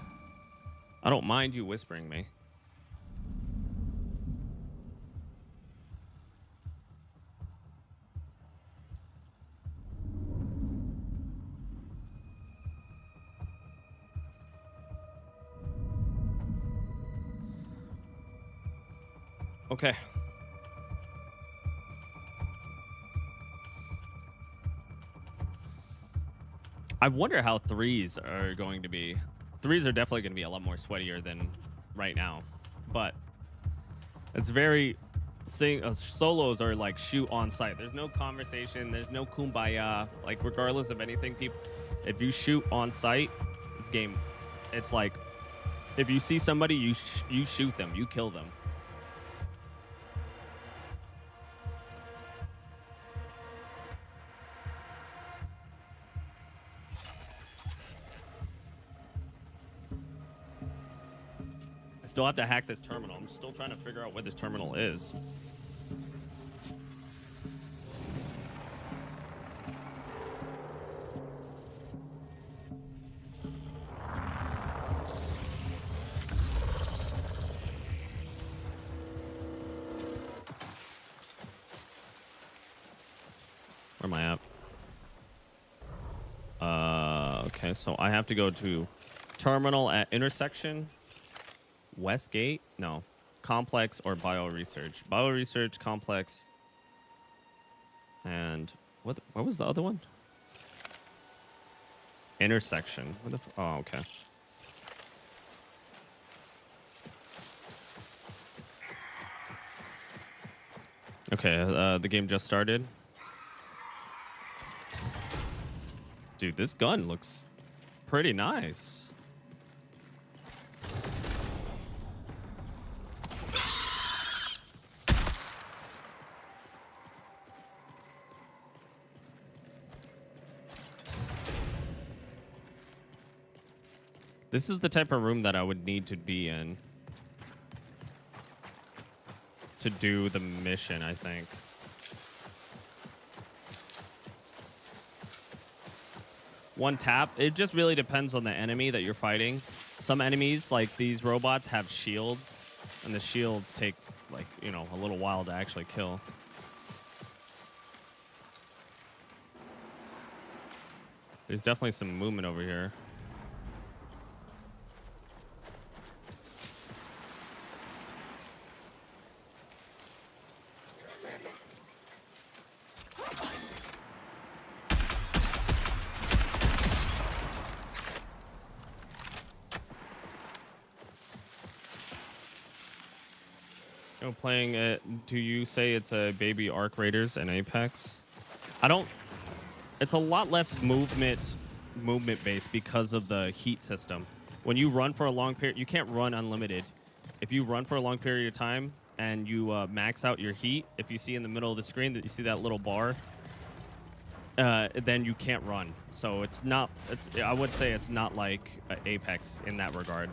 I don't mind you whispering me. Okay. I wonder how 3s are going to be. 3s are definitely going to be a lot more sweatier than right now. But it's very... solos are like shoot on sight. There's no conversation. There's no kumbaya. Like, regardless of anything, people... If you shoot on sight, it's game. It's like... If you see somebody, you shoot them. You kill them. Still have to hack this terminal. I'm still trying to figure out where this terminal is. Where am I at? Okay, so I have to go to terminal at intersection. West Gate? No. complex, or bioresearch. Bioresearch, complex, and what was the other one? Intersection. What the oh, okay. Okay, the game just started. Dude, this gun looks pretty nice. This is the type of room that I would need to be in to do the mission, I think. One tap. It just really depends on the enemy that you're fighting. Some enemies, like these robots, have shields, and the shields take, like, you know, a little while to actually kill. There's definitely some movement over here. Playing it, do you say it's a baby Arc Raiders and Apex? I don't. It's a lot less movement based because of the heat system. When you run for a long period, you can't run unlimited. If you run for a long period of time and you max out your heat, if you see in the middle of the screen that you see that little bar, then you can't run. So it's not. I would say it's not like Apex in that regard.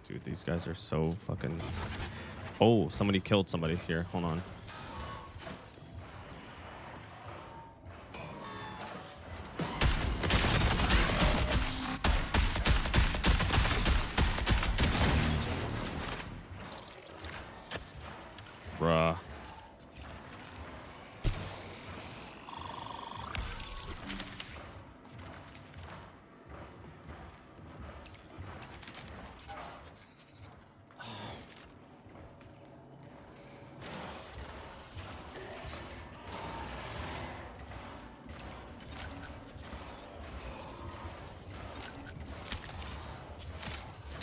Dude, these guys are so fucking... Oh, somebody killed somebody here. Hold on. Bruh.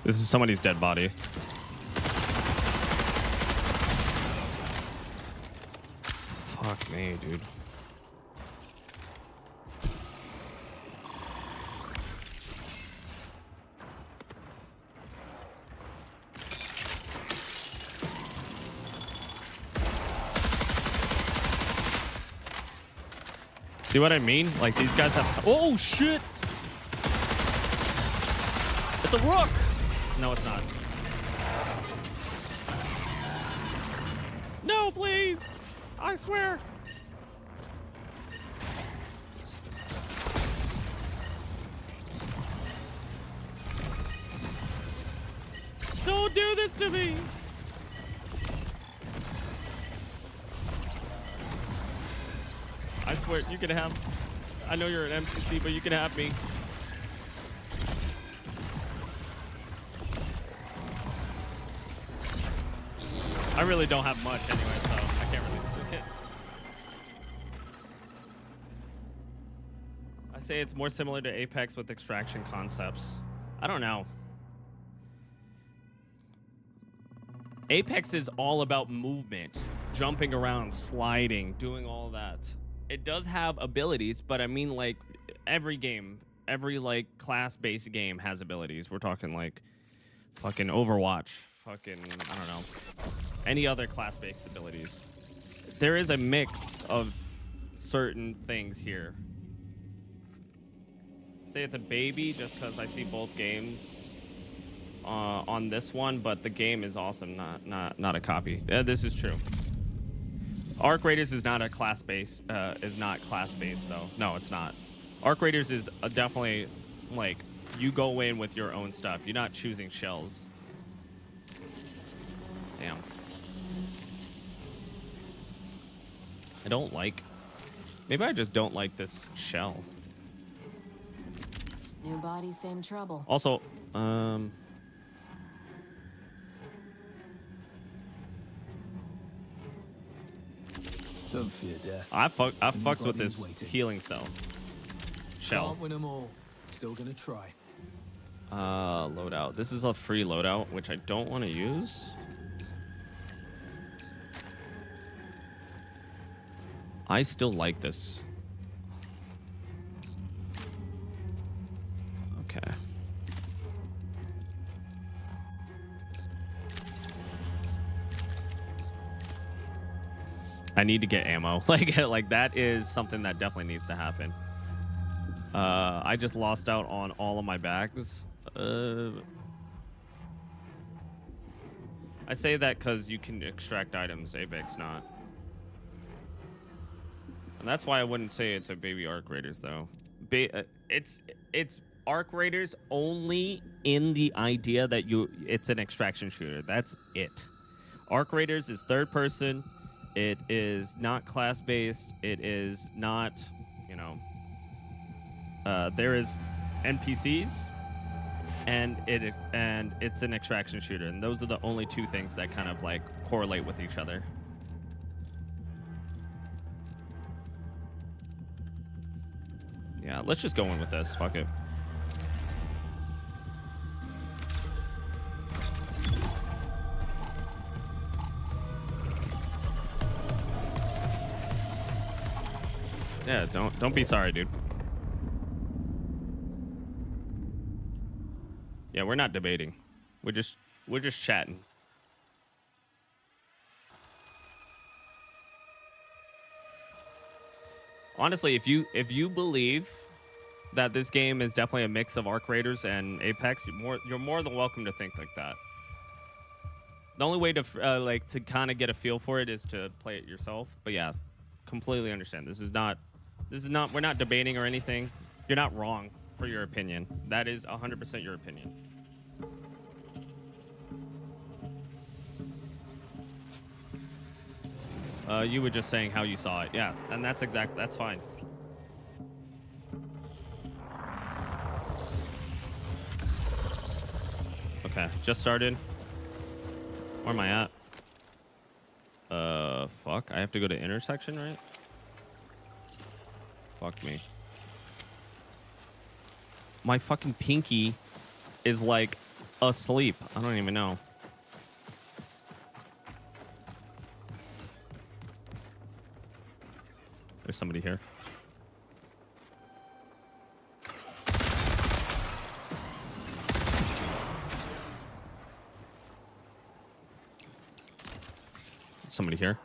This is somebody's dead body. Fuck me, dude. See what I mean? Like, these guys have... Oh, shit! It's a rook! No, it's not. No, please! I swear! Don't do this to me! I swear, you can have... I know you're an NPC, but you can have me. I really don't have much anyway, so I can't really see it. I say it's more similar to Apex with extraction concepts. I don't know. Apex is all about movement, jumping around, sliding, doing all that. It does have abilities, but I mean, like, every game, every, like, class-based game has abilities. We're talking, like, fucking Overwatch, fucking, I don't know, any other class-based abilities. There is a mix of certain things here. Say it's a baby just because I see both games on this one, but the game is awesome, not a copy. This is true. Arc Raiders is not a class-based, is not class-based though. No, it's not. Arc Raiders is definitely, like, you go in with your own stuff. You're not choosing shells. Damn. I don't like... Maybe I just don't like this shell. New body, same trouble. Also, Don't fear death. I fucks with this healing shell. Can't win 'em all. Still gonna try. Loadout. This is a free loadout, which I don't want to use. I still like this. Okay. I need to get ammo. Like that is something that definitely needs to happen. I just lost out on all of my bags. I say that because you can extract items. ABEG's not. And that's why I wouldn't say it's a baby Arc Raiders, though. It's Arc Raiders only in the idea that it's an extraction shooter. That's it. Arc Raiders is third person. It is not class based. It is not, you know. There is NPCs, and it's an extraction shooter, and those are the only two things that kind of like correlate with each other. Yeah, let's just go in with this. Fuck it. Yeah, don't be sorry, dude. Yeah, we're not debating. We're just chatting. Honestly, if you believe that this game is definitely a mix of Arc Raiders and Apex, you're more than welcome to think like that. The only way to to kind of get a feel for it is to play it yourself. But yeah, completely understand. This is not we're not debating or anything. You're not wrong for your opinion. That is 100% your opinion. You were just saying how you saw it. Yeah, and that's fine. Okay, just started. Where am I at? Fuck. I have to go to intersection, right? Fuck me. My fucking pinky is like asleep. I don't even know. There's somebody here. Somebody here.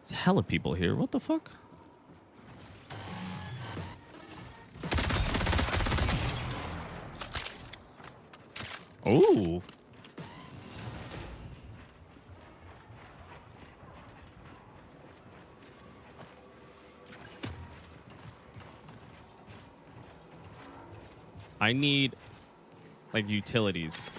There's hella people here. What the fuck? Oh. I need like utilities.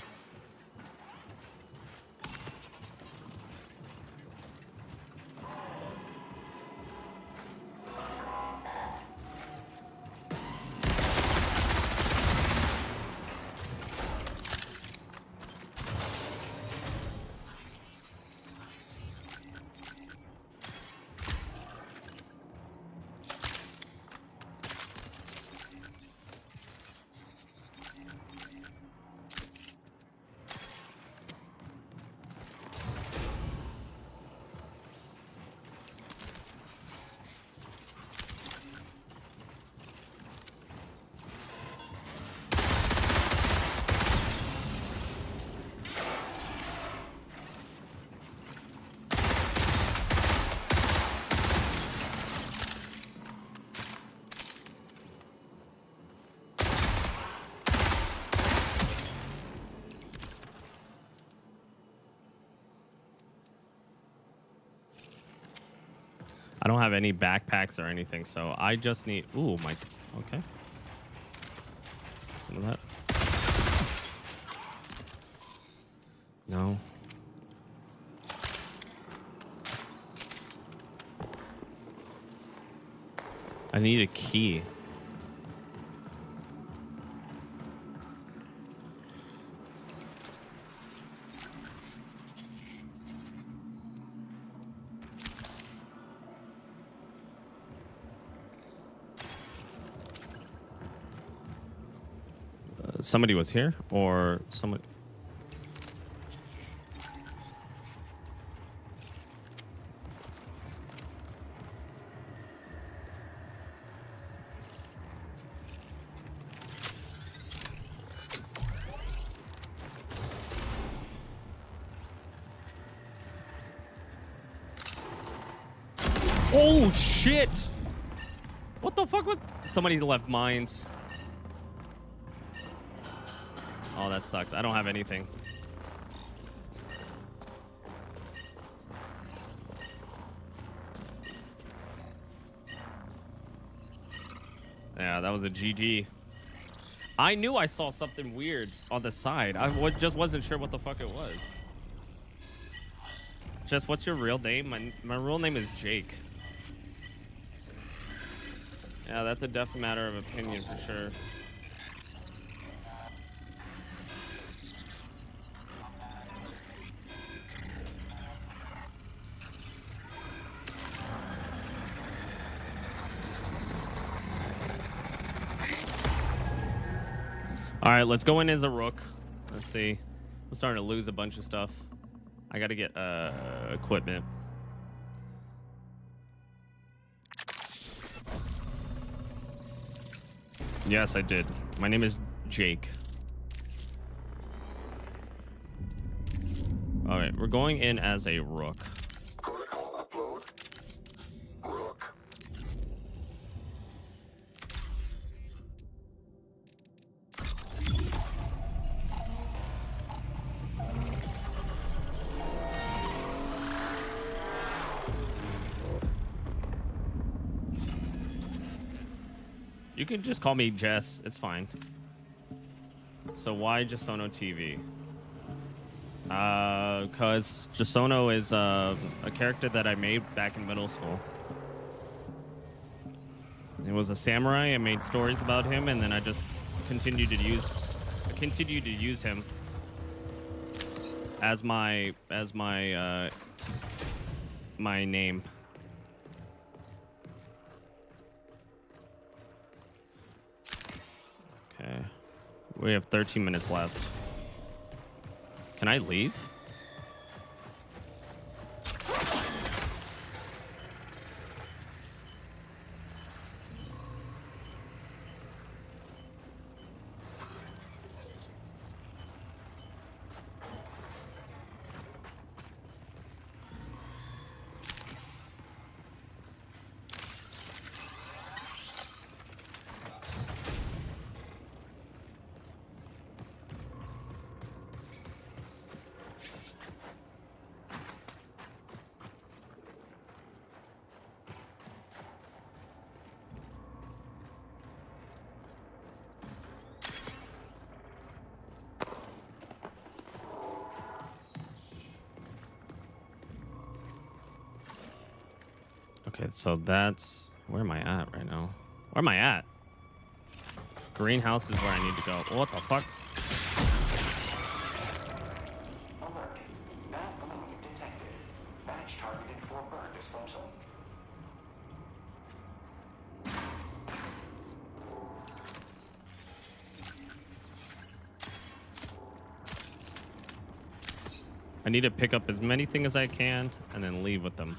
I don't have any backpacks or anything, so I just need... Ooh, my... Okay. Some of that. need a key. Somebody was here, or somebody. Oh shit! What the fuck was? Somebody left mines. Oh, that sucks. I don't have anything. Yeah, that was a GG. I knew I saw something weird on the side. I just wasn't sure what the fuck it was. Jess, what's your real name? My real name is Jake. Yeah, that's a definite matter of opinion for sure. All right, let's go in as a rook. Let's see. I'm starting to lose a bunch of stuff. I got to get equipment. Yes, I did. My name is Jake. All right, we're going in as a rook. Protocol upload. Rook. You can just call me Jess. It's fine. So why GesonoTV? Because Gesono is a character that I made back in middle school. It was a samurai. I made stories about him, and then I just continued to use him as my my name. Okay. We have 13 minutes left. Can I leave? Okay, so that's... Where am I at right now? Where am I at? Greenhouse is where I need to go. What the fuck? Alert. Bad blood detected. Batch targeted for burn disposal. I need to pick up as many things as I can and then leave with them.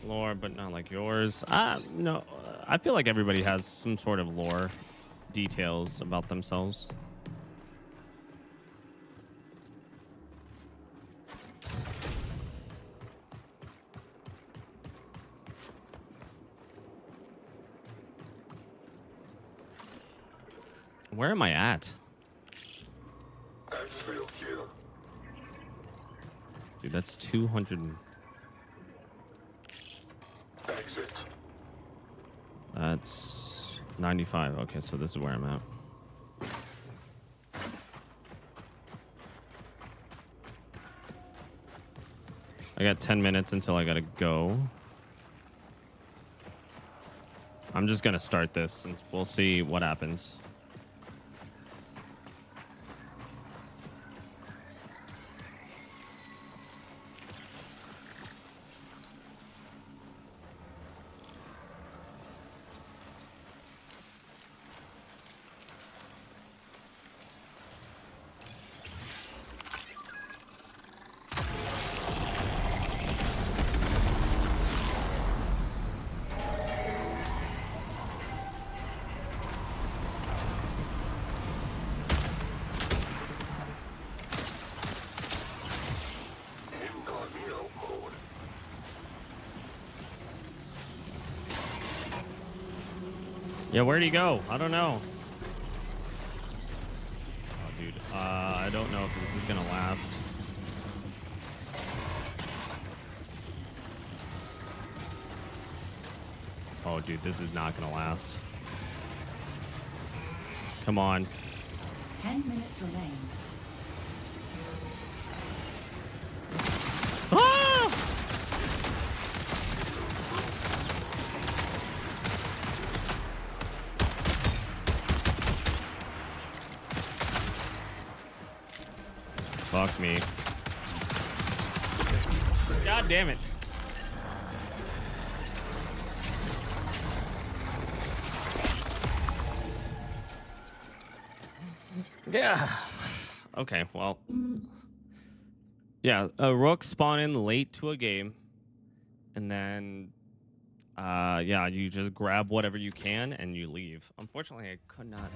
Lore, but not like yours. No, I feel like everybody has some sort of lore details about themselves. Where am I at? Exfil here. Dude, that's 200. Exit. That's 95. Okay, so this is where I'm at. I got 10 minutes until I gotta go. I'm just gonna start this and we'll see what happens. Yeah, where'd he go? I don't know. Oh, dude. I don't know if this is gonna last. Oh, dude, this is not gonna last. Come on. 10 minutes remain. Ah! Fuck me. God damn it. Yeah. Okay, well. Yeah, a rook spawn in late to a game. And then, yeah, you just grab whatever you can and you leave. Unfortunately, I could not,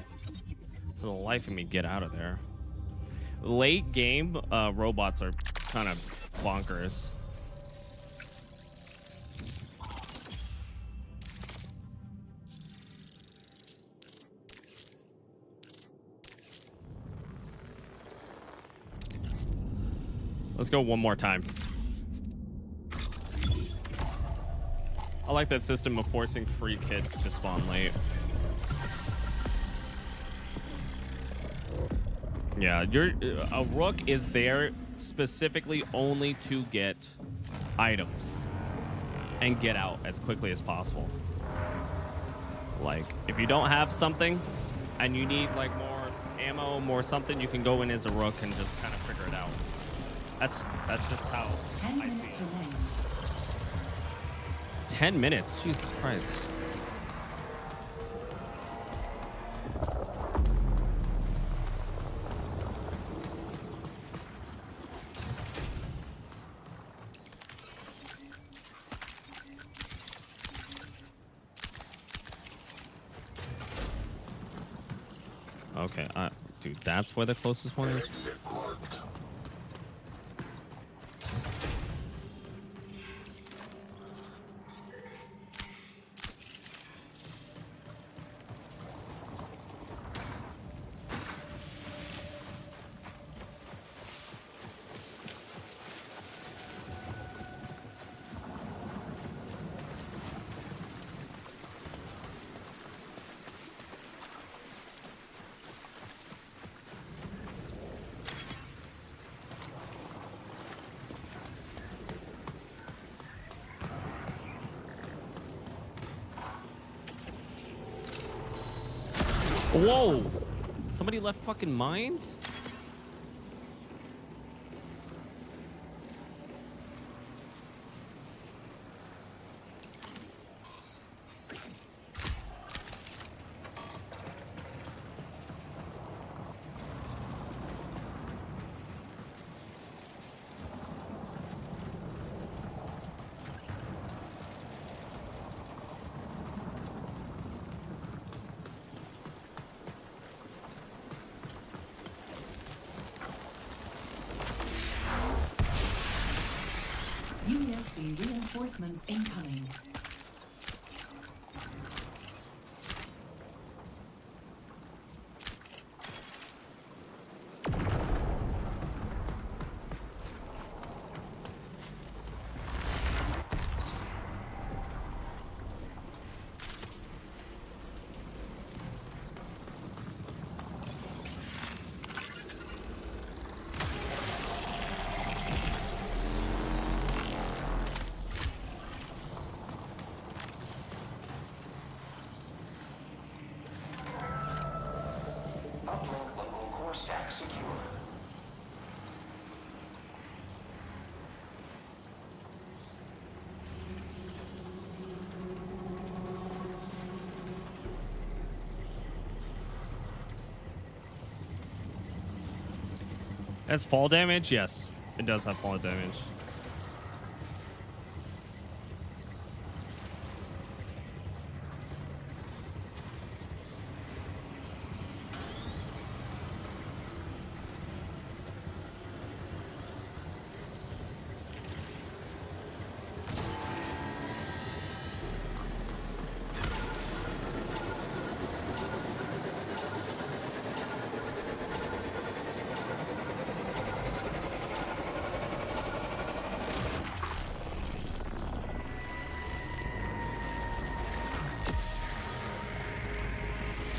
for the life of me, get out of there. Late game, robots are kind of bonkers. Let's go one more time. I like that system of forcing free kids to spawn late. Yeah, a rook is there specifically only to get items and get out as quickly as possible. Like, if you don't have something and you need like more ammo, more something, you can go in as a rook and just kind of figure it out. That's just how 10 I see minutes it. remain. 10 minutes? Jesus Christ. Okay, dude, that's where the closest one is? Whoa! Somebody left fucking mines? USC reinforcements incoming. secure. Has fall damage? Yes, it does have fall damage.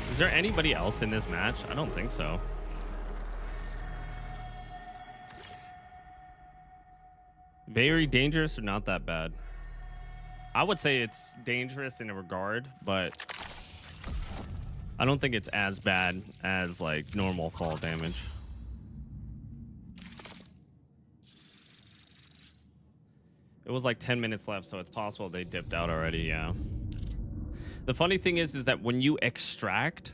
Is there anybody else in this match? I don't think so. Very dangerous or not that bad? I would say it's dangerous in a regard, but I don't think it's as bad as like normal fall damage. It was like 10 minutes left, so it's possible they dipped out already, yeah. The funny thing is that when you extract,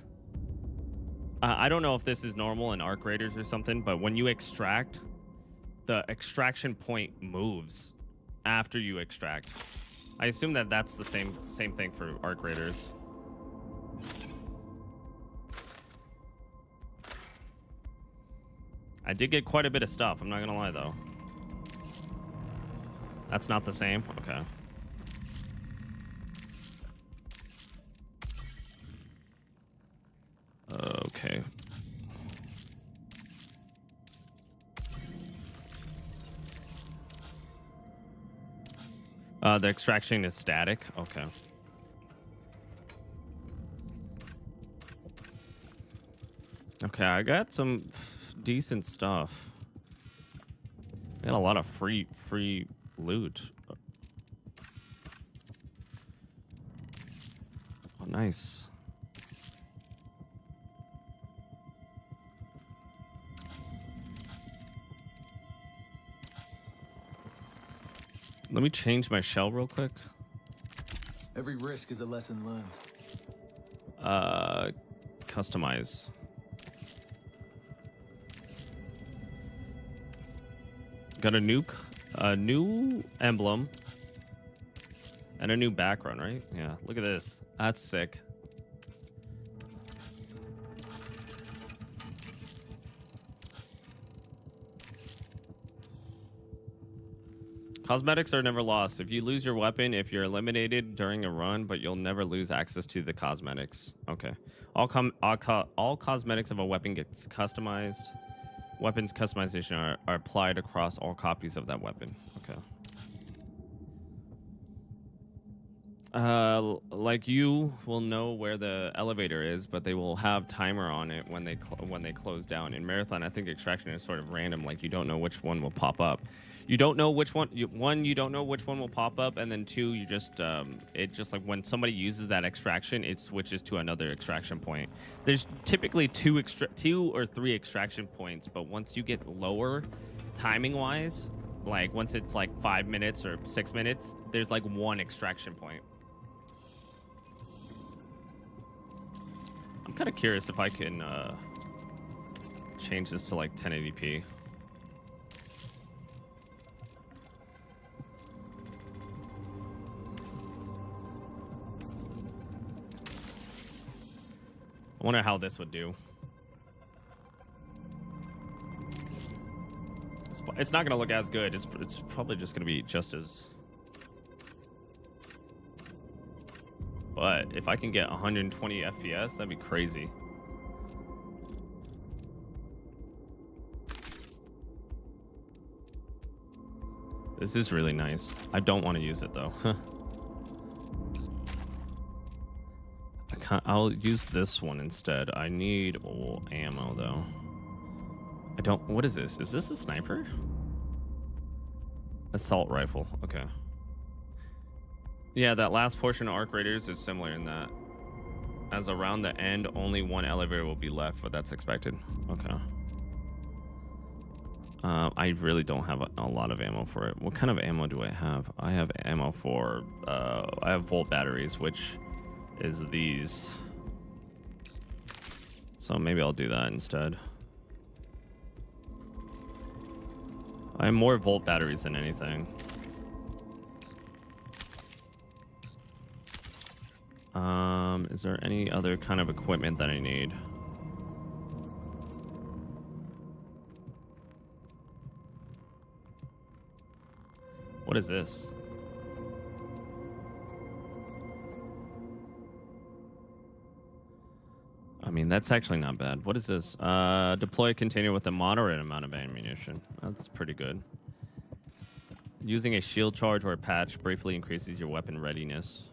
I don't know if this is normal in Arc Raiders or something, but when you extract, the extraction point moves after you extract. I assume that that's the same thing for Arc Raiders. I did get quite a bit of stuff, I'm not gonna lie though. That's not the same? Okay. Okay. The extraction is static. Okay. Okay, I got some decent stuff. I got a lot of free loot. Oh, nice. Let me change my shell real quick. Every risk is a lesson learned. Customize. Got a new emblem and a new background, right? Yeah, look at this. That's sick. Cosmetics are never lost. If you lose your weapon, if you're eliminated during a run, but you'll never lose access to the cosmetics. Okay. All cosmetics of a weapon gets customized. Weapons customization are applied across all copies of that weapon. Okay. Like you will know where the elevator is, but they will have timer on it when they close down. In Marathon, I think extraction is sort of random. Like you don't know which one will pop up. You don't know which one. You don't know which one will pop up, and then two, you just it just like when somebody uses that extraction, it switches to another extraction point. There's typically two or three extraction points, but once you get lower, timing wise, like once it's like 5 minutes or 6 minutes, there's like one extraction point. I'm kind of curious if I can change this to like 1080p. I wonder how this would do. It's not going to look as good. It's probably just going to be just as... But if I can get 120 FPS, that'd be crazy. This is really nice. I don't want to use it though. I'll use this one instead. I need ammo though. I don't. What is this? Is this a sniper? Assault rifle. Okay. Yeah, that last portion of Arc Raiders is similar in that, as around the end, only one elevator will be left, but that's expected. Okay. I really don't have a lot of ammo for it. What kind of ammo do I have? I have ammo for, I have volt batteries, which is these. So maybe I'll do that instead. I have more volt batteries than anything. Is there any other kind of equipment that I need? What is this? I mean, that's actually not bad. What is this? Deploy a container with a moderate amount of ammunition. That's pretty good. Using a shield charge or a patch briefly increases your weapon readiness.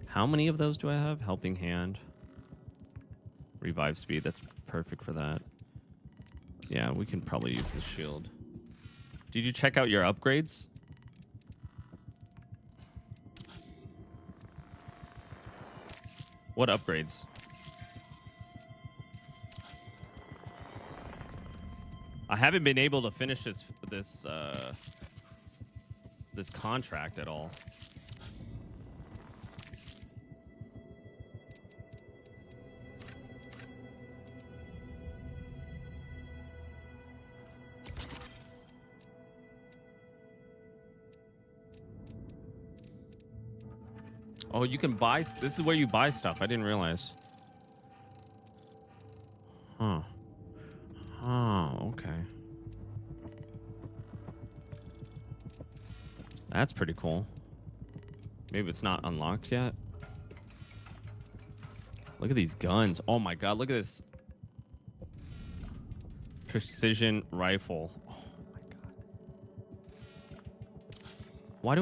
How many of those do I have? Helping hand. Revive speed. That's perfect for that. Yeah, we can probably use this shield. Did you check out your upgrades? What upgrades? I haven't been able to finish this contract at all. Oh, you can buy. This is where you buy stuff. I didn't realize. Huh. Oh, okay. That's pretty cool. Maybe it's not unlocked yet. Look at these guns. Oh my god, look at this. Precision rifle. Oh my god. Why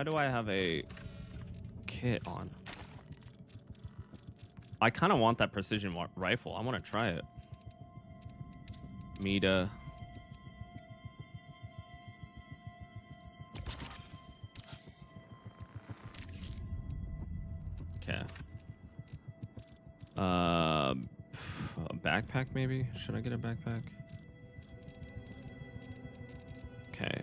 do I have a kit on? I kind of want that precision rifle. I want to try it. Mita. Okay. A backpack maybe? Should I get a backpack? Okay.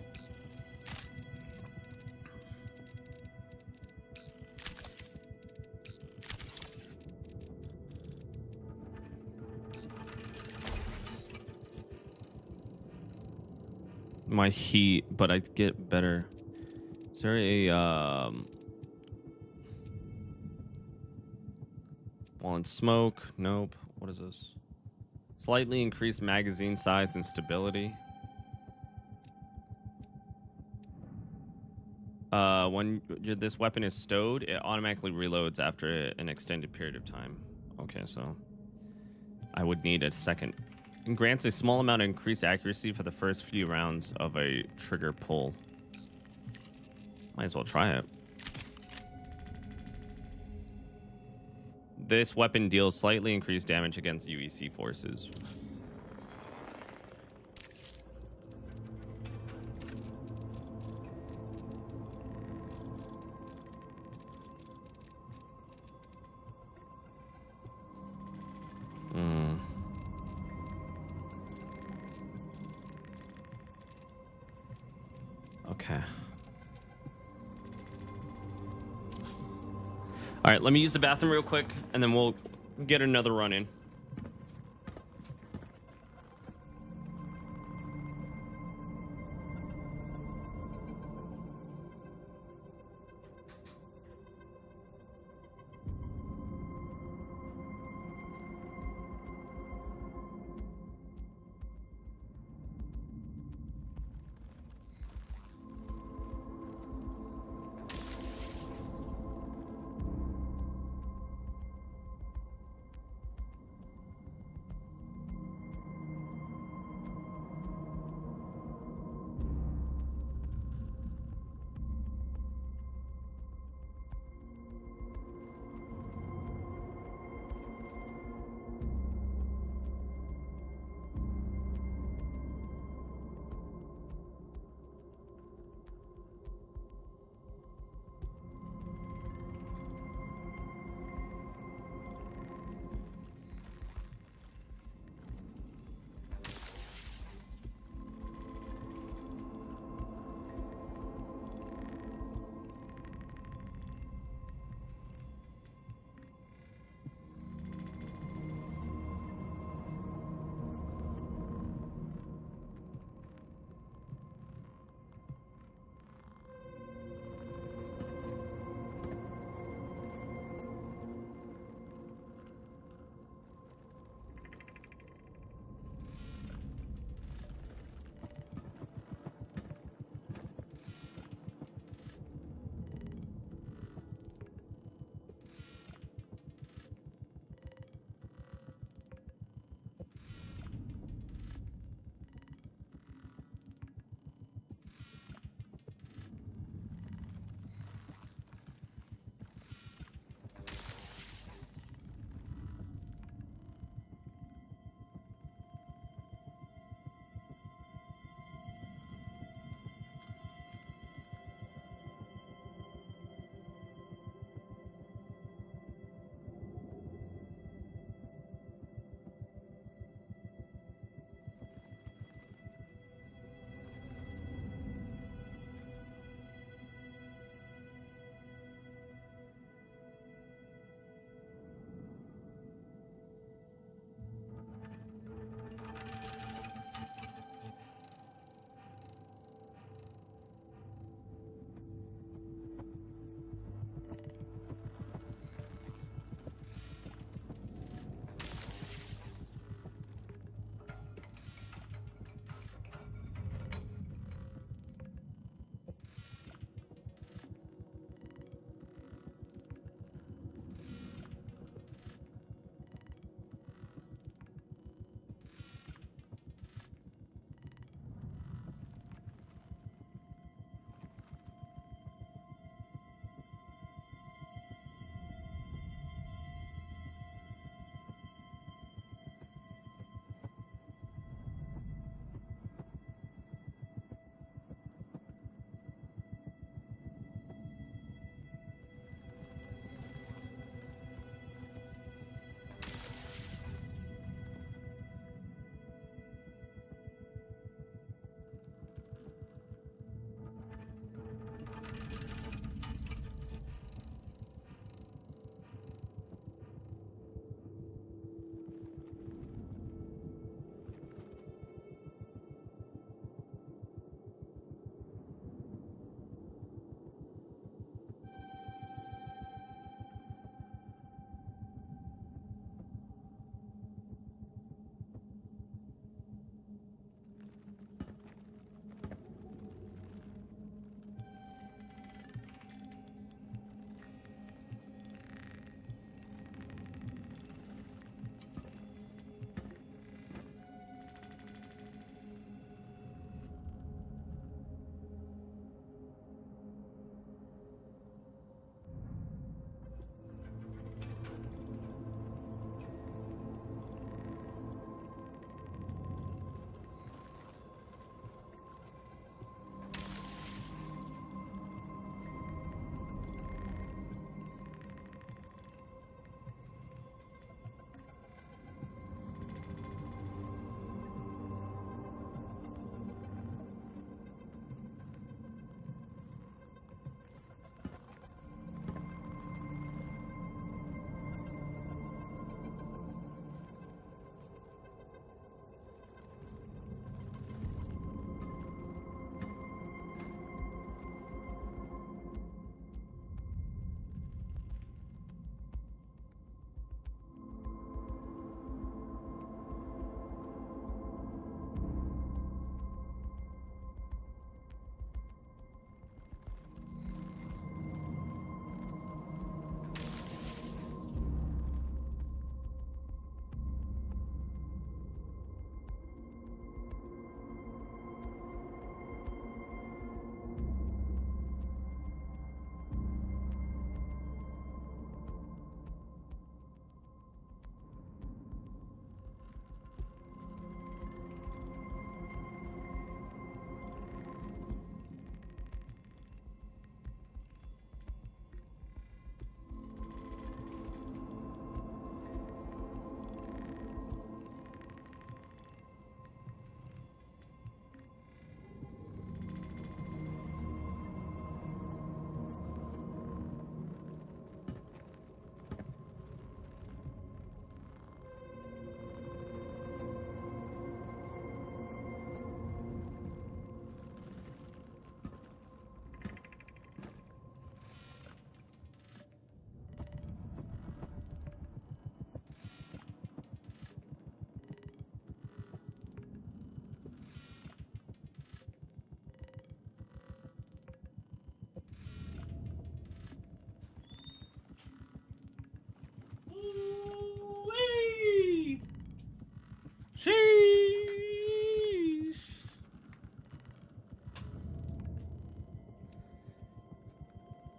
My heat, but I get better. Is there a while in smoke? Nope. What is this? Slightly increased magazine size and stability. When this weapon is stowed, it automatically reloads after an extended period of time. Okay, so I would need a second. And grants a small amount of increased accuracy for the first few rounds of a trigger pull. Might as well try it. This weapon deals slightly increased damage against UEC forces. Okay. All right, let me use the bathroom real quick, and then we'll get another run in.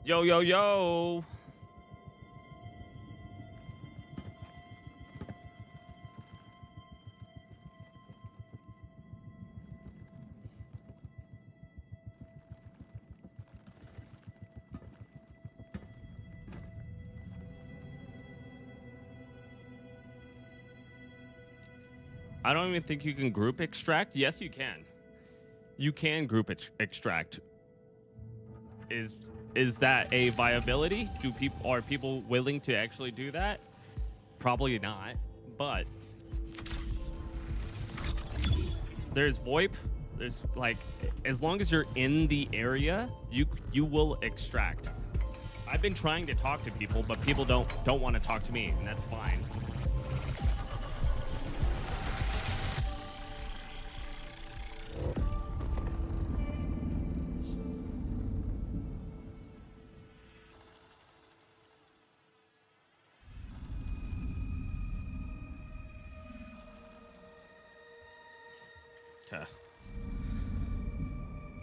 Yo, yo, yo. I don't even think you can group extract. Yes, you can. You can group extract. Is that a viability? Are people willing to actually do that? Probably not. But there's VoIP. There's like, as long as you're in the area, you will extract. I've been trying to talk to people, but people don't want to talk to me, and that's fine. Okay.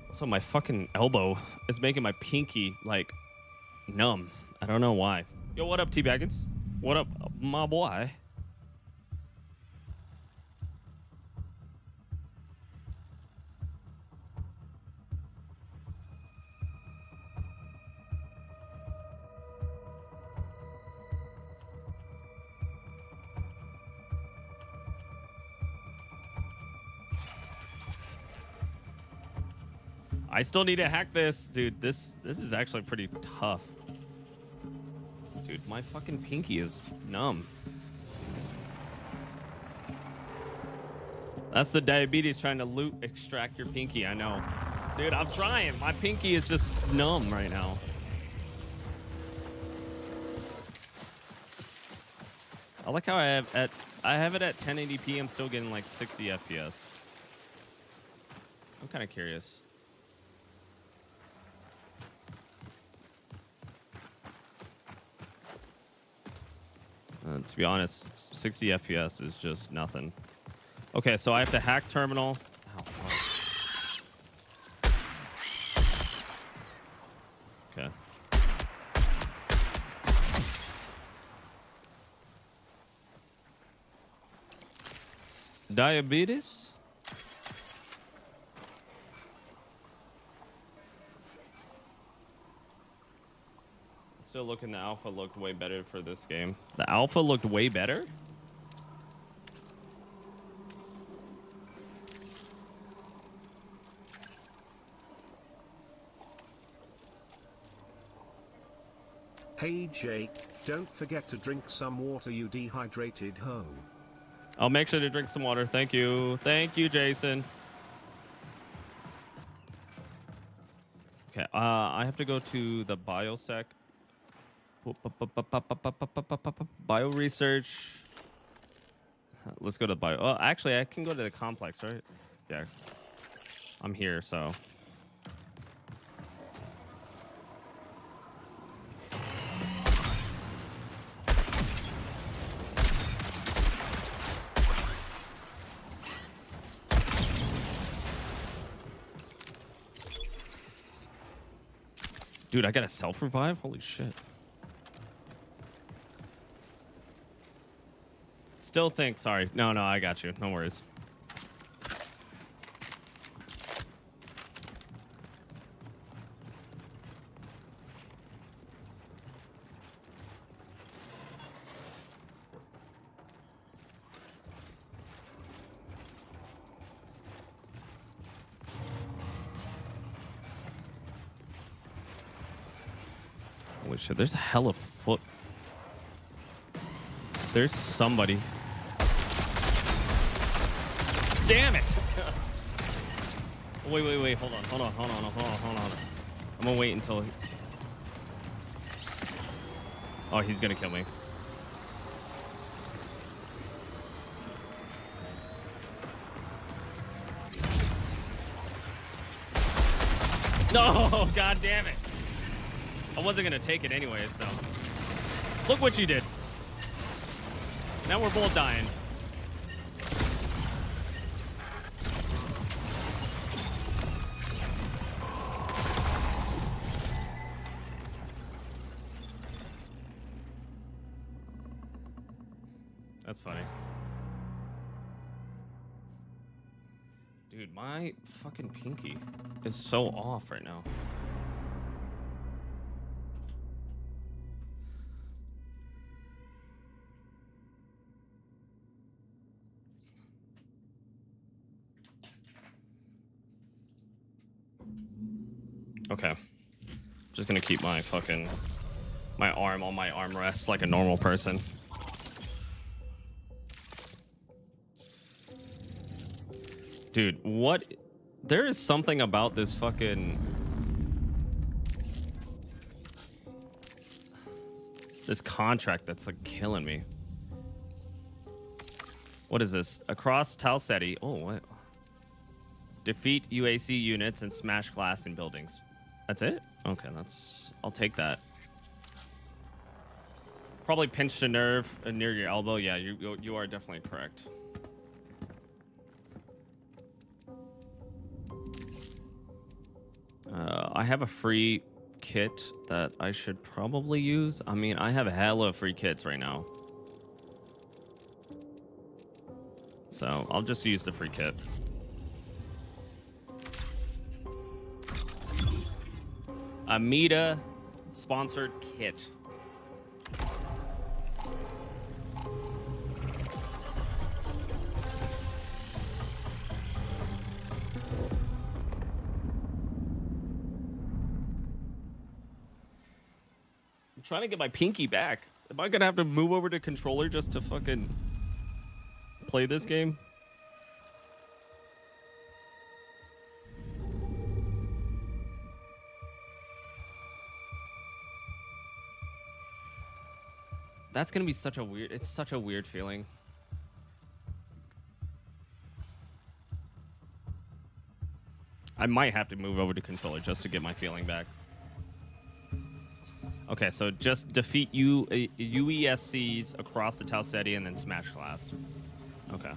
Also, my fucking elbow is making my pinky like numb. I don't know why. Yo, what up, T-Baggins? What up, my boy? I still need to hack this, dude. This is actually pretty tough. Dude, my fucking pinky is numb. That's the diabetes trying to loot extract your pinky, I know. Dude, I'm trying. My pinky is just numb right now. I like how I have it at 1080p. I'm still getting like 60 FPS. I'm kind of curious. To be honest, 60 FPS is just nothing. Okay, so I have to hack terminal. Oh, fuck. Okay. Diabetes? Still looking, the alpha looked way better for this game. The alpha looked way better? Hey Jake, don't forget to drink some water, you dehydrated hoe. I'll make sure to drink some water. Thank you. Thank you, Jason. Okay, I have to go to the biosec. Bio research. Let's go to bio. Oh, actually, I can go to the complex, right? Yeah. I'm here, so. Dude, I got a self-revive? Holy shit. Still think, sorry. No, I got you. No worries. Holy shit, there's a hell of foot. There's somebody. Damn it! Wait. Hold on. I'm gonna wait until he... Oh, he's gonna kill me. No, god damn it. I wasn't gonna take it anyway, so. Look what you did. Now we're both dying. That's funny. Dude, my fucking pinky is so off right now. Okay. Just gonna keep my arm on my armrest like a normal person. Dude, what? There is something about this contract that's like killing me. What is this? Across Tau Ceti. Oh, what? Defeat UAC units and smash glass in buildings. That's it? Okay, I'll take that. Probably pinched a nerve near your elbow. Yeah, you are definitely correct. I have a free kit that I should probably use. I mean, I have hella free kits right now. So I'll just use the free kit. A Meta sponsored kit. I'm trying to get my pinky back. Am I gonna have to move over to controller just to fucking play this game? That's gonna be such a weird, it's such a weird feeling. I might have to move over to controller just to get my feeling back. Okay, so just defeat UESCs across the Tau Ceti and then smash glass. Okay.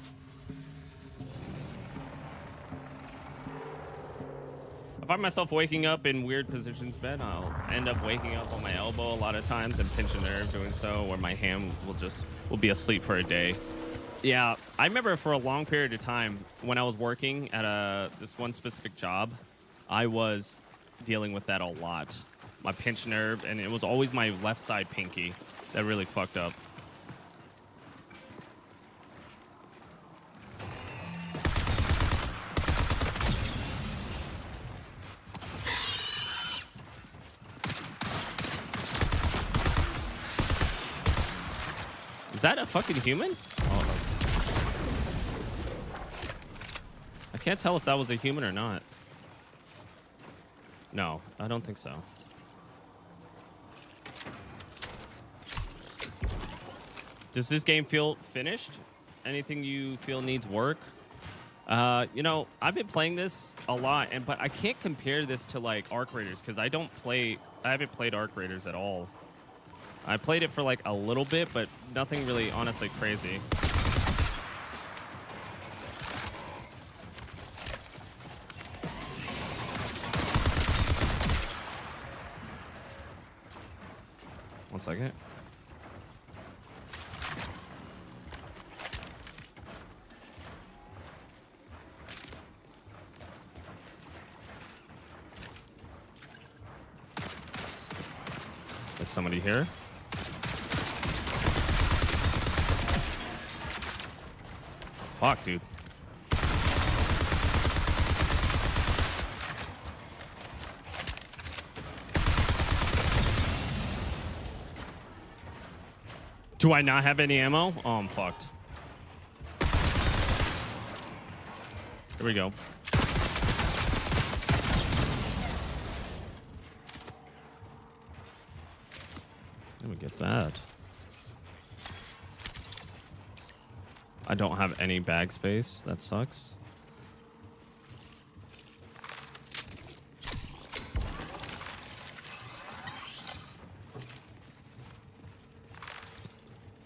I find myself waking up in weird positions bed. I'll end up waking up on my elbow a lot of times and pinch a nerve doing so, or my hand will be asleep for a day. Yeah, I remember for a long period of time when I was working at this one specific job, I was dealing with that a lot. My pinch nerve, and it was always my left side pinky that really fucked up. Is that a fucking human? Oh. I can't tell if that was a human or not. No, I don't think so. Does this game feel finished? Anything you feel needs work? You know, I've been playing this a lot, but I can't compare this to like Arc Raiders because I haven't played Arc Raiders at all. I played it for like a little bit, but nothing really honestly crazy. One second. There's somebody here. Fuck, dude. Do I not have any ammo? Oh, I'm fucked. Here we go. Let me get that. I don't have any bag space. That sucks.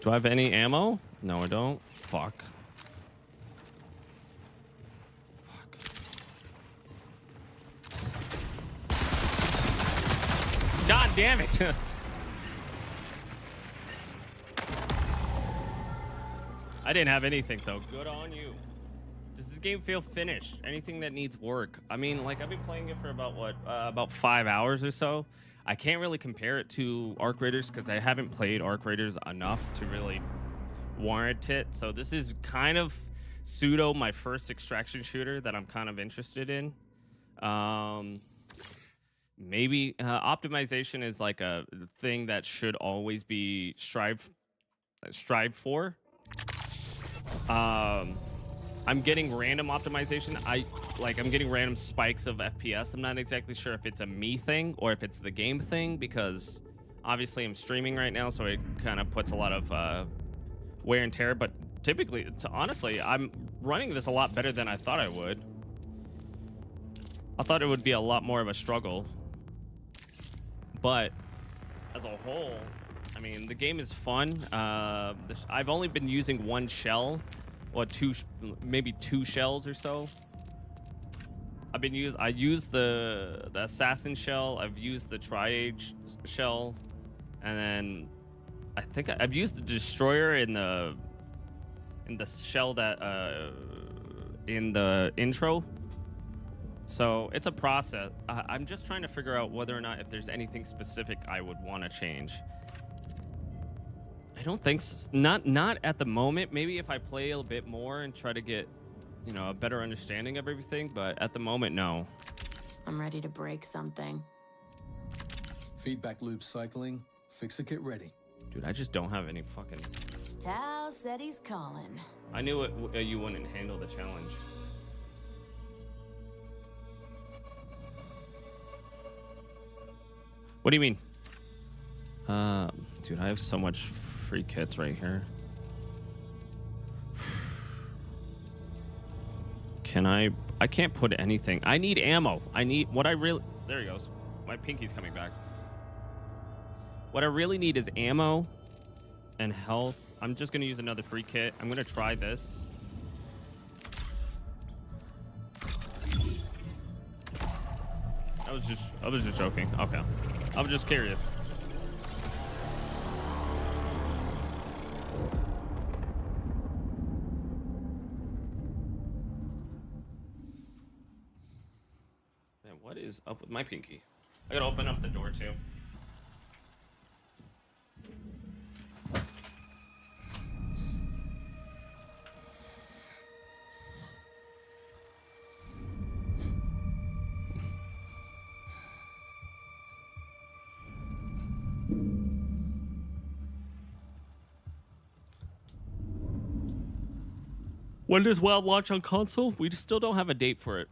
Do I have any ammo? No, I don't. Fuck. God damn it. I didn't have anything, so good on you. Does this game feel finished? Anything that needs work? I mean, like, I've been playing it for about, what, about 5 hours or so. I can't really compare it to Arc Raiders because I haven't played Arc Raiders enough to really warrant it. So this is kind of pseudo my first extraction shooter that I'm kind of interested in. Maybe optimization is like a thing that should always be strive for. I'm getting random optimization. I'm getting random spikes of FPS. I'm not exactly sure if it's a me thing or if it's the game thing, because obviously I'm streaming right now, so it kind of puts a lot of wear and tear. But typically, honestly, I'm running this a lot better than I thought I would. I thought it would be a lot more of a struggle. But as a whole, I mean, the game is fun. I've only been using one shell, or maybe two shells or so. I used the assassin shell. I've used the triage shell, and then I think I've used the destroyer in the shell that in the intro. So it's a process. I'm just trying to figure out whether or not if there's anything specific I would want to change. I don't think so. Not at the moment. Maybe if I play a bit more and try to get, you know, a better understanding of everything. But at the moment, no. I'm ready to break something. Feedback loop cycling. Fix-a-kit ready. Dude, I just don't have any fucking... Tao said he's calling. I knew you wouldn't handle the challenge. What do you mean? Dude, I have so much free kits right here. I can't put anything. I need ammo. There he goes. My pinky's coming back. What I really need is ammo and health. I'm just gonna use another free kit. I'm gonna try this. I was just joking. Okay. I was just curious. Man, what is up with my pinky? I gotta open up the door too. When does WoW launch on console? We still don't have a date for it.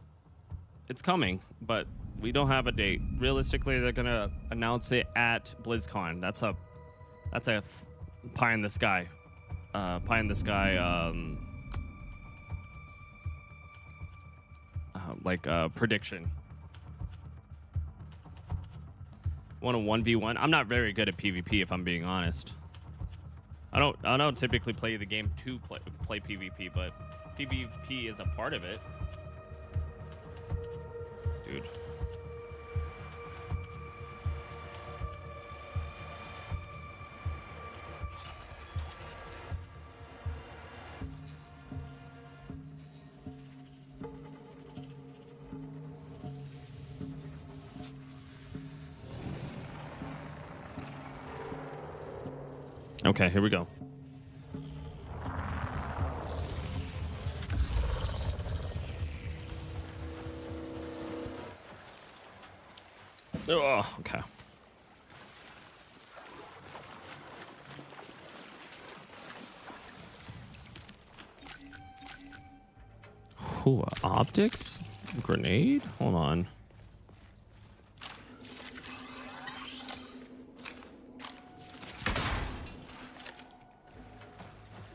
It's coming, but we don't have a date. Realistically, they're gonna announce it at BlizzCon. That's a pie in the sky. Prediction. Want a 1v1? I'm not very good at PvP, if I'm being honest. I don't typically play the game to play PvP, but PvP is a part of it. Dude. Okay, here we go. Oh, okay. Ooh, optics? Grenade? Hold on.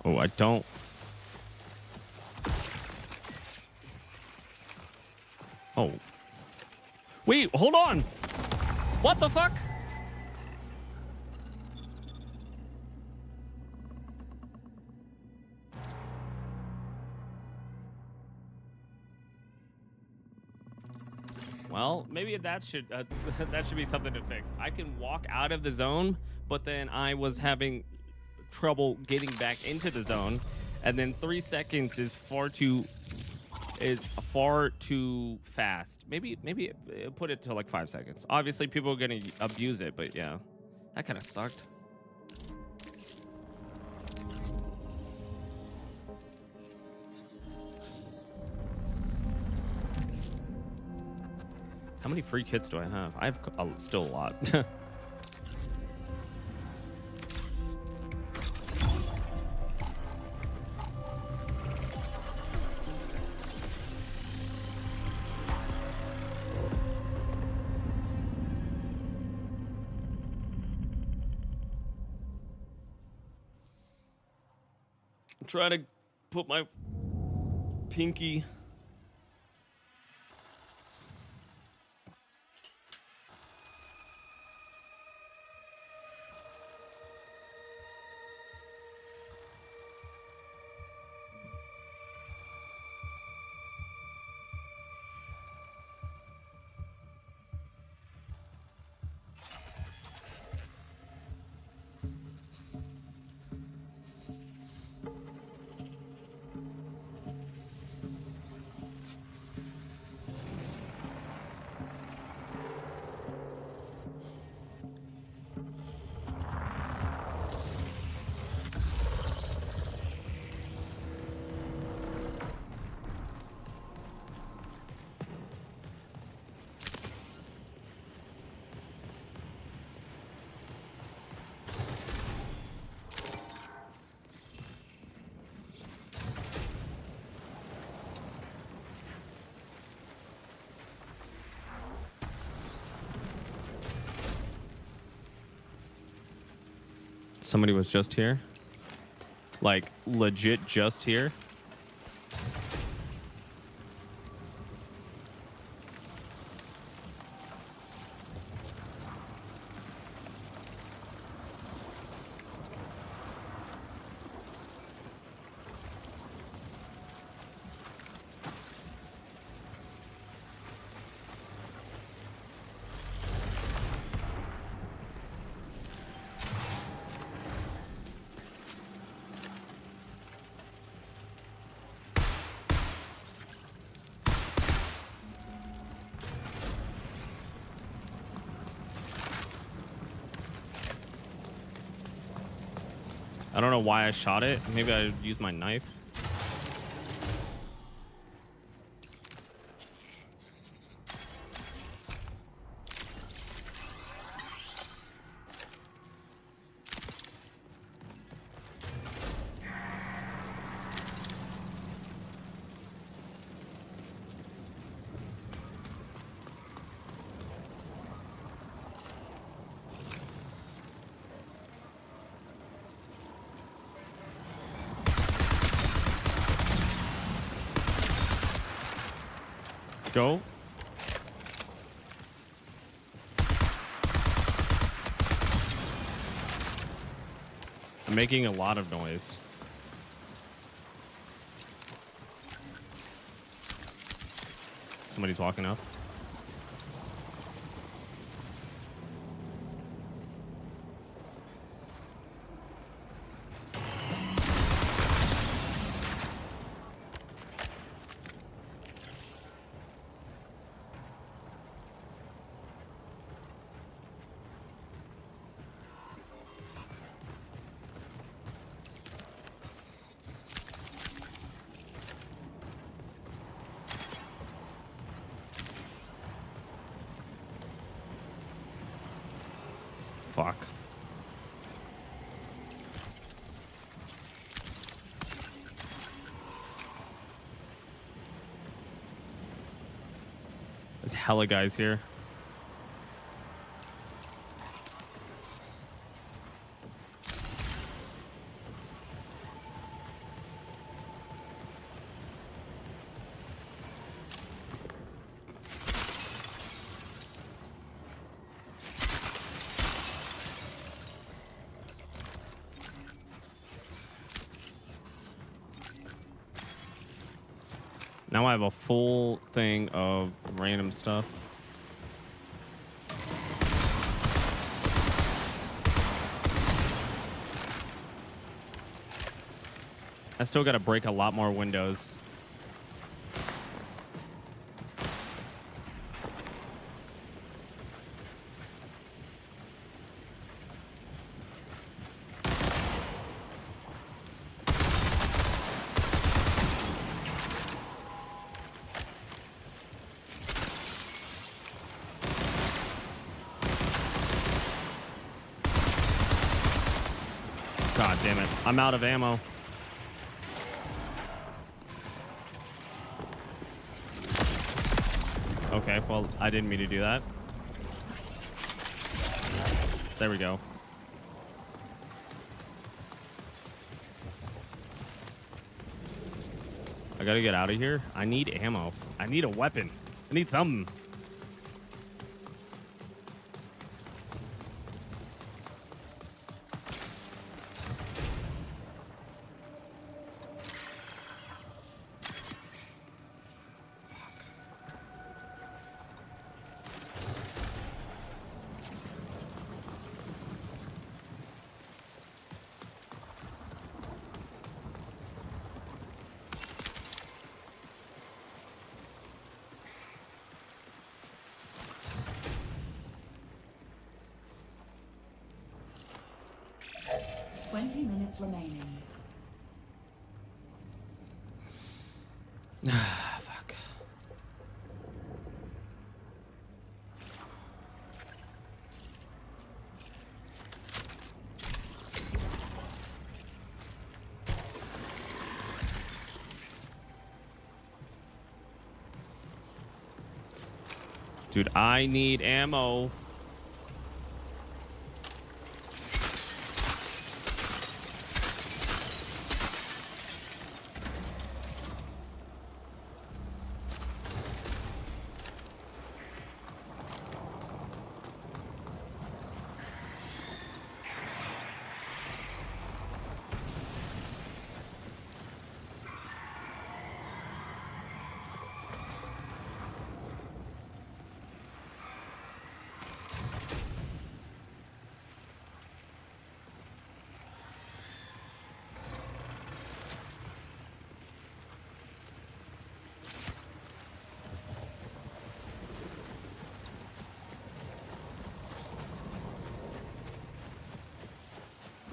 Oh, I don't. Oh. Wait, hold on. What the fuck? Well, maybe that should be something to fix. I can walk out of the zone, but then I was having trouble getting back into the zone, And then 3 seconds is far too fast. Maybe put it to like 5 seconds. Obviously, people are gonna abuse it, but yeah, that kind of sucked. How many free kits do I have? I have still a lot. Try to put my pinky. Somebody was just here, like legit just here. I don't know why I shot it. Maybe I used my knife. Go. I'm making a lot of noise. Somebody's walking up. Fuck. There's hella guys here. Now I have a full thing of random stuff. I still got to break a lot more windows. God damn it. I'm out of ammo. Okay, well, I didn't mean to do that. There we go. I gotta get out of here. I need ammo. I need a weapon. I need something. Minutes remaining. Fuck. Dude, I need ammo.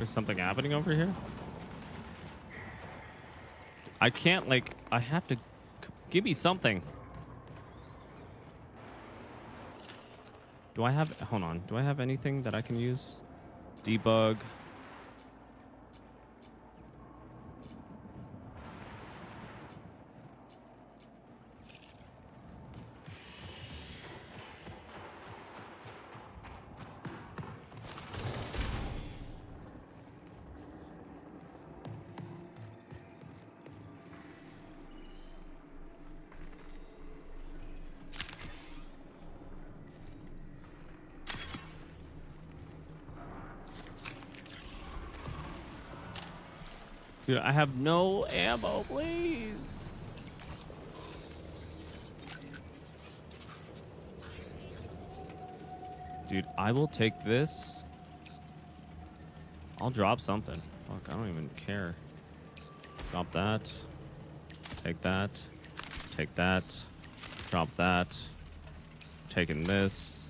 There's something happening over here. I can't, like, I have to give me something. Do I have, hold on. Do I have anything that I can use? Debug. Dude, I have no ammo, please. Dude, I will take this. I'll drop something. Fuck, I don't even care. Drop that. Take that. Take that. Drop that. Taking this.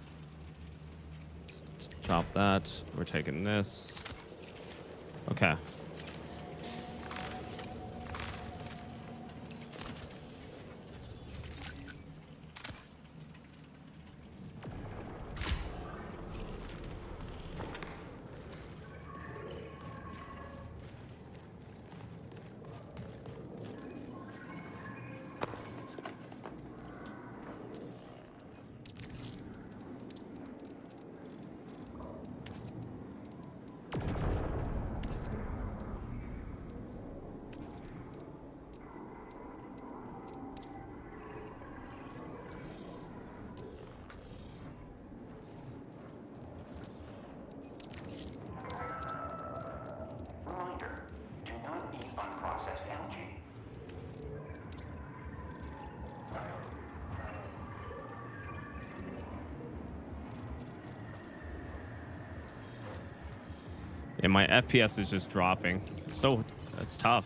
Drop that. We're taking this. Okay. Yeah, my FPS is just dropping. It's tough.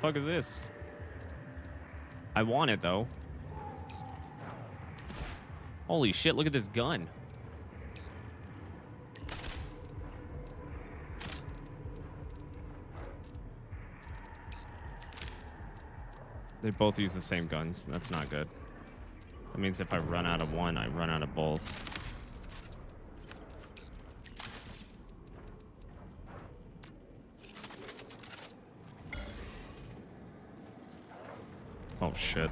fuck is this? I want it though. Holy shit, look at this gun. They both use the same guns. That's not good. That means if I run out of one, I run out of both. Oh shit.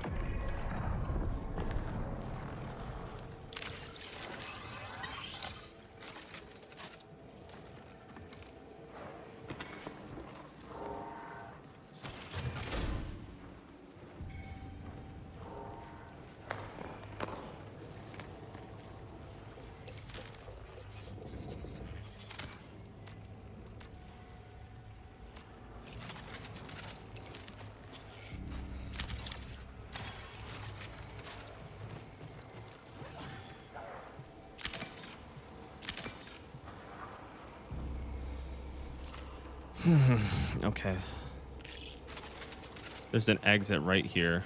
Okay. There's an exit right here.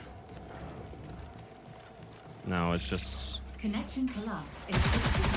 No, it's just... Connection collapse in 60 minutes.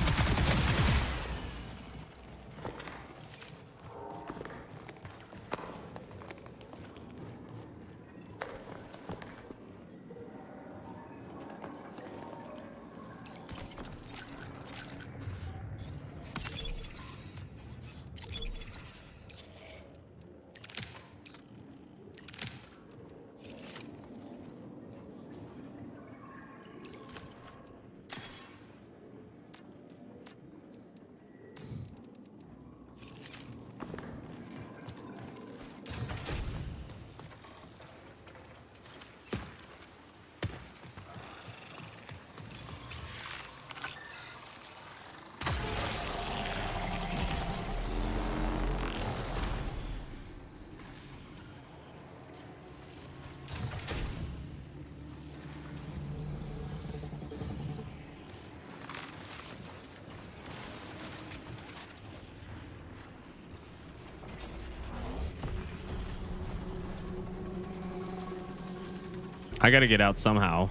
I gotta get out somehow.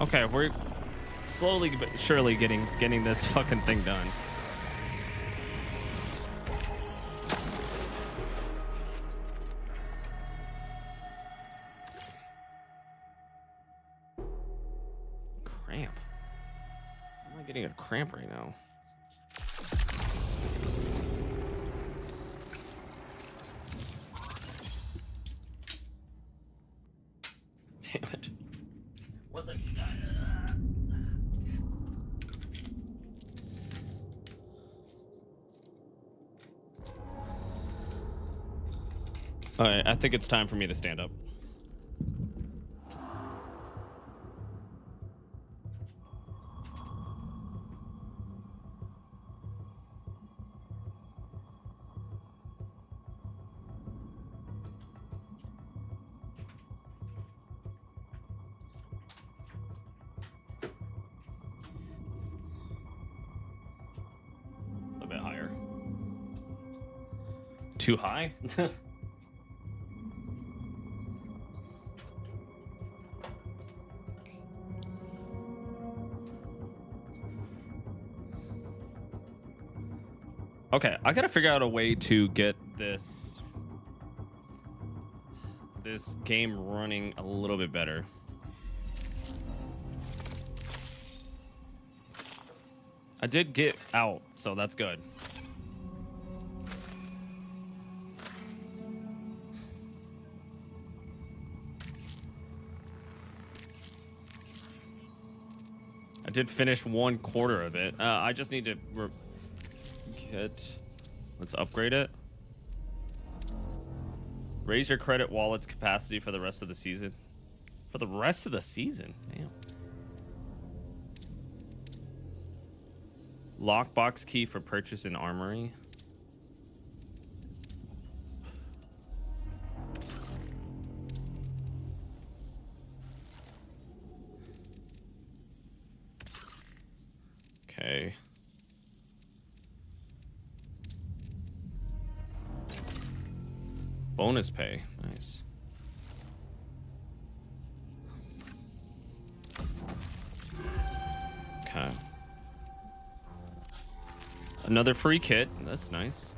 Okay, we're slowly but surely getting this fucking thing done. Cramp. Why am I getting a cramp right now? Damn it. What's like? All right, I think it's time for me to stand up. A bit higher. Too high? Okay, I gotta figure out a way to get this game running a little bit better. I did get out, so that's good. did finish 1/4 of it. I just need to let's upgrade it. Raise your credit wallet's capacity for the rest of the season. For the rest of the season? Damn. Lockbox key for purchase in armory. Okay. Bonus pay. Nice. Okay. Another free kit. That's nice.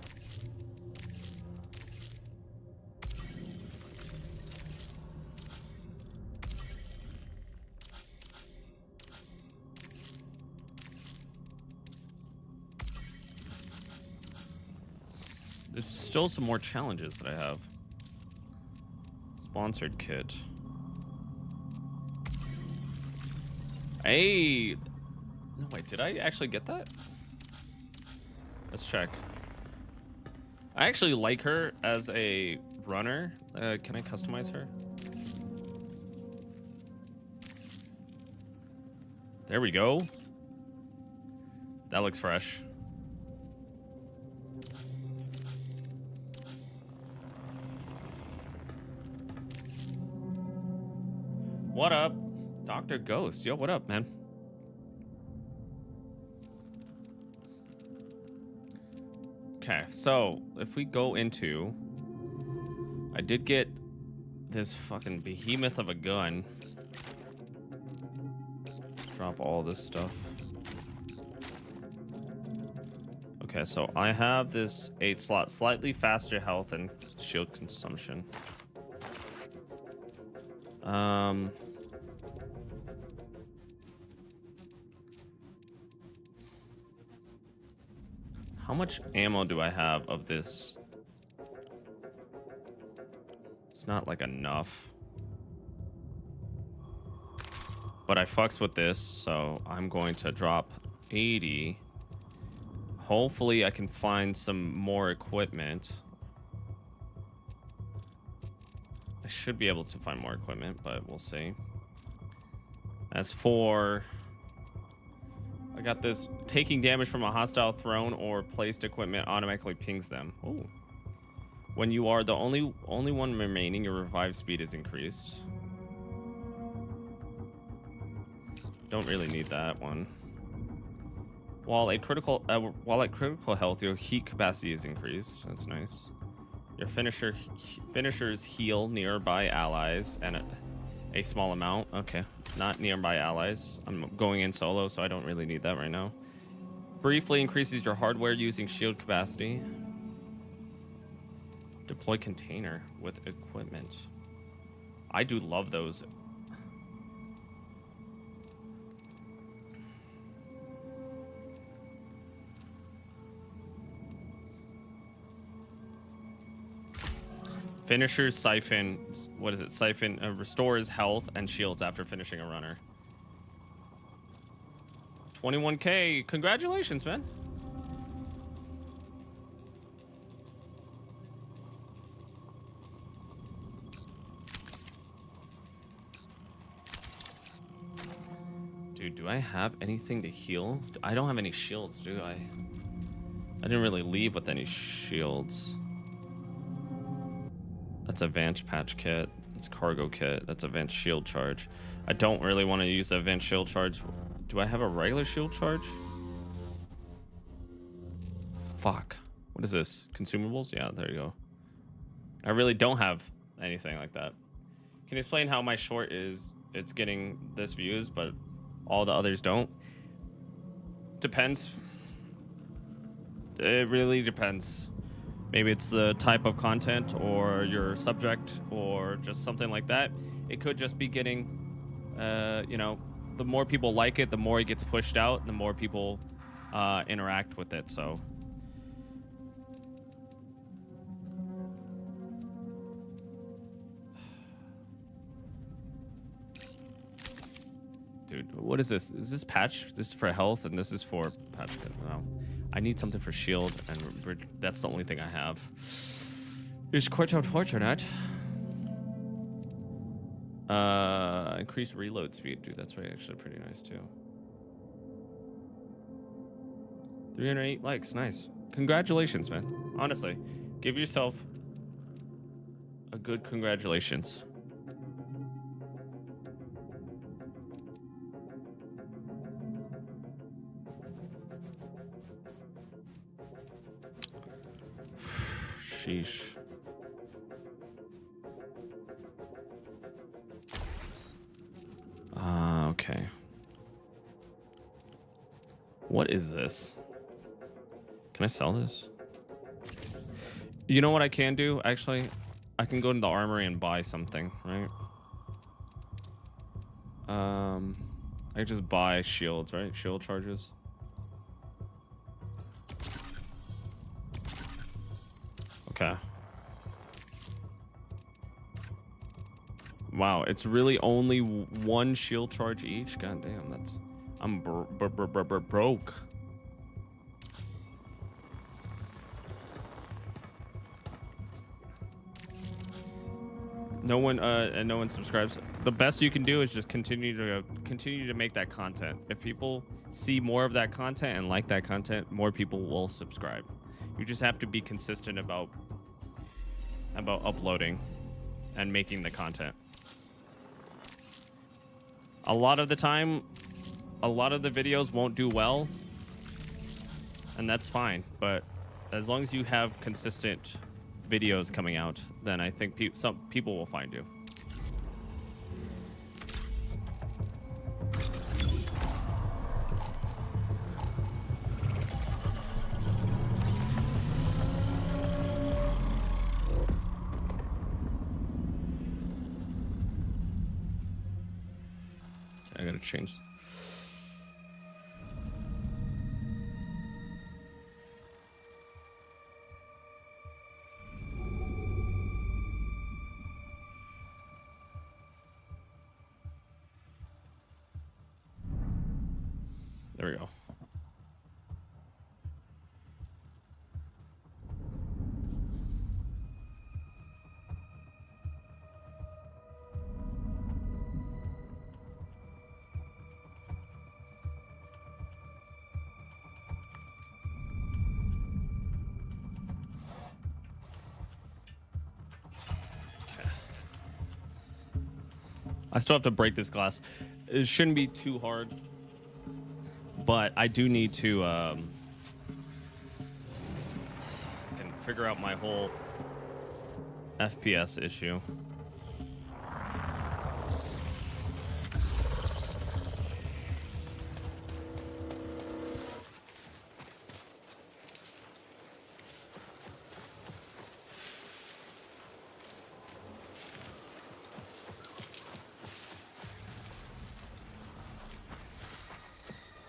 There's still some more challenges that I have. Sponsored kit. Hey. No, wait, did I actually get that? Let's check. I actually like her as a runner. Can I customize her? There we go. That looks fresh. What up? Dr. Ghost. Yo, what up, man? Okay, so if we go into... I did get this fucking behemoth of a gun. Drop all this stuff. Okay, so I have this 8-slot, slightly faster health and shield consumption. How much ammo do I have of this? It's not like enough. But I fucks with this, so I'm going to drop 80. Hopefully I can find some more equipment. I should be able to find more equipment, but we'll see. As for... I got this. Taking damage from a hostile thrown or placed equipment automatically pings them. Oh. When you are the only one remaining, your revive speed is increased. Don't really need that one. While at critical health, your heat capacity is increased. That's nice. Your finishers heal nearby allies and a small amount. Okay, not nearby allies. I'm going in solo, so I don't really need that right now. Briefly increases your hardware using shield capacity. Deploy container with equipment. I do love those. Finisher's siphon, what is it? Siphon restores health and shields after finishing a runner. 21K, congratulations, man. Dude, do I have anything to heal? I don't have any shields, do I? I didn't really leave with any shields. That's a Vance patch kit. It's cargo kit. That's a Vance shield charge. I don't really want to use a Vance shield charge. Do I have a regular shield charge? Fuck. What is this? Consumables? Yeah, there you go. I really don't have anything like that. Can you explain how my short is? It's getting this views, but all the others don't. Depends. It really depends. Maybe it's the type of content or your subject or just something like that. It could just be getting, you know, the more people like it, the more it gets pushed out, the more people interact with it. So, dude, dude. What is this? Is this patch? This is for health, and this is for patch. No. I need something for shield, and that's the only thing I have. It's quite unfortunate. Increase reload speed, dude. That's actually pretty nice too. 308 likes, nice. Congratulations, man. Honestly, give yourself a good congratulations. Sheesh. Okay. What is this? Can I sell this? You know what I can do? Actually, I can go to the armory and buy something, right? I just buy shields, right? Shield charges. Okay. Wow, it's really only one shield charge each? God damn, that's... I'm broke. No one subscribes. The best you can do is just continue to make that content. If people see more of that content and like that content, more people will subscribe. You just have to be consistent about uploading and making the content. A lot of the time, a lot of the videos won't do well, and that's fine. But as long as you have consistent videos coming out, then I think some people will find you. I gotta change. There we go. I still have to break this glass. It shouldn't be too hard, but I do need to can figure out my whole FPS issue.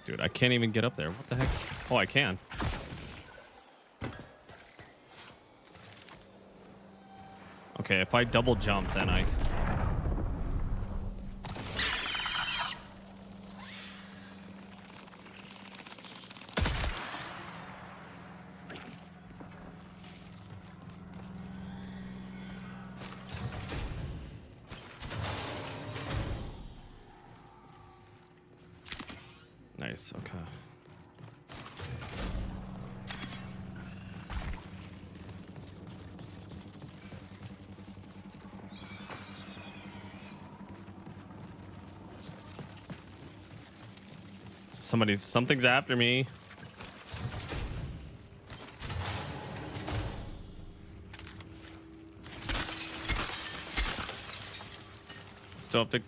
Dude, I can't even get up there. What the heck? Oh, I can. Okay, if I double jump, then I... Nice, okay. Something's after me. Still have to...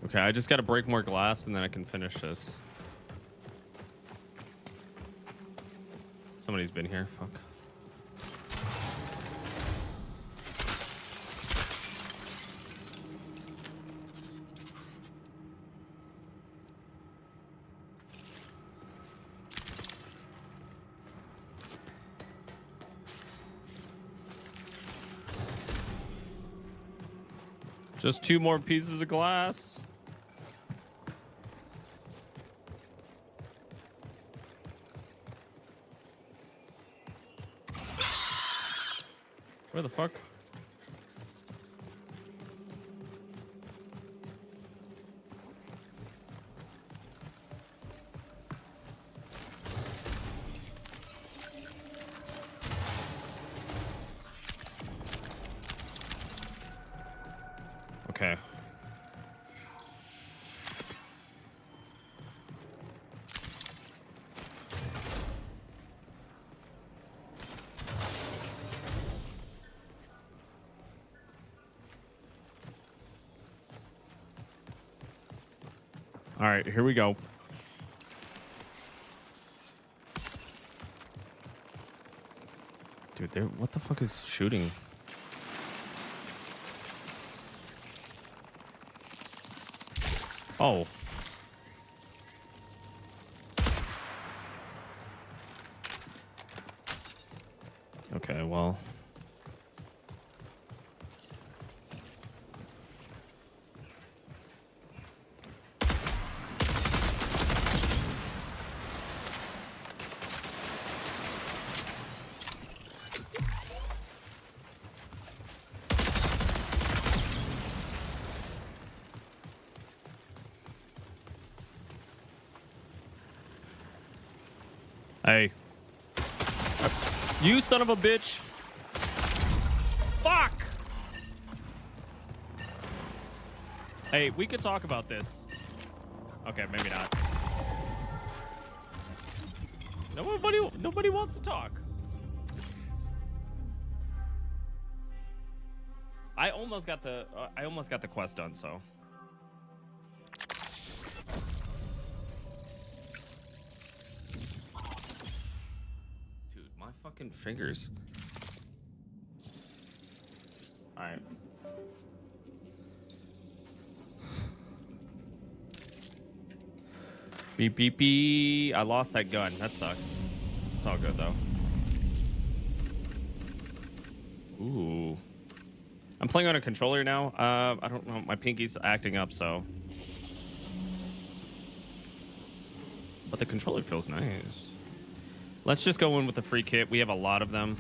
Okay, I just got to break more glass and then I can finish this. Somebody's been here. Fuck. Just 2 more pieces of glass. Where the fuck? Okay. All right, here we go. Dude, there. What the fuck is shooting? Oh. Okay, well. Hey. You son of a bitch. Fuck. Hey, we could talk about this. Okay, maybe not. Nobody wants to talk. I almost got the quest done, so. My fucking fingers. All right. Beep, beep, beep. I lost that gun. That sucks. It's all good, though. Ooh. I'm playing on a controller now. I don't know. My pinky's acting up, so. But the controller feels nice. Let's just go in with the free kit. We have a lot of them.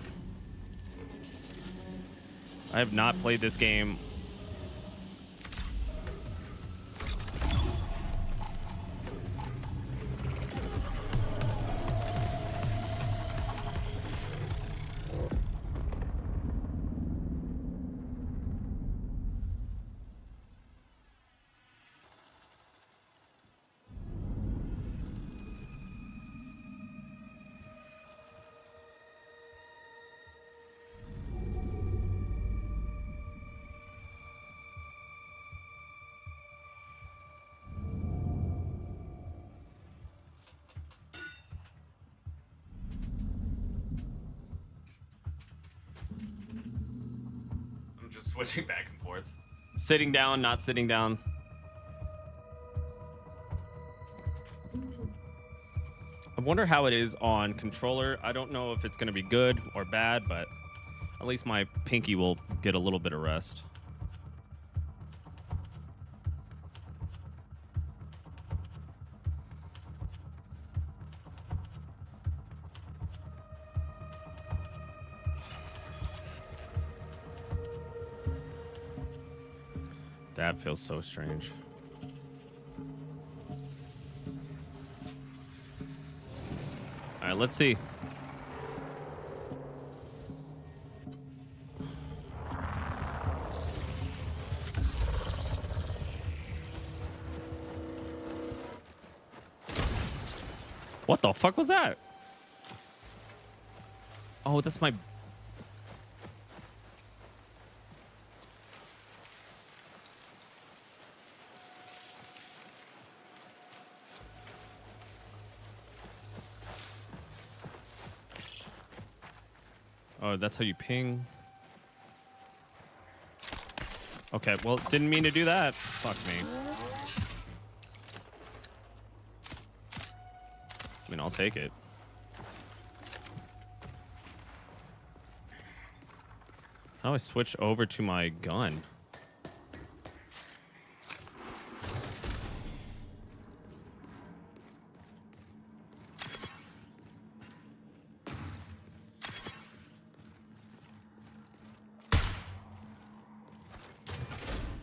I have not played this game. Switching back and forth. Sitting down, not sitting down. I wonder how it is on controller. I don't know if it's going to be good or bad, but at least my pinky will get a little bit of rest. That feels so strange. All right, let's see. What the fuck was that? Oh, that's my... Oh, that's how you ping. Okay, well, didn't mean to do that. Fuck me. I mean, I'll take it. How do I switch over to my gun?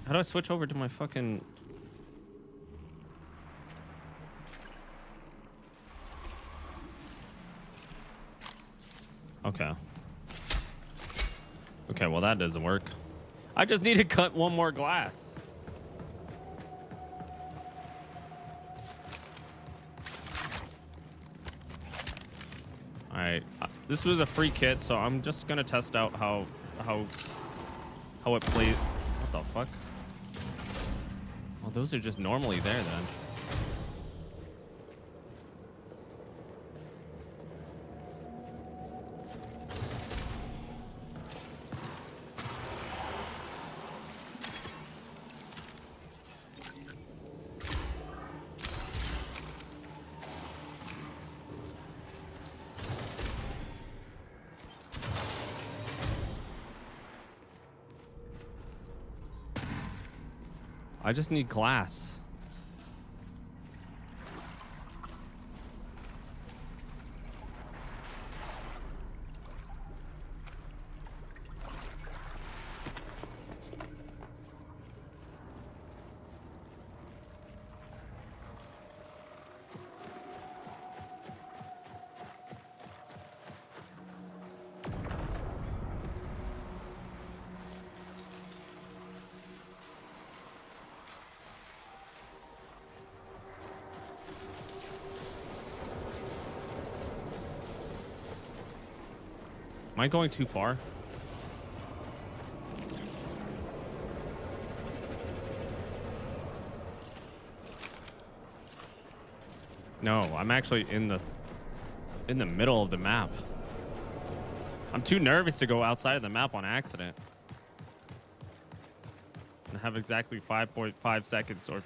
How do I switch over to my fucking... Okay. Okay, well that doesn't work. I just need to cut one more glass. Alright. This was a free kit, so I'm just gonna test out how it plays. What the fuck? Oh, those are just normally there then. I just need glass. Am I going too far? No, I'm actually in the middle of the map. I'm too nervous to go outside of the map on accident. I have exactly 5.5 seconds or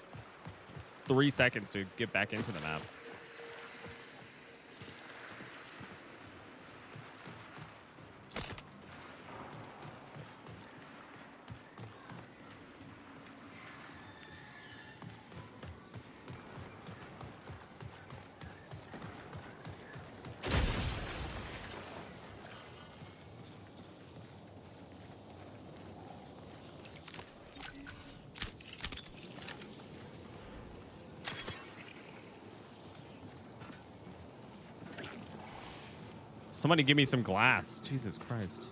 3 seconds to get back into the map. Somebody give me some glass. Jesus Christ.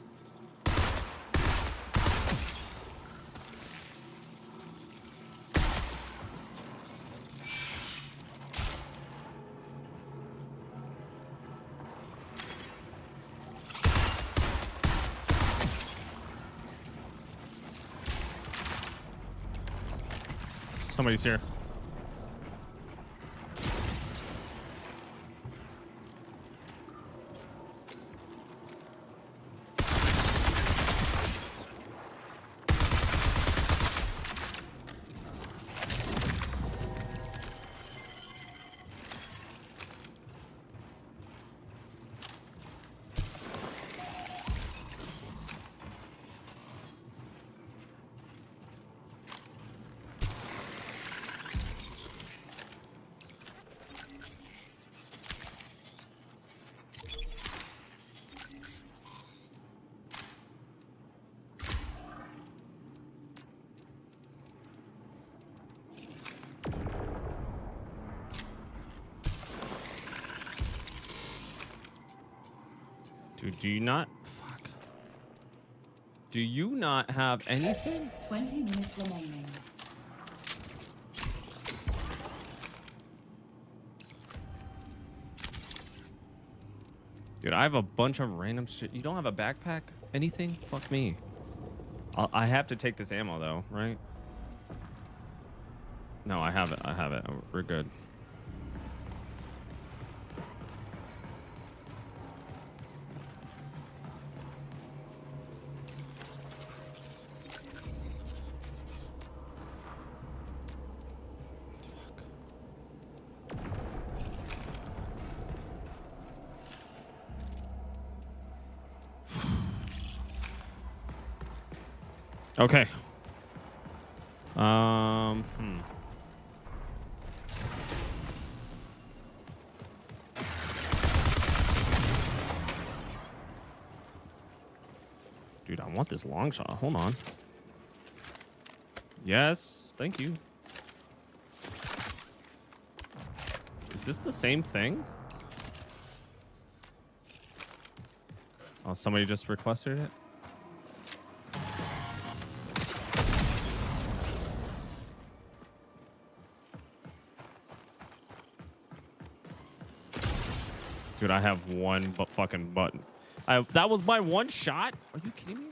Somebody's here. Dude, do you not? Fuck. Do you not have anything? 20 minutes remaining. Dude, I have a bunch of random shit. You don't have a backpack? Anything? Fuck me. I have to take this ammo though, right? No, I have it. I have it. We're good. Okay. Dude, I want this long shot. Hold on. Yes, thank you. Is this the same thing? Oh, somebody just requested it? Dude, I have one fucking button. That was my one shot? Are you kidding me?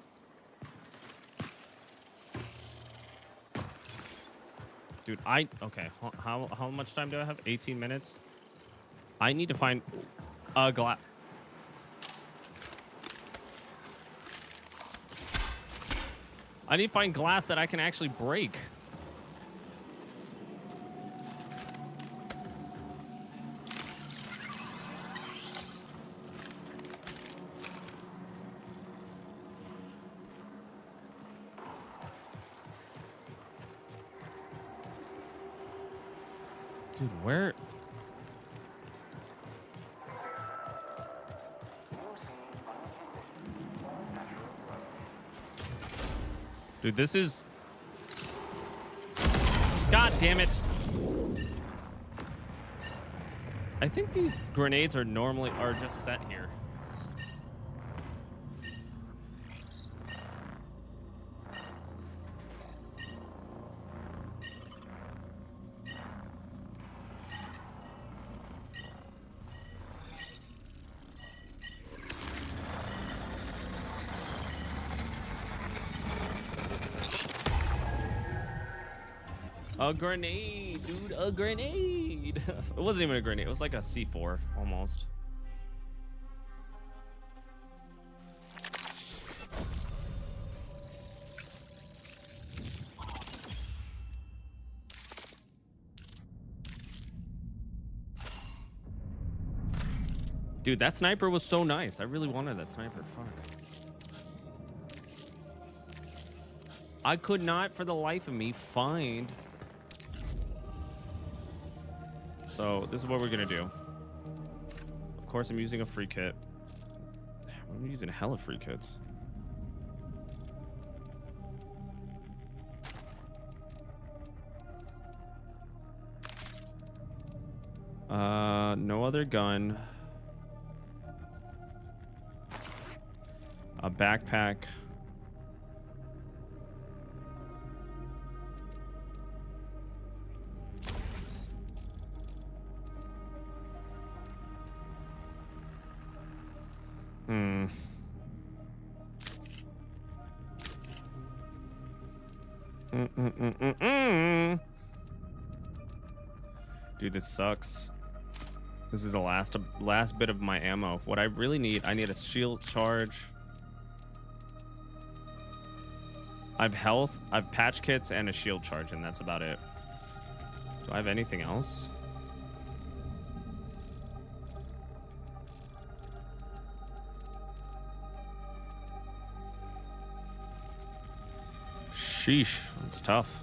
Dude, okay. How much time do I have? 18 minutes? I need to find a glass. I need to find glass that I can actually break. Dude, where? Dude, this is... God damn it. I think these grenades are just set here. A grenade, dude, a grenade. It wasn't even a grenade. It was like a C4 almost. Dude, that sniper was so nice. I really wanted that sniper. Fuck. I could not for the life of me find... So this is what we're gonna do. Of course, I'm using a free kit. I'm using a hella free kits. No other gun. A backpack. Dude, this sucks. This is the last bit of my ammo. What I really need, I need a shield charge. I have health, I have patch kits, and a shield charge, and that's about it. Do I have anything else? Sheesh, that's tough.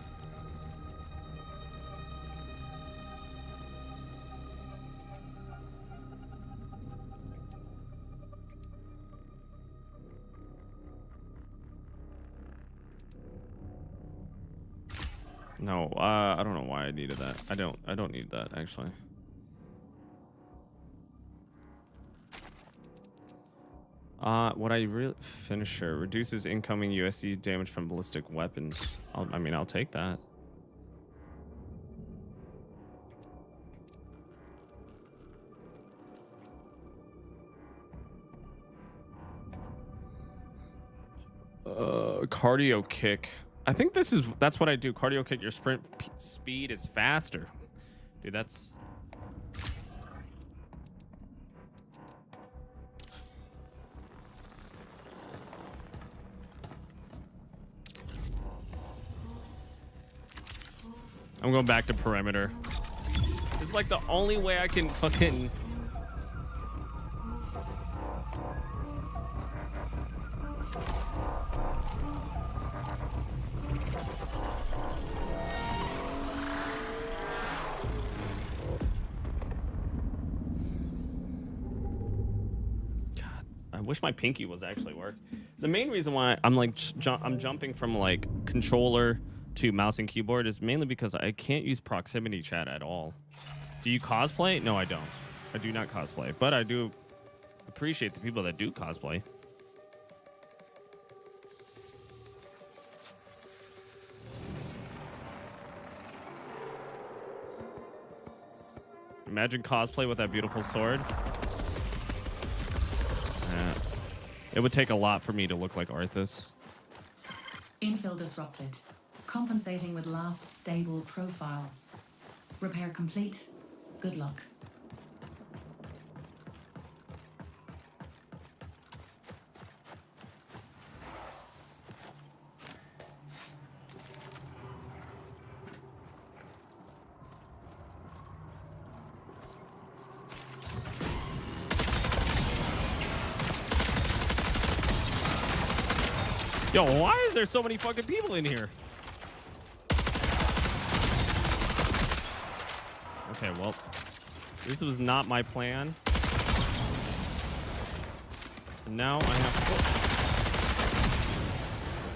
No, I don't know why I needed that. I don't need that actually. What I really finisher reduces incoming USC damage from ballistic weapons. I'll take that. Cardio kick. I think that's what I do. Cardio kick. Your sprint speed is faster, dude. That's. I'm going back to perimeter. This is like the only way I can fucking. wish my pinky was actually work. The main reason why I'm like I'm jumping from like controller to mouse and keyboard is mainly because I can't use proximity chat at all. Do you cosplay? No, I don't. I do not cosplay, but I do appreciate the people that do cosplay. Imagine cosplay with that beautiful sword. It would take a lot for me to look like Arthas. Infill disrupted. Compensating with last stable profile. Repair complete. Good luck. Yo, why is there so many fucking people in here? Okay, well, this was not my plan. And now I have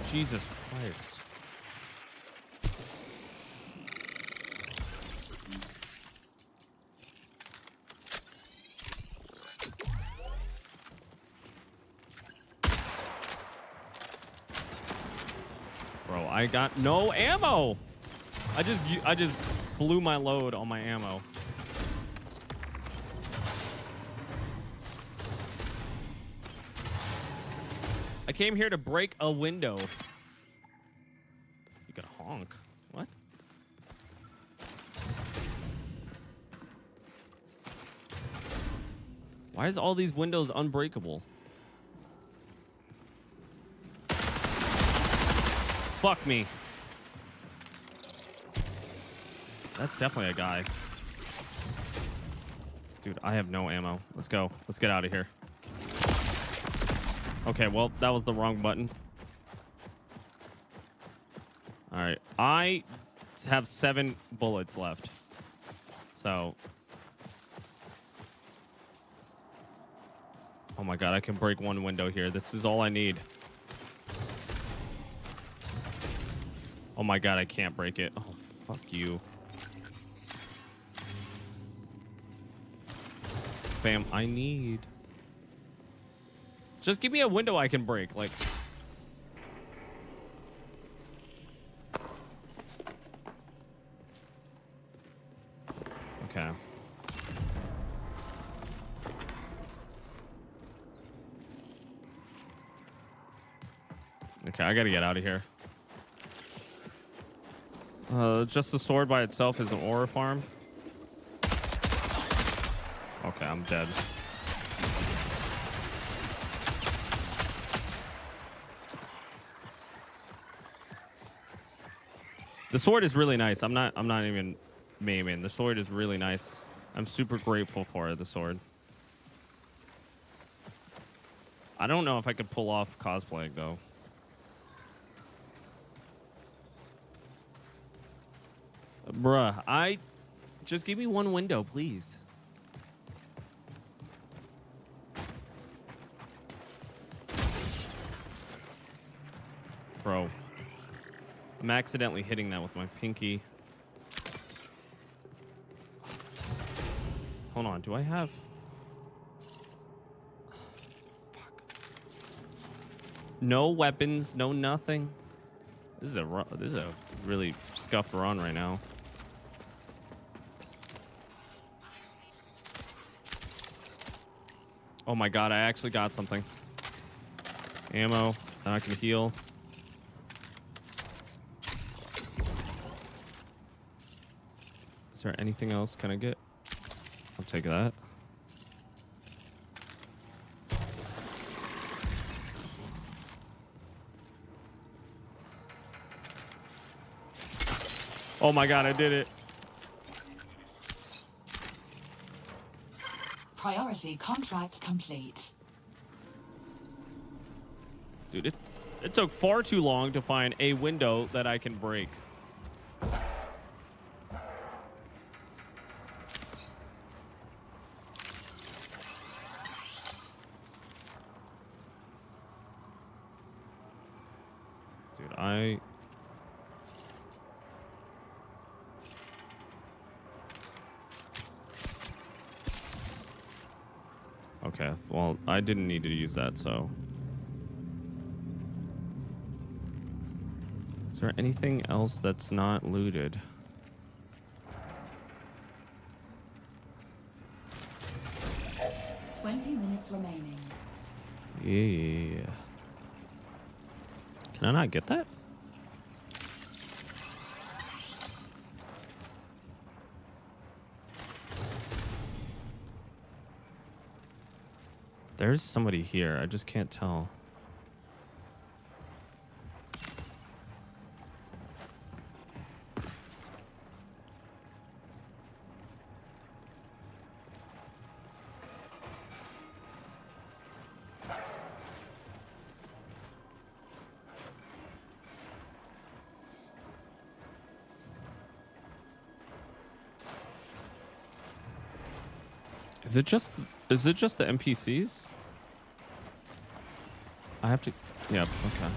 to... Jesus Christ. Bro, I got no ammo. I just blew my load on my ammo. I came here to break a window. You got a honk. What? Why is all these windows unbreakable? Fuck me. That's definitely a guy. Dude, I have no ammo. Let's go. Let's get out of here. Okay, well, that was the wrong button. All right. I have 7 bullets left. So. Oh my God, I can break one window here. This is all I need. Oh my God, I can't break it. Oh, fuck you. Fam, I need... Just give me a window I can break, like... Okay. Okay, I gotta get out of here. Just the sword by itself is an aura farm. Okay, I'm dead. The sword is really nice. I'm not even memeing. The sword is really nice. I'm super grateful for the sword. I don't know if I could pull off cosplaying though. Bruh, just give me one window, please. Bro. I'm accidentally hitting that with my pinky. Hold on, do I have... Fuck. No weapons, no nothing. This is a really scuffed run right now. Oh my God, I actually got something. Ammo, and I can heal. Is there anything else? Can I get? I'll take that. Oh my God, I did it. Priority contract complete. Dude, it took far too long to find a window that I can break. Okay, well, I didn't need to use that, so. Is there anything else that's not looted? Minutes remaining. Yeah. Can I not get that? There's somebody here. I just can't tell. Is it just the NPCs? I have to. Yep. Okay.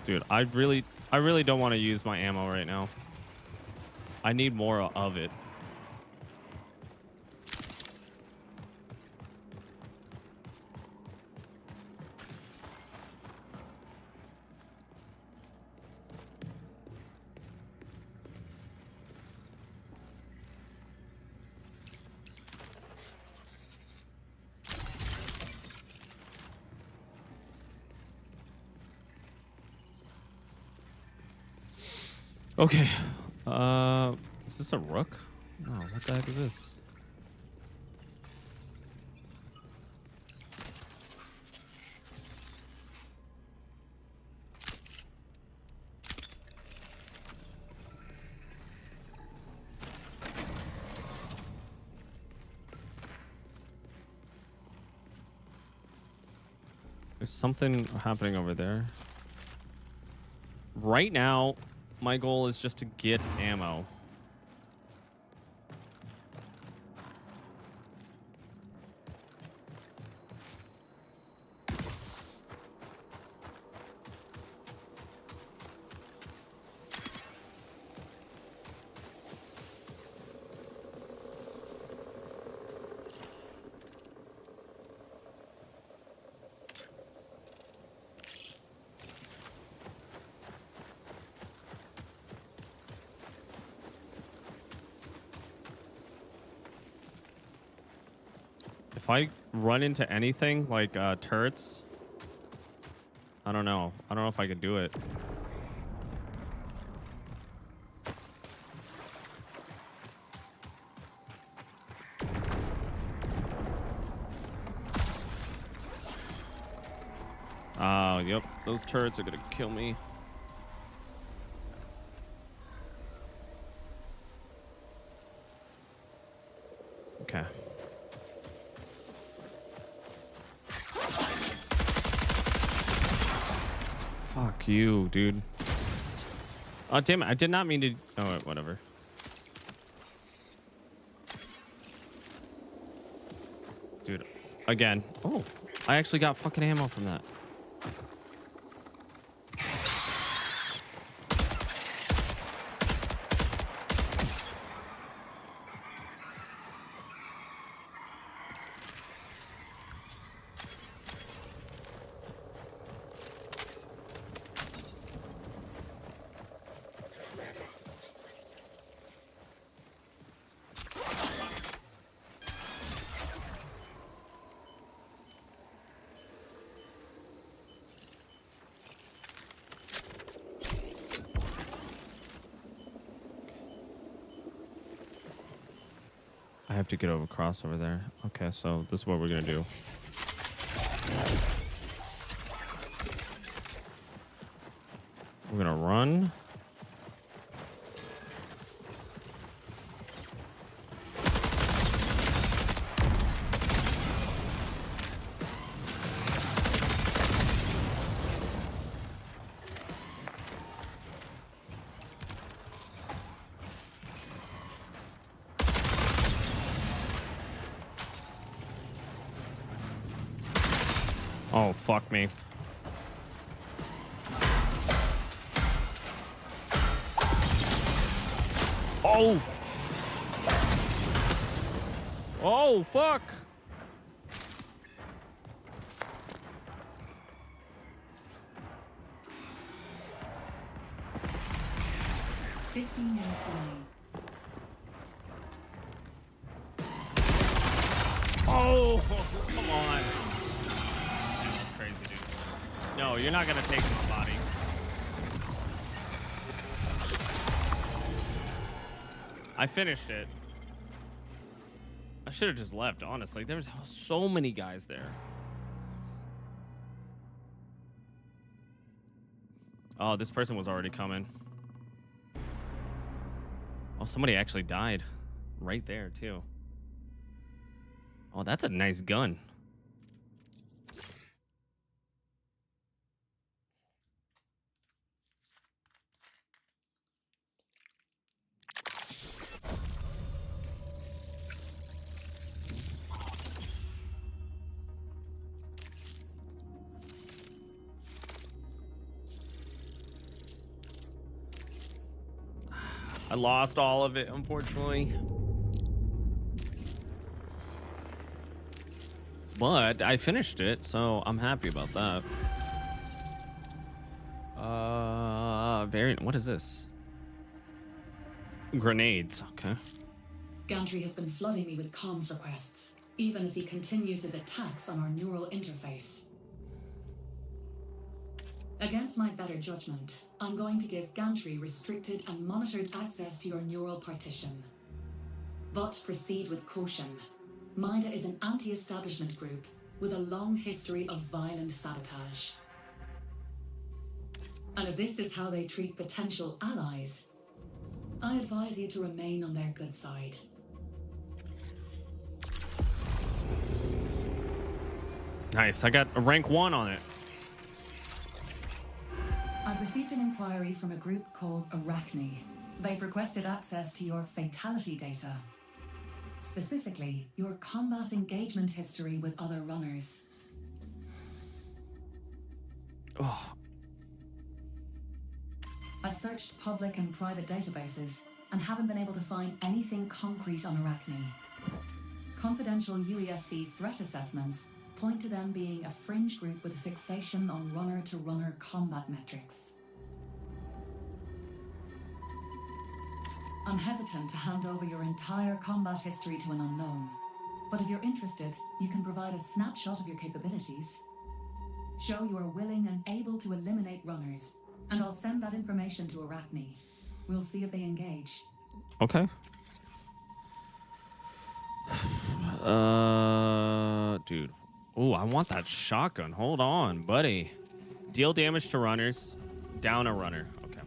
Dude, I really don't want to use my ammo right now. I need more of it. Okay. Is this a rook? No, what the heck is this? There's something happening over there. Right now, my goal is just to get ammo. If I run into anything like turrets, I don't know. I don't know if I could do it. Oh, yep. Those turrets are gonna kill me. Okay. Fuck you, dude. Oh, damn it. I did not mean to... Oh, whatever. Dude, again. Oh, I actually got fucking ammo from that. I have to get across over there. Okay, so this is what we're gonna do. We're gonna run. Oh, fuck me. Oh! Oh, fuck. Minutes away. Oh, come on. That's crazy, dude. No, you're not gonna take my body. I finished it. I should have just left, honestly. There's so many guys there. Oh, this person was already coming. Oh, somebody actually died right there, too. Oh, that's a nice gun. I lost all of it, unfortunately. But I finished it, so I'm happy about that. Variant, what is this? Grenades, okay. Gantry has been flooding me with comms requests, even as he continues his attacks on our neural interface. Against my better judgment, I'm going to give Gantry restricted and monitored access to your neural partition. But proceed with caution. MIDA is an anti-establishment group with a long history of violent sabotage. And if this is how they treat potential allies, I advise you to remain on their good side. Nice, I got a rank 1 on it. I've received an inquiry from a group called RE9. They've requested access to your fatality data. Specifically, your combat engagement history with other runners. Oh. I've searched public and private databases and haven't been able to find anything concrete on RE9. Confidential UESC threat assessments point to them being a fringe group with a fixation on runner-to-runner combat metrics. I'm hesitant to hand over your entire combat history to an unknown, but if you're interested, you can provide a snapshot of your capabilities. Show you are willing and able to eliminate runners, and I'll send that information to RE9. We'll see if they engage. Okay. Dude. Oh, I want that shotgun. Hold on, buddy. Deal damage to runners. Down a runner. Okay.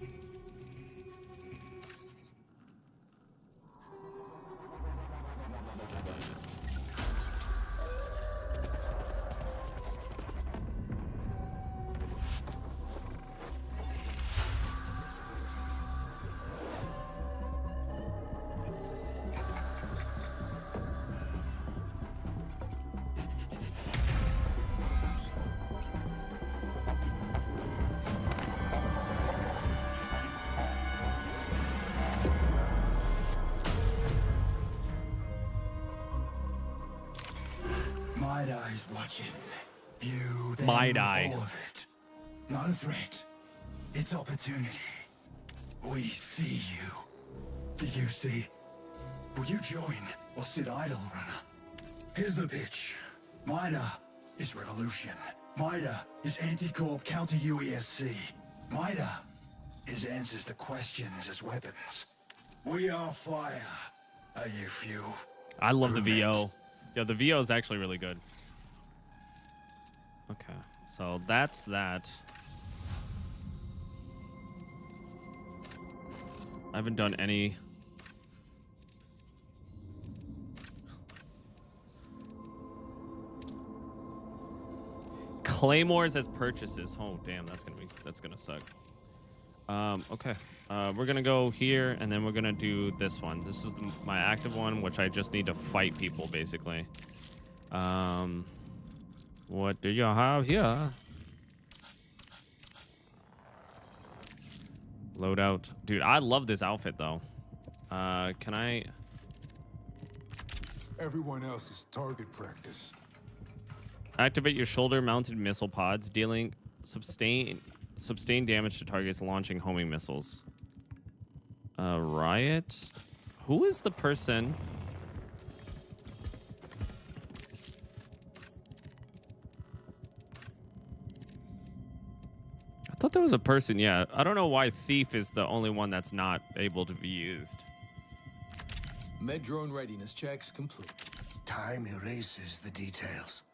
MIDA is watching. You, them, MIDA. all of it. Not a threat. It's opportunity. We see you. Do you see? Will you join or sit idle, runner? Here's the pitch. MIDA is revolution. MIDA is anti-corp counter-UESC. MIDA is answers to questions as weapons. We are fire. Are you fuel? I love the VO. Yeah, the VO is actually really good. Okay, so that's that. I haven't done any. Claymores as purchases. Oh damn, that's gonna suck. Okay, we're gonna go here and then we're gonna do this one. This is my active one, which I just need to fight people basically. What do you have here? Loadout, dude. I love this outfit though. Can I? Everyone else is target practice. Activate your shoulder-mounted missile pods, dealing sustained damage to targets launching homing missiles. Riot? Who is the person? I thought there was a person, yeah. I don't know why Thief is the only one that's not able to be used. Med drone readiness checks complete. Time erases the details.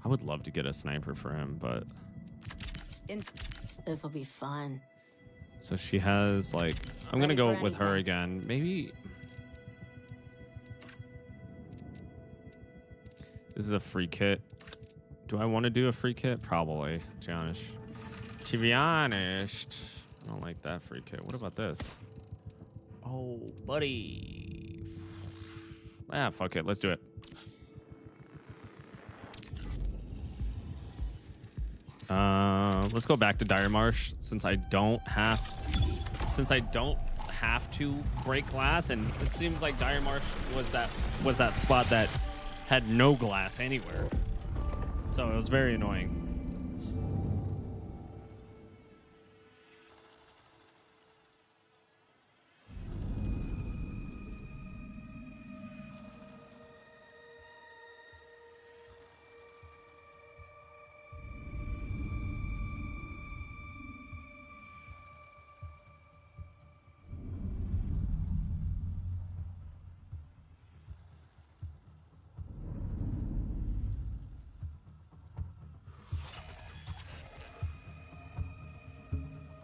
I would love to get a sniper for him, but... This will be fun. So she has, like... I'm going to go with her again. Maybe... This is a free kit. Do I want to do a free kit? Probably, to be honest, I don't like that free kit. What about this? Oh, buddy. Ah, fuck it. Let's do it. Let's go back to Dire Marsh since I don't have to break glass, and it seems like Dire Marsh was that spot that had no glass anywhere. So it was very annoying.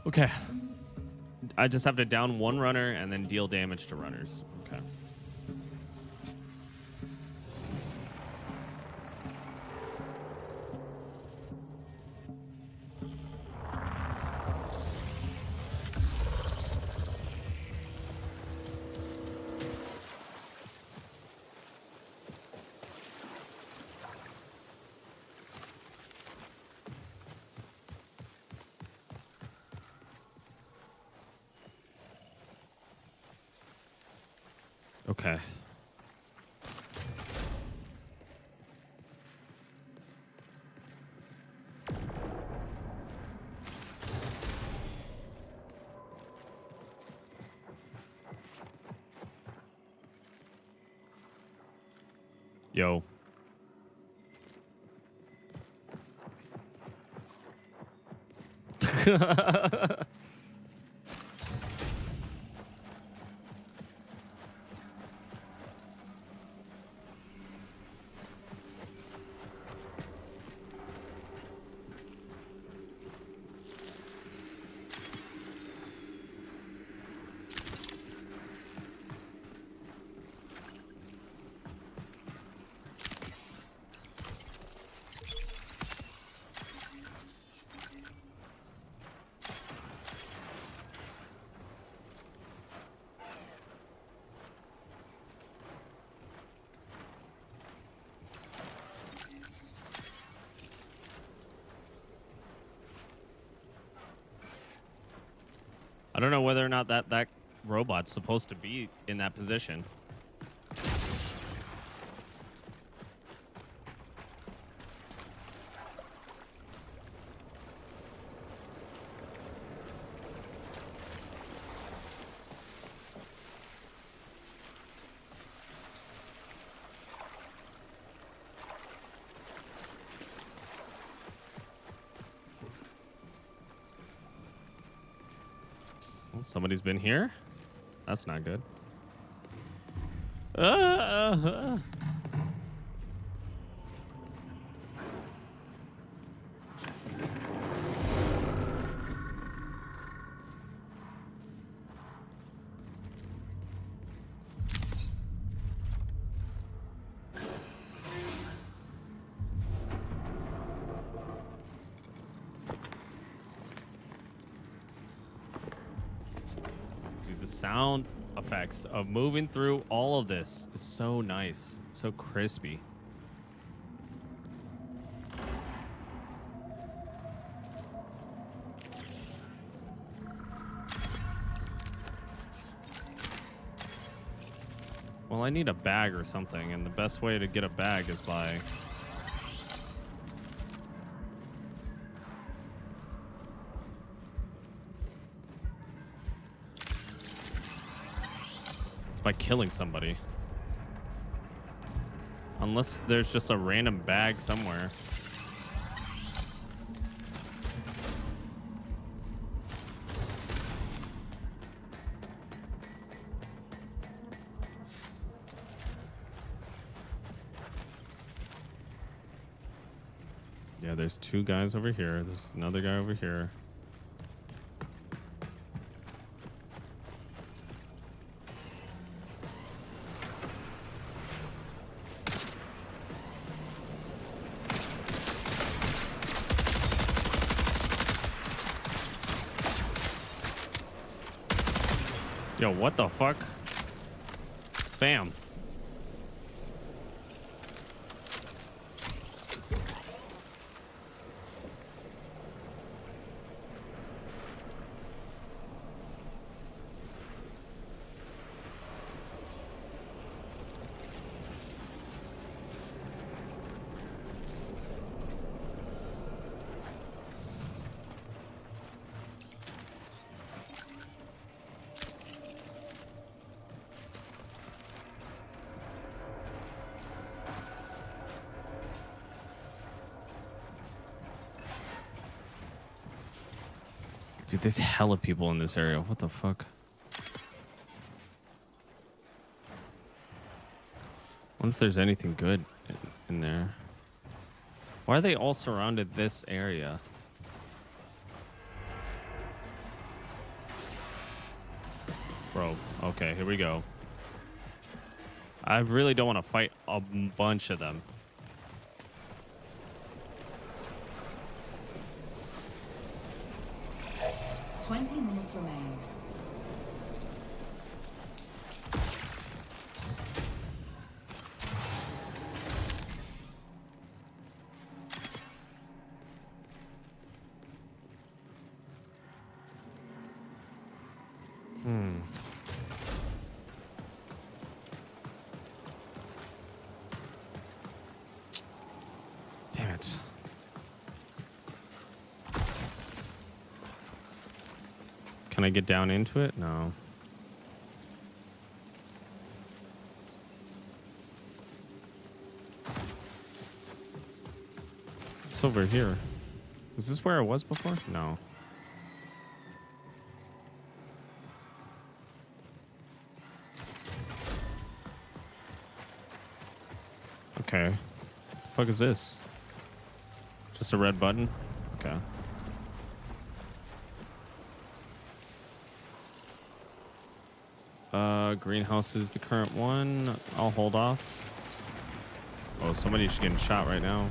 Okay. I just have to down one runner and then deal damage to runners. Okay. Okay. Yo. I don't know whether or not that robot's supposed to be in that position. Well, somebody's been here. That's not good. Sound effects of moving through all of this is so nice, so crispy. Well, I need a bag or something, and the best way to get a bag is by... It's by killing somebody. Unless there's just a random bag somewhere. Yeah, there's two guys over here. There's another guy over here. Yo, what the fuck? Bam. Dude, there's hella people in this area. What the fuck? Wonder if there's anything good in there. Why are they all surrounded this area? Bro, okay, here we go. I really don't want to fight a bunch of them. Twenty minutes remain. Damn it. Can I get down into it? No. It's over here. Is this where I was before? No. Okay. What the fuck is this? Just a red button? Okay. Greenhouse is the current one. I'll hold off. Oh, somebody's getting shot right now.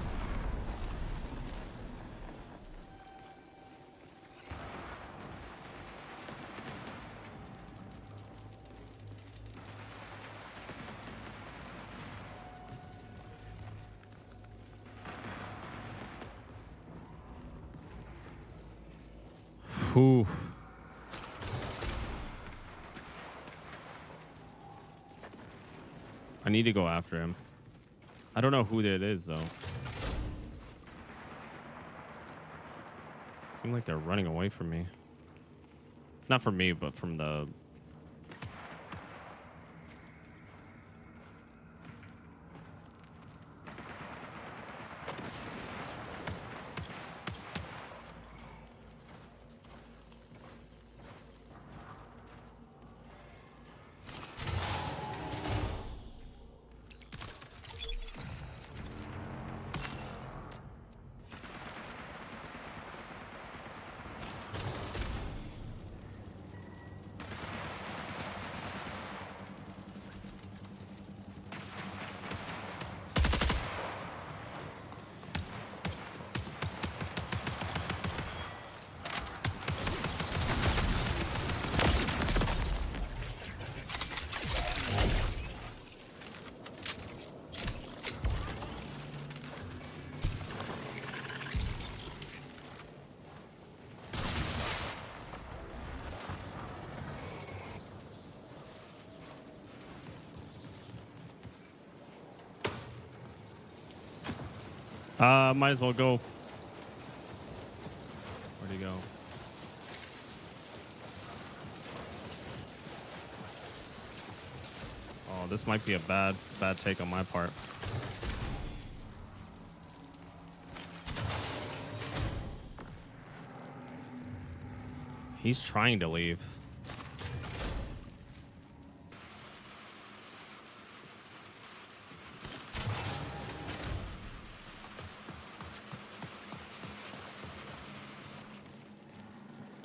Whew. I need to go after him. I don't know who that is, though. Seem like they're running away from me. Not from me, but from the... Might as well go. Where'd he go? Oh, this might be a bad take on my part. He's trying to leave.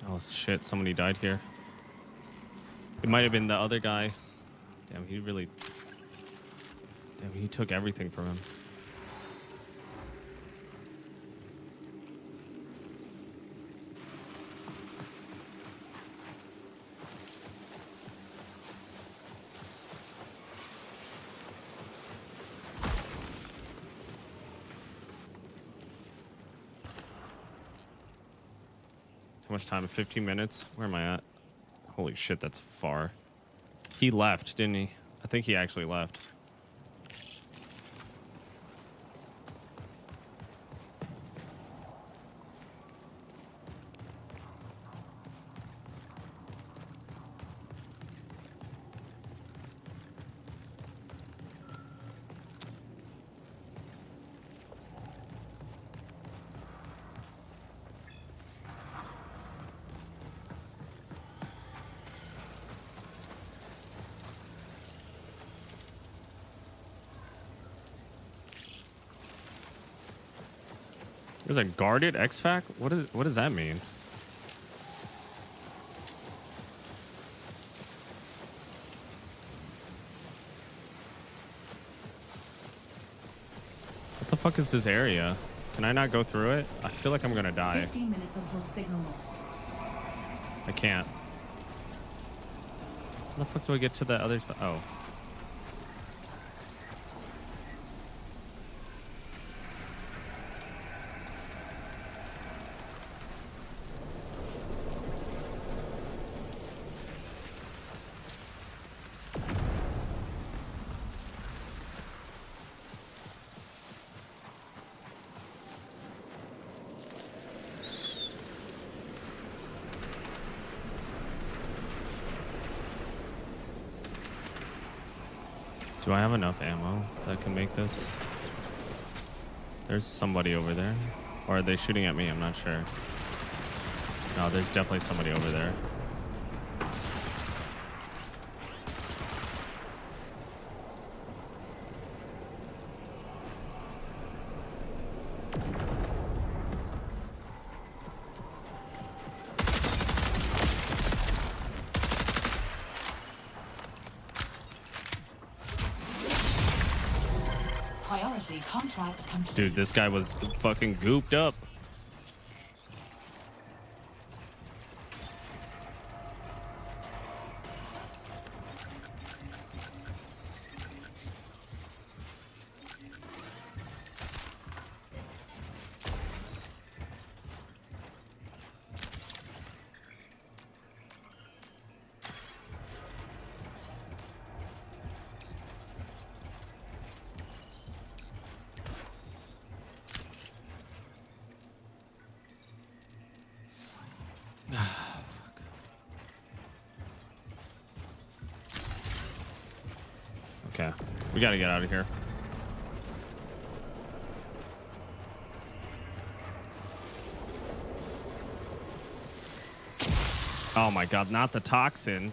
Oh shit, somebody died here. It might have been the other guy. Damn, he took everything from him. How much time? 15 minutes? Where am I at? Holy shit, that's far. He left, didn't he? I think he actually left. Is it guarded exfac? What does that mean? What the fuck is this area? Can I not go through it? I feel like I'm gonna die. 15 minutes until signal loss. I can't. How the fuck do I get to the other side? Oh. Do I have enough ammo that can make this? There's somebody over there. Or are they shooting at me? I'm not sure. No, there's definitely somebody over there. Priority contract complete. Dude, this guy was fucking gooped up. Okay, we gotta get out of here. Oh my god, not the toxin.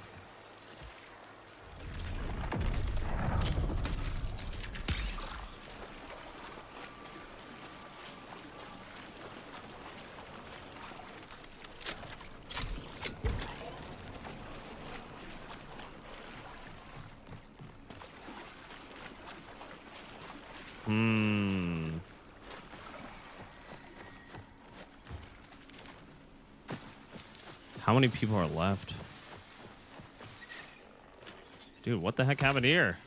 How many people are left? Dude, what the heck happened here?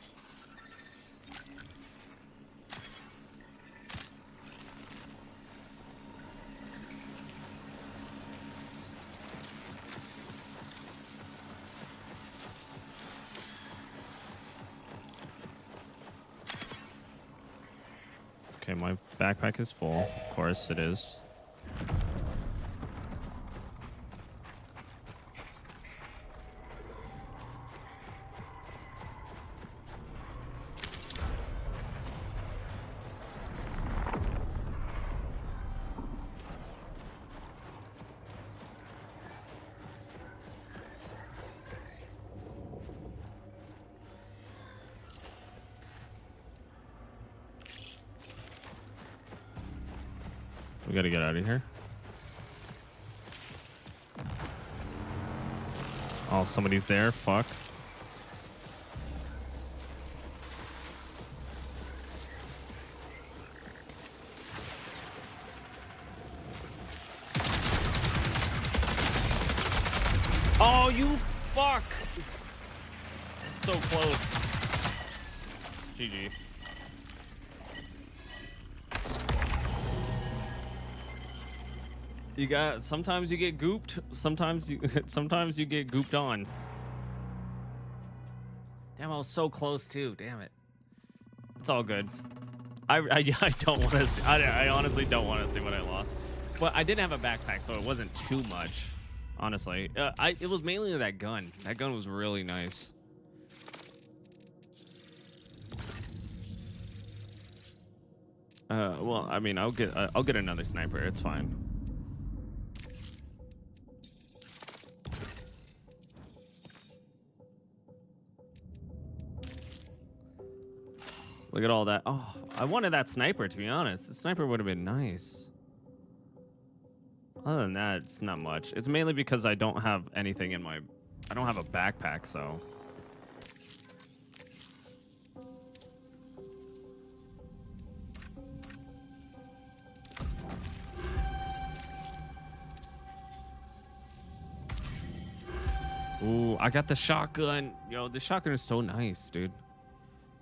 Okay, my Backpack is full. Of course it is. We gotta get out of here. Oh, somebody's there. Fuck. Oh, you fuck. That's so close. GG. You got, sometimes you get gooped, sometimes you get gooped on. Damn, I was so close too. Damn it. It's all good. I don't want to see, I honestly don't want to see what I lost. But I didn't have a backpack, so it wasn't too much. Honestly, it was mainly that gun. That gun was really nice. Well, I mean, I'll get another sniper. It's fine. Look at all that. Oh, I wanted that sniper, to be honest. The sniper would have been nice. Other than that, it's not much. It's mainly because I don't have anything in my... I don't have a backpack, so... Ooh, I got the shotgun. Yo, the shotgun is so nice, dude.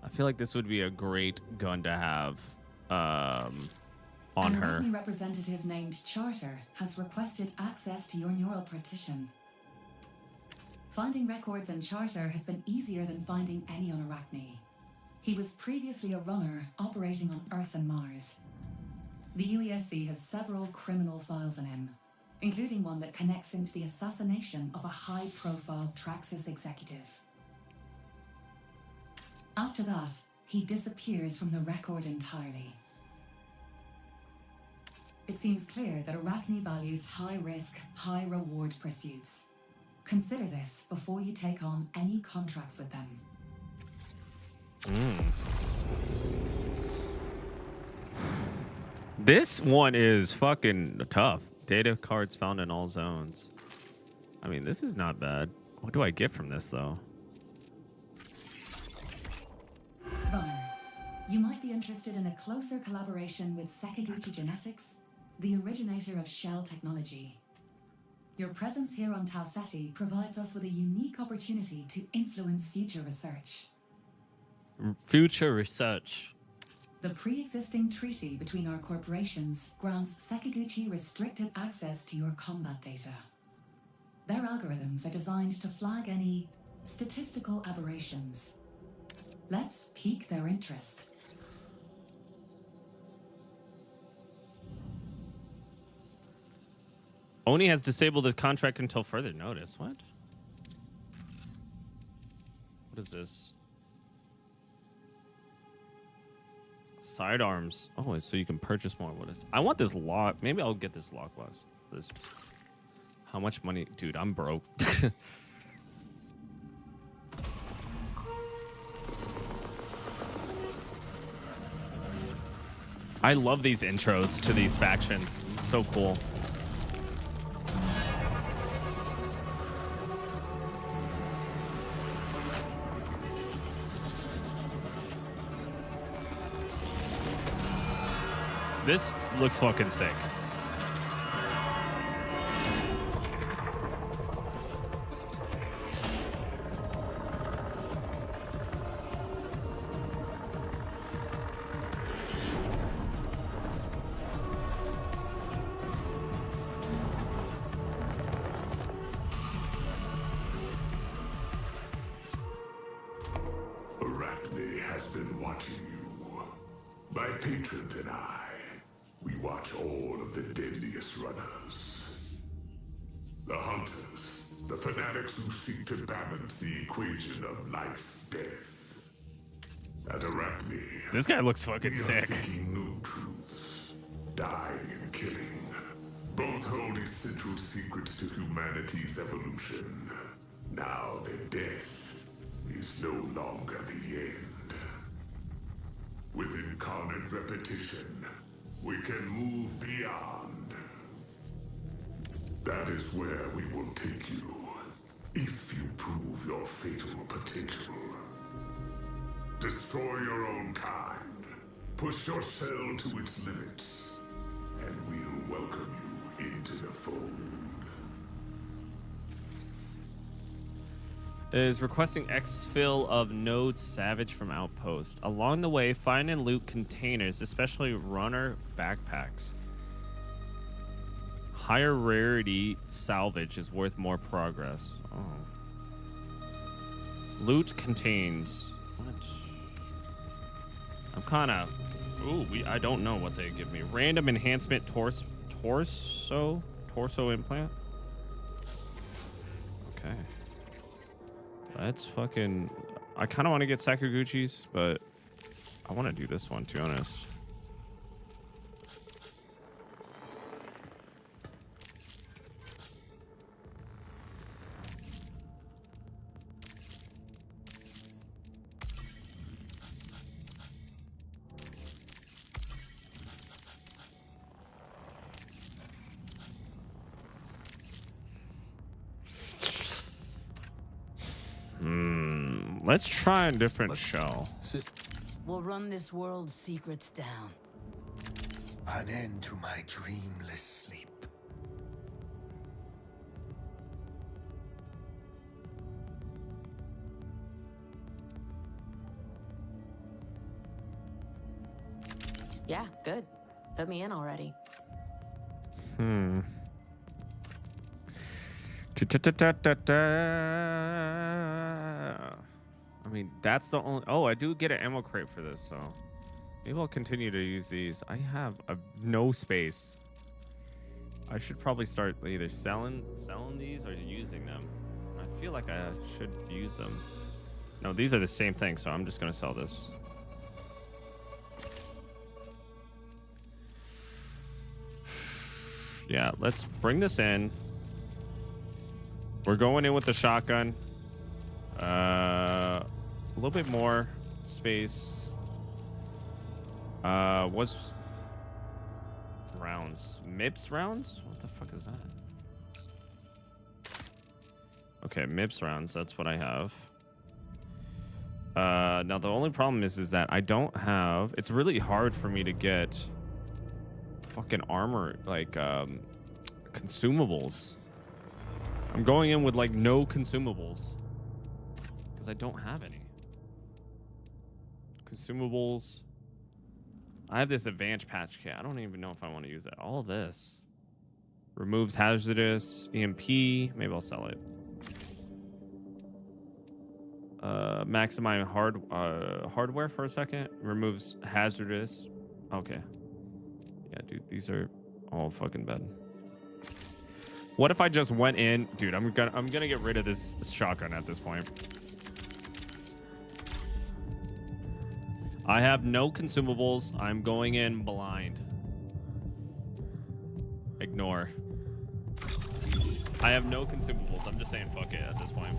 I feel like this would be a great gun to have on her. An representative named Charter has requested access to your neural partition. Finding records in Charter has been easier than finding any on Arachne. He was previously a runner operating on Earth and Mars. The UESC has several criminal files on him, including one that connects him to the assassination of a high-profile Traxxas executive. After that, he disappears from the record entirely. It seems clear that Arachne values high-risk, high-reward pursuits. Consider this before you take on any contracts with them. This one is fucking tough. Data cards found in all zones. I mean, this is not bad. What do I get from this, though? Runner, you might be interested in a closer collaboration with Sekiguchi Genetics, the originator of shell technology. Your presence here on Tau Ceti provides us with a unique opportunity to influence future research. Future research. The pre-existing treaty between our corporations grants Sekiguchi restricted access to your combat data. Their algorithms are designed to flag any statistical aberrations. Let's pique their interest. Oni has disabled his contract until further notice. What? What is this? Sidearms. Oh, so you can purchase more. What is? I want this lock. Maybe I'll get this lockbox. This. How much money, dude? I'm broke. I love these intros to these factions. So cool. This looks fucking sick. Arachne has been watching you. My patrons and I we watch all of the deadliest runners. The hunters, the fanatics who seek to balance the equation of life-death. At Arachne, This guy looks fucking we are sick. seeking new truths, dying and killing. Both hold essential secrets to humanity's evolution. Now their death is no longer the end. With incarnate repetition, we can move beyond. That is where we will take you, if you prove your fatal potential. Destroy your own kind, push your cell to its limits, and we'll welcome you into the fold. Is requesting exfil of Node Savage from Outpost. Along the way, find and loot containers, especially runner backpacks. Higher rarity salvage is worth more progress. Oh. Loot contains... What? I'm kind of... Ooh, I don't know what they give me. Random enhancement torso implant? Okay. Let's fucking... I kind of want to get Sakaguchi's, but I want to do this one, to be honest. Let's try a different show. We'll run this world's secrets down. An end to my dreamless sleep. Yeah, good. Put me in already. I mean, that's the only... Oh, I do get an ammo crate for this, so... Maybe I'll continue to use these. I have no space. I should probably start either selling these or using them. I feel like I should use them. No, these are the same thing, so I'm just going to sell this. Yeah, let's bring this in. We're going in with the shotgun. A little bit more space. What's rounds? MIPS rounds? What the fuck is that? Okay, MIPS rounds. That's what I have. Now the only problem is that I don't have... It's really hard for me to get fucking armor, like, consumables. I'm going in with, like, no consumables. Because I don't have any. Consumables. I have this advanced patch kit. I don't even know if I want to use that. All this. Removes hazardous. EMP. Maybe I'll sell it. Maximize hardware for a second. Removes hazardous. Okay. Yeah, dude. These are all fucking bad. What if I just went in? Dude, I'm gonna get rid of this shotgun at this point. I have no consumables. I'm going in blind. Ignore. I have no consumables. I'm just saying fuck it at this point.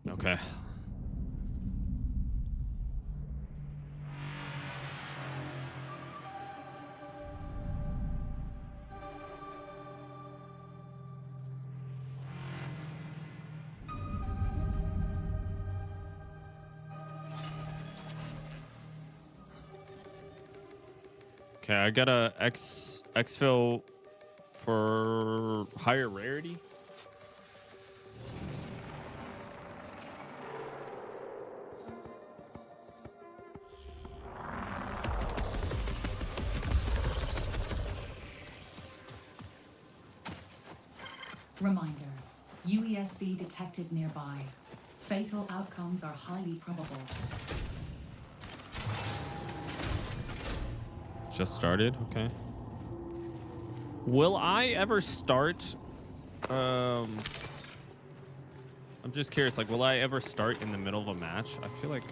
Okay. Okay, I got a exfil for higher rarity. Reminder. UESC detected nearby. Fatal outcomes are highly probable. Just started, okay. Will I ever start? I'm just curious, like, will I ever start in the middle of a match? I feel like...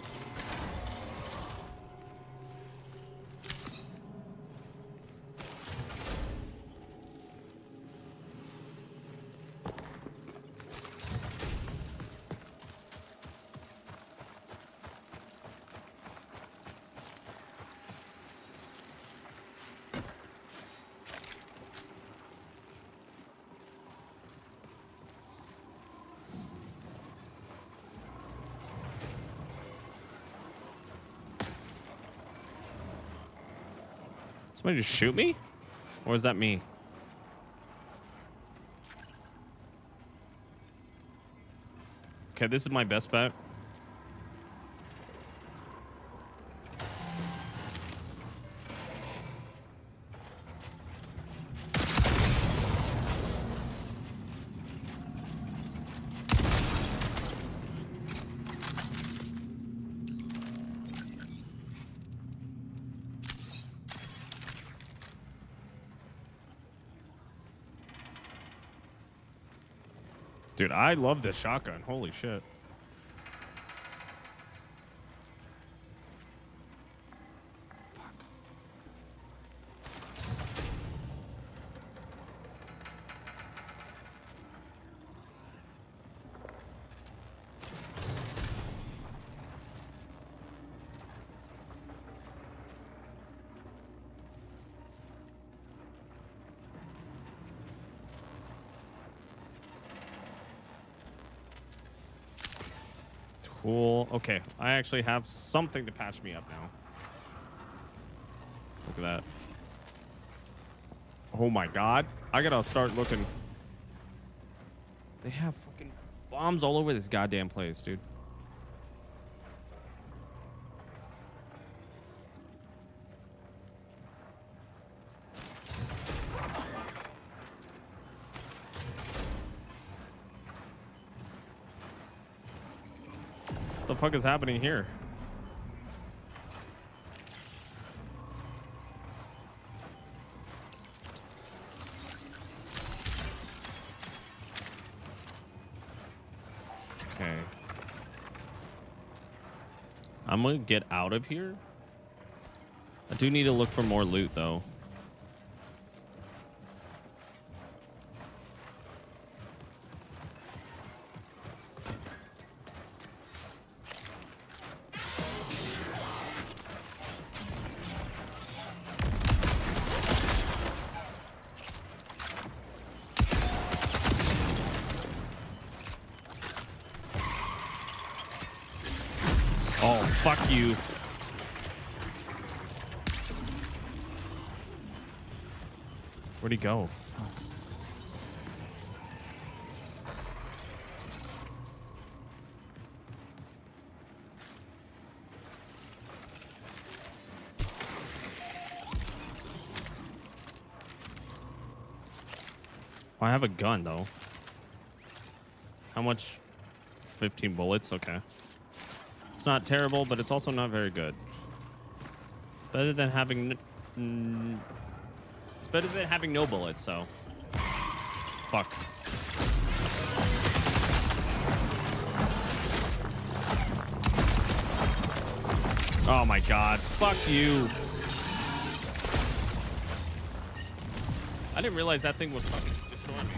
Somebody just shoot me? Or is that me? Okay, this is my best bet. Dude, I love this shotgun. Holy shit. Cool. Okay, I actually have something to patch me up now. Look at that. Oh my god. I gotta start looking. They have fucking bombs all over this goddamn place, dude. What the fuck is happening here? Okay. I'm gonna get out of here. I do need to look for more loot, though. Oh, fuck you. Where'd he go? Fuck. I have a gun, though. How much? 15 bullets? Okay. It's not terrible, but it's also not very good. Better than having... it's better than having no bullets, so... Fuck. Oh my god. Fuck you. I didn't realize that thing would fucking destroy me.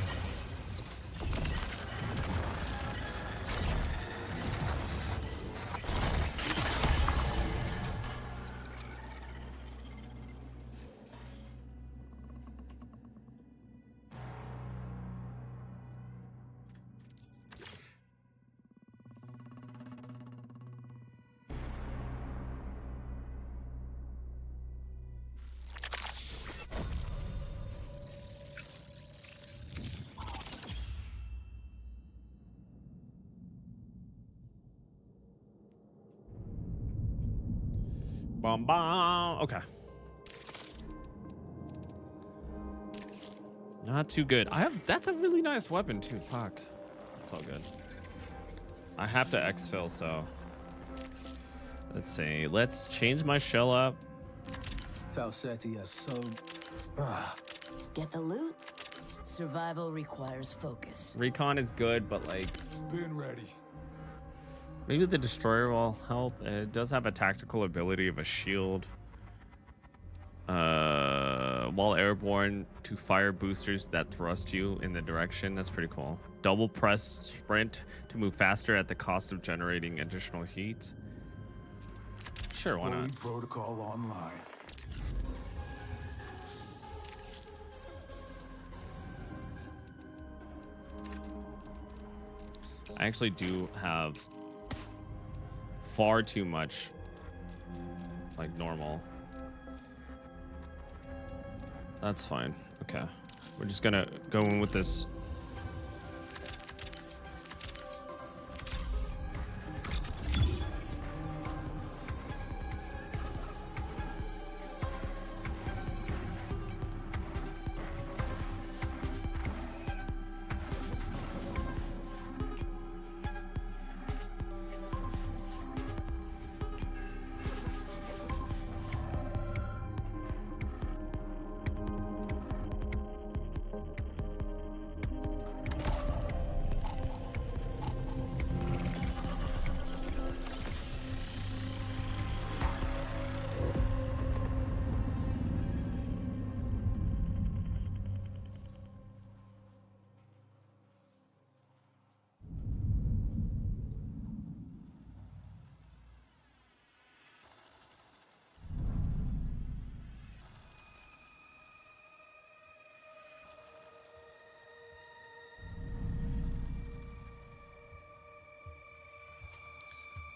Okay. Not too good. That's a really nice weapon too. Fuck. It's all good. I have to exfil, so let's see. Let's change my shell up. Falsetti is so... Get the loot? Survival requires focus. Recon is good, but like... Been ready. Maybe the destroyer will help. It does have a tactical ability of a shield. While airborne, to fire boosters that thrust you in the direction. That's pretty cool. Double press sprint to move faster at the cost of generating additional heat. Sure, why not? Protocol online. I actually do have far too much like normal. That's fine. Okay. We're just gonna go in with this.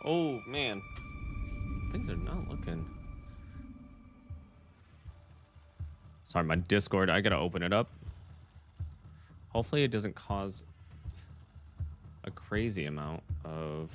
Oh man, things are not looking. Sorry, my Discord, I gotta open it up. Hopefully it doesn't cause a crazy amount of...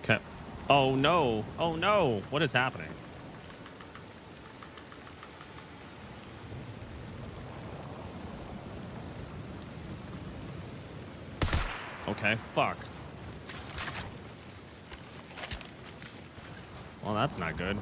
Okay. Oh no. Oh no. What is happening? Okay, fuck. Well, that's not good.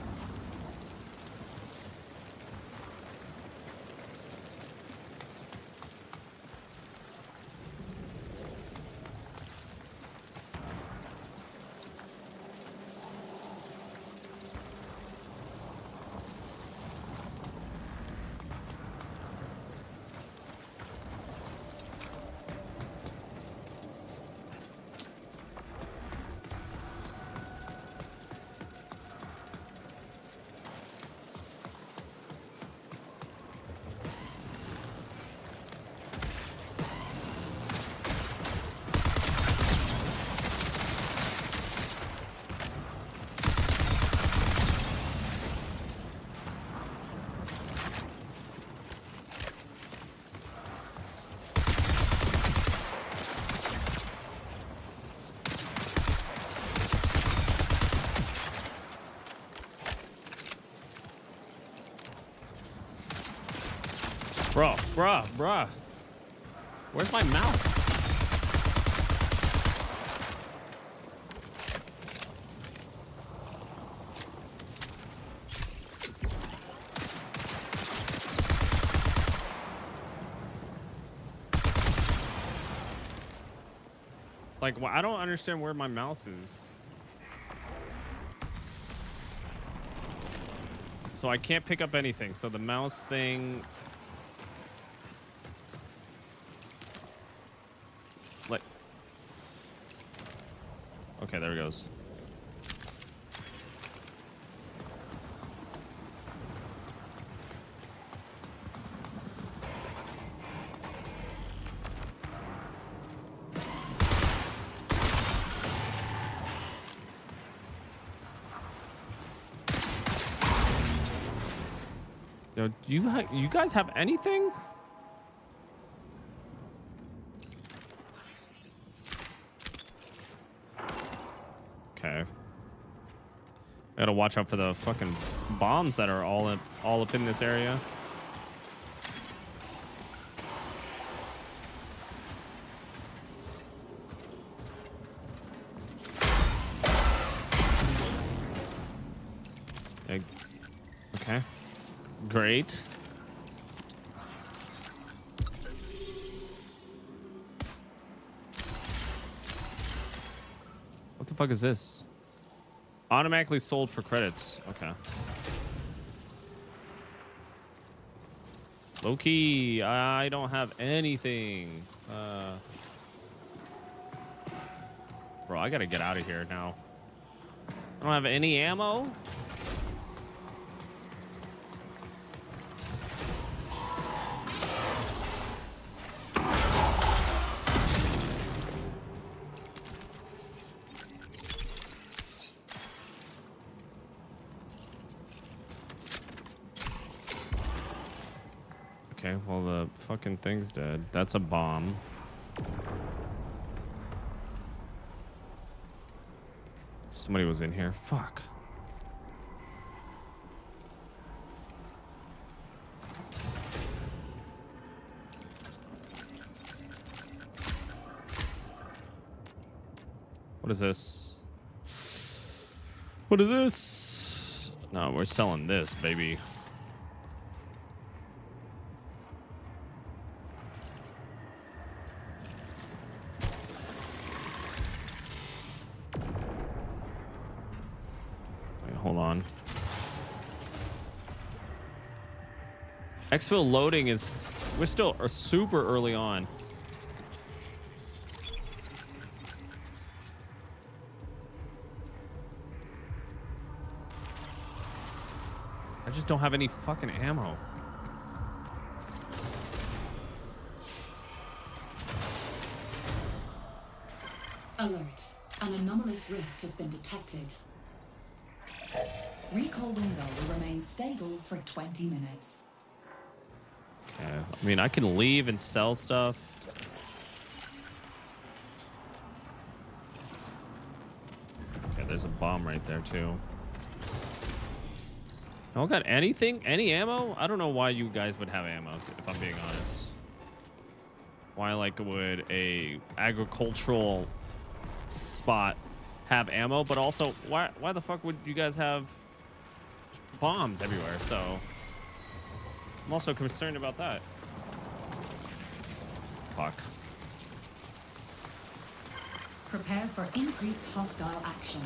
Bruh. Where's my mouse? Like, well, I don't understand where my mouse is. So I can't pick up anything. So the mouse thing... Like... Okay, there it goes. Yo, do you guys have anything? Okay. I gotta watch out for the fucking bombs that are all up in this area. Okay. Great. What the fuck is this? Automatically sold for credits. Okay. Low key, I don't have anything. Bro, I gotta get out of here now. I don't have any ammo. Okay, well, the fucking thing's dead. That's a bomb. Somebody was in here. Fuck. What is this? What is this? No, we're selling this, baby. Hold on. Exfil loading is... We're still super early on. I just don't have any fucking ammo. Alert. An anomalous rift has been detected. Recall window will remain stable for 20 minutes. Yeah, I mean, I can leave and sell stuff. Okay, there's a bomb right there, too. I don't got anything? Any ammo? I don't know why you guys would have ammo, if I'm being honest. Why, like, would a agricultural spot have ammo? But also, why the fuck would you guys have bombs everywhere? So I'm also concerned about that. Fuck. Prepare for increased hostile action.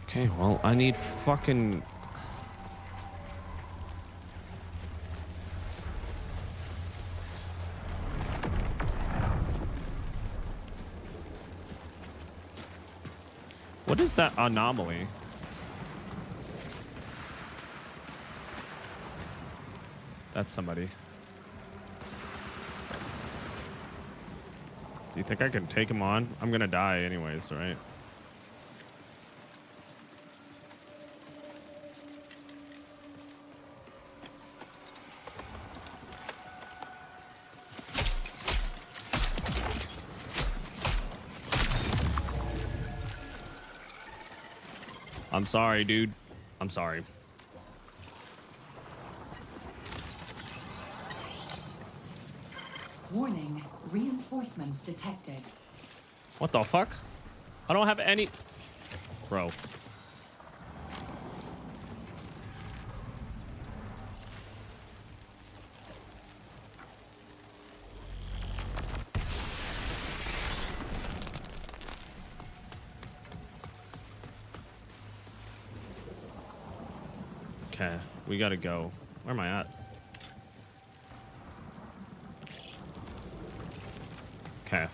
Okay, well, I need fucking... What is that anomaly? That's somebody. Do you think I can take him on? I'm gonna die anyways, right? I'm sorry, dude. I'm sorry. Warning, reinforcements detected. What the fuck? I don't have any... Bro. Okay, we gotta go. Where am I at? Okay.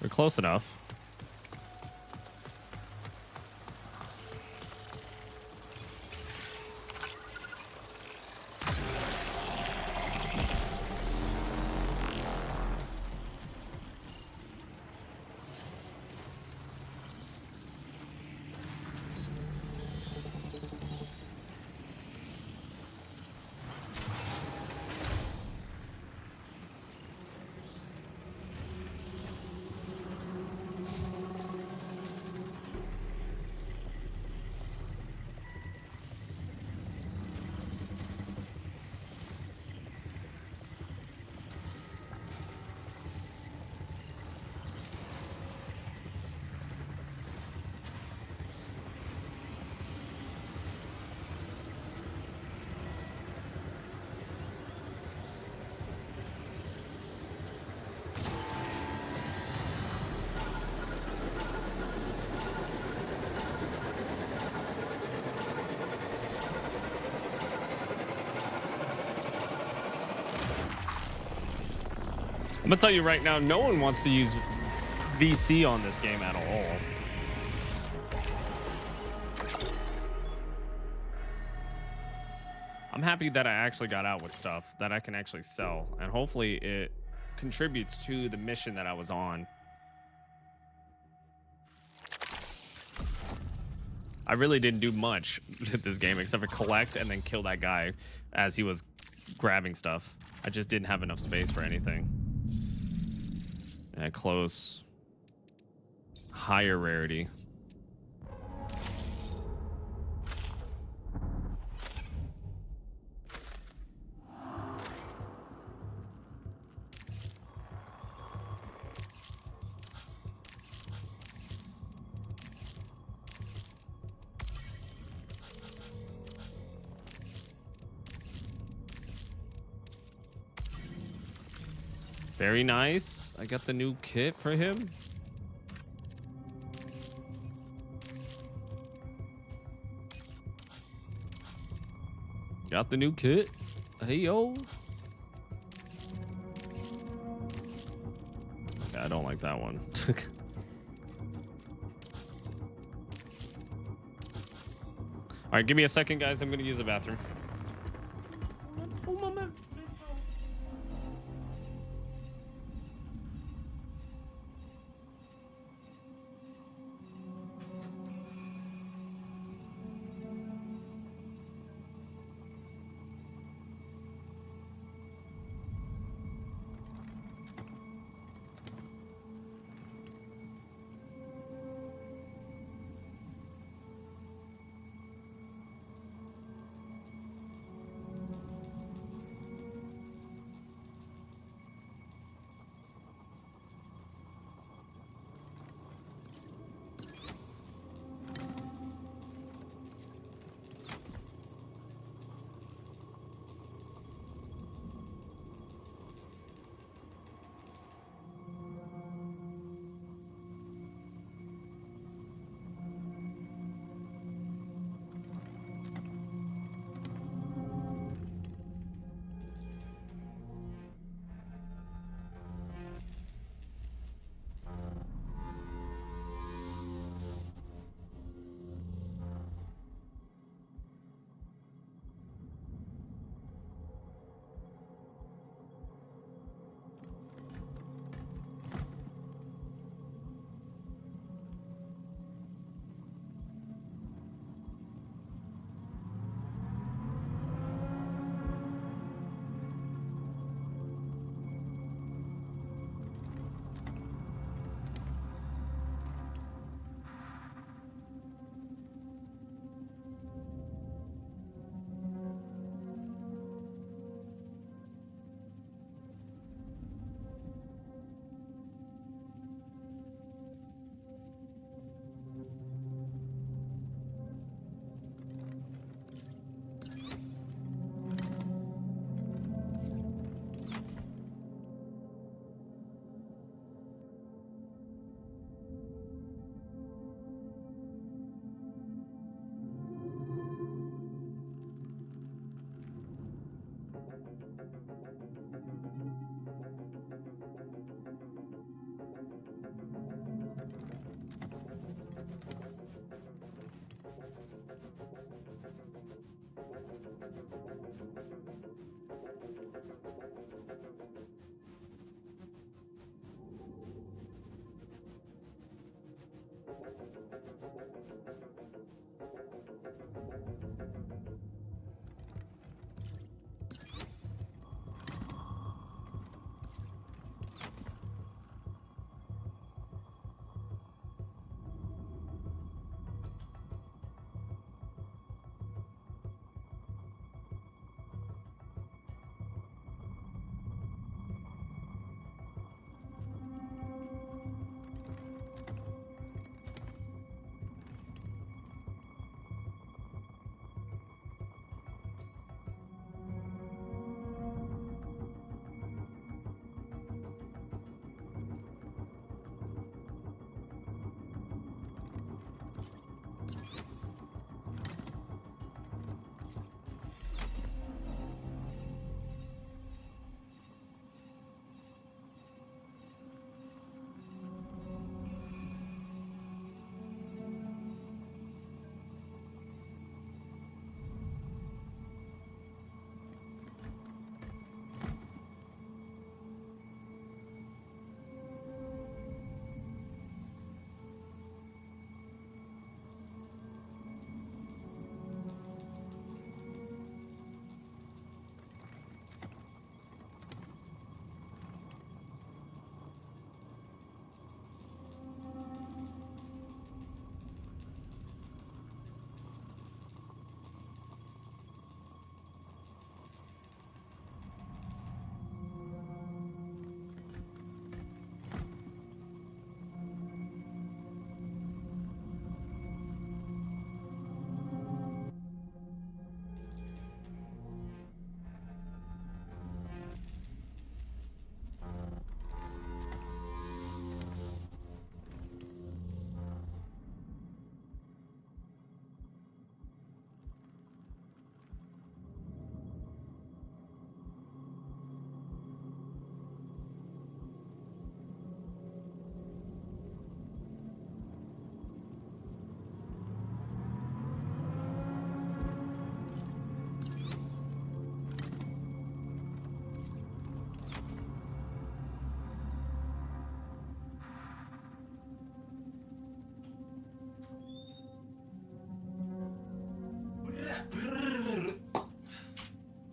We're close enough. I'm gonna tell you right now, no one wants to use VC on this game at all. I'm happy that I actually got out with stuff that I can actually sell, and hopefully it contributes to the mission that I was on. I really didn't do much with this game except for collect and then kill that guy as he was grabbing stuff. I just didn't have enough space for anything. Yeah, close. Higher rarity. Very nice. I got the new kit for him. Got the new kit. Hey, yo. Yeah, I don't like that one. All right, give me a second, guys. I'm going to use the bathroom.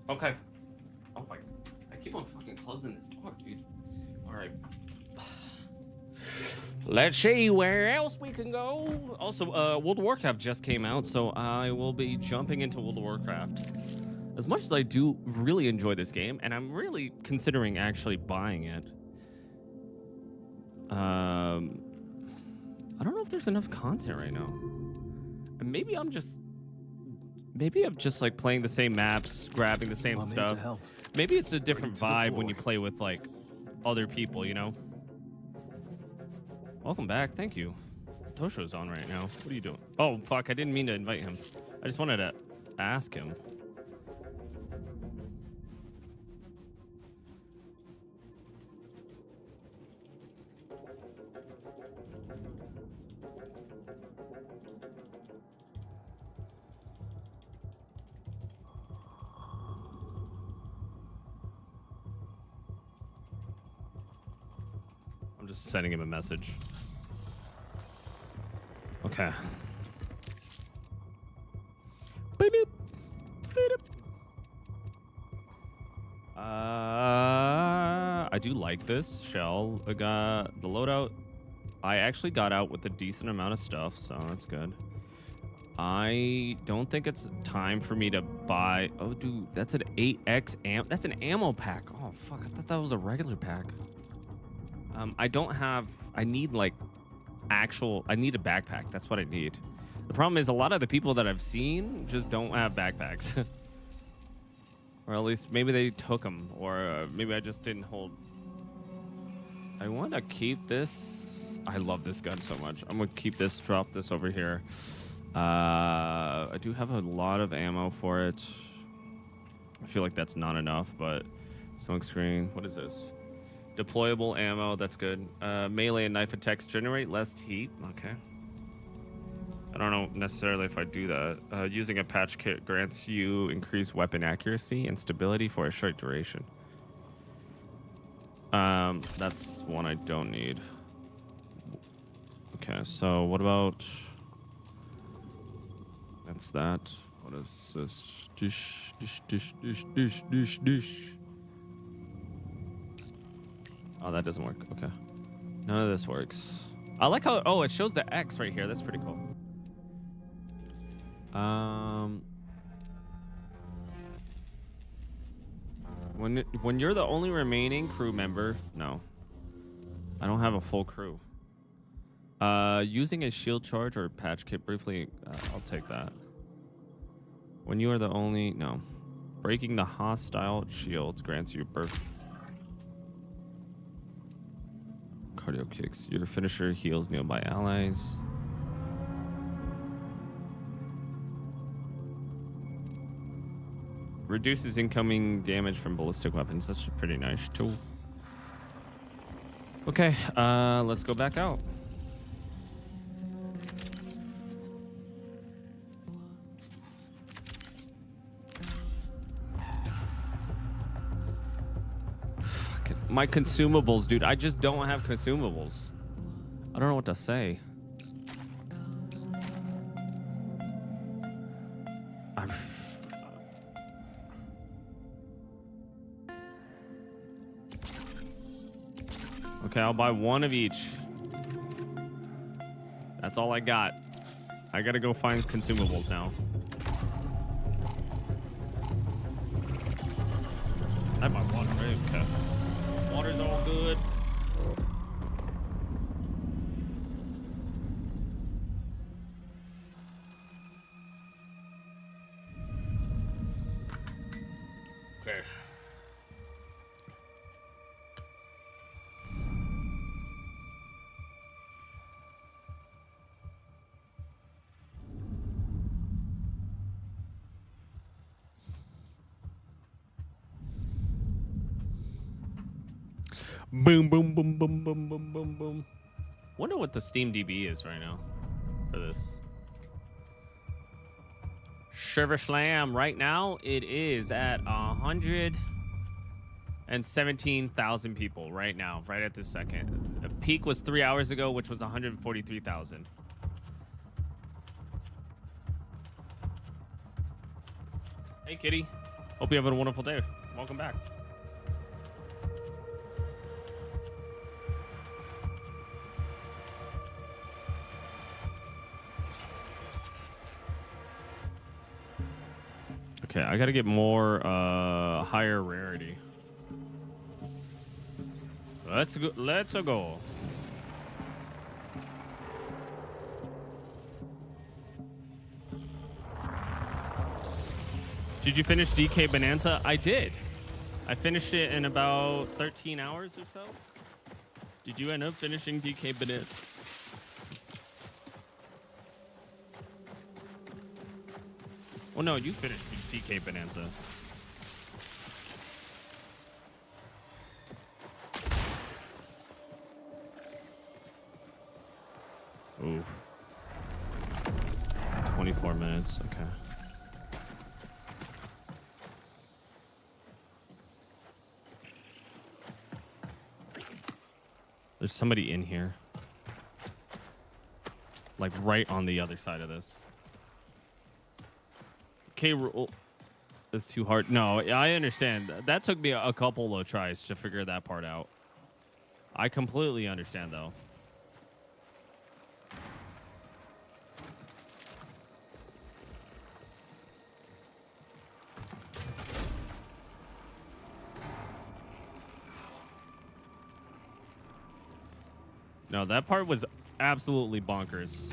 Okay. Oh my. I keep on fucking closing this door, dude. All right. Let's see where else we can go. Also, World of Warcraft just came out, so I will be jumping into World of Warcraft. As much as I do really enjoy this game, and I'm really considering actually buying it. I don't know if there's enough content right now. And maybe I'm just like playing the same maps, grabbing the same stuff. Maybe it's a different vibe when you play with like other people, you know? Welcome back. Thank you. Tosho's on right now. What are you doing? Oh, fuck. I didn't mean to invite him. I just wanted to ask him. I'm just sending him a message. Okay. I do like this shell. I got the loadout. I actually got out with a decent amount of stuff, so that's good. I don't think it's time for me to buy. Oh, dude, that's an 8x amp. That's an ammo pack. Oh, fuck. I thought that was a regular pack. I don't have. I need like actual. I need a backpack. That's what I need. The problem is a lot of the people that I've seen just don't have backpacks. Or at least maybe they took them, or maybe I just didn't hold. I want to keep this. I love this gun so much. I'm going to keep this, drop this over here. I do have a lot of ammo for it. I feel like that's not enough, but smoke screen. What is this? Deployable ammo. That's good. Melee and knife attacks generate less heat. Okay. I don't know necessarily if I do that. Using a patch kit grants you increased weapon accuracy and stability for a short duration. That's one I don't need. Okay, so what about... That's that. What is this? Dish. Oh, that doesn't work. Okay. None of this works. I like how... Oh, it shows the X right here. That's pretty cool. When you're the only remaining crew member, no, I don't have a full crew. Using a shield charge or patch kit briefly, I'll take that. When you are the only, no, breaking the hostile shields grants you burst. Cardio kicks. Your finisher heals nearby allies. Reduces incoming damage from ballistic weapons. That's a pretty nice tool. Okay, let's go back out. Fuck it. My consumables, dude. I just don't have consumables. I don't know what to say. Okay, I'll buy one of each. That's all I got. I gotta go find consumables now. I have my water, right? Okay. Water's all good. Okay. Boom, boom, boom, boom, boom, boom, boom, boom. Wonder what the Steam DB is right now for this. Shiver Slam. Right now, it is at 117,000 people right now, right at this second. The peak was 3 hours ago, which was 143,000. Hey, Kitty. Hope you have a wonderful day. Welcome back. Okay, I gotta get more higher rarity. Let's go. Let's go. Did you finish DK Bonanza? I did. I finished it in about 13 hours or so. Did you end up finishing DK Bonanza? Oh no, you finished DK Bonanza. Ooh. 24 minutes, okay. There's somebody in here. Like right on the other side of this. Okay, it's too hard. No, I understand. That took me a couple of tries to figure that part out. I completely understand though. No, that part was absolutely bonkers.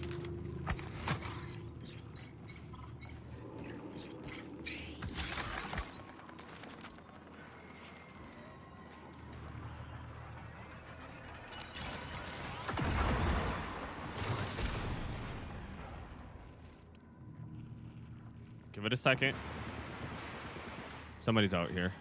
Give it a second. Somebody's out here.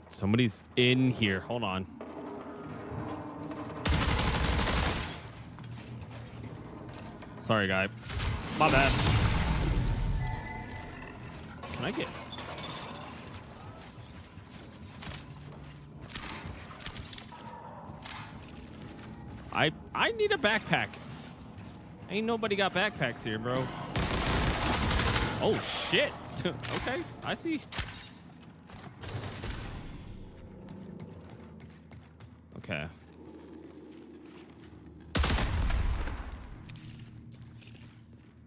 Somebody's in here. Hold on. Sorry, guy. My bad. Can I get... I need a backpack. Ain't nobody got backpacks here, bro. Oh, shit. Okay, I see. Okay.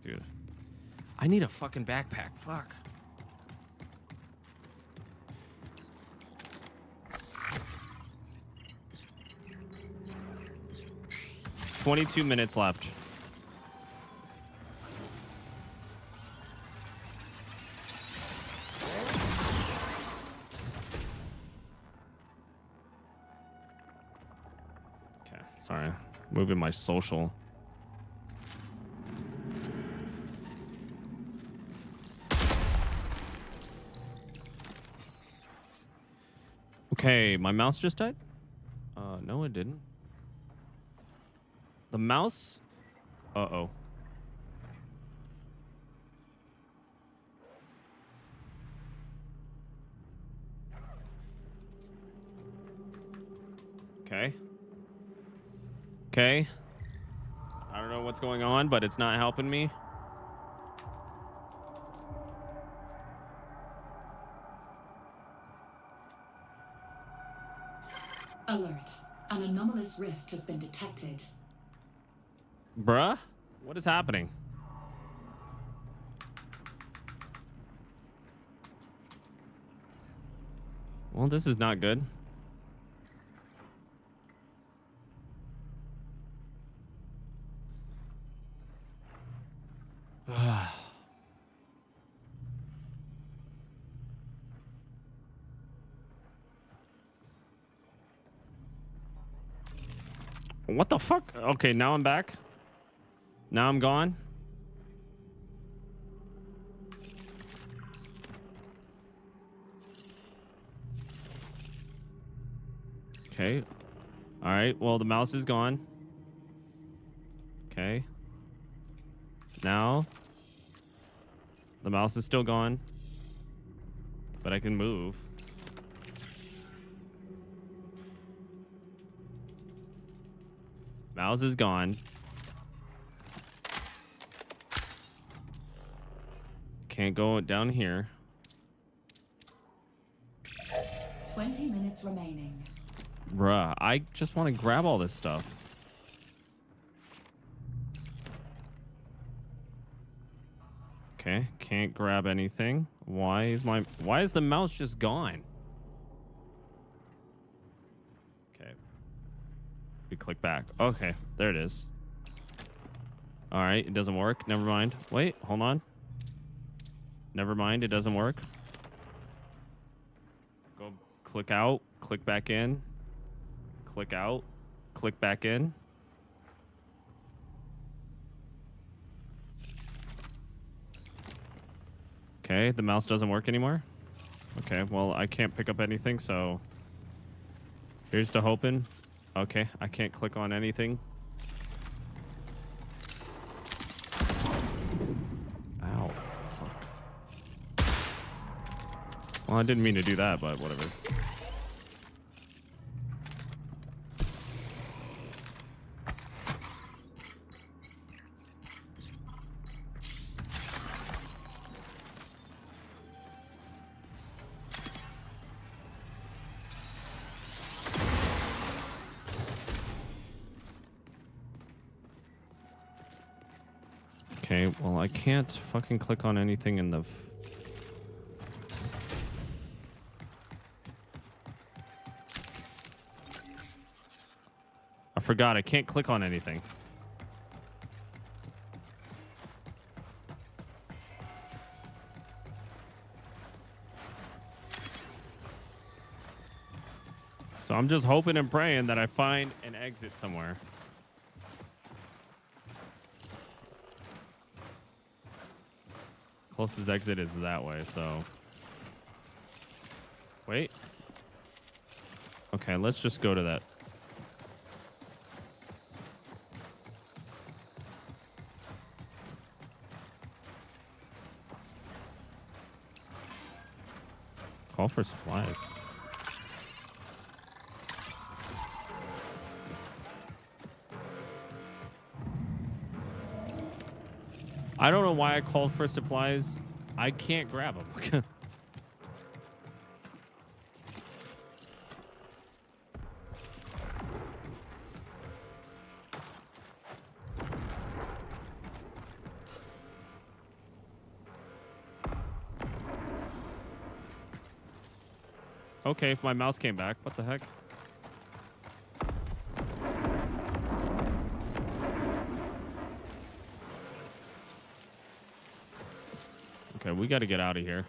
Dude. I need a fucking backpack. Fuck. $22 minutes left. Okay, sorry. Moving my social. Okay, my mouse just died? No, it didn't. The mouse... Uh-oh. Okay. Okay. I don't know what's going on, but it's not helping me. Alert. An anomalous rift has been detected. Bruh? What is happening? Well, this is not good. What the fuck? Okay, now I'm back. Now I'm gone. Okay. All right. Well, the mouse is gone. Okay. Now, the mouse is still gone, but I can move. Mouse is gone. Can't go down here. 20 minutes remaining. Bruh, I just want to grab all this stuff. Okay, can't grab anything. Why is the mouse just gone? Okay. We click back. Okay, there it is. All right, it doesn't work. Never mind. Wait, hold on. Never mind, it doesn't work. Go click out, click back in. Click out, click back in. Okay, the mouse doesn't work anymore. Okay, well, I can't pick up anything, so here's to hoping. Okay, I can't click on anything. Ow, fuck. Well, I didn't mean to do that, but whatever. Okay, well, I can't fucking click on anything in the... I forgot, I can't click on anything. So I'm just hoping and praying that I find an exit somewhere. Closest exit is that way, so... Wait. Okay, let's just go to that. Call for supplies. I don't know why I called for supplies. I can't grab them. Okay, if my mouse came back, what the heck? Okay, we got to get out of here.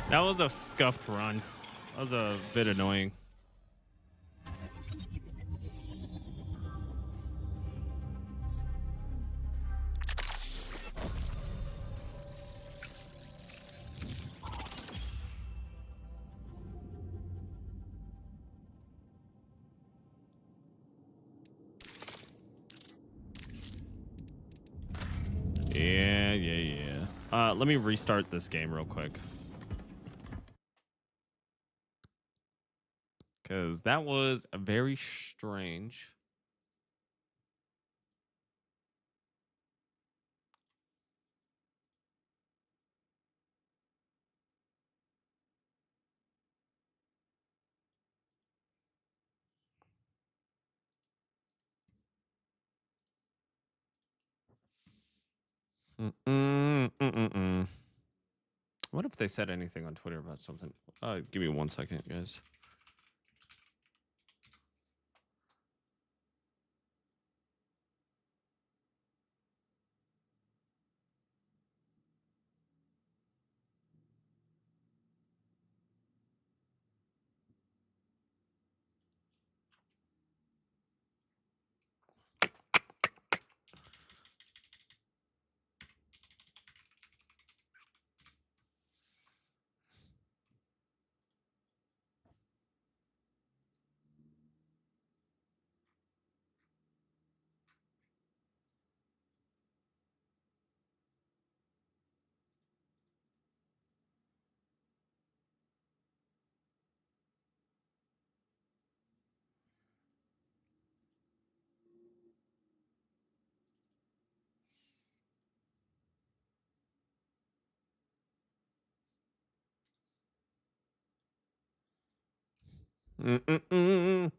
That was a scuffed run. That was a bit annoying. Yeah. Let me restart this game real quick. Because that was very strange. What if they said anything on Twitter about something? Give me 1 second, guys. Mm-mm-mm.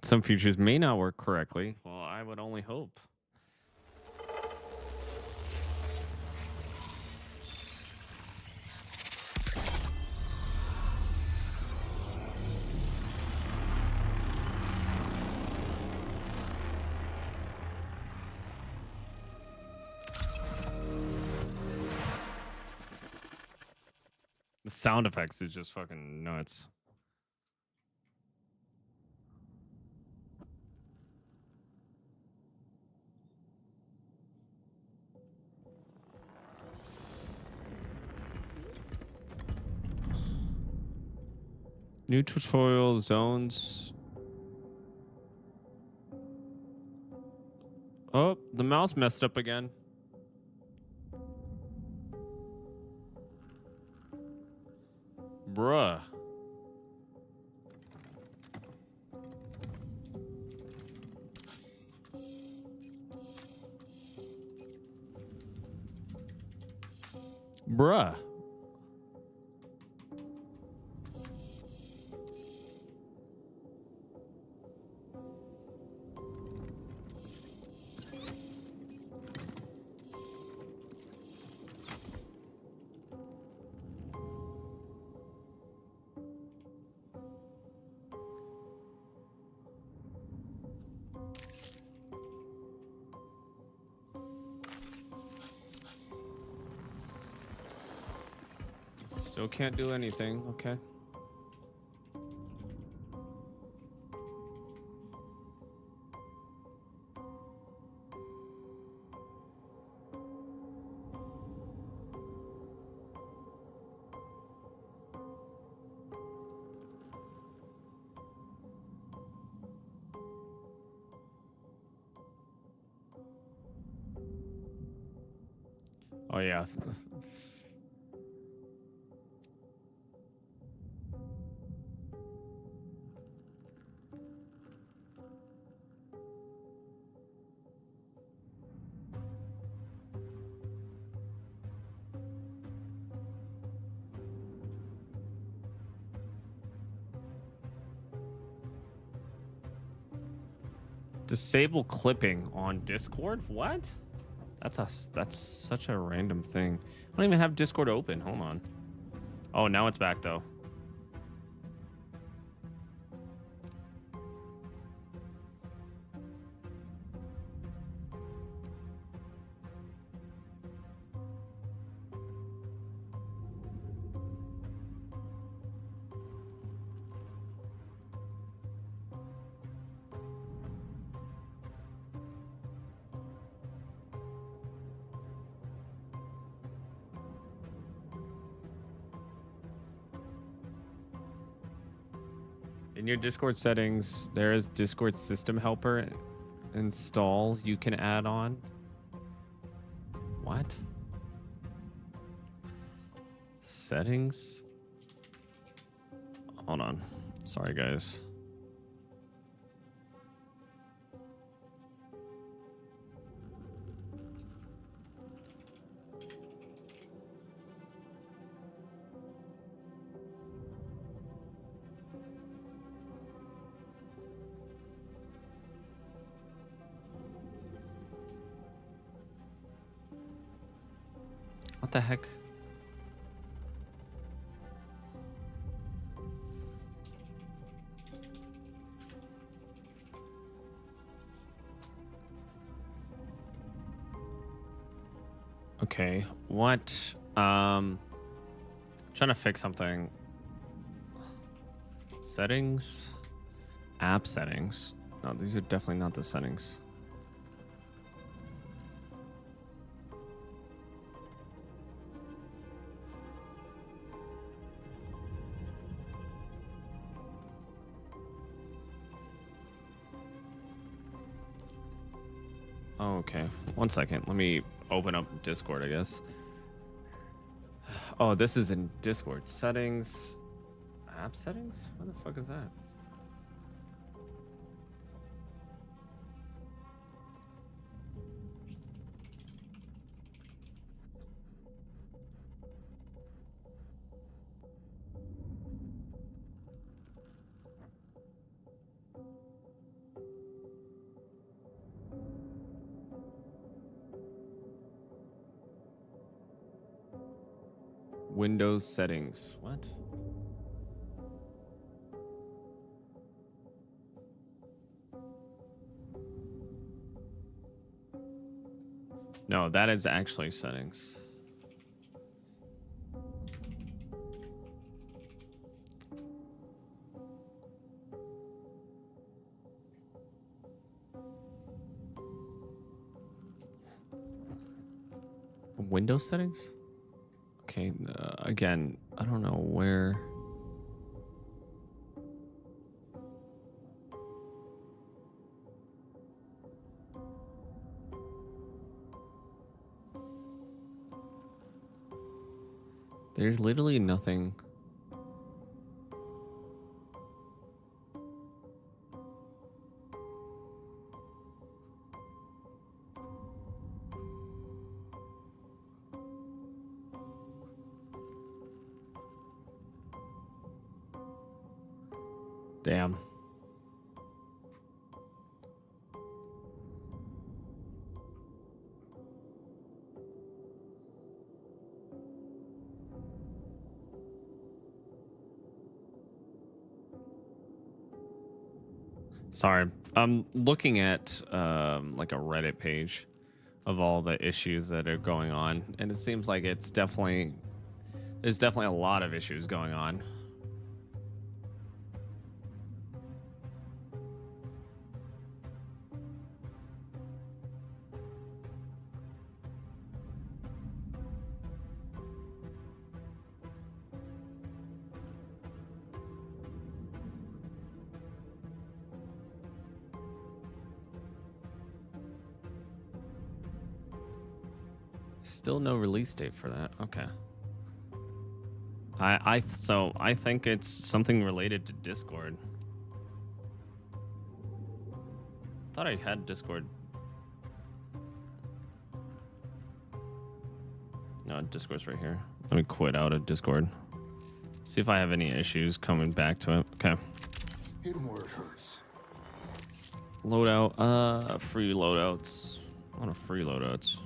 Some features may not work correctly. Well, I would only hope. The sound effects is just fucking nuts. New tutorial zones. Oh, the mouse messed up again. Bruh. Bruh. Still can't do anything. Okay. Oh yeah. Disable clipping on Discord? What? That's such a random thing. I don't even have Discord open. Hold on. Oh, now it's back though. In your Discord settings, there is Discord system helper install you can add on. What? Settings? Hold on. Sorry, guys. What the heck? Okay, what? Trying to fix something. Settings, app settings. No, these are definitely not the settings. Oh, okay. 1 second. Let me open up Discord, I guess. Oh, this is in Discord. Settings. App settings? What the fuck is that? Windows settings. What? No, that is actually settings. Windows settings? Okay, again, I don't know where. There's literally nothing. Damn. Sorry, I'm looking at like a Reddit page of all the issues that are going on, and it seems like there's definitely a lot of issues going on. Still no release date for that. Okay. So I think it's something related to Discord. Thought I had Discord. No, Discord's right here. Let me quit out of Discord. See if I have any issues coming back to it. Okay. Hit him where it hurts. Loadout. Free loadouts. A lot of free loadouts.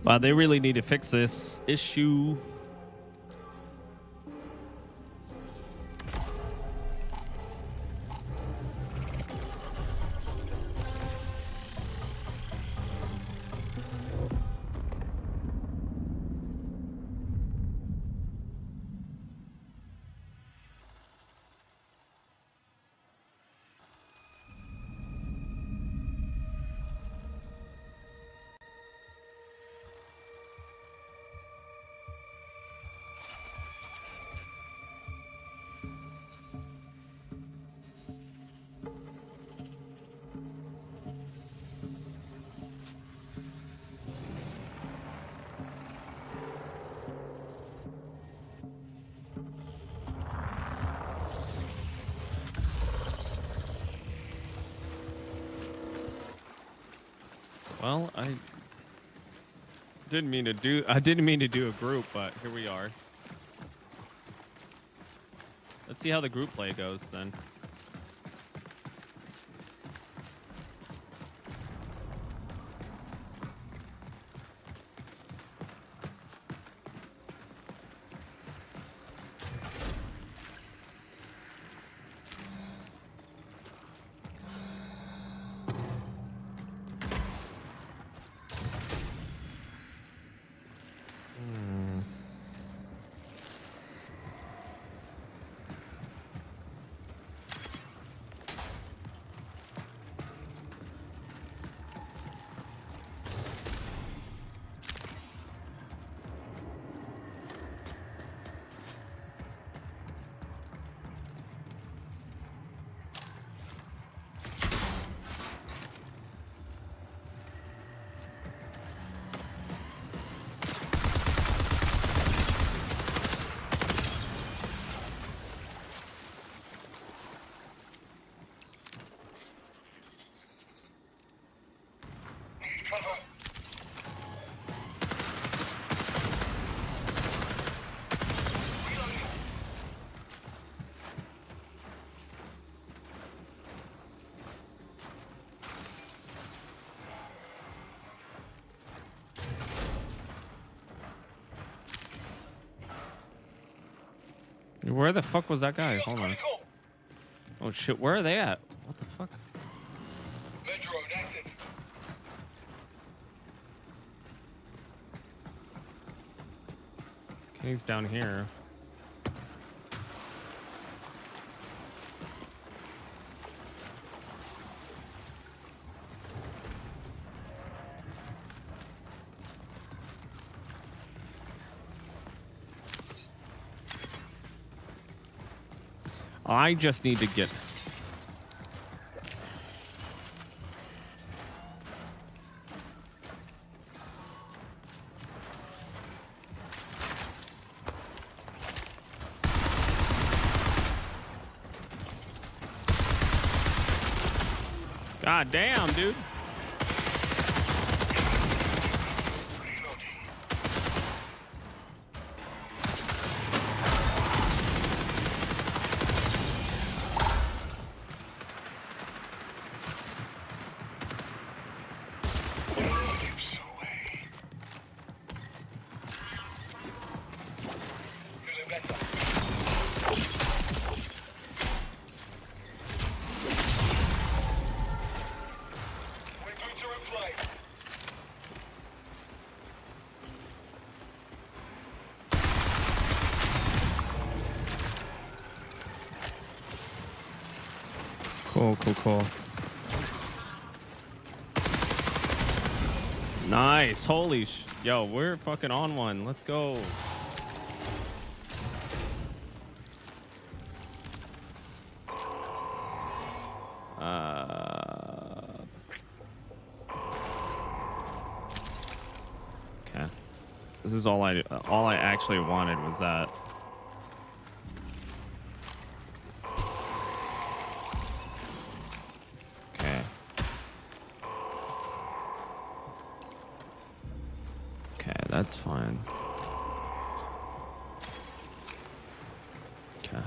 Wow, they really need to fix this issue. Well, I didn't mean to do a group, but here we are. Let's see how the group play goes then. Where the fuck was that guy? Hold on. Oh shit, where are they at? What the fuck? Metro active. Okay, he's down here. I just need to get... God damn, dude. Cool, cool, cool. Nice. Holy sh... Yo, we're fucking on one. Let's go. Okay. This is all I actually wanted was that. That's fine. Okay.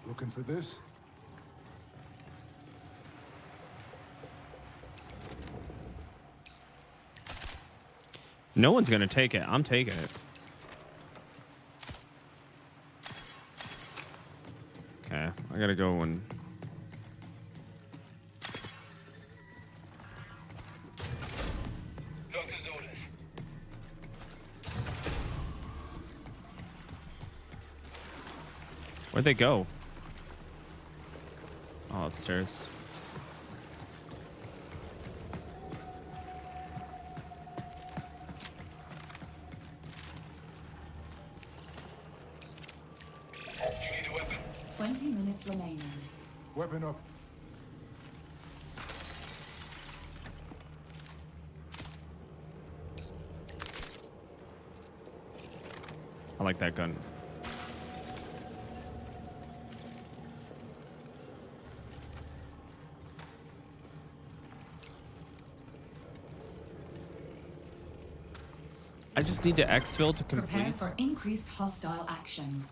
Looking for this? No one's gonna take it. I'm taking it. Okay, I gotta go and... Doctor's orders. Where'd they go? Oh, upstairs. Remaining. Weapon up. I like that gun. I just need to exfil to complete. Prepare for increased hostile action.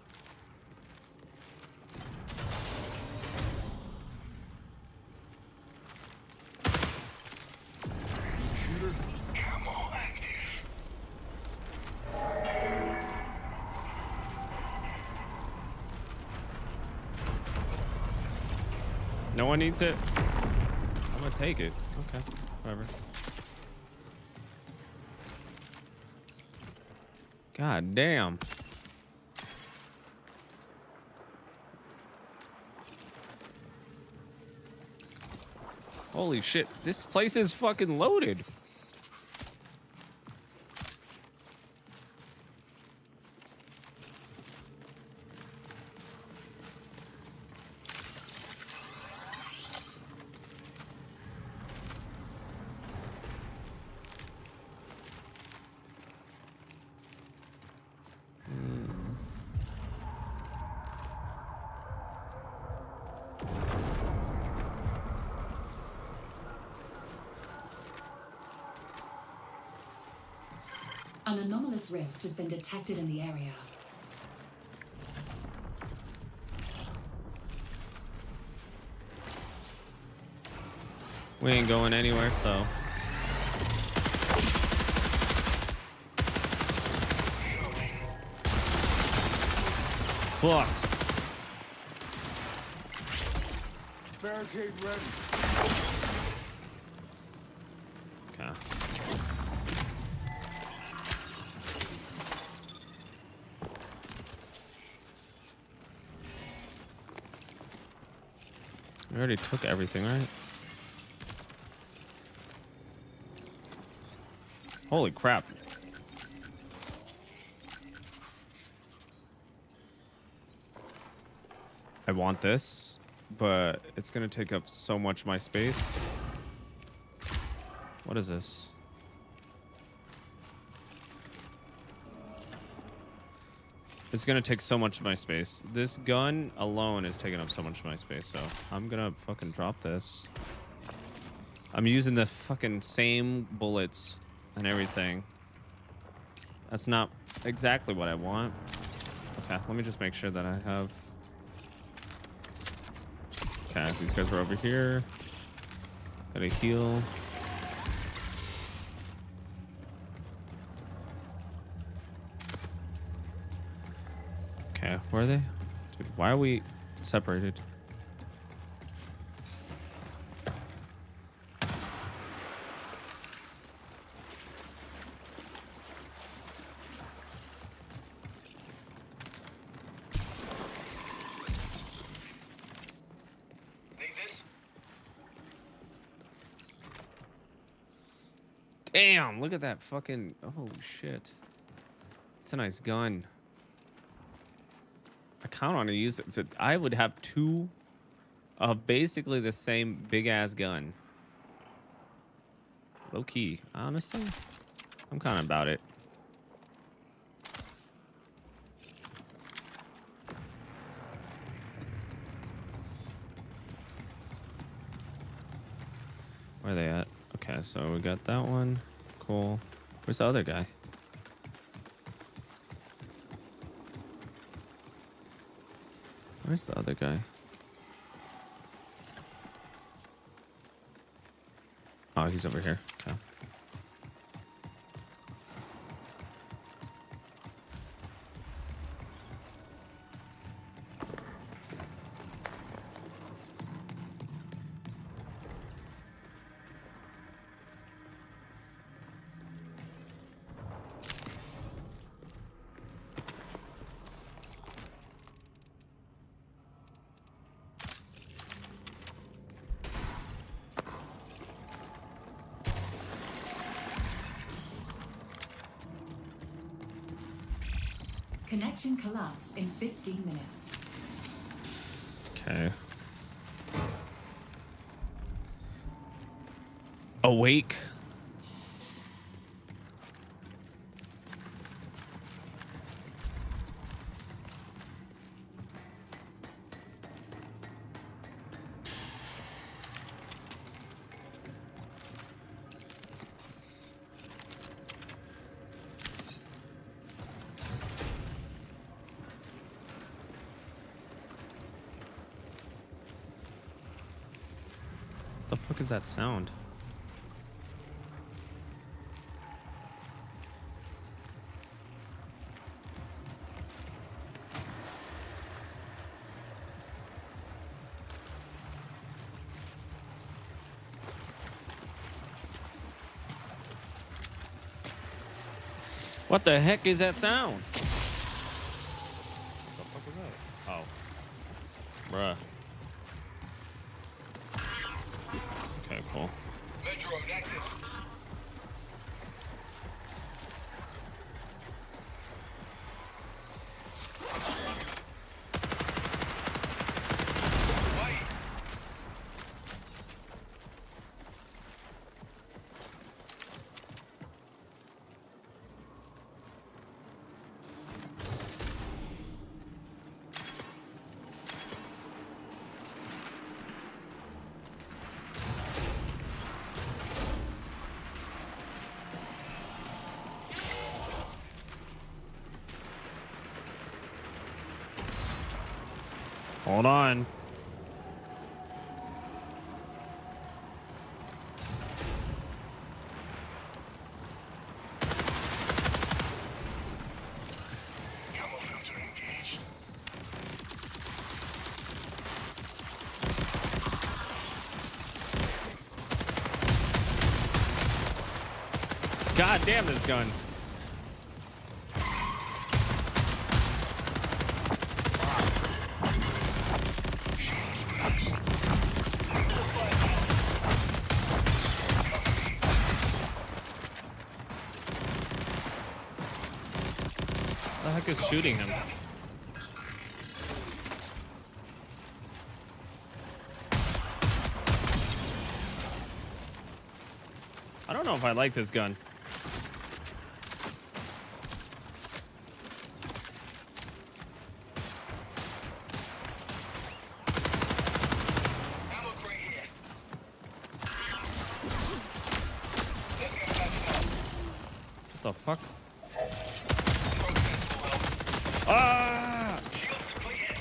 No one needs it. I'm gonna take it. Okay, whatever. God damn. Holy shit, this place is fucking loaded. An anomalous rift has been detected in the area. We ain't going anywhere, so. Fuck. Barricade ready. Okay. We already took everything, right? Holy crap. I want this, but it's gonna take up so much of my space. What is this? It's gonna take so much of my space. This gun alone is taking up so much of my space, so I'm gonna fucking drop this. I'm using the fucking same bullets and everything. That's not exactly what I want. Okay, let me just make sure that I have... Okay, these guys are over here. Gotta heal. Okay, where are they? Dude, why are we separated? Damn, look at that fucking... Oh, shit. It's a nice gun. I kind of want to use it. I would have two of basically the same big-ass gun. Low-key, honestly. I'm kind of about it. Where are they at? Okay, so we got that one. Cool. Where's the other guy? Where's the other guy? Oh, he's over here. Okay. Connection collapse in 15 minutes. Okay. Awake. The fuck is that sound? What the heck is that sound? What the fuck is that? Oh. Bruh. Okay, cool. Metro active. Hold on. God damn this gun. What the heck is shooting him? I don't know if I like this gun. Ammo crate here. What the fuck? Ah! Shields depleted.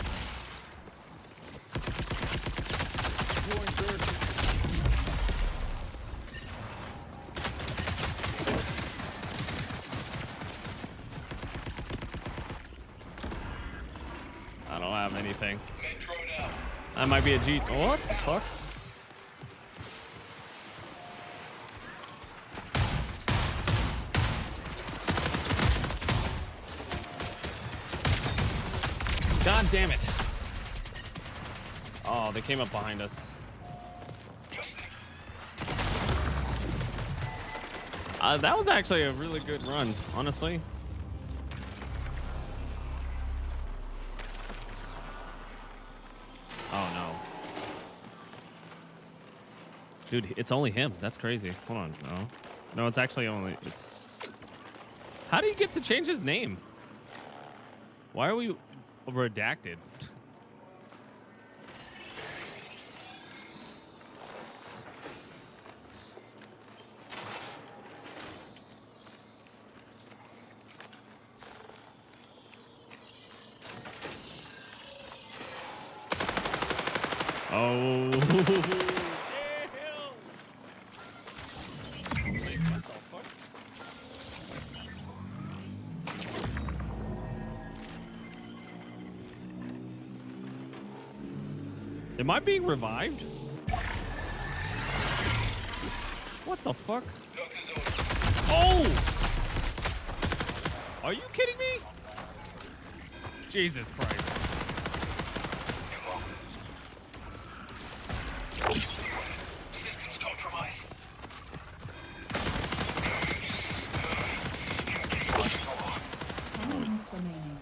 I don't have anything. Metro now. That might be a G. What the fuck? God damn it. Oh, they came up behind us. That was actually a really good run, honestly. Oh no. Dude, it's only him. That's crazy. Hold on. No. No, it's actually only it's How do you get to change his name? Why are we redacted? Oh. Am I being revived? What the fuck? Oh! Are you kidding me? Jesus Christ. Systems compromised. 10 minutes remaining.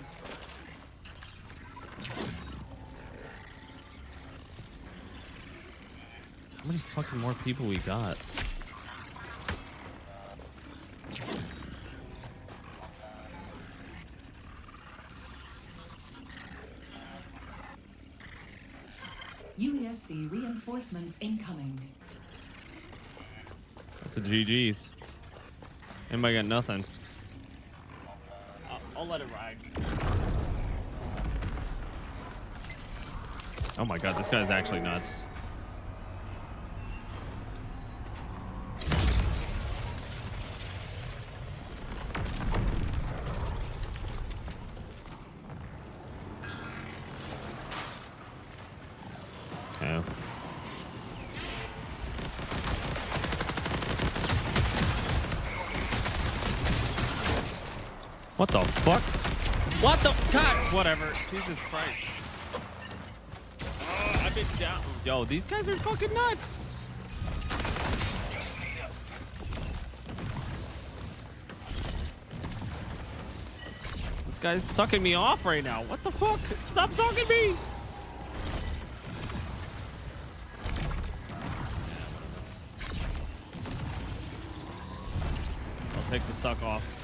How many fucking more people we got? UESC reinforcements incoming. That's a GG's. Anybody got nothing? I'll let it ride. Oh my god, this guy's actually nuts. Okay. What the fuck? What the God? Whatever. Jesus Christ. I've been down. Yo, these guys are fucking nuts. This guy's sucking me off right now. What the fuck? Stop sucking me. I'll take the suck off.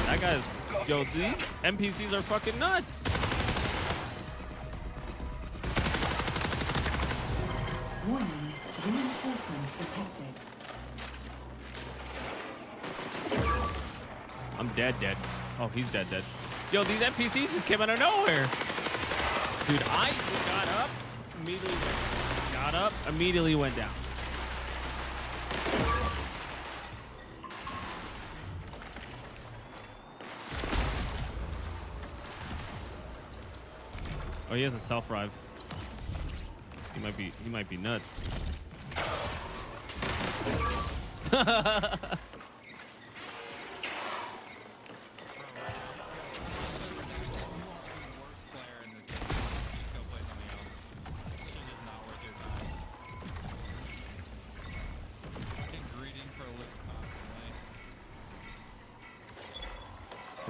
That guy's... Yo, these NPCs are fucking nuts. Warning, reinforcements detected. I'm dead. Oh, he's dead. Yo, these NPCs just came out of nowhere. Dude, I got up, immediately went down. Oh, he has a self-revive. He might be nuts. Dude,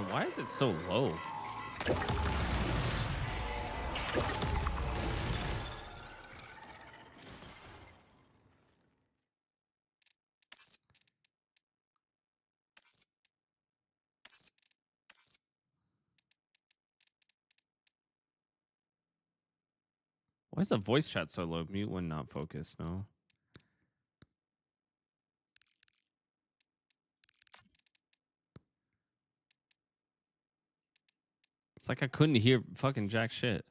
why is it so low? Why is the voice chat so low? Mute when not focused. No. It's like I couldn't hear fucking jack shit.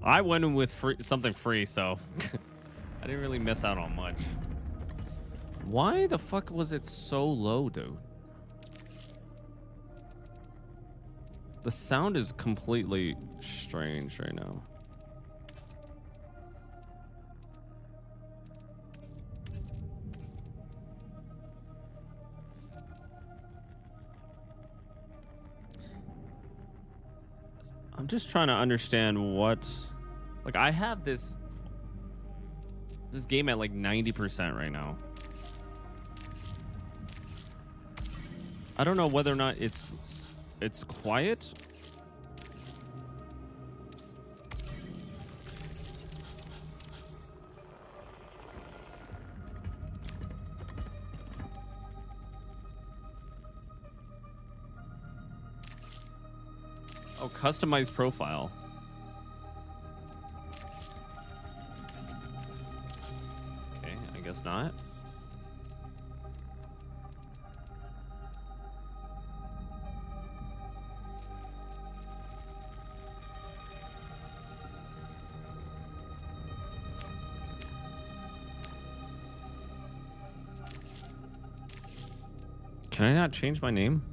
I went in with something free, so I didn't really miss out on much. Why the fuck was it so low, dude? The sound is completely strange right now. I'm just trying to understand what... Like, I have this game at like 90% right now. I don't know whether or not it's quiet. Oh, customized profile. Okay, I guess not. Can I not change my name?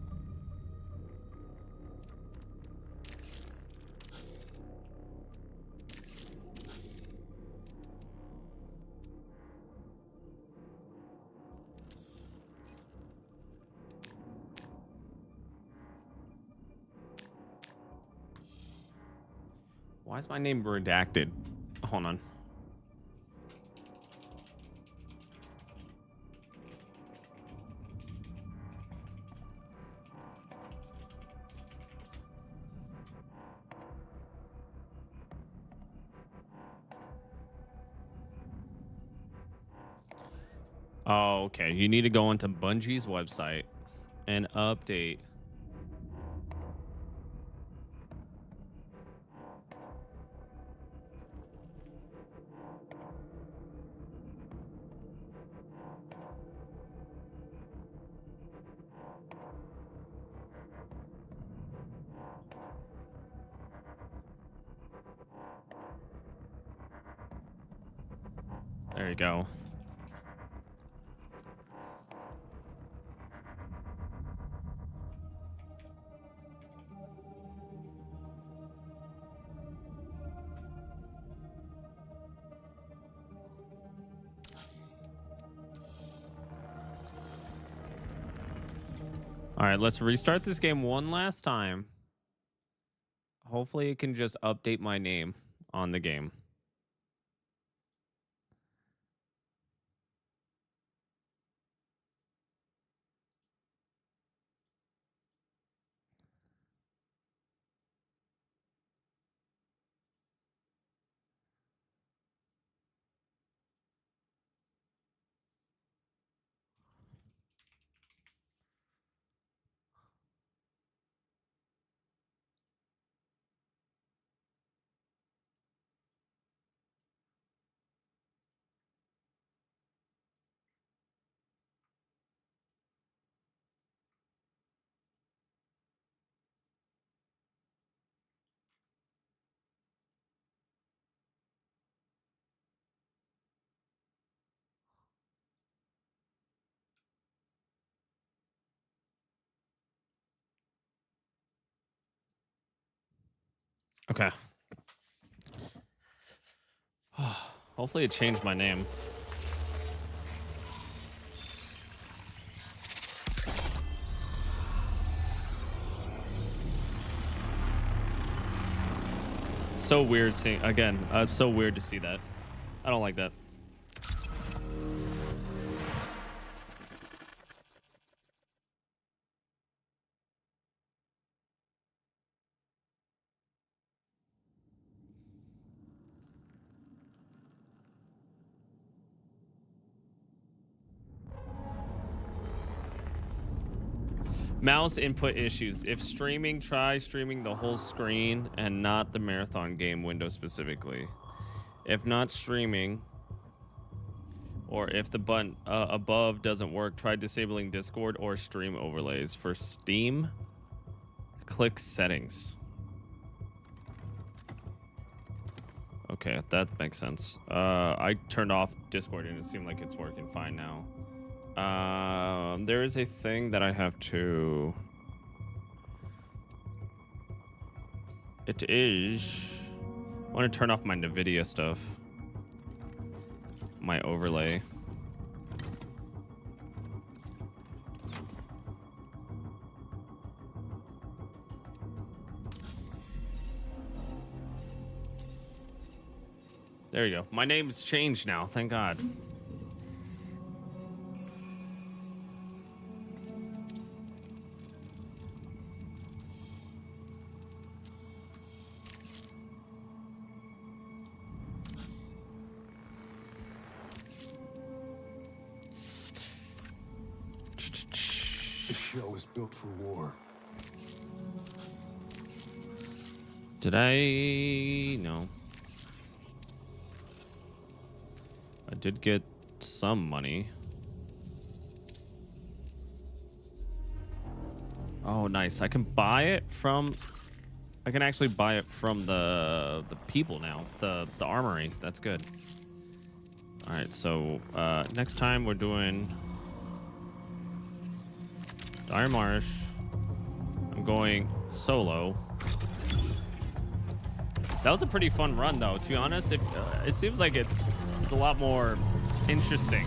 Why is my name redacted? Hold on. Oh, okay. You need to go onto Bungie's website and update. There you go. All right, let's restart this game one last time. Hopefully it can just update my name on the game. Okay. Hopefully it changed my name. It's so weird seeing again. It's so weird to see that. I don't like that. Mouse input issues. If streaming, try streaming the whole screen and not the marathon game window specifically. If not streaming, or if the button above doesn't work, try disabling Discord or stream overlays. For Steam, click settings. Okay, that makes sense. I turned off Discord and it seemed like it's working fine now. There is a thing that I have to... It is... I want to turn off my NVIDIA stuff. My overlay. There you go. My name's changed now. Thank God. This show is built for war. Did I? No. I did get some money. Oh, nice. I can buy it from... I can actually buy it from the people now. The armory. That's good. All right, so next time we're doing... Dire Marsh. I'm going solo. That was a pretty fun run, though. To be honest, it seems like it's a lot more interesting.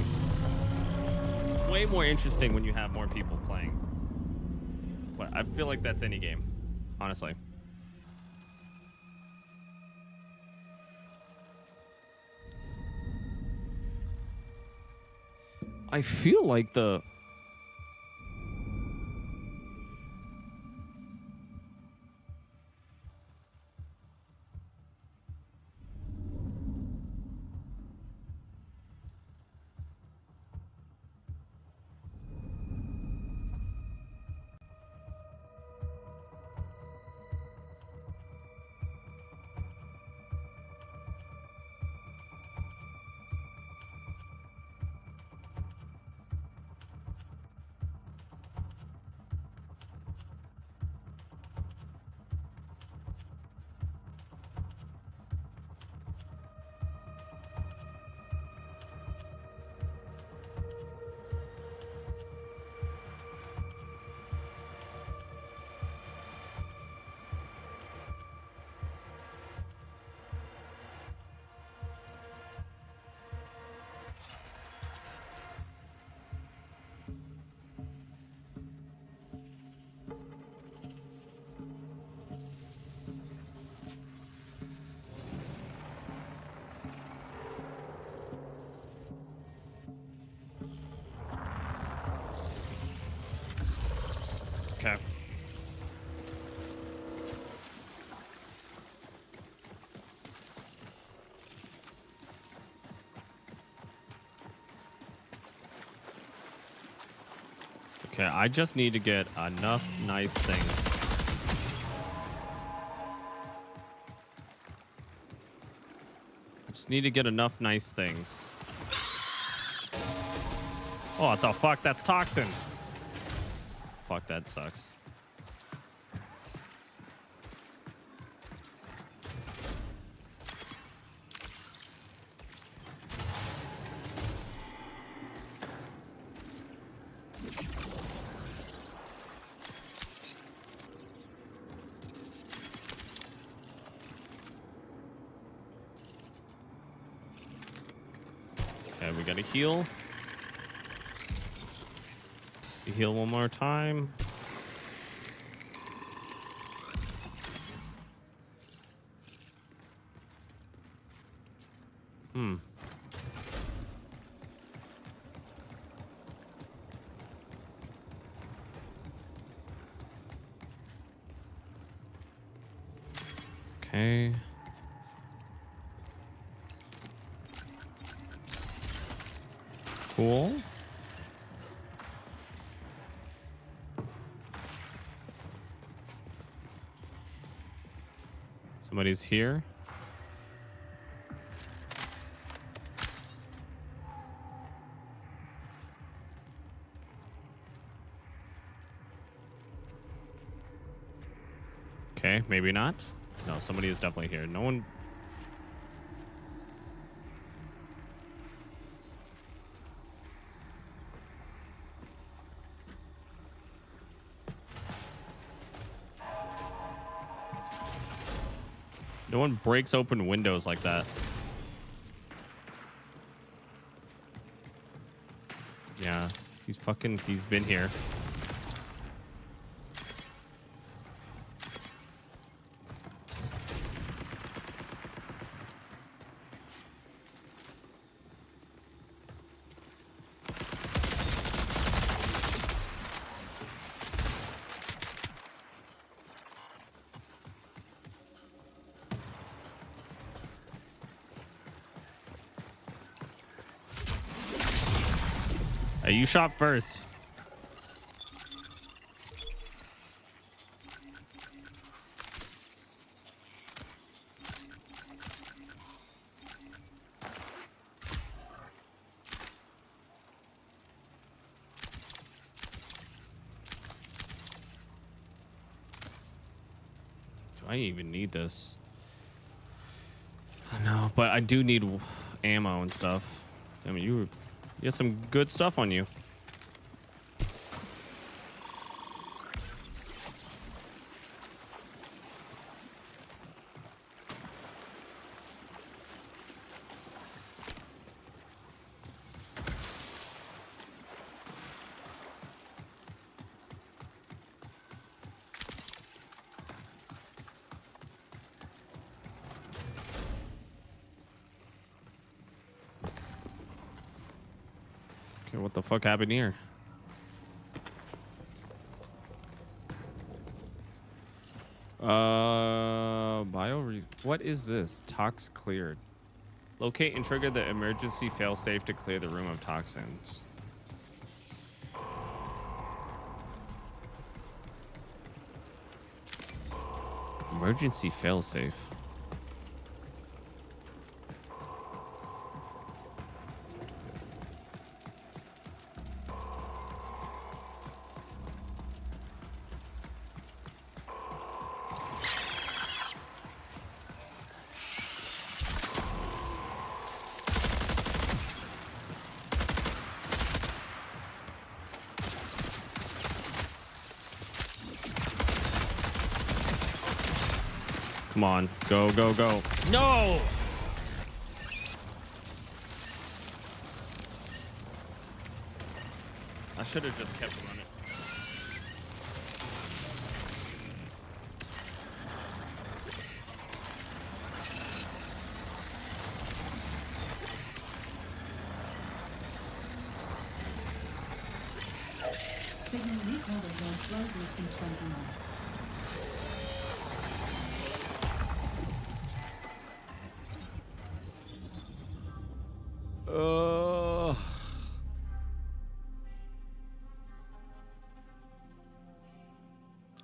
It's way more interesting when you have more people playing. But I feel like that's any game, honestly. I feel like the... Okay. Okay, I just need to get enough nice things. I just need to get enough nice things. Oh, what the fuck? That's toxin. Fuck, that sucks. we gotta heal. We heal one more time. Okay. Cool. Somebody's here. Okay, maybe not. No, somebody is definitely here. No one. No one breaks open windows like that. Yeah, he's been here. Hey, you shot first. Do I even need this? No, but I do need ammo and stuff. Damn it, you got some good stuff on you. Okay, what the fuck happened here? What is this? Tox cleared. Locate and trigger the emergency failsafe to clear the room of toxins. Emergency failsafe. Come on. Go, go, go. No! I should have just kept running. Signal recall zone closes in 20 minutes.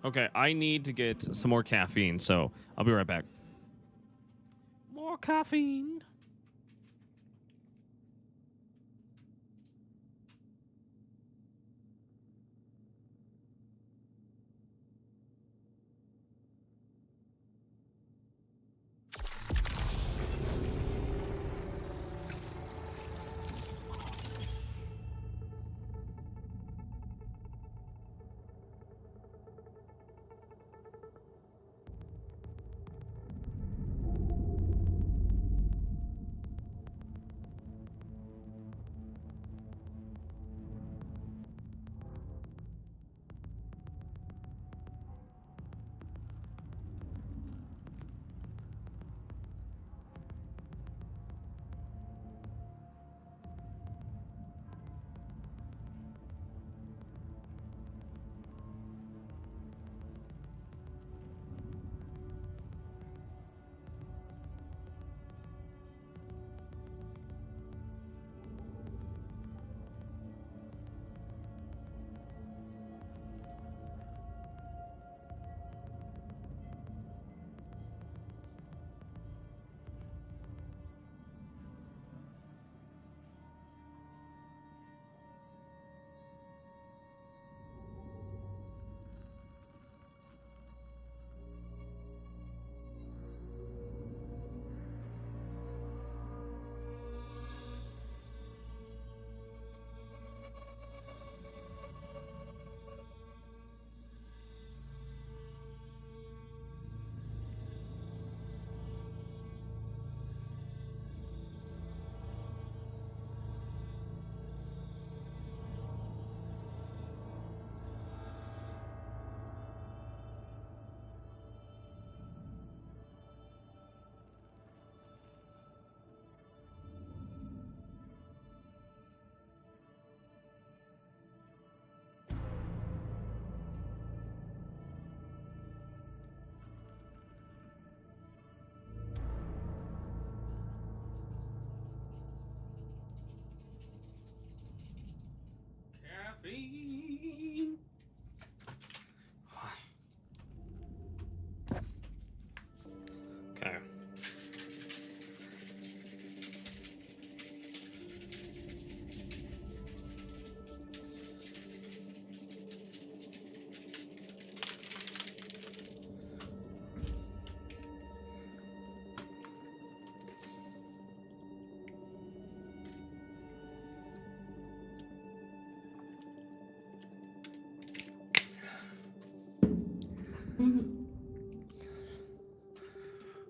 Okay, I need to get some more caffeine, so I'll be right back. More caffeine.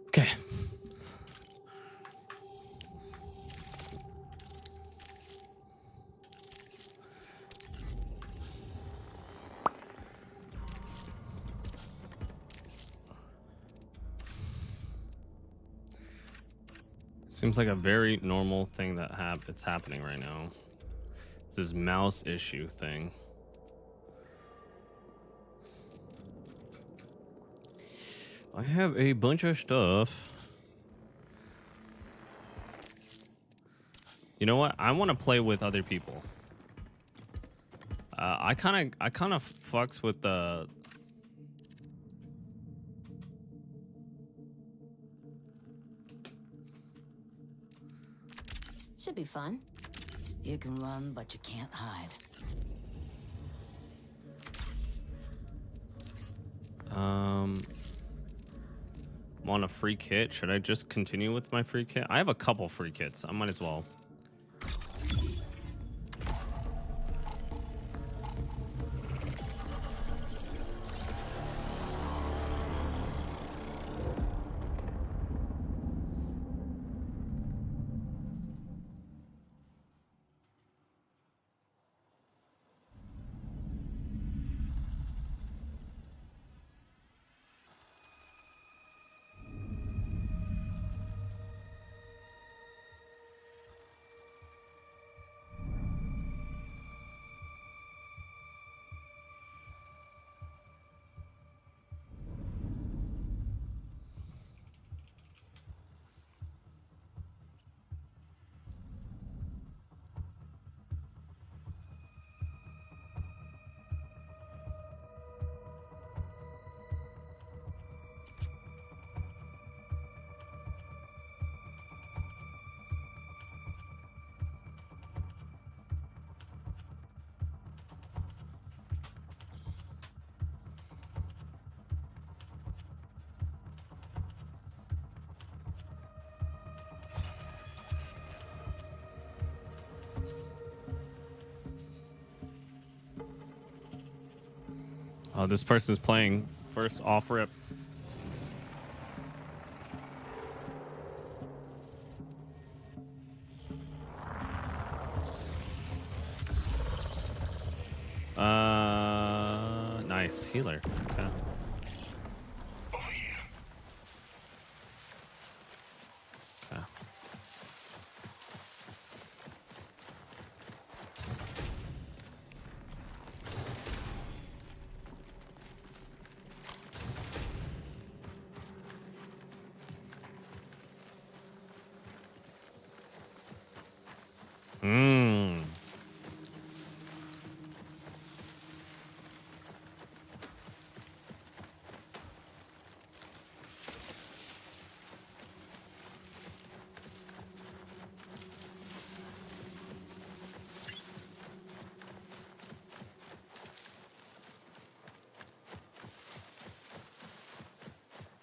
Okay. Seems like a very normal thing that it's happening right now. It's this mouse issue thing. I have a bunch of stuff. You know what? I want to play with other people. I kind of fucks with the. Should be fun. You can run, but you can't hide. I'm on a free kit. Should I just continue with my free kit? I have a couple free kits. I might as well. Oh, this person's playing first off rip. Nice healer. Okay. Okay.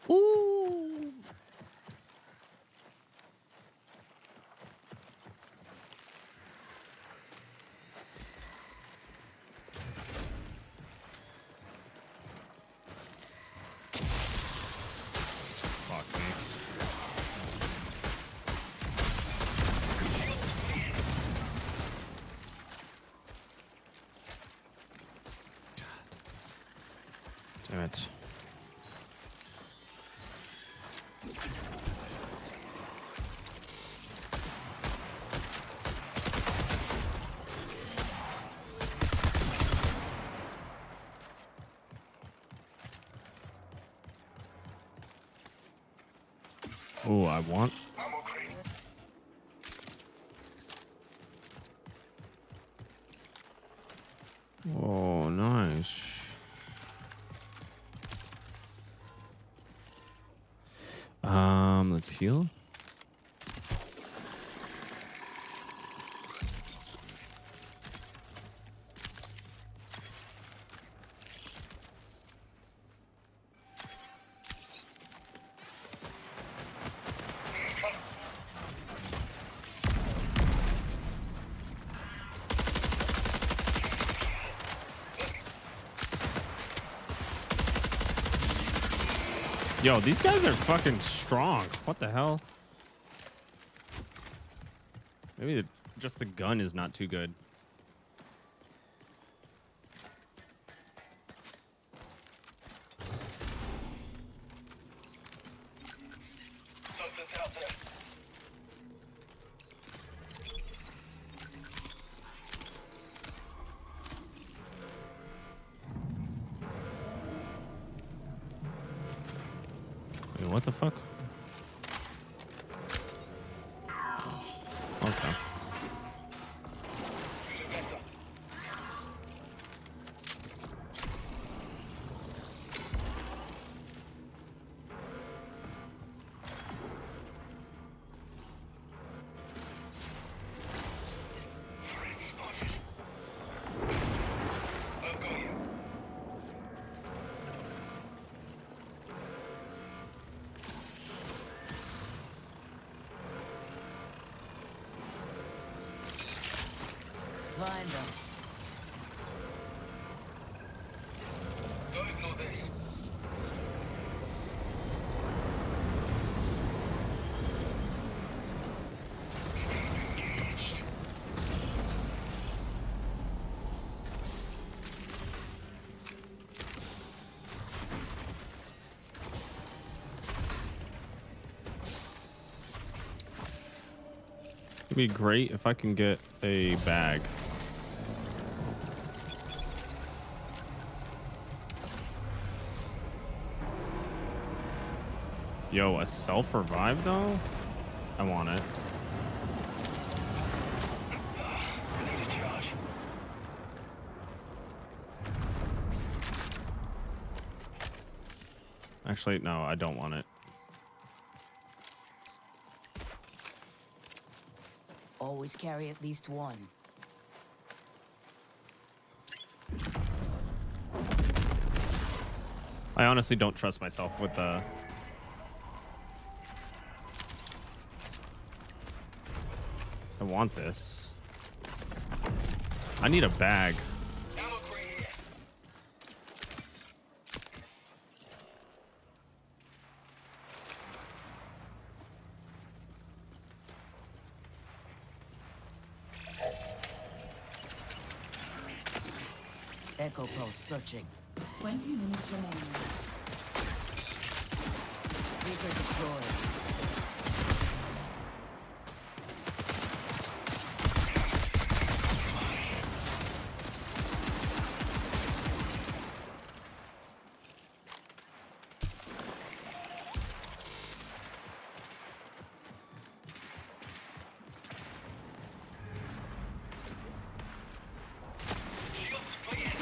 Ooh. Fuck me. God. Damn it. Oh, I want. Oh, nice. Let's heal. Yo, these guys are fucking strong. What the hell? Maybe just the gun is not too good. Something's out there. Wait, what the fuck? Okay. Threat spotted. I've got you. Find them. Don't ignore this. Stealth engaged. It'd be great if I can get a bag. Yo, a self-revive though? I want it. I need a charge. Actually, no, I don't want it. Always carry at least one. I honestly don't trust myself with the... I want this. I need a bag. Ammo crate here. Echo Pulse searching. 20 minutes remaining. Seeker deployed. Shields depleted.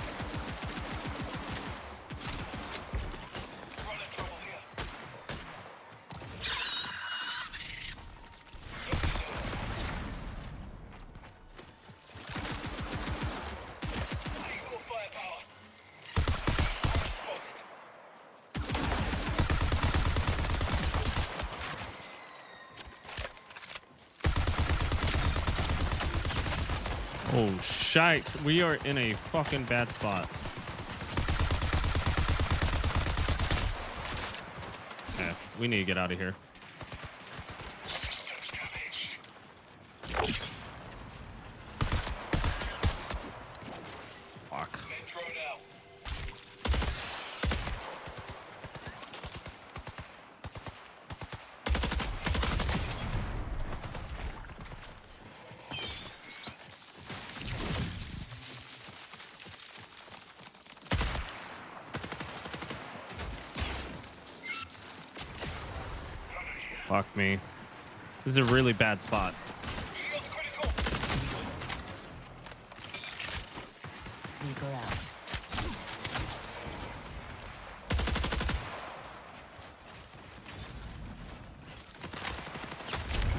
Run into trouble here. Equal firepower. Spotted. Oh, shite. We are in a fucking bad spot. Yeah, we need to get out of here. Systems damaged. Fuck. Men drone out. Fuck me. This is a really bad spot. Shields critical. Seeker out.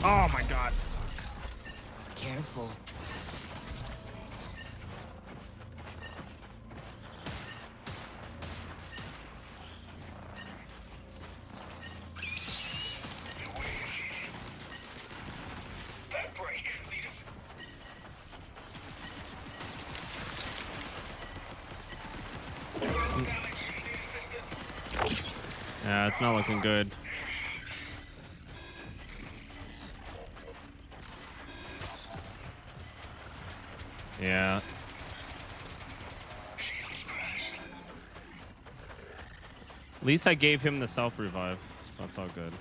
Oh my god. Careful. The way is heating. That break. Need a... Damage. Need assistance. Yeah, it's not looking good. Yeah. At least I gave him the self-revive, so that's all good.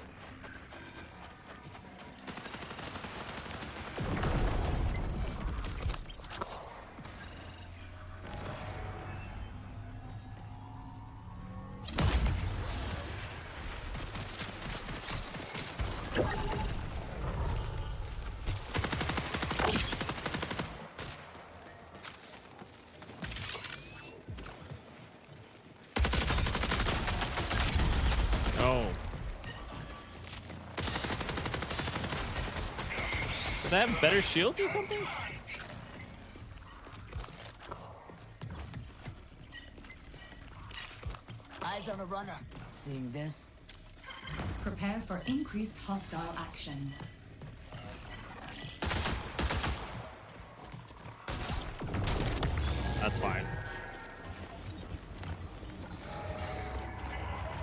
Oh. Do they have better shields or something? Eyes on a runner. Seeing this? Prepare for increased hostile action. That's fine.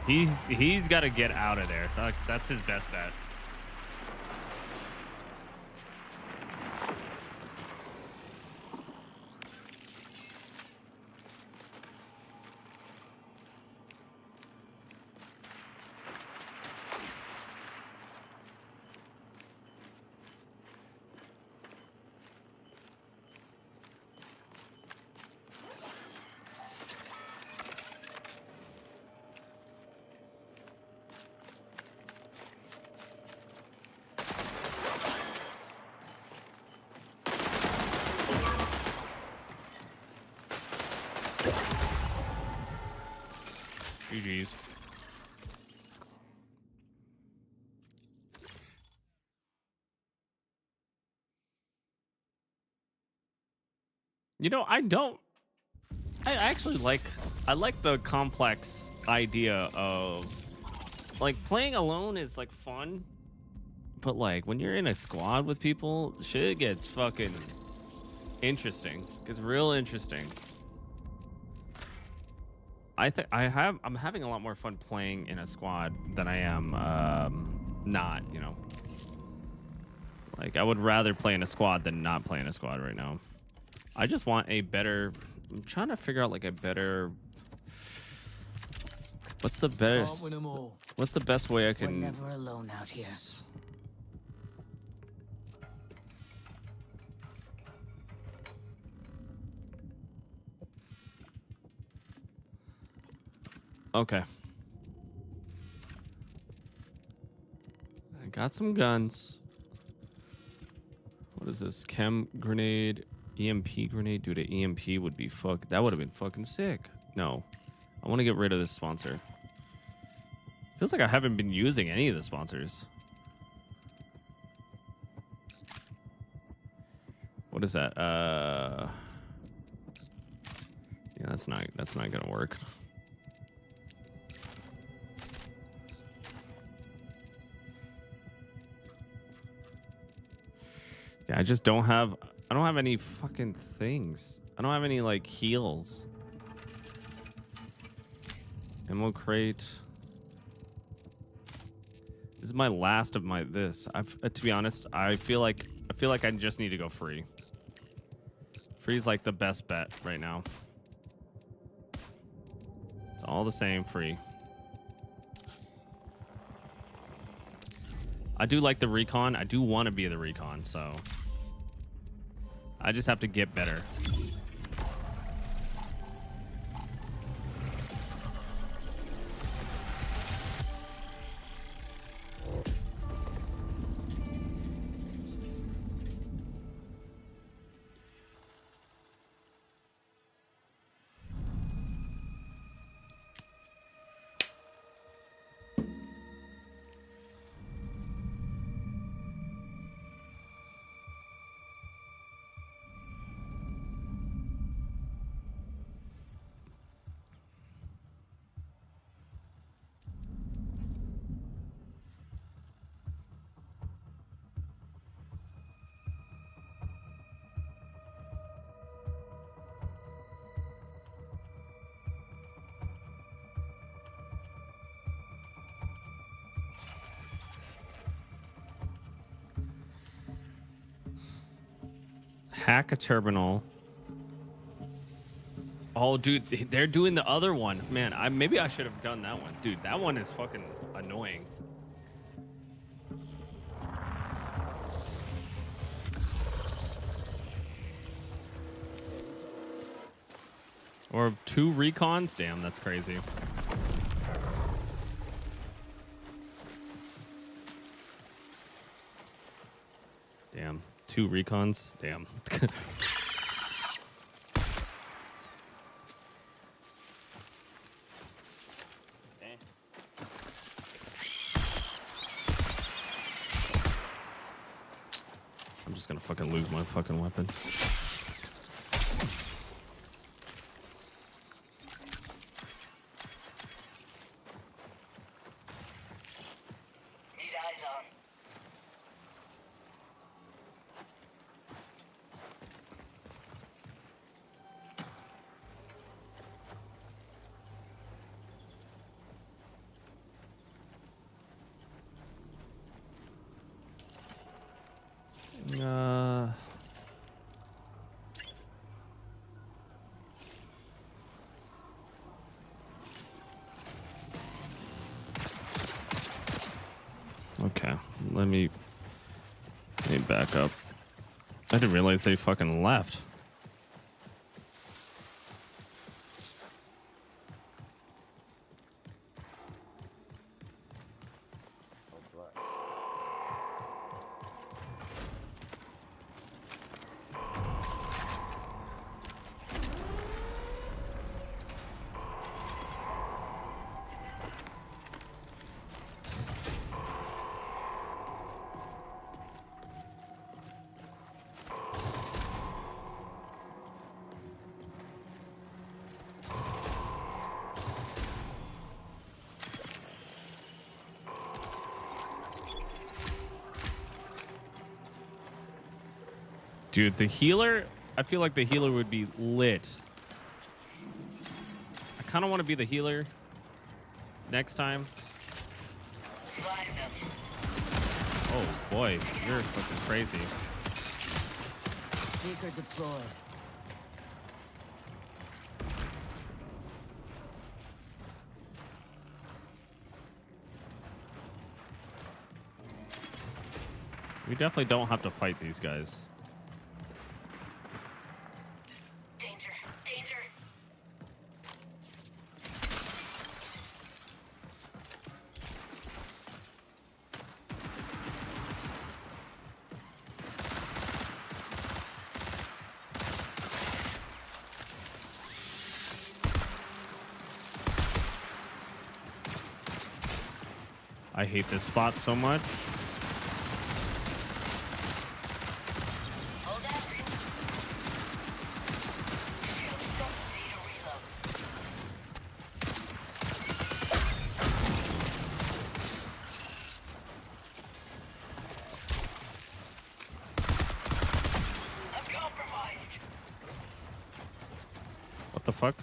He's got to get out of there. That's his best bet. GG's. You know, I actually like the complex idea of like playing alone is like fun, but like when you're in a squad with people, shit gets fucking interesting. Gets real interesting. I'm having a lot more fun playing in a squad than I am not, you know. Like I would rather play in a squad than not play in a squad right now. I just want a better, I'm trying to figure out like a better, what's the best way I can, We're never alone out here. okay. I got some guns. What is this? Chem grenade, EMP grenade. Dude, an EMP would be that would have been fucking sick. No, I want to get rid of this sponsor. Feels like I haven't been using any of the sponsors. What is that? Yeah, that's not gonna work. Yeah, I don't have any fucking things. I don't have any like heals. Ammo crate. This is my last of this. To be honest, I feel like I just need to go free. Free's like the best bet right now. It's all the same, free. I do like the recon. I do want to be the recon, so I just have to get better. Hack a terminal. Oh, dude, they're doing the other one. Man, maybe I should have done that one. Dude, that one is fucking annoying. Or 2 recons? Damn, that's crazy. Damn, 2 recons? Damn. I'm just gonna fucking lose my fucking weapon. Need eyes on. Okay, let me back up. I didn't realize they fucking left. Dude, the healer, I feel like the healer would be lit. I kind of want to be the healer next time. Oh boy, you're fucking crazy. Seeker deployed. We definitely don't have to fight these guys. Danger, danger. I hate this spot so much. What the fuck?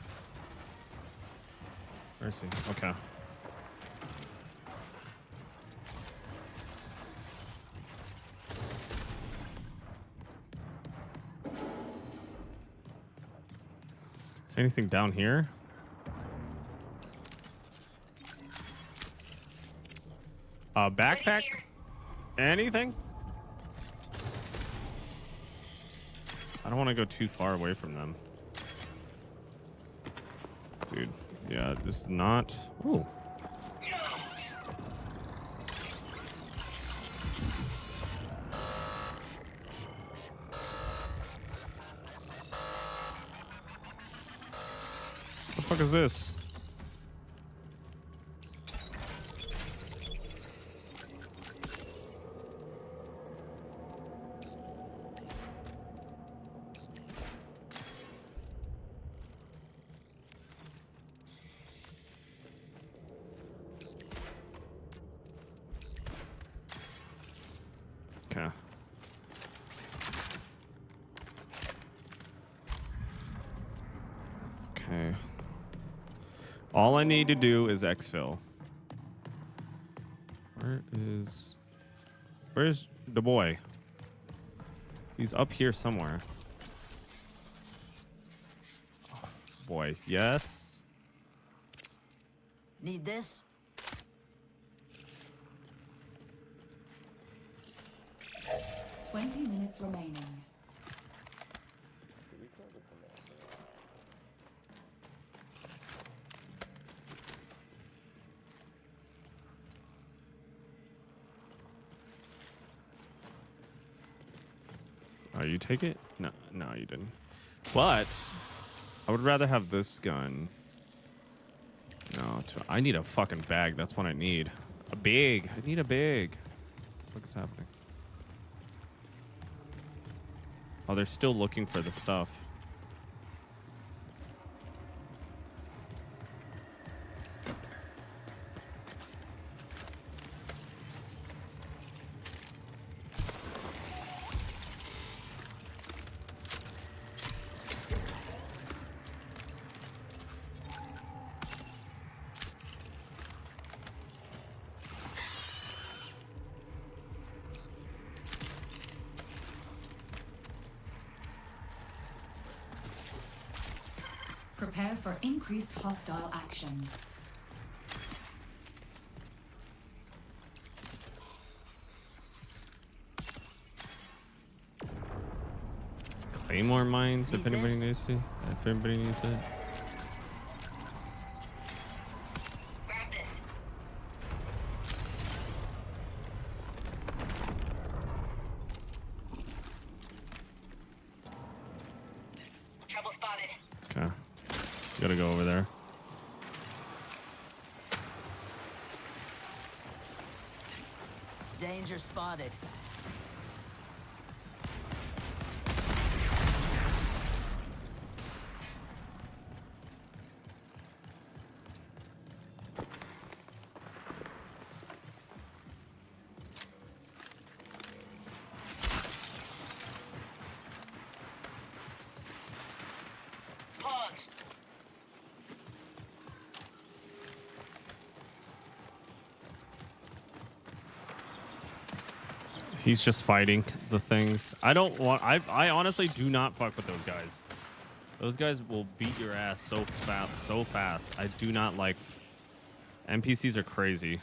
Where is he? Okay. Is there anything down here? Backpack? Anything? I don't want to go too far away from them. Dude, yeah, this is not... Ooh. What the fuck is this? Okay. Okay. All I need to do is exfil. Where's the boy? He's up here somewhere. boy. Yes. Need this? Minutes remaining. Oh, you take it? No, you didn't. But I would rather have this gun. No, I need a fucking bag. That's what I need. A bag. I need a bag. What the fuck is happening? Oh, they're still looking for the stuff. Prepare for increased hostile action. Claymore mines, if anybody needs to. If anybody needs it. Grab this. Trouble spotted. Okay. Gotta go over there. Danger spotted. Pause. He's just fighting the things. I don't want. I honestly do not fuck with those guys. Those guys will beat your ass so fast. I do not like. NPCs are crazy.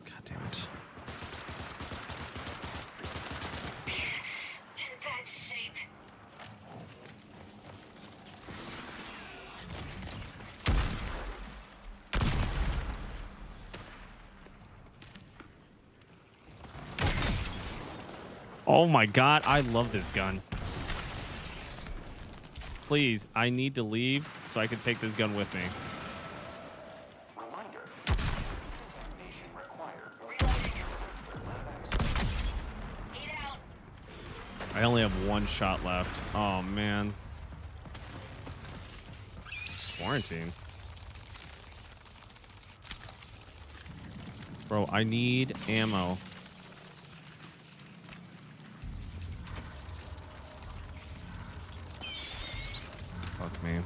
God damn it. In bad shape. Oh my god, I love this gun. Please, I need to leave so I can take this gun with me. Reminder. Examination required. Eat out. I only have one shot left. Oh man. Quarantine. Bro, I need ammo. Fuck me.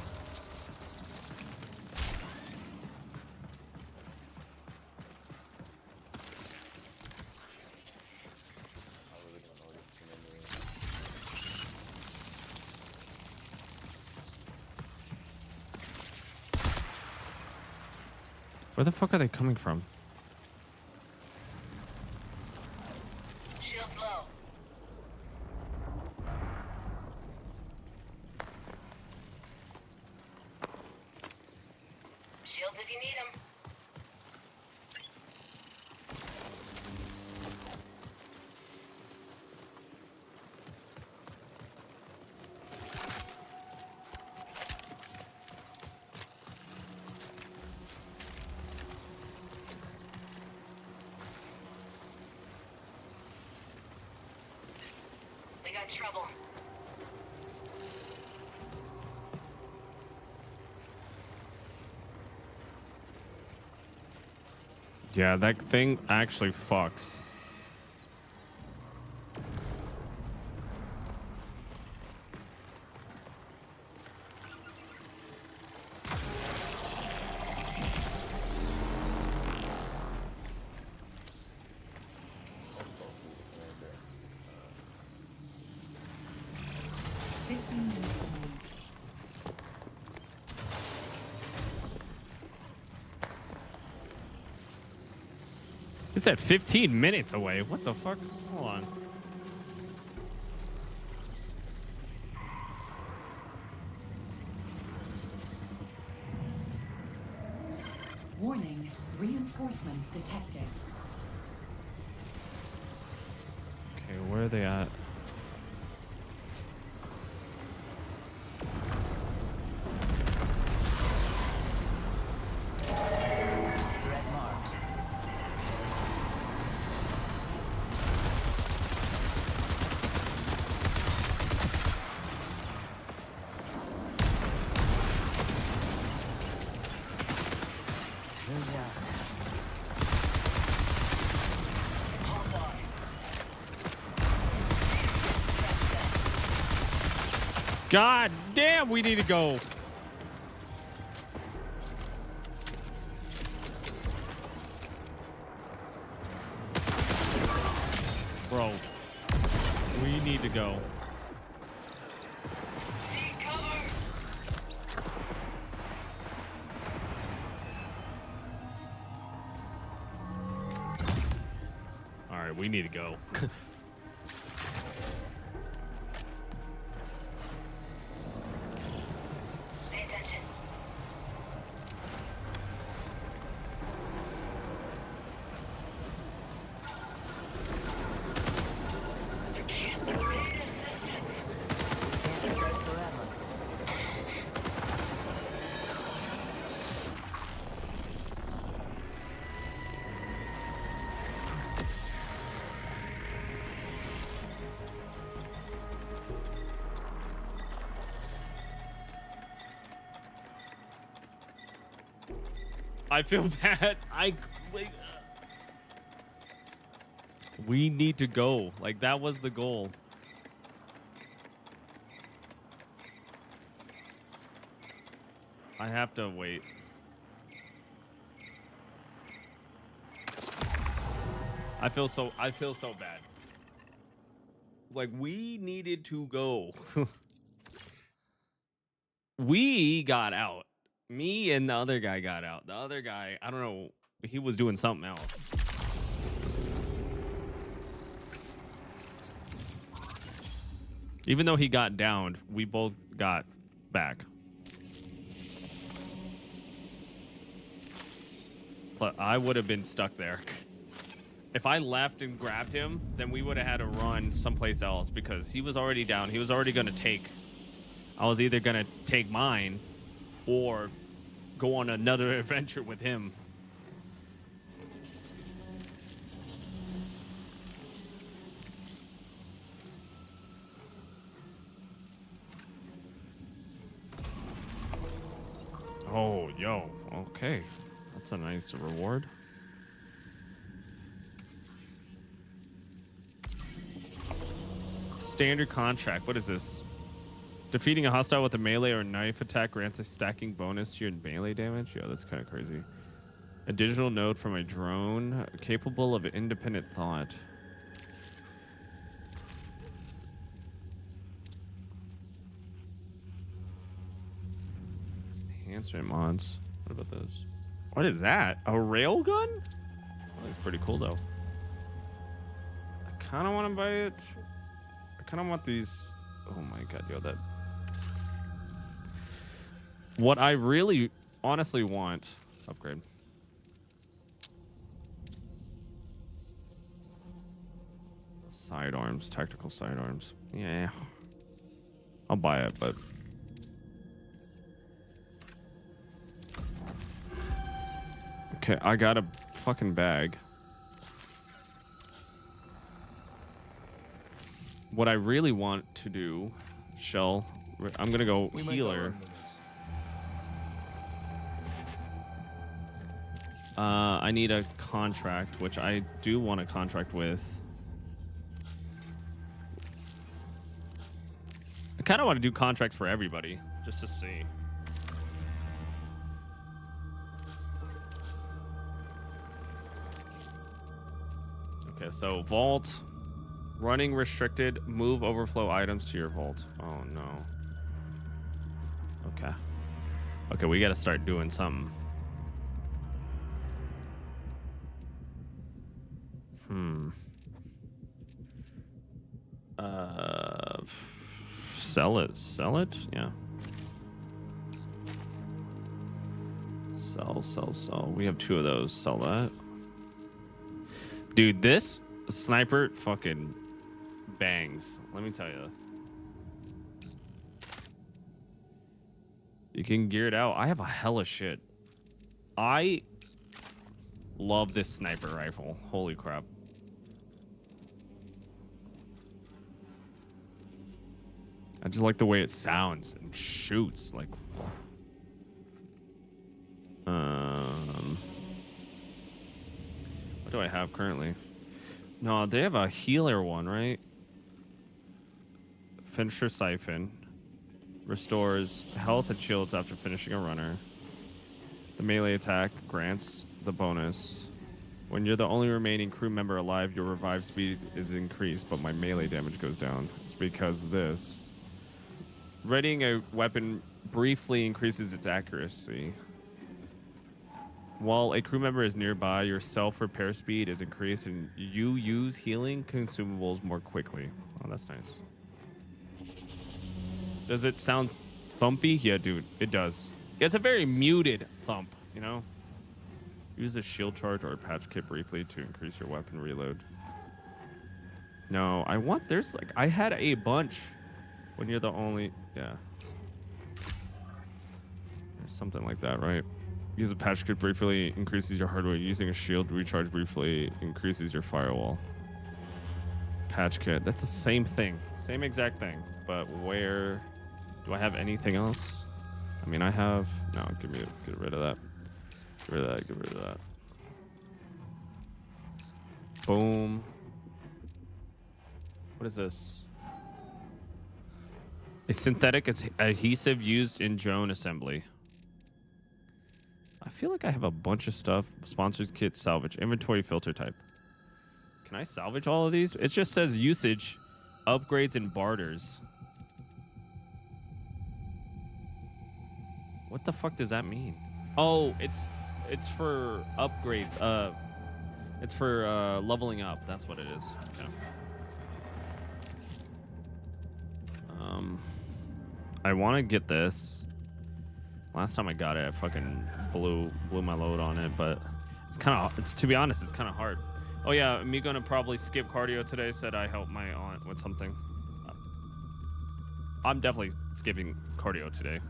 Where the fuck are they coming from? Shields low. Shields if you need them. We got trouble. Yeah, that thing actually fucks. It's at 15 minutes away. What the fuck? Hold on. Warning, reinforcements detected. Okay, where are they at? Threat marked. Who's out? Hold on. God damn, we need to go. Bro, we need to go. All right, we need to go. Pay attention. You can't need assistance. Can't stay forever. I feel bad. We need to go. Like, that was the goal. I have to wait. I feel so bad. Like, we needed to go. We got out. Me and the other guy got out. The other guy, I don't know, he was doing something else. Even though he got downed, we both got back. But I would have been stuck there. If I left and grabbed him, then we would have had to run someplace else because he was already down. He was already going to take... I was either going to take mine or go on another adventure with him. Oh, yo. Okay. That's a nice reward. Standard contract. What is this? Defeating a hostile with a melee or knife attack grants a stacking bonus to your melee damage. Yo, that's kind of crazy. A digital node from a drone capable of independent thought. Enhancement mods. What about those? What is that? A railgun? That looks pretty cool though. I kind of want to buy it. I kind of want these. Oh my god, yo, that. What I really honestly want, upgrade. Sidearms, tactical sidearms. Yeah. I'll buy it, but. Okay, I got a fucking bag. What I really want to do, Shell, I'm gonna go healer. I need a contract, which I do want a contract with. I kind of want to do contracts for everybody, just to see. Okay, so vault, running restricted, move overflow items to your vault. Oh no. Okay. Okay, we got to start doing something. Sell it. Sell it? Yeah. Sell. We have 2 of those. Sell that. Dude, this sniper fucking bangs. Let me tell you. You can gear it out. I have a hella shit. I love this sniper rifle. Holy crap. I just like the way it sounds and shoots. Like, what do I have currently? No, they have a healer one, right? Finisher Siphon. Restores health and shields after finishing a runner. The melee attack grants the bonus. When you're the only remaining crew member alive, your revive speed is increased, but my melee damage goes down. It's because this. Readying a weapon briefly increases its accuracy. While a crew member is nearby, your self-repair speed is increased and you use healing consumables more quickly. Oh, that's nice. Does it sound thumpy? Yeah, dude, it does. It's a very muted thump, you know? Use a shield charge or a patch kit briefly to increase your weapon reload. No, there's like, I had a bunch when you're the only, yeah. There's something like that, right? Use a patch kit briefly, increases your hardware. Using a shield recharge briefly increases your firewall. Patch kit, that's the same thing. Same exact thing, but where... Do I have anything else? I mean, I have... No, get rid of that. Get rid of that. Boom. What is this? A synthetic adhesive used in drone assembly. I feel like I have a bunch of stuff. Sponsors kit, salvage, inventory filter type. Can I salvage all of these? It just says usage, upgrades, and barters. What the fuck does that mean? Oh, it's for upgrades. It's for leveling up. That's what it is. Okay. I want to get this. Last time I got it, I fucking blew my load on it, but to be honest, it's kind of hard. Oh yeah, me gonna probably skip cardio today said I helped my aunt with something. I'm definitely skipping cardio today.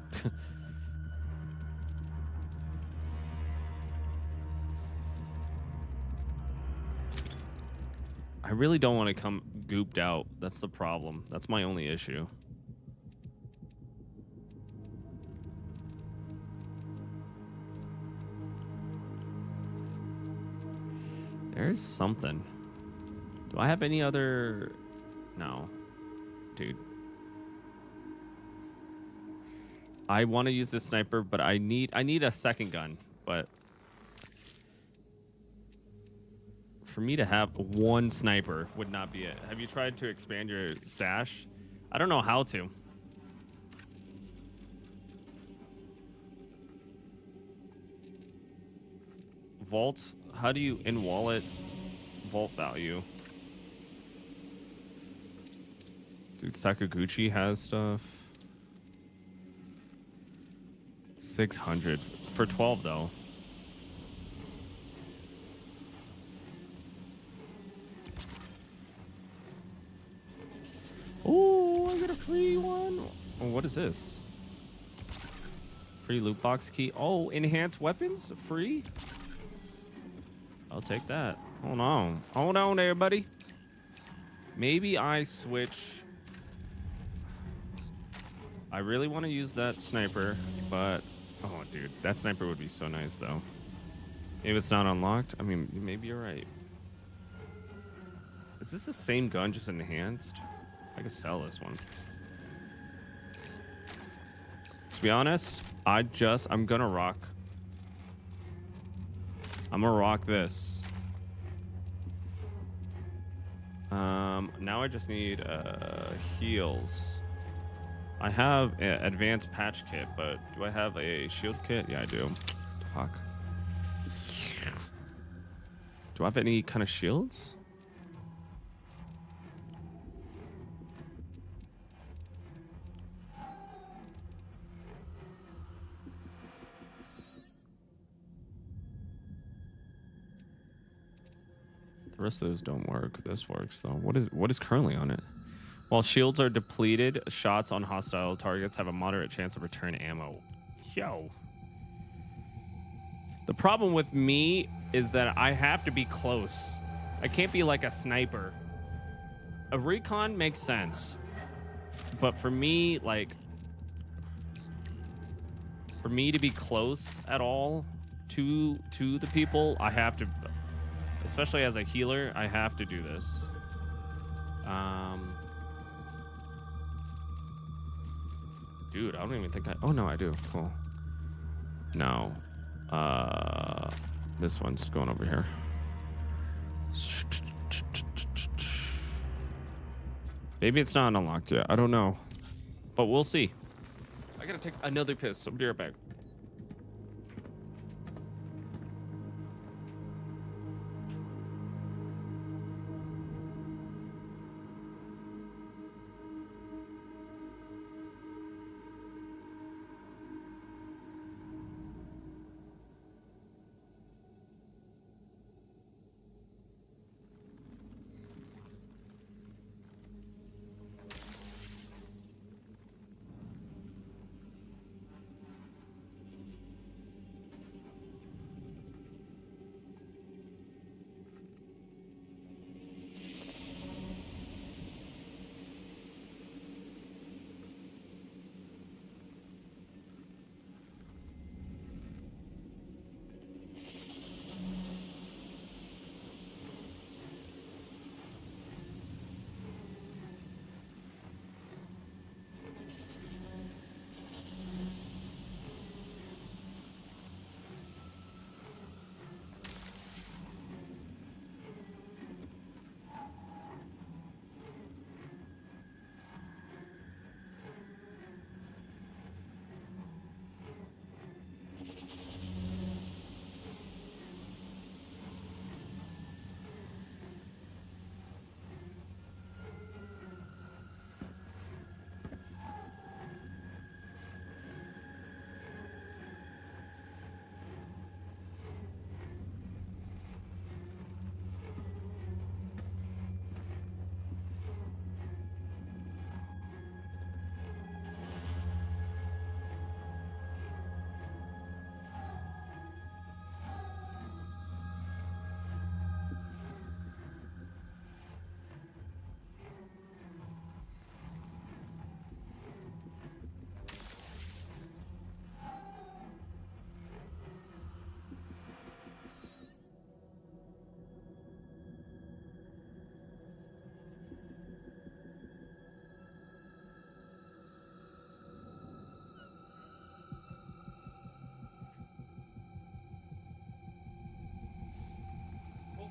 I really don't want to come gooped out. That's the problem. That's my only issue. There's something. Do I have any other... No. Dude. I want to use this sniper, but I need a second gun. But for me to have one sniper would not be it. Have you tried to expand your stash? I don't know how to. Vault. How do you in wallet vault value? Dude, Sakaguchi has stuff. 600 for 12 though. Oh, I got a free one. Oh, what is this? Free loot box key. Oh, enhanced weapons free. I'll take that. Hold on there, buddy. Maybe I switch. I really want to use that sniper, but oh, dude, that sniper would be so nice though. Maybe it's not unlocked. I mean, maybe you're right. Is this the same gun, just enhanced? I could sell this one. To be honest, I'm gonna rock. I'm gonna rock this. Now I just need heals. I have an advanced patch kit, but do I have a shield kit? Yeah, I do. Fuck. Do I have any kind of shields? The rest of those don't work. This works though. What is currently on it? While shields are depleted, shots on hostile targets have a moderate chance of return ammo. Yo. The problem with me is that I have to be close. I can't be like a sniper. A recon makes sense. But for me, like, for me to be close at all to the people, I have to, especially as a healer, I have to do this. Dude, I don't even think oh no, I do. Cool. No. This one's going over here. Maybe it's not unlocked yet. I don't know. But we'll see. I gotta take another piss. I'll be right back.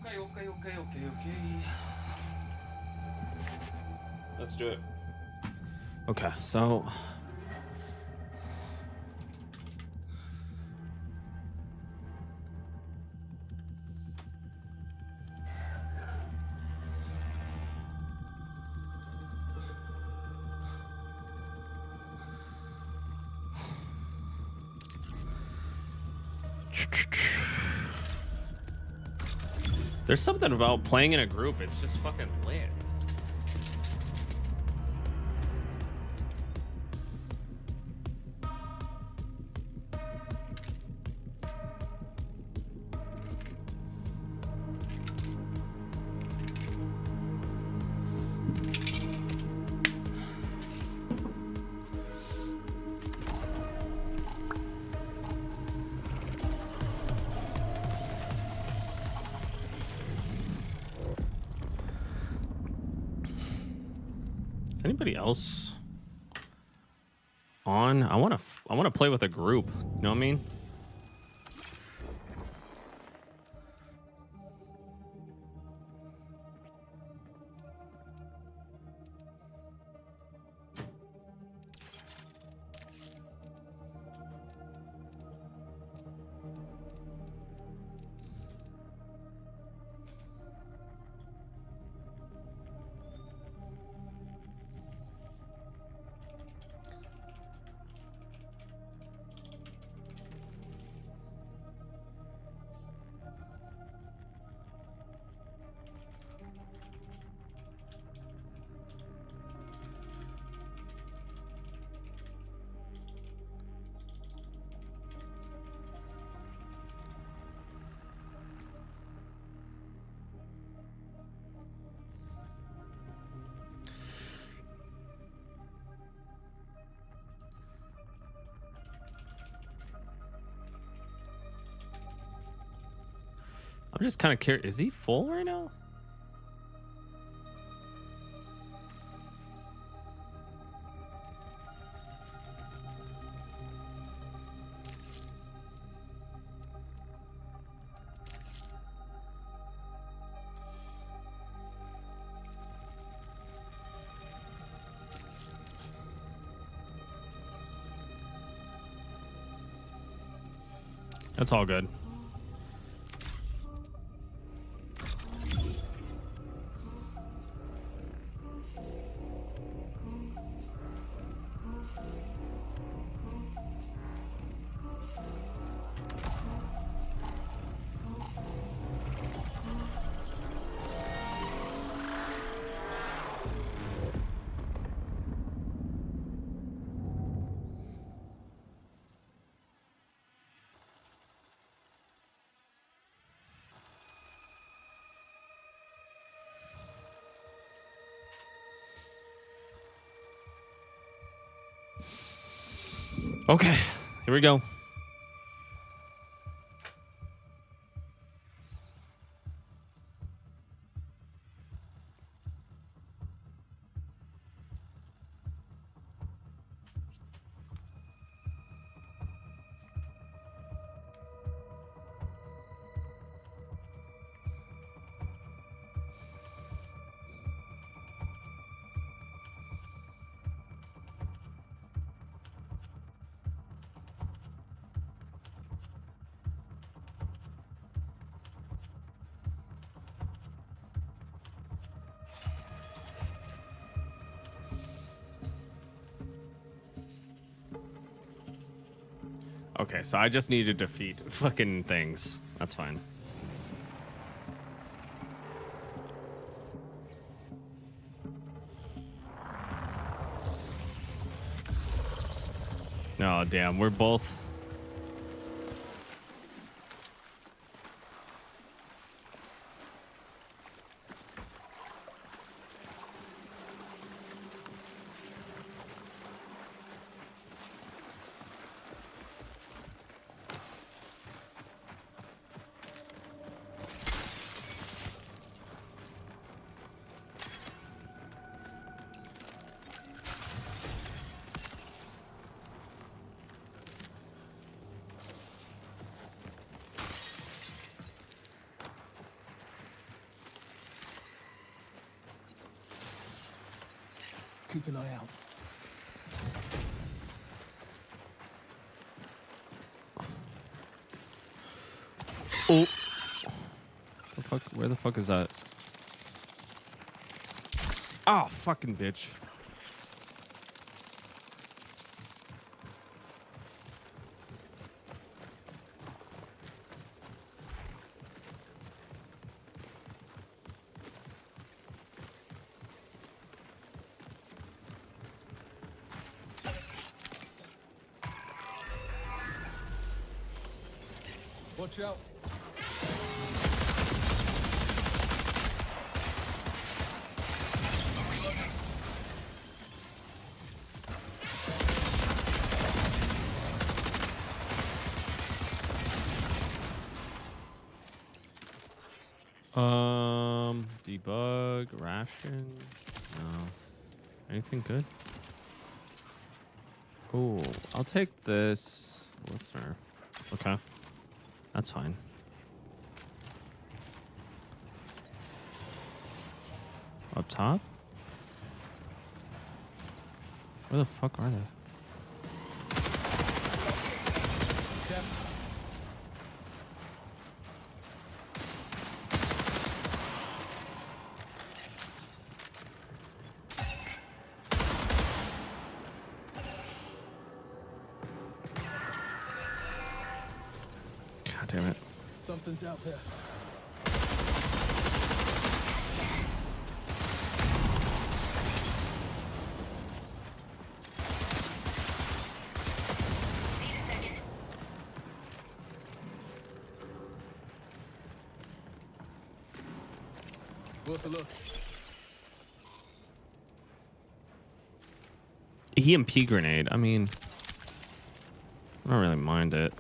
Okay. Let's do it. Okay, so there's something about playing in a group. It's just fucking lit. Is anybody else on? I want to play with a group. You know what I mean? I'm just kind of curious. Is he full right now? That's all good. Okay, here we go. Okay, so I just need to defeat fucking things. That's fine. Oh, damn. We're both... Keep an eye out. Oh. The fuck? Where the fuck is that? Oh, fucking bitch. Watch out. Debug, ration. No. Anything good? Oh, I'll take this. Listener. Okay. That's fine. Up top? Where the fuck are they? God damn it. Something's out there. Worth a look. EMP grenade. I mean, I don't really mind it.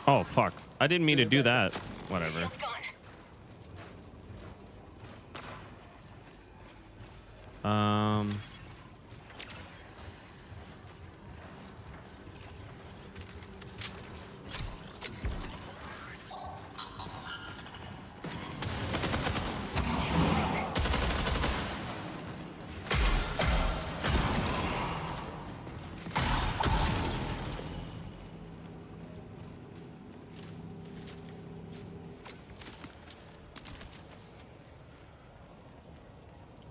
Oh, fuck. I didn't mean to do that. whatever.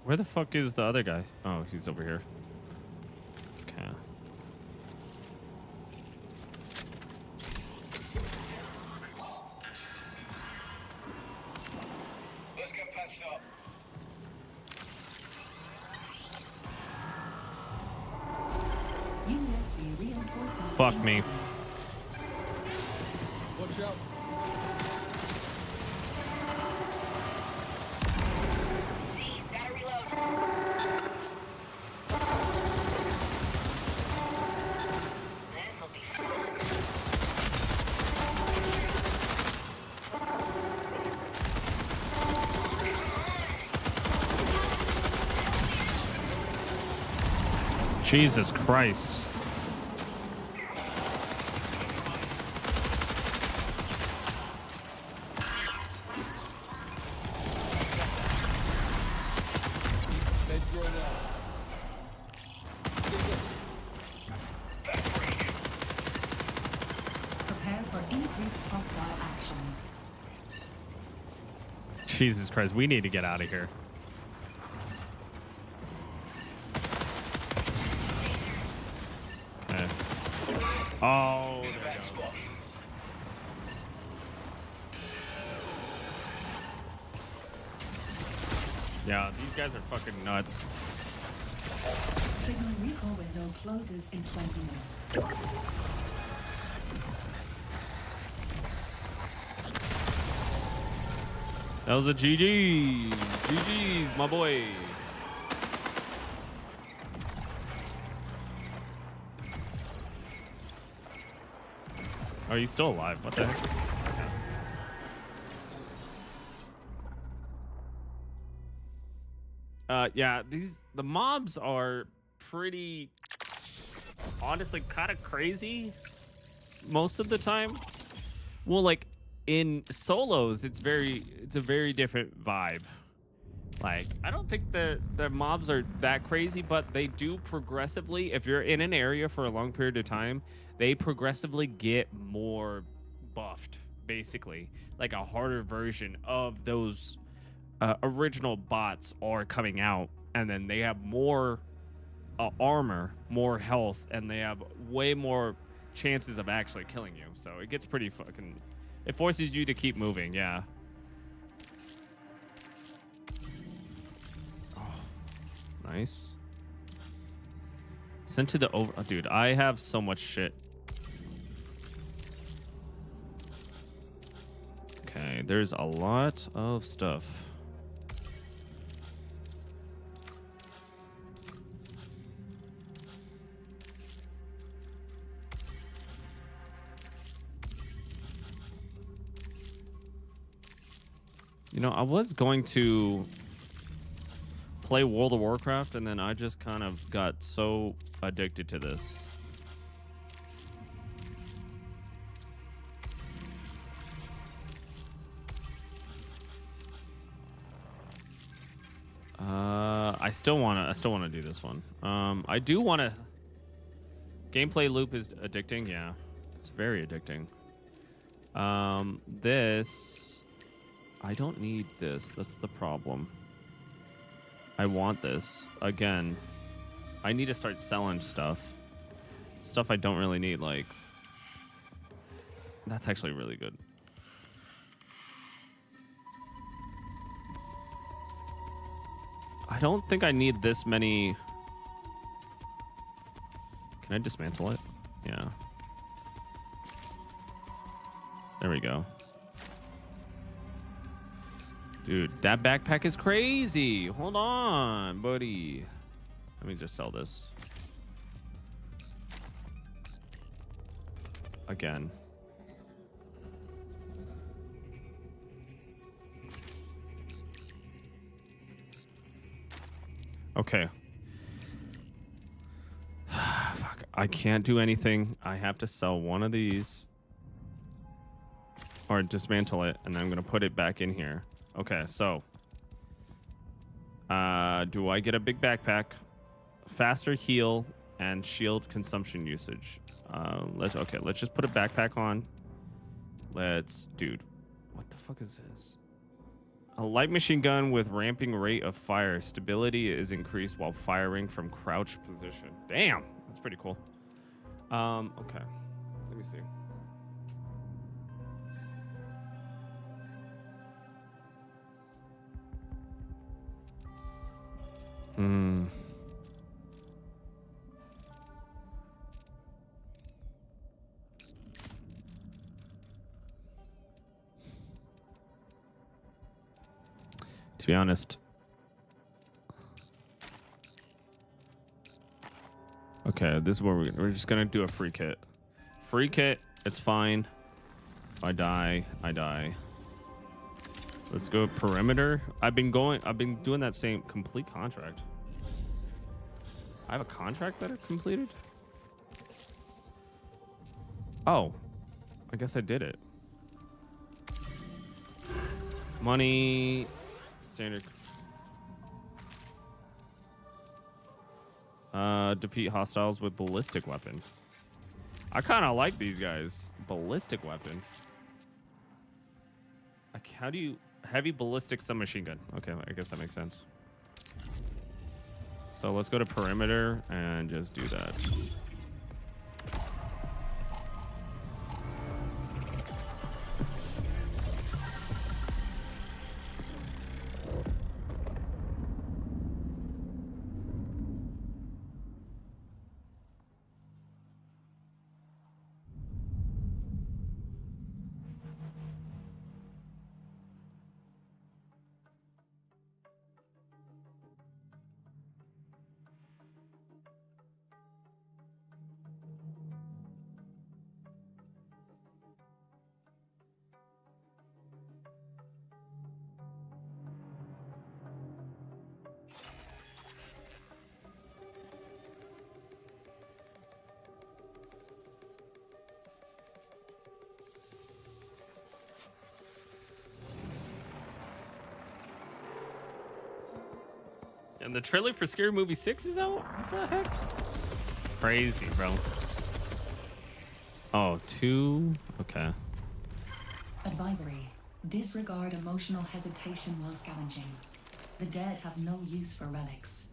Where the fuck is the other guy? Oh, he's over here. Okay. Let's get patched up. USC reinforcements. Fuck me. Watch out. Jesus Christ. Meds run out. Prepare for increased hostile action. Jesus Christ, we need to get out of here. Okay. Oh, there it goes. Yeah, these guys are fucking nuts. Signal recall window closes in 20 minutes. That was a GG. GG's, my boy. Oh, he's still alive. What the heck? Yeah, the mobs are pretty, honestly, kind of crazy most of the time. Well, like in solos, it's a very different vibe. Like, I don't think the mobs are that crazy, but they do progressively, if you're in an area for a long period of time, they progressively get more buffed, basically. Like a harder version of those original bots are coming out, and then they have more armor, more health, and they have way more chances of actually killing you. So it gets pretty fucking... It forces you to keep moving, yeah. Oh, nice. Sent to the over... Oh, dude, I have so much shit. Okay, there's a lot of stuff. You know, I was going to play World of Warcraft, and then I just kind of got so addicted to this. I still want to do this one. I do want to. Gameplay loop is addicting. Yeah, it's very addicting. This. I don't need this. That's the problem. I want this. Again, I need to start selling stuff. Stuff I don't really need, like... That's actually really good. I don't think I need this many... Can I dismantle it? Yeah. There we go. Dude, that backpack is crazy. Hold on, buddy. Let me just sell this. Again. Okay. Fuck. I can't do anything. I have to sell one of these. Or dismantle it, and then I'm going to put it back in here. Okay, so. Do I get a big backpack? Faster heal and shield consumption usage. Let's just put a backpack on. Dude, what the fuck is this? A light machine gun with ramping rate of fire. Stability is increased while firing from crouch position. Damn, that's pretty cool. Okay, let me see. To be honest. Okay, this is where we're just gonna do a free kit. Free kit, it's fine. If I die, I die. Let's go perimeter. I've been doing that same complete contract. I have a contract that I completed? Oh, I guess I did it. Money, standard. Defeat hostiles with ballistic weapon. I kind of like these guys. Ballistic weapon. How do you... Heavy ballistic submachine gun. Okay, I guess that makes sense. So let's go to perimeter and just do that. And the trailer for Scary Movie 6 is out? What the heck? Crazy, bro. Oh, 2? Okay. Advisory. Disregard emotional hesitation while scavenging. The dead have no use for relics.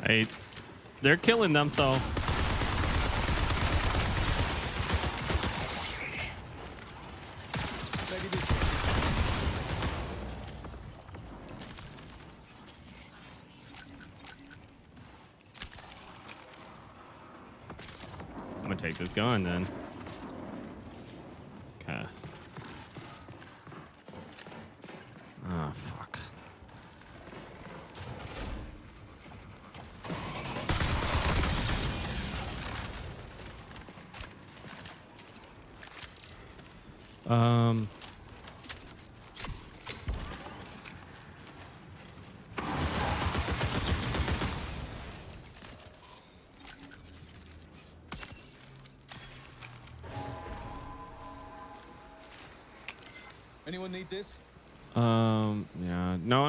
Hey, they're killing them, so... I'm gonna take this gun then. Okay. Ah, fuck. Anyone need this? Yeah. No.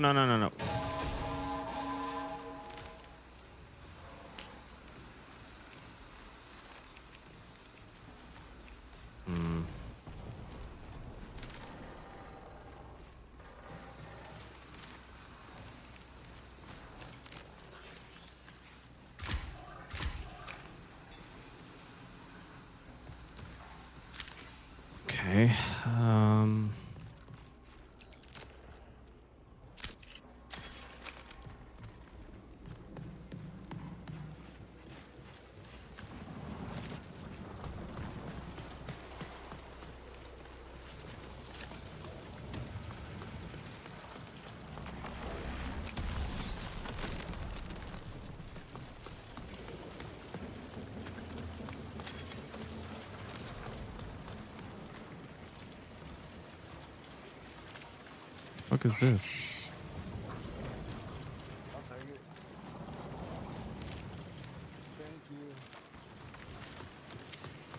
fuck is this?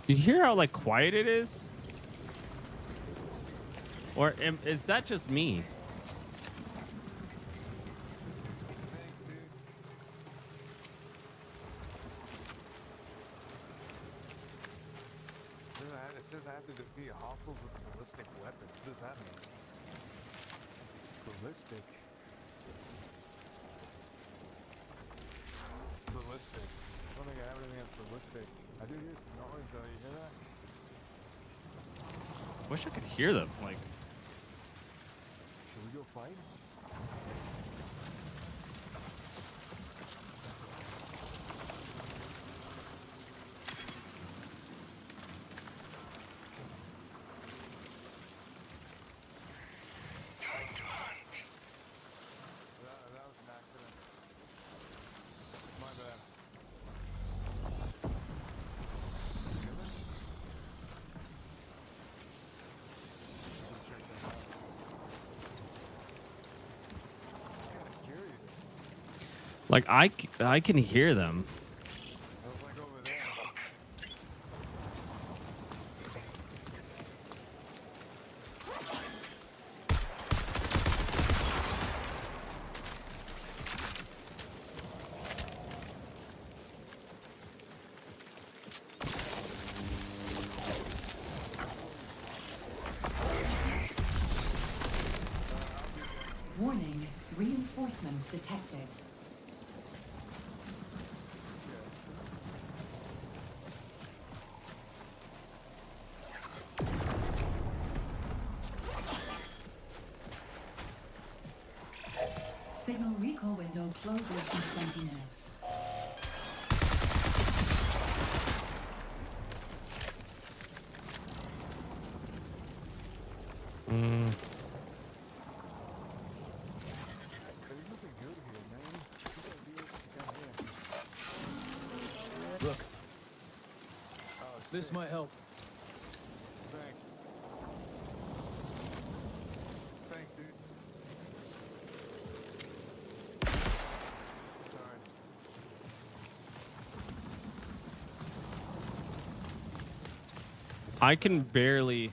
You hear how like quiet it is? Or is that just me? It says I have to defeat hostiles with a ballistic weapon. What does that mean? Ballistic. Ballistic. I don't think I have anything that's ballistic. I do hear some noise though, you hear that? Wish I could hear them. Like, should we go fight? Time to hunt. That was an accident. My bad. like I can hear them. Warning, reinforcements detected. Signal recall window closes in 20 minutes. Look. This might help. Thanks. Thanks, dude. Sorry. I can barely.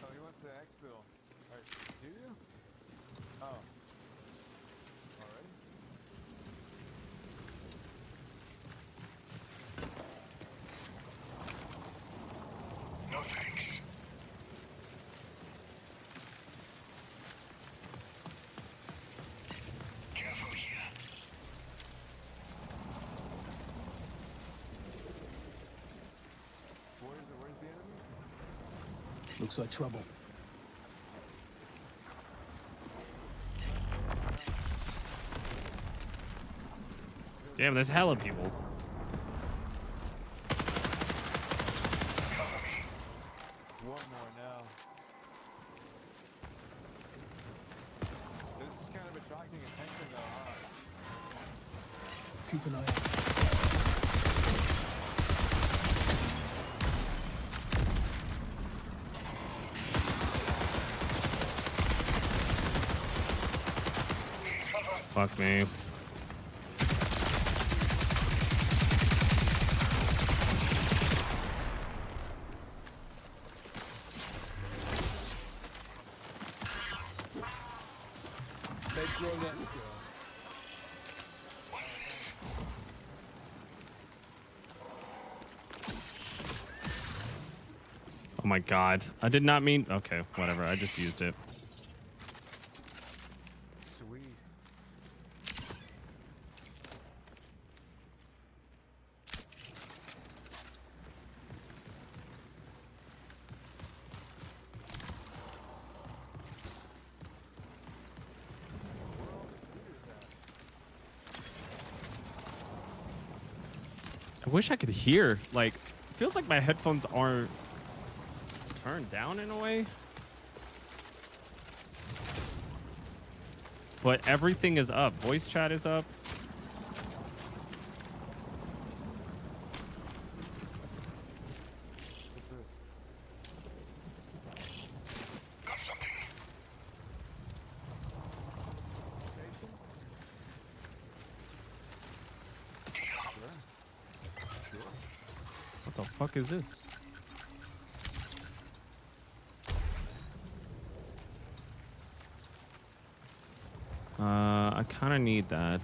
Oh, he wants the exfil. Alright, do you? Oh. Alright. No thanks. Careful here. Where's the enemy? Looks like trouble. Damn, there's hella people. One more now. This is kind of attracting attention though, huh? Keep an eye out. Fuck me. Let's roll that girl. What's this? Oh my god. I did not mean. Okay, whatever. I just used it. Sweet. I wish I could hear. Like, it feels like my headphones are turned down in a way. But everything is up. Voice chat is up. Got something. What the fuck is this? I kind of need that.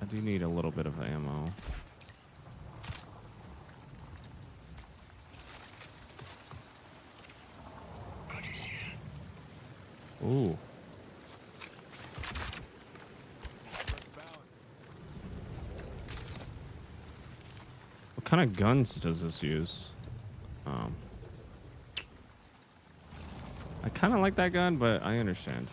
I do need a little bit of ammo. Ooh. What kind of guns does this use? I kind of like that gun, but I understand.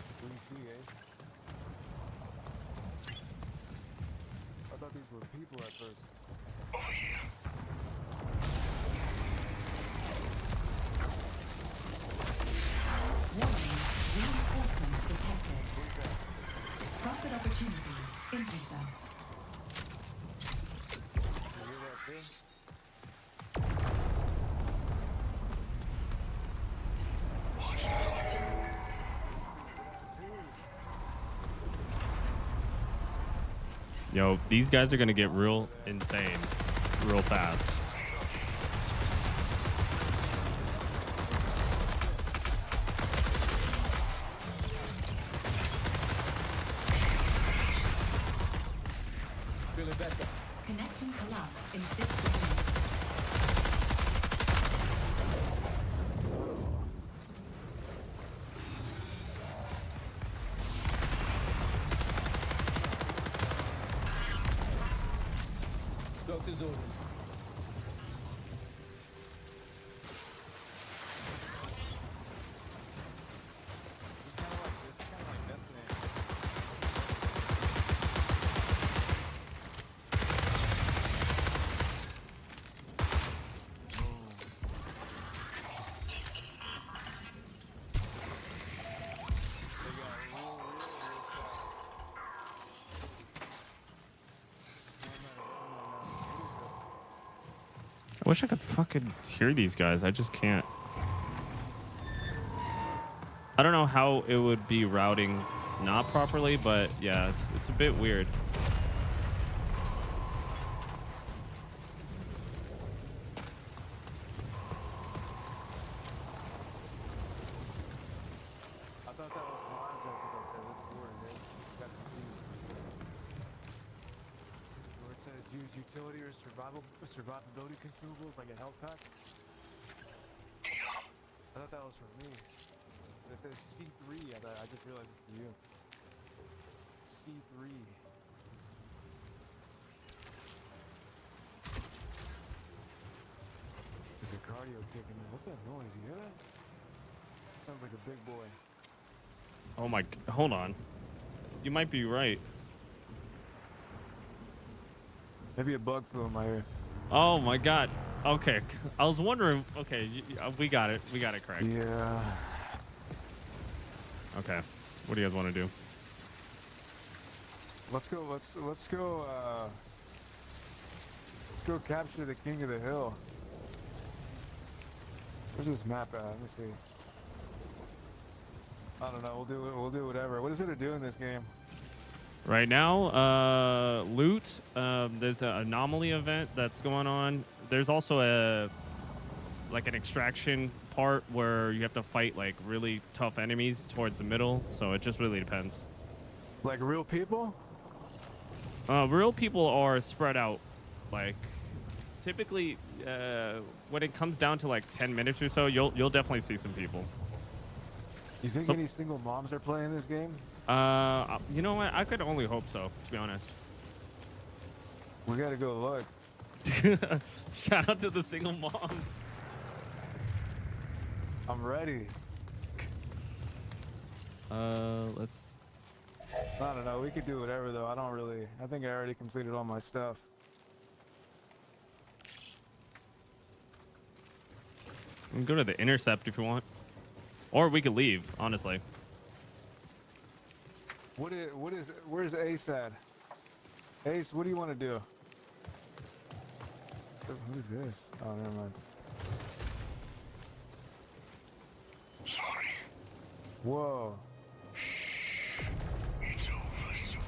I thought these were people at first. Over here. Warning, reinforcements detected. Profit opportunity, intercept. You hear that thing? Watch out. Yo, these guys are gonna get real insane real fast. Feeling better. Connection collapse in 50 minutes. Doctor's orders. I wish I could fucking hear these guys. I just can't. I don't know how it would be routing not properly, but yeah, it's a bit weird. I thought that was mine. I was like, okay, let's board it. Got confused. Where it says use utility or survivability consumables like a health pack. I thought that was for me. It says C3. I just realized it's for you. C3. There's a cardio kicking in. What's that noise? You hear that? Sounds like a big boy. Oh my, hold on. You might be right. Maybe a bug flew in my ear. Oh my god. Okay. I was wondering. Okay, we got it. We got it correct. Yeah. Okay. What do you guys want to do? Let's go. Let's go capture the king of the hill. Where's this map at? Let me see. I don't know. We'll do whatever. What is it to do in this game? Right now, loot. There's an anomaly event that's going on. There's also an extraction part where you have to fight like really tough enemies towards the middle. So it just really depends. Like real people? Real people are spread out. Like typically, when it comes down to like 10 minutes or so, you'll definitely see some people. You think any single moms are playing this game? You know what? I could only hope so, to be honest. We gotta go look. Shout out to the single moms. I'm ready. Let's. I don't know. We could do whatever though. I think I already completed all my stuff. You can go to the intercept if you want. Or we could leave, honestly. Where's Ace at? Ace, what do you want to do? Who's this? Oh, never mind. Sorry. Whoa. It's over soon.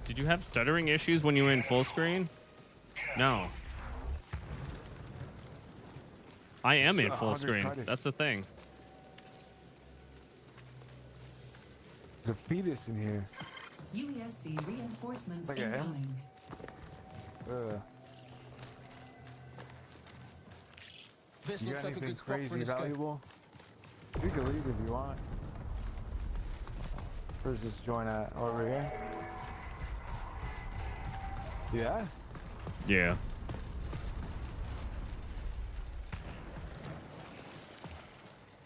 Did you have stuttering issues when you were in full screen? No. I am in full screen. That's the thing. There's a fetus in here. UESC reinforcements Look at him. incoming. This You looks got like a anything good spot for crazy an escape. valuable? You can leave if you want. Where's this joint at? Over here? Yeah? Yeah.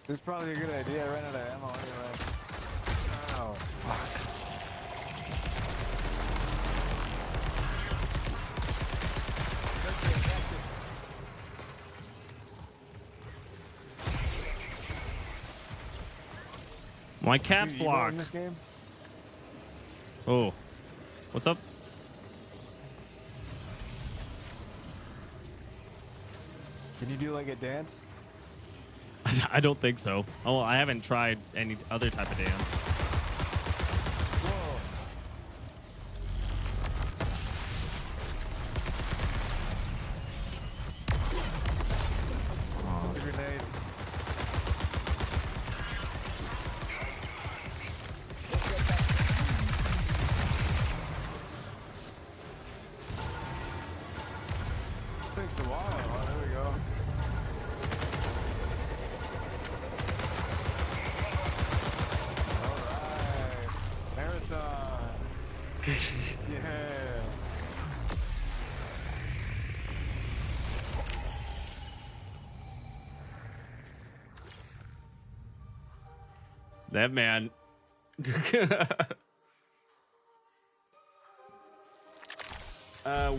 This is probably a good idea. I ran out of ammo anyway. Oh, fuck. My caps You lock. in this game? Oh. What's up? Can you do like a dance? I don't think so. Oh, I haven't tried any other type of dance. Whoa. Oh. It's a grenade. Takes a while. Oh, there we go. All right, marathon. Yeah. That man.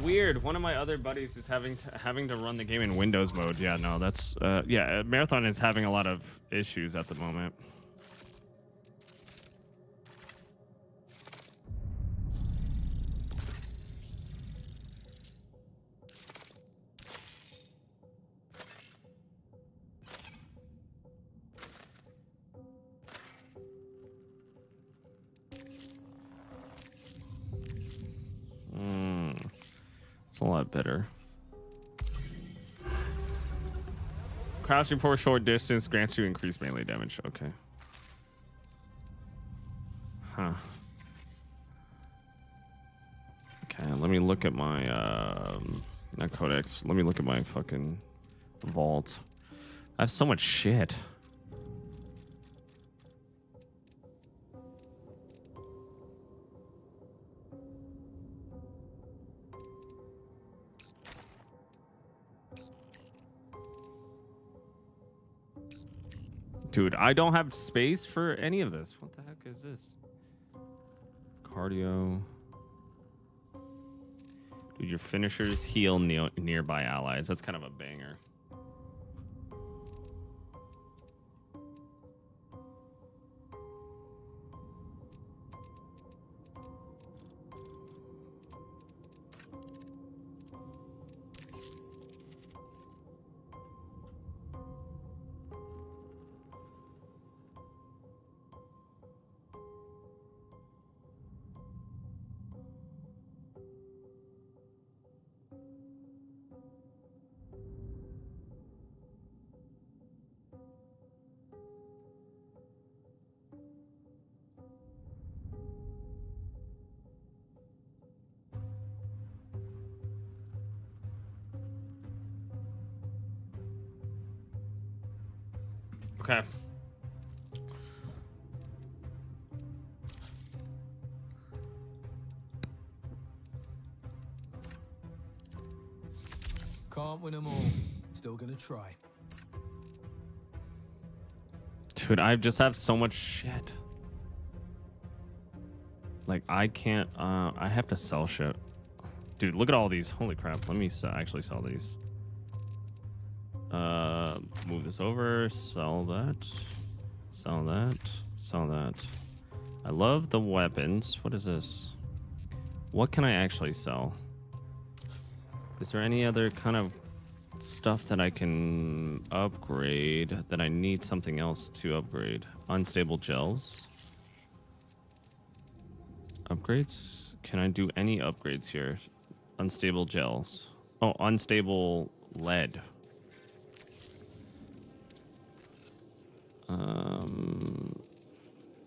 Weird. One of my other buddies is having to run the game in Windows mode. Yeah, no, that's yeah. Marathon is having a lot of issues at the moment. It's a lot better. Crouching for a short distance grants you increased melee damage. Okay. Huh. Okay, let me look at my not codex. Let me look at my fucking vault. I have so much shit. Dude, I don't have space for any of this. What the heck is this? Cardio. Dude, your finishers heal nearby allies. That's kind of a banger. Okay. Can't win them all. Still gonna try. Dude, I just have so much shit. Like, I can't, I have to sell shit. Dude, look at all these. Holy crap. Let me actually sell these. Move this over. Sell that. Sell that. Sell that. I love the weapons. What is this? What can I actually sell? Is there any other kind of stuff that I can upgrade that I need something else to upgrade? Unstable gels. Upgrades? Can I do any upgrades here? Unstable gels. Oh, unstable lead.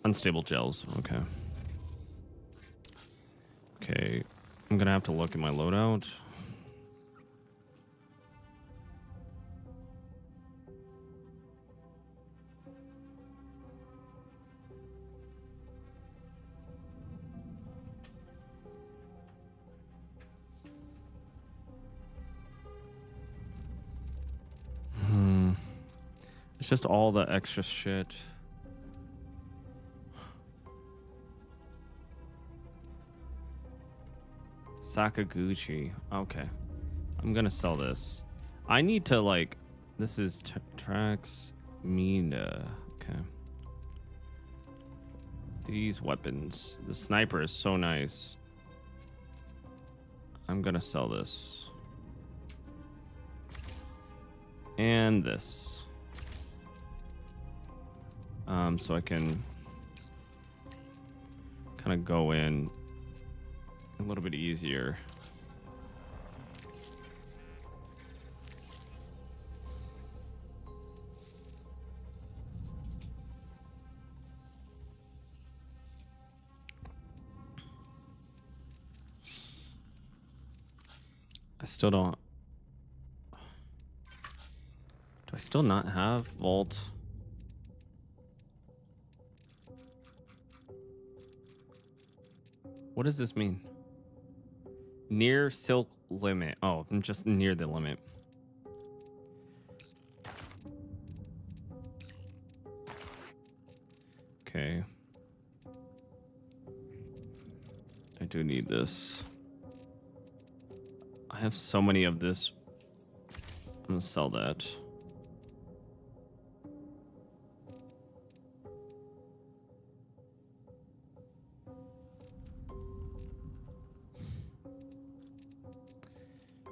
Unstable gels. Okay. Okay. I'm gonna have to look at my loadout. It's just all the extra shit. Sakaguchi. Okay. I'm gonna sell this. I need to like... This is Trax Mina. Okay. These weapons. The sniper is so nice. I'm gonna sell this. And this. So I can kind of go in a little bit easier. I still don't... Do I still not have Vault? What does this mean? Near silk limit. Oh, I'm just near the limit. Okay. I do need this. I have so many of this. I'm gonna sell that.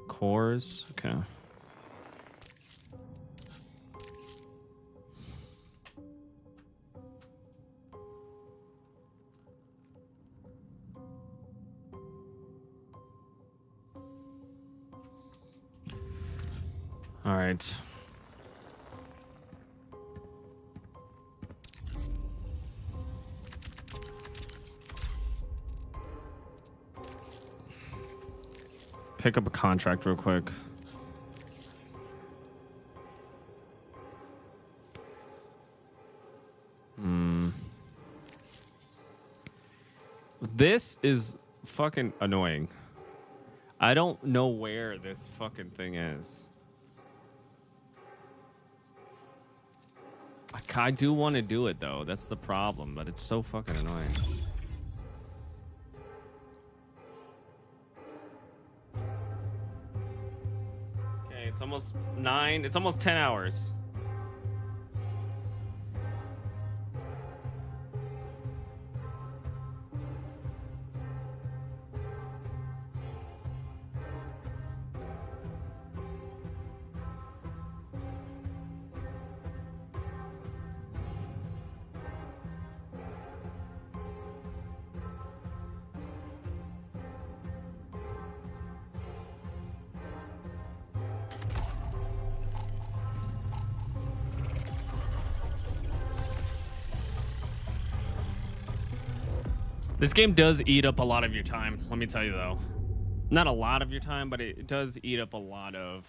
Cores. Okay. All right. Pick up a contract real quick. This is fucking annoying. I don't know where this fucking thing is. I do want to do it though. That's the problem, but it's so fucking annoying. Okay, it's almost 9. It's almost 10 hours. This game does eat up a lot of your time, let me tell you though. Not a lot of your time, but it does eat up a lot of...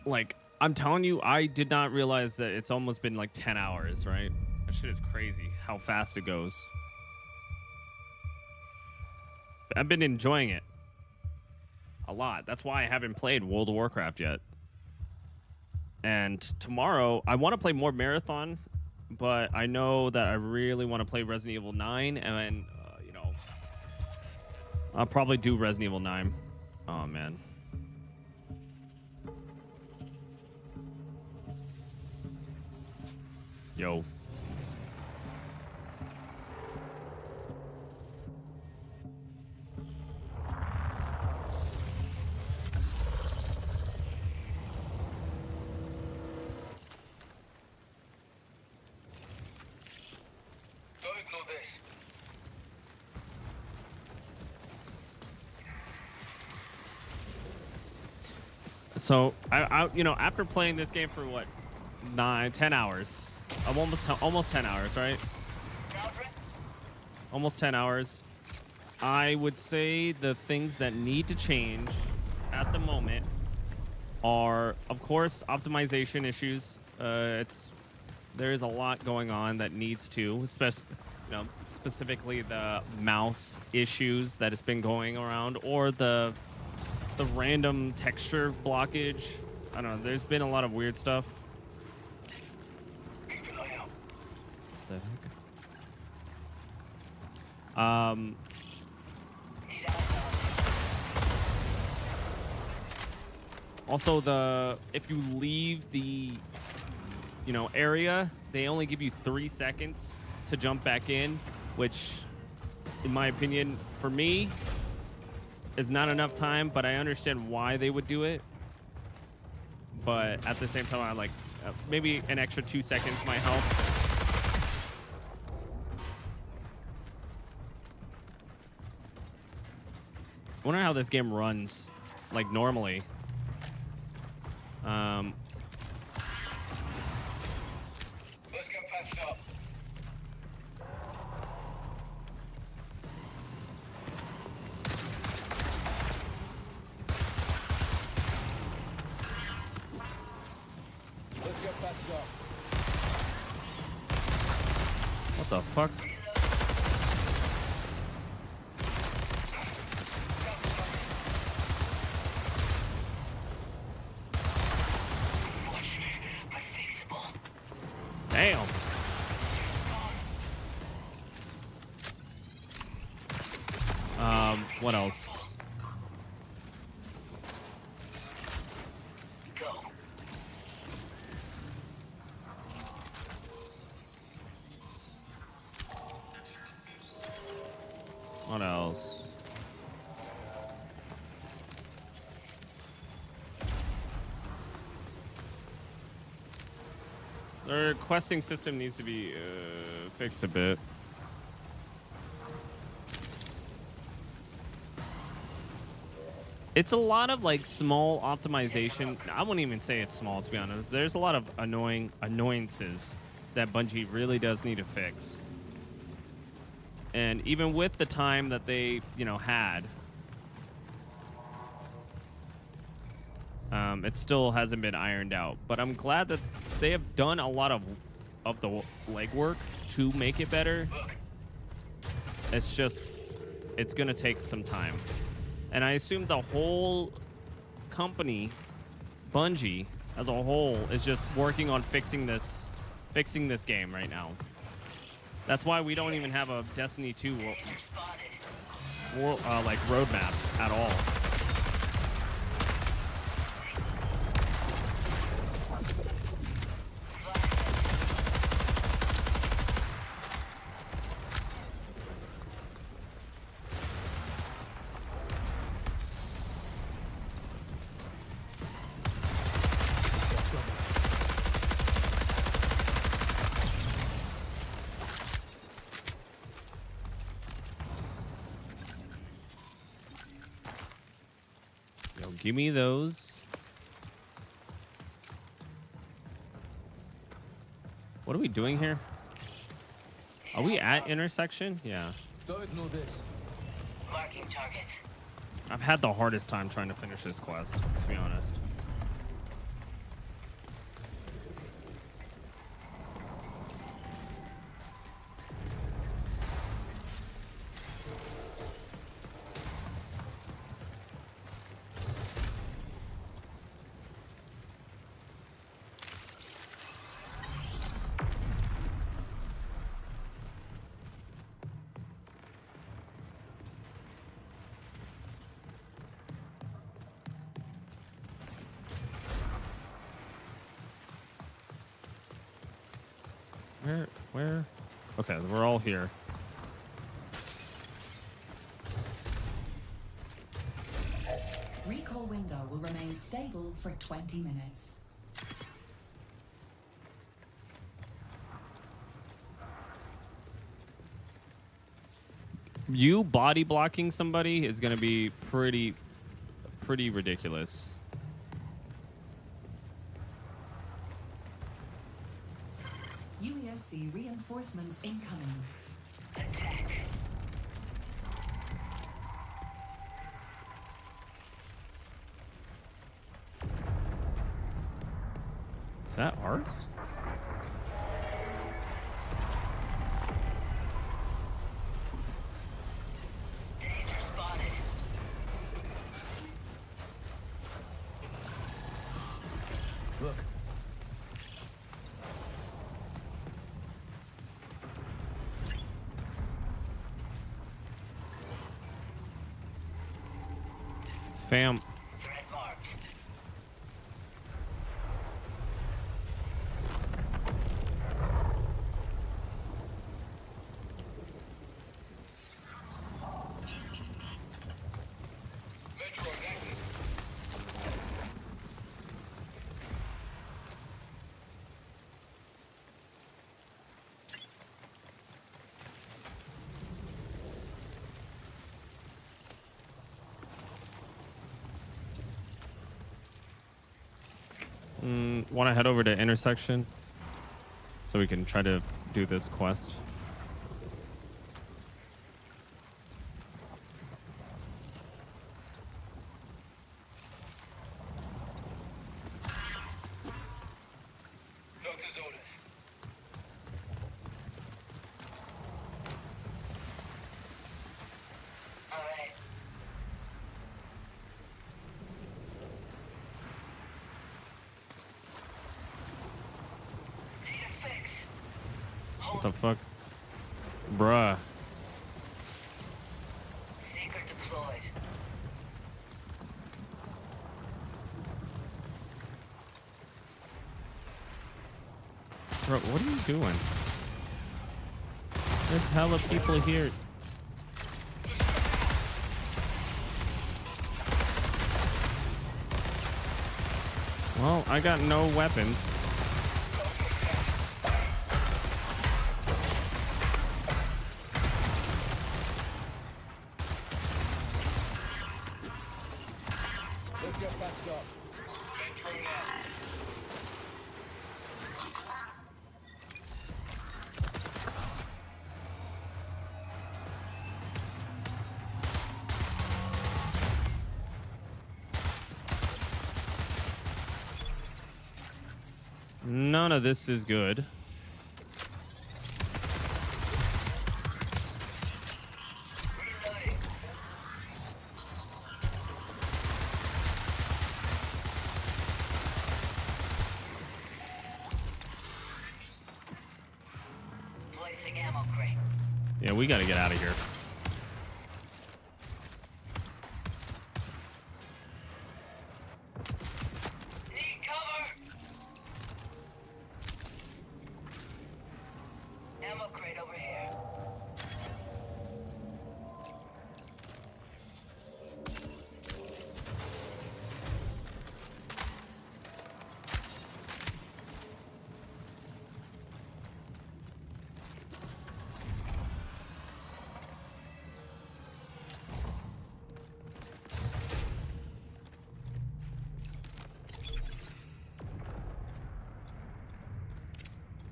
Like, I'm telling you, I did not realize that it's almost been like 10 hours, right? That shit is crazy, how fast it goes. I've been enjoying it a lot. That's why I haven't played World of Warcraft yet. And tomorrow, I want to play more Marathon, but I know that I really want to play Resident Evil 9, and you know, I'll probably do Resident Evil 9. Oh, man. Yo. Don't ignore this. So I you know, after playing this game for what, 10 hours, I'm almost 10 hours, right? Almost 10 hours. I would say the things that need to change at the moment are, of course, optimization issues. There is a lot going on that needs to, especially, you know, specifically the mouse issues that has been going around, or the random texture blockage. I don't know. There's been a lot of weird stuff. Keep an eye out. The heck? Also, if you leave the, you know, area, they only give you 3 seconds to jump back in, which, in my opinion, for me, is not enough time, but I understand why they would do it. But at the same time, I like maybe an extra 2 seconds might help. I wonder how this game runs, like, normally. Let's get patched up. Let's get patched up. What the fuck? Damn. What else? Go. What else? Their questing system needs to be fixed a bit. It's a lot of like small optimization. I wouldn't even say it's small, to be honest. There's a lot of annoyances that Bungie really does need to fix. And even with the time that they, you know, had, it still hasn't been ironed out. But I'm glad that they have done a lot of the legwork to make it better. It's just, it's gonna take some time. And I assume the whole company, Bungie, as a whole, is just working on fixing this game right now. That's why we don't even have a Destiny 2 like roadmap at all. Give me those. What are we doing here? Are we at intersection? Yeah. Don't ignore this. Marking targets. I've had the hardest time trying to finish this quest, to be honest. Where? Okay, we're all here. Recall window will remain stable for 20 minutes. You body blocking somebody is going to be pretty ridiculous. UESC reinforcements incoming. Attack. Is that ours? Danger spotted. Look. Fam. Threat marked. Metro active. Want to head over to intersection so we can try to do this quest. Doctor's orders. All right. Need a fix. What the fuck? Bruh. Seeker deployed. Bro, what are you doing? There's hella people here. Well, I got no weapons. Let's get patched up. Metro now. None of this is good. Placing ammo crate. Yeah, we gotta get out of here. Need cover. Ammo crate over here.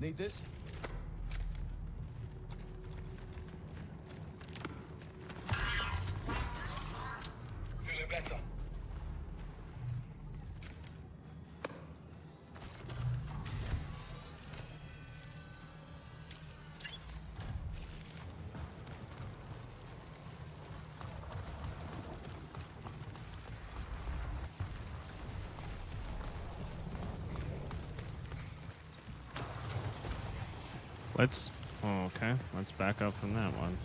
Need this? Feeling better. Let's... Oh, okay. Let's back up from that one.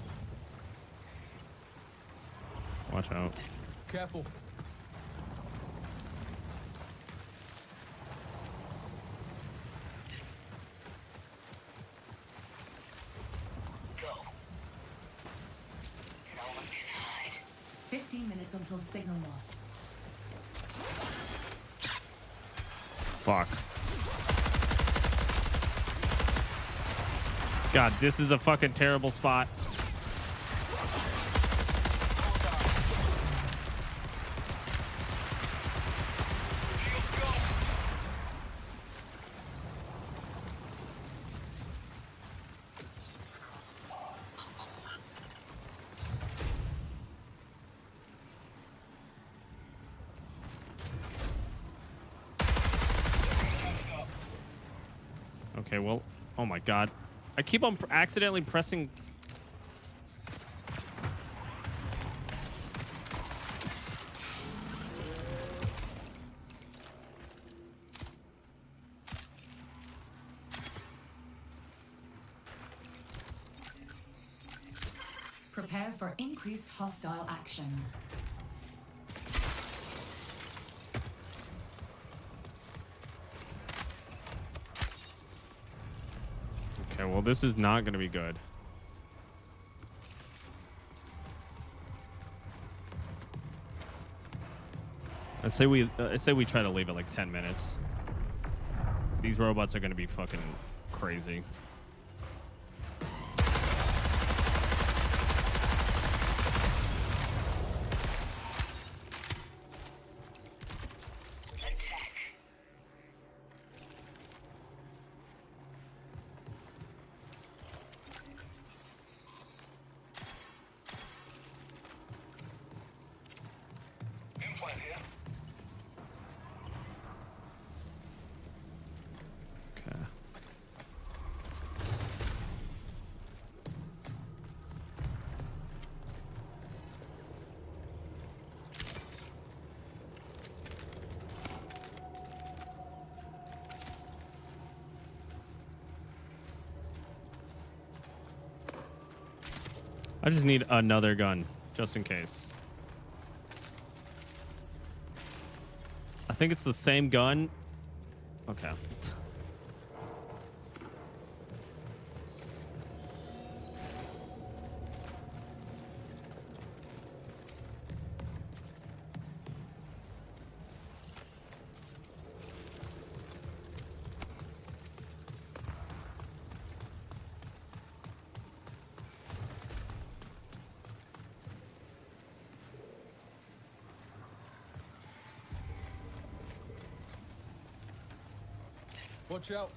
Watch out. Careful. minutes until signal loss. Fuck. God, this is a fucking terrible spot. Okay, well, oh my god. I keep on accidentally pressing. Prepare for increased hostile action. Okay, well, this is not going to be good. I say we try to leave it like 10 minutes. These robots are going to be fucking crazy. I just need another gun, just in case. I think it's the same gun. Okay. Watch out.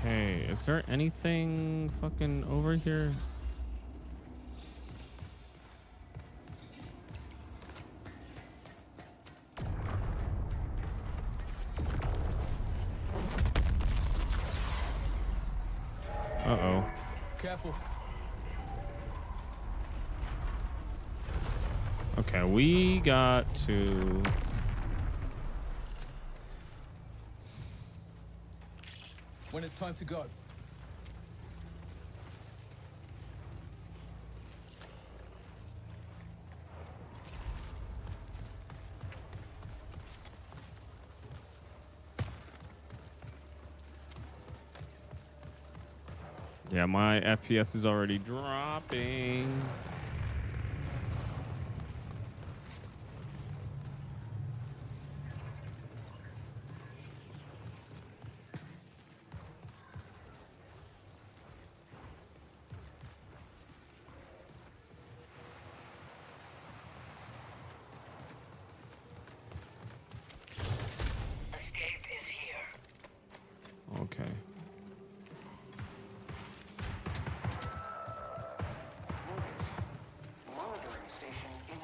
Okay, is there anything fucking over here? Uh-oh. Careful. Okay, we got to... When it's time to go. Yeah, my FPS is already dropping. Escape is here. Okay. Monitoring station in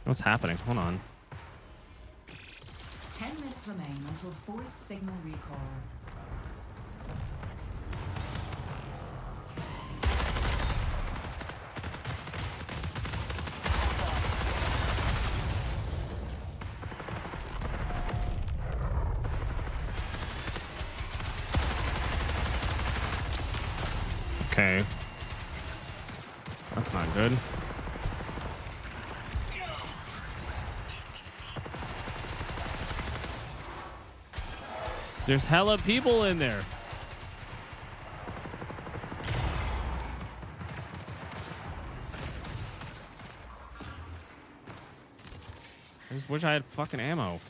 What's happening? Hold on. 10 minutes remain until forced signal recall. Okay. That's not good. There's hella people in there. I just wish I had fucking ammo.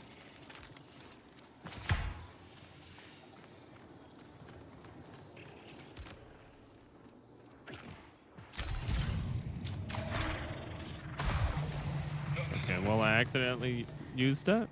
Okay, well, I accidentally used it.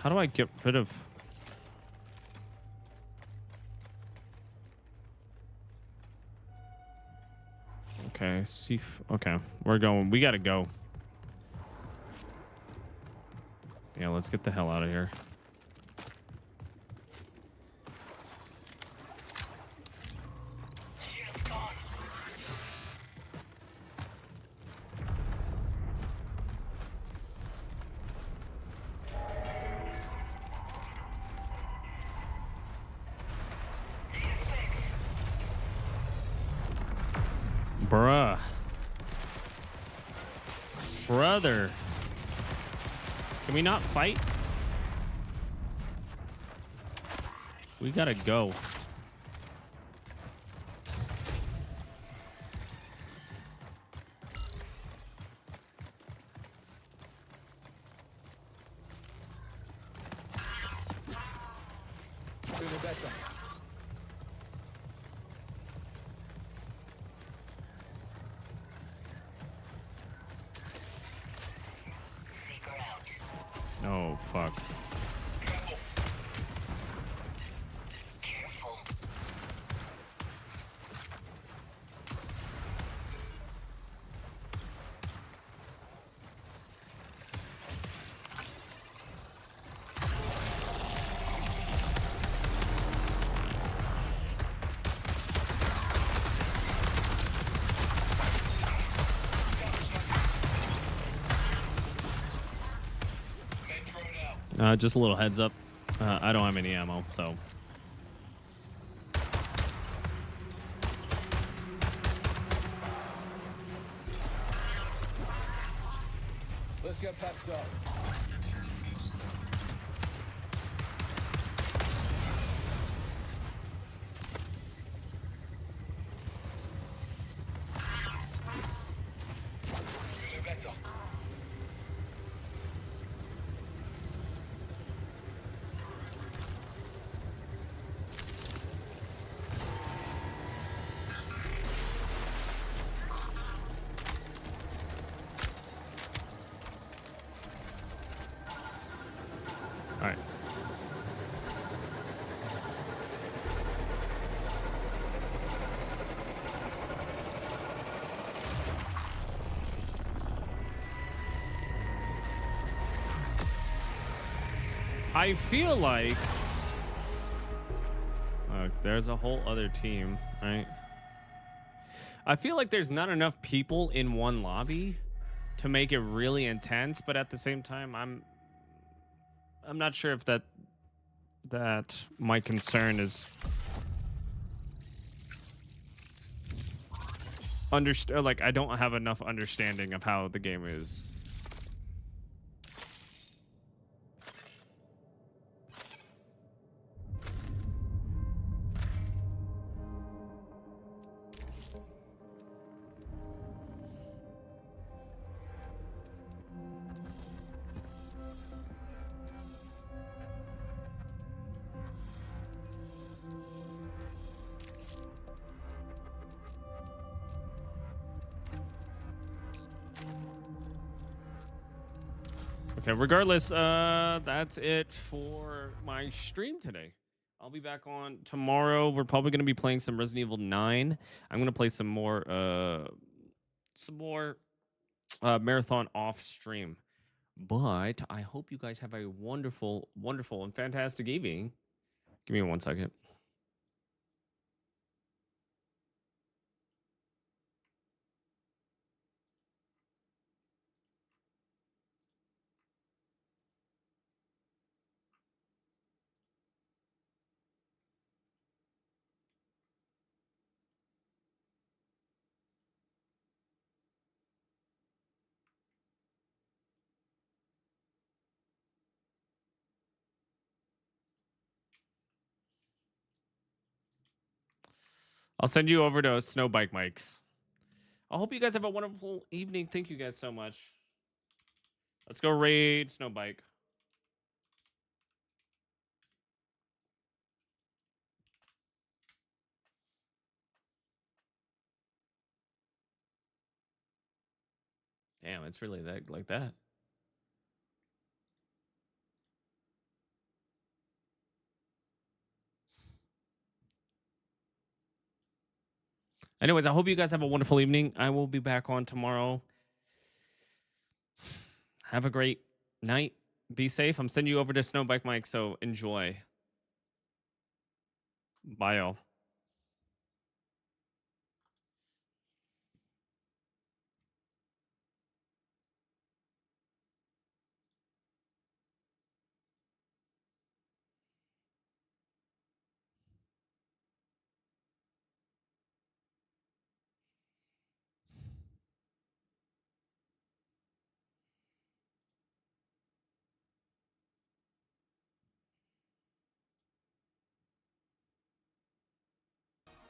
How do I get rid of... Okay, see. Okay, we're going. We gotta go. Yeah, let's get the hell out of here. Bruh. Brother. Can we not fight? We gotta go. Oh, fuck. Careful. Just a little heads up. I don't have any ammo, so. Let's get patched up. All right. I feel like there's a whole other team, right? I feel like there's not enough people in one lobby to make it really intense, but at the same time, I'm not sure if that my concern is like I don't have enough understanding of how the game is. Okay, regardless, that's it for my stream today. I'll be back on tomorrow. We're probably going to be playing some Resident Evil 9. I'm going to play some more marathon off stream. But I hope you guys have a wonderful, wonderful, and fantastic evening. Give me 1 second. I'll send you over to Snowbike Mics. I hope you guys have a wonderful evening. Thank you guys so much. Let's go raid Snowbike. Damn, it's really that like that. Anyways, I hope you guys have a wonderful evening. I will be back on tomorrow. Have a great night. Be safe. I'm sending you over to Snowbike Mike, so enjoy. Bye, y'all.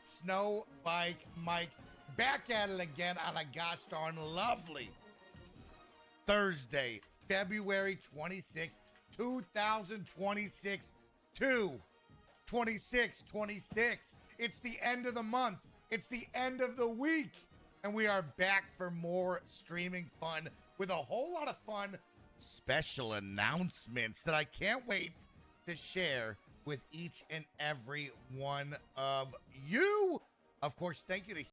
Snow Bike Mike back at it again on a gosh darn lovely Thursday, February 26th, 2026 to 2626. It's the end of the month. It's the end of the week. And we are back for more streaming fun with a whole lot of fun special announcements that I can't wait to share with each and every one of you. Of course, thank you to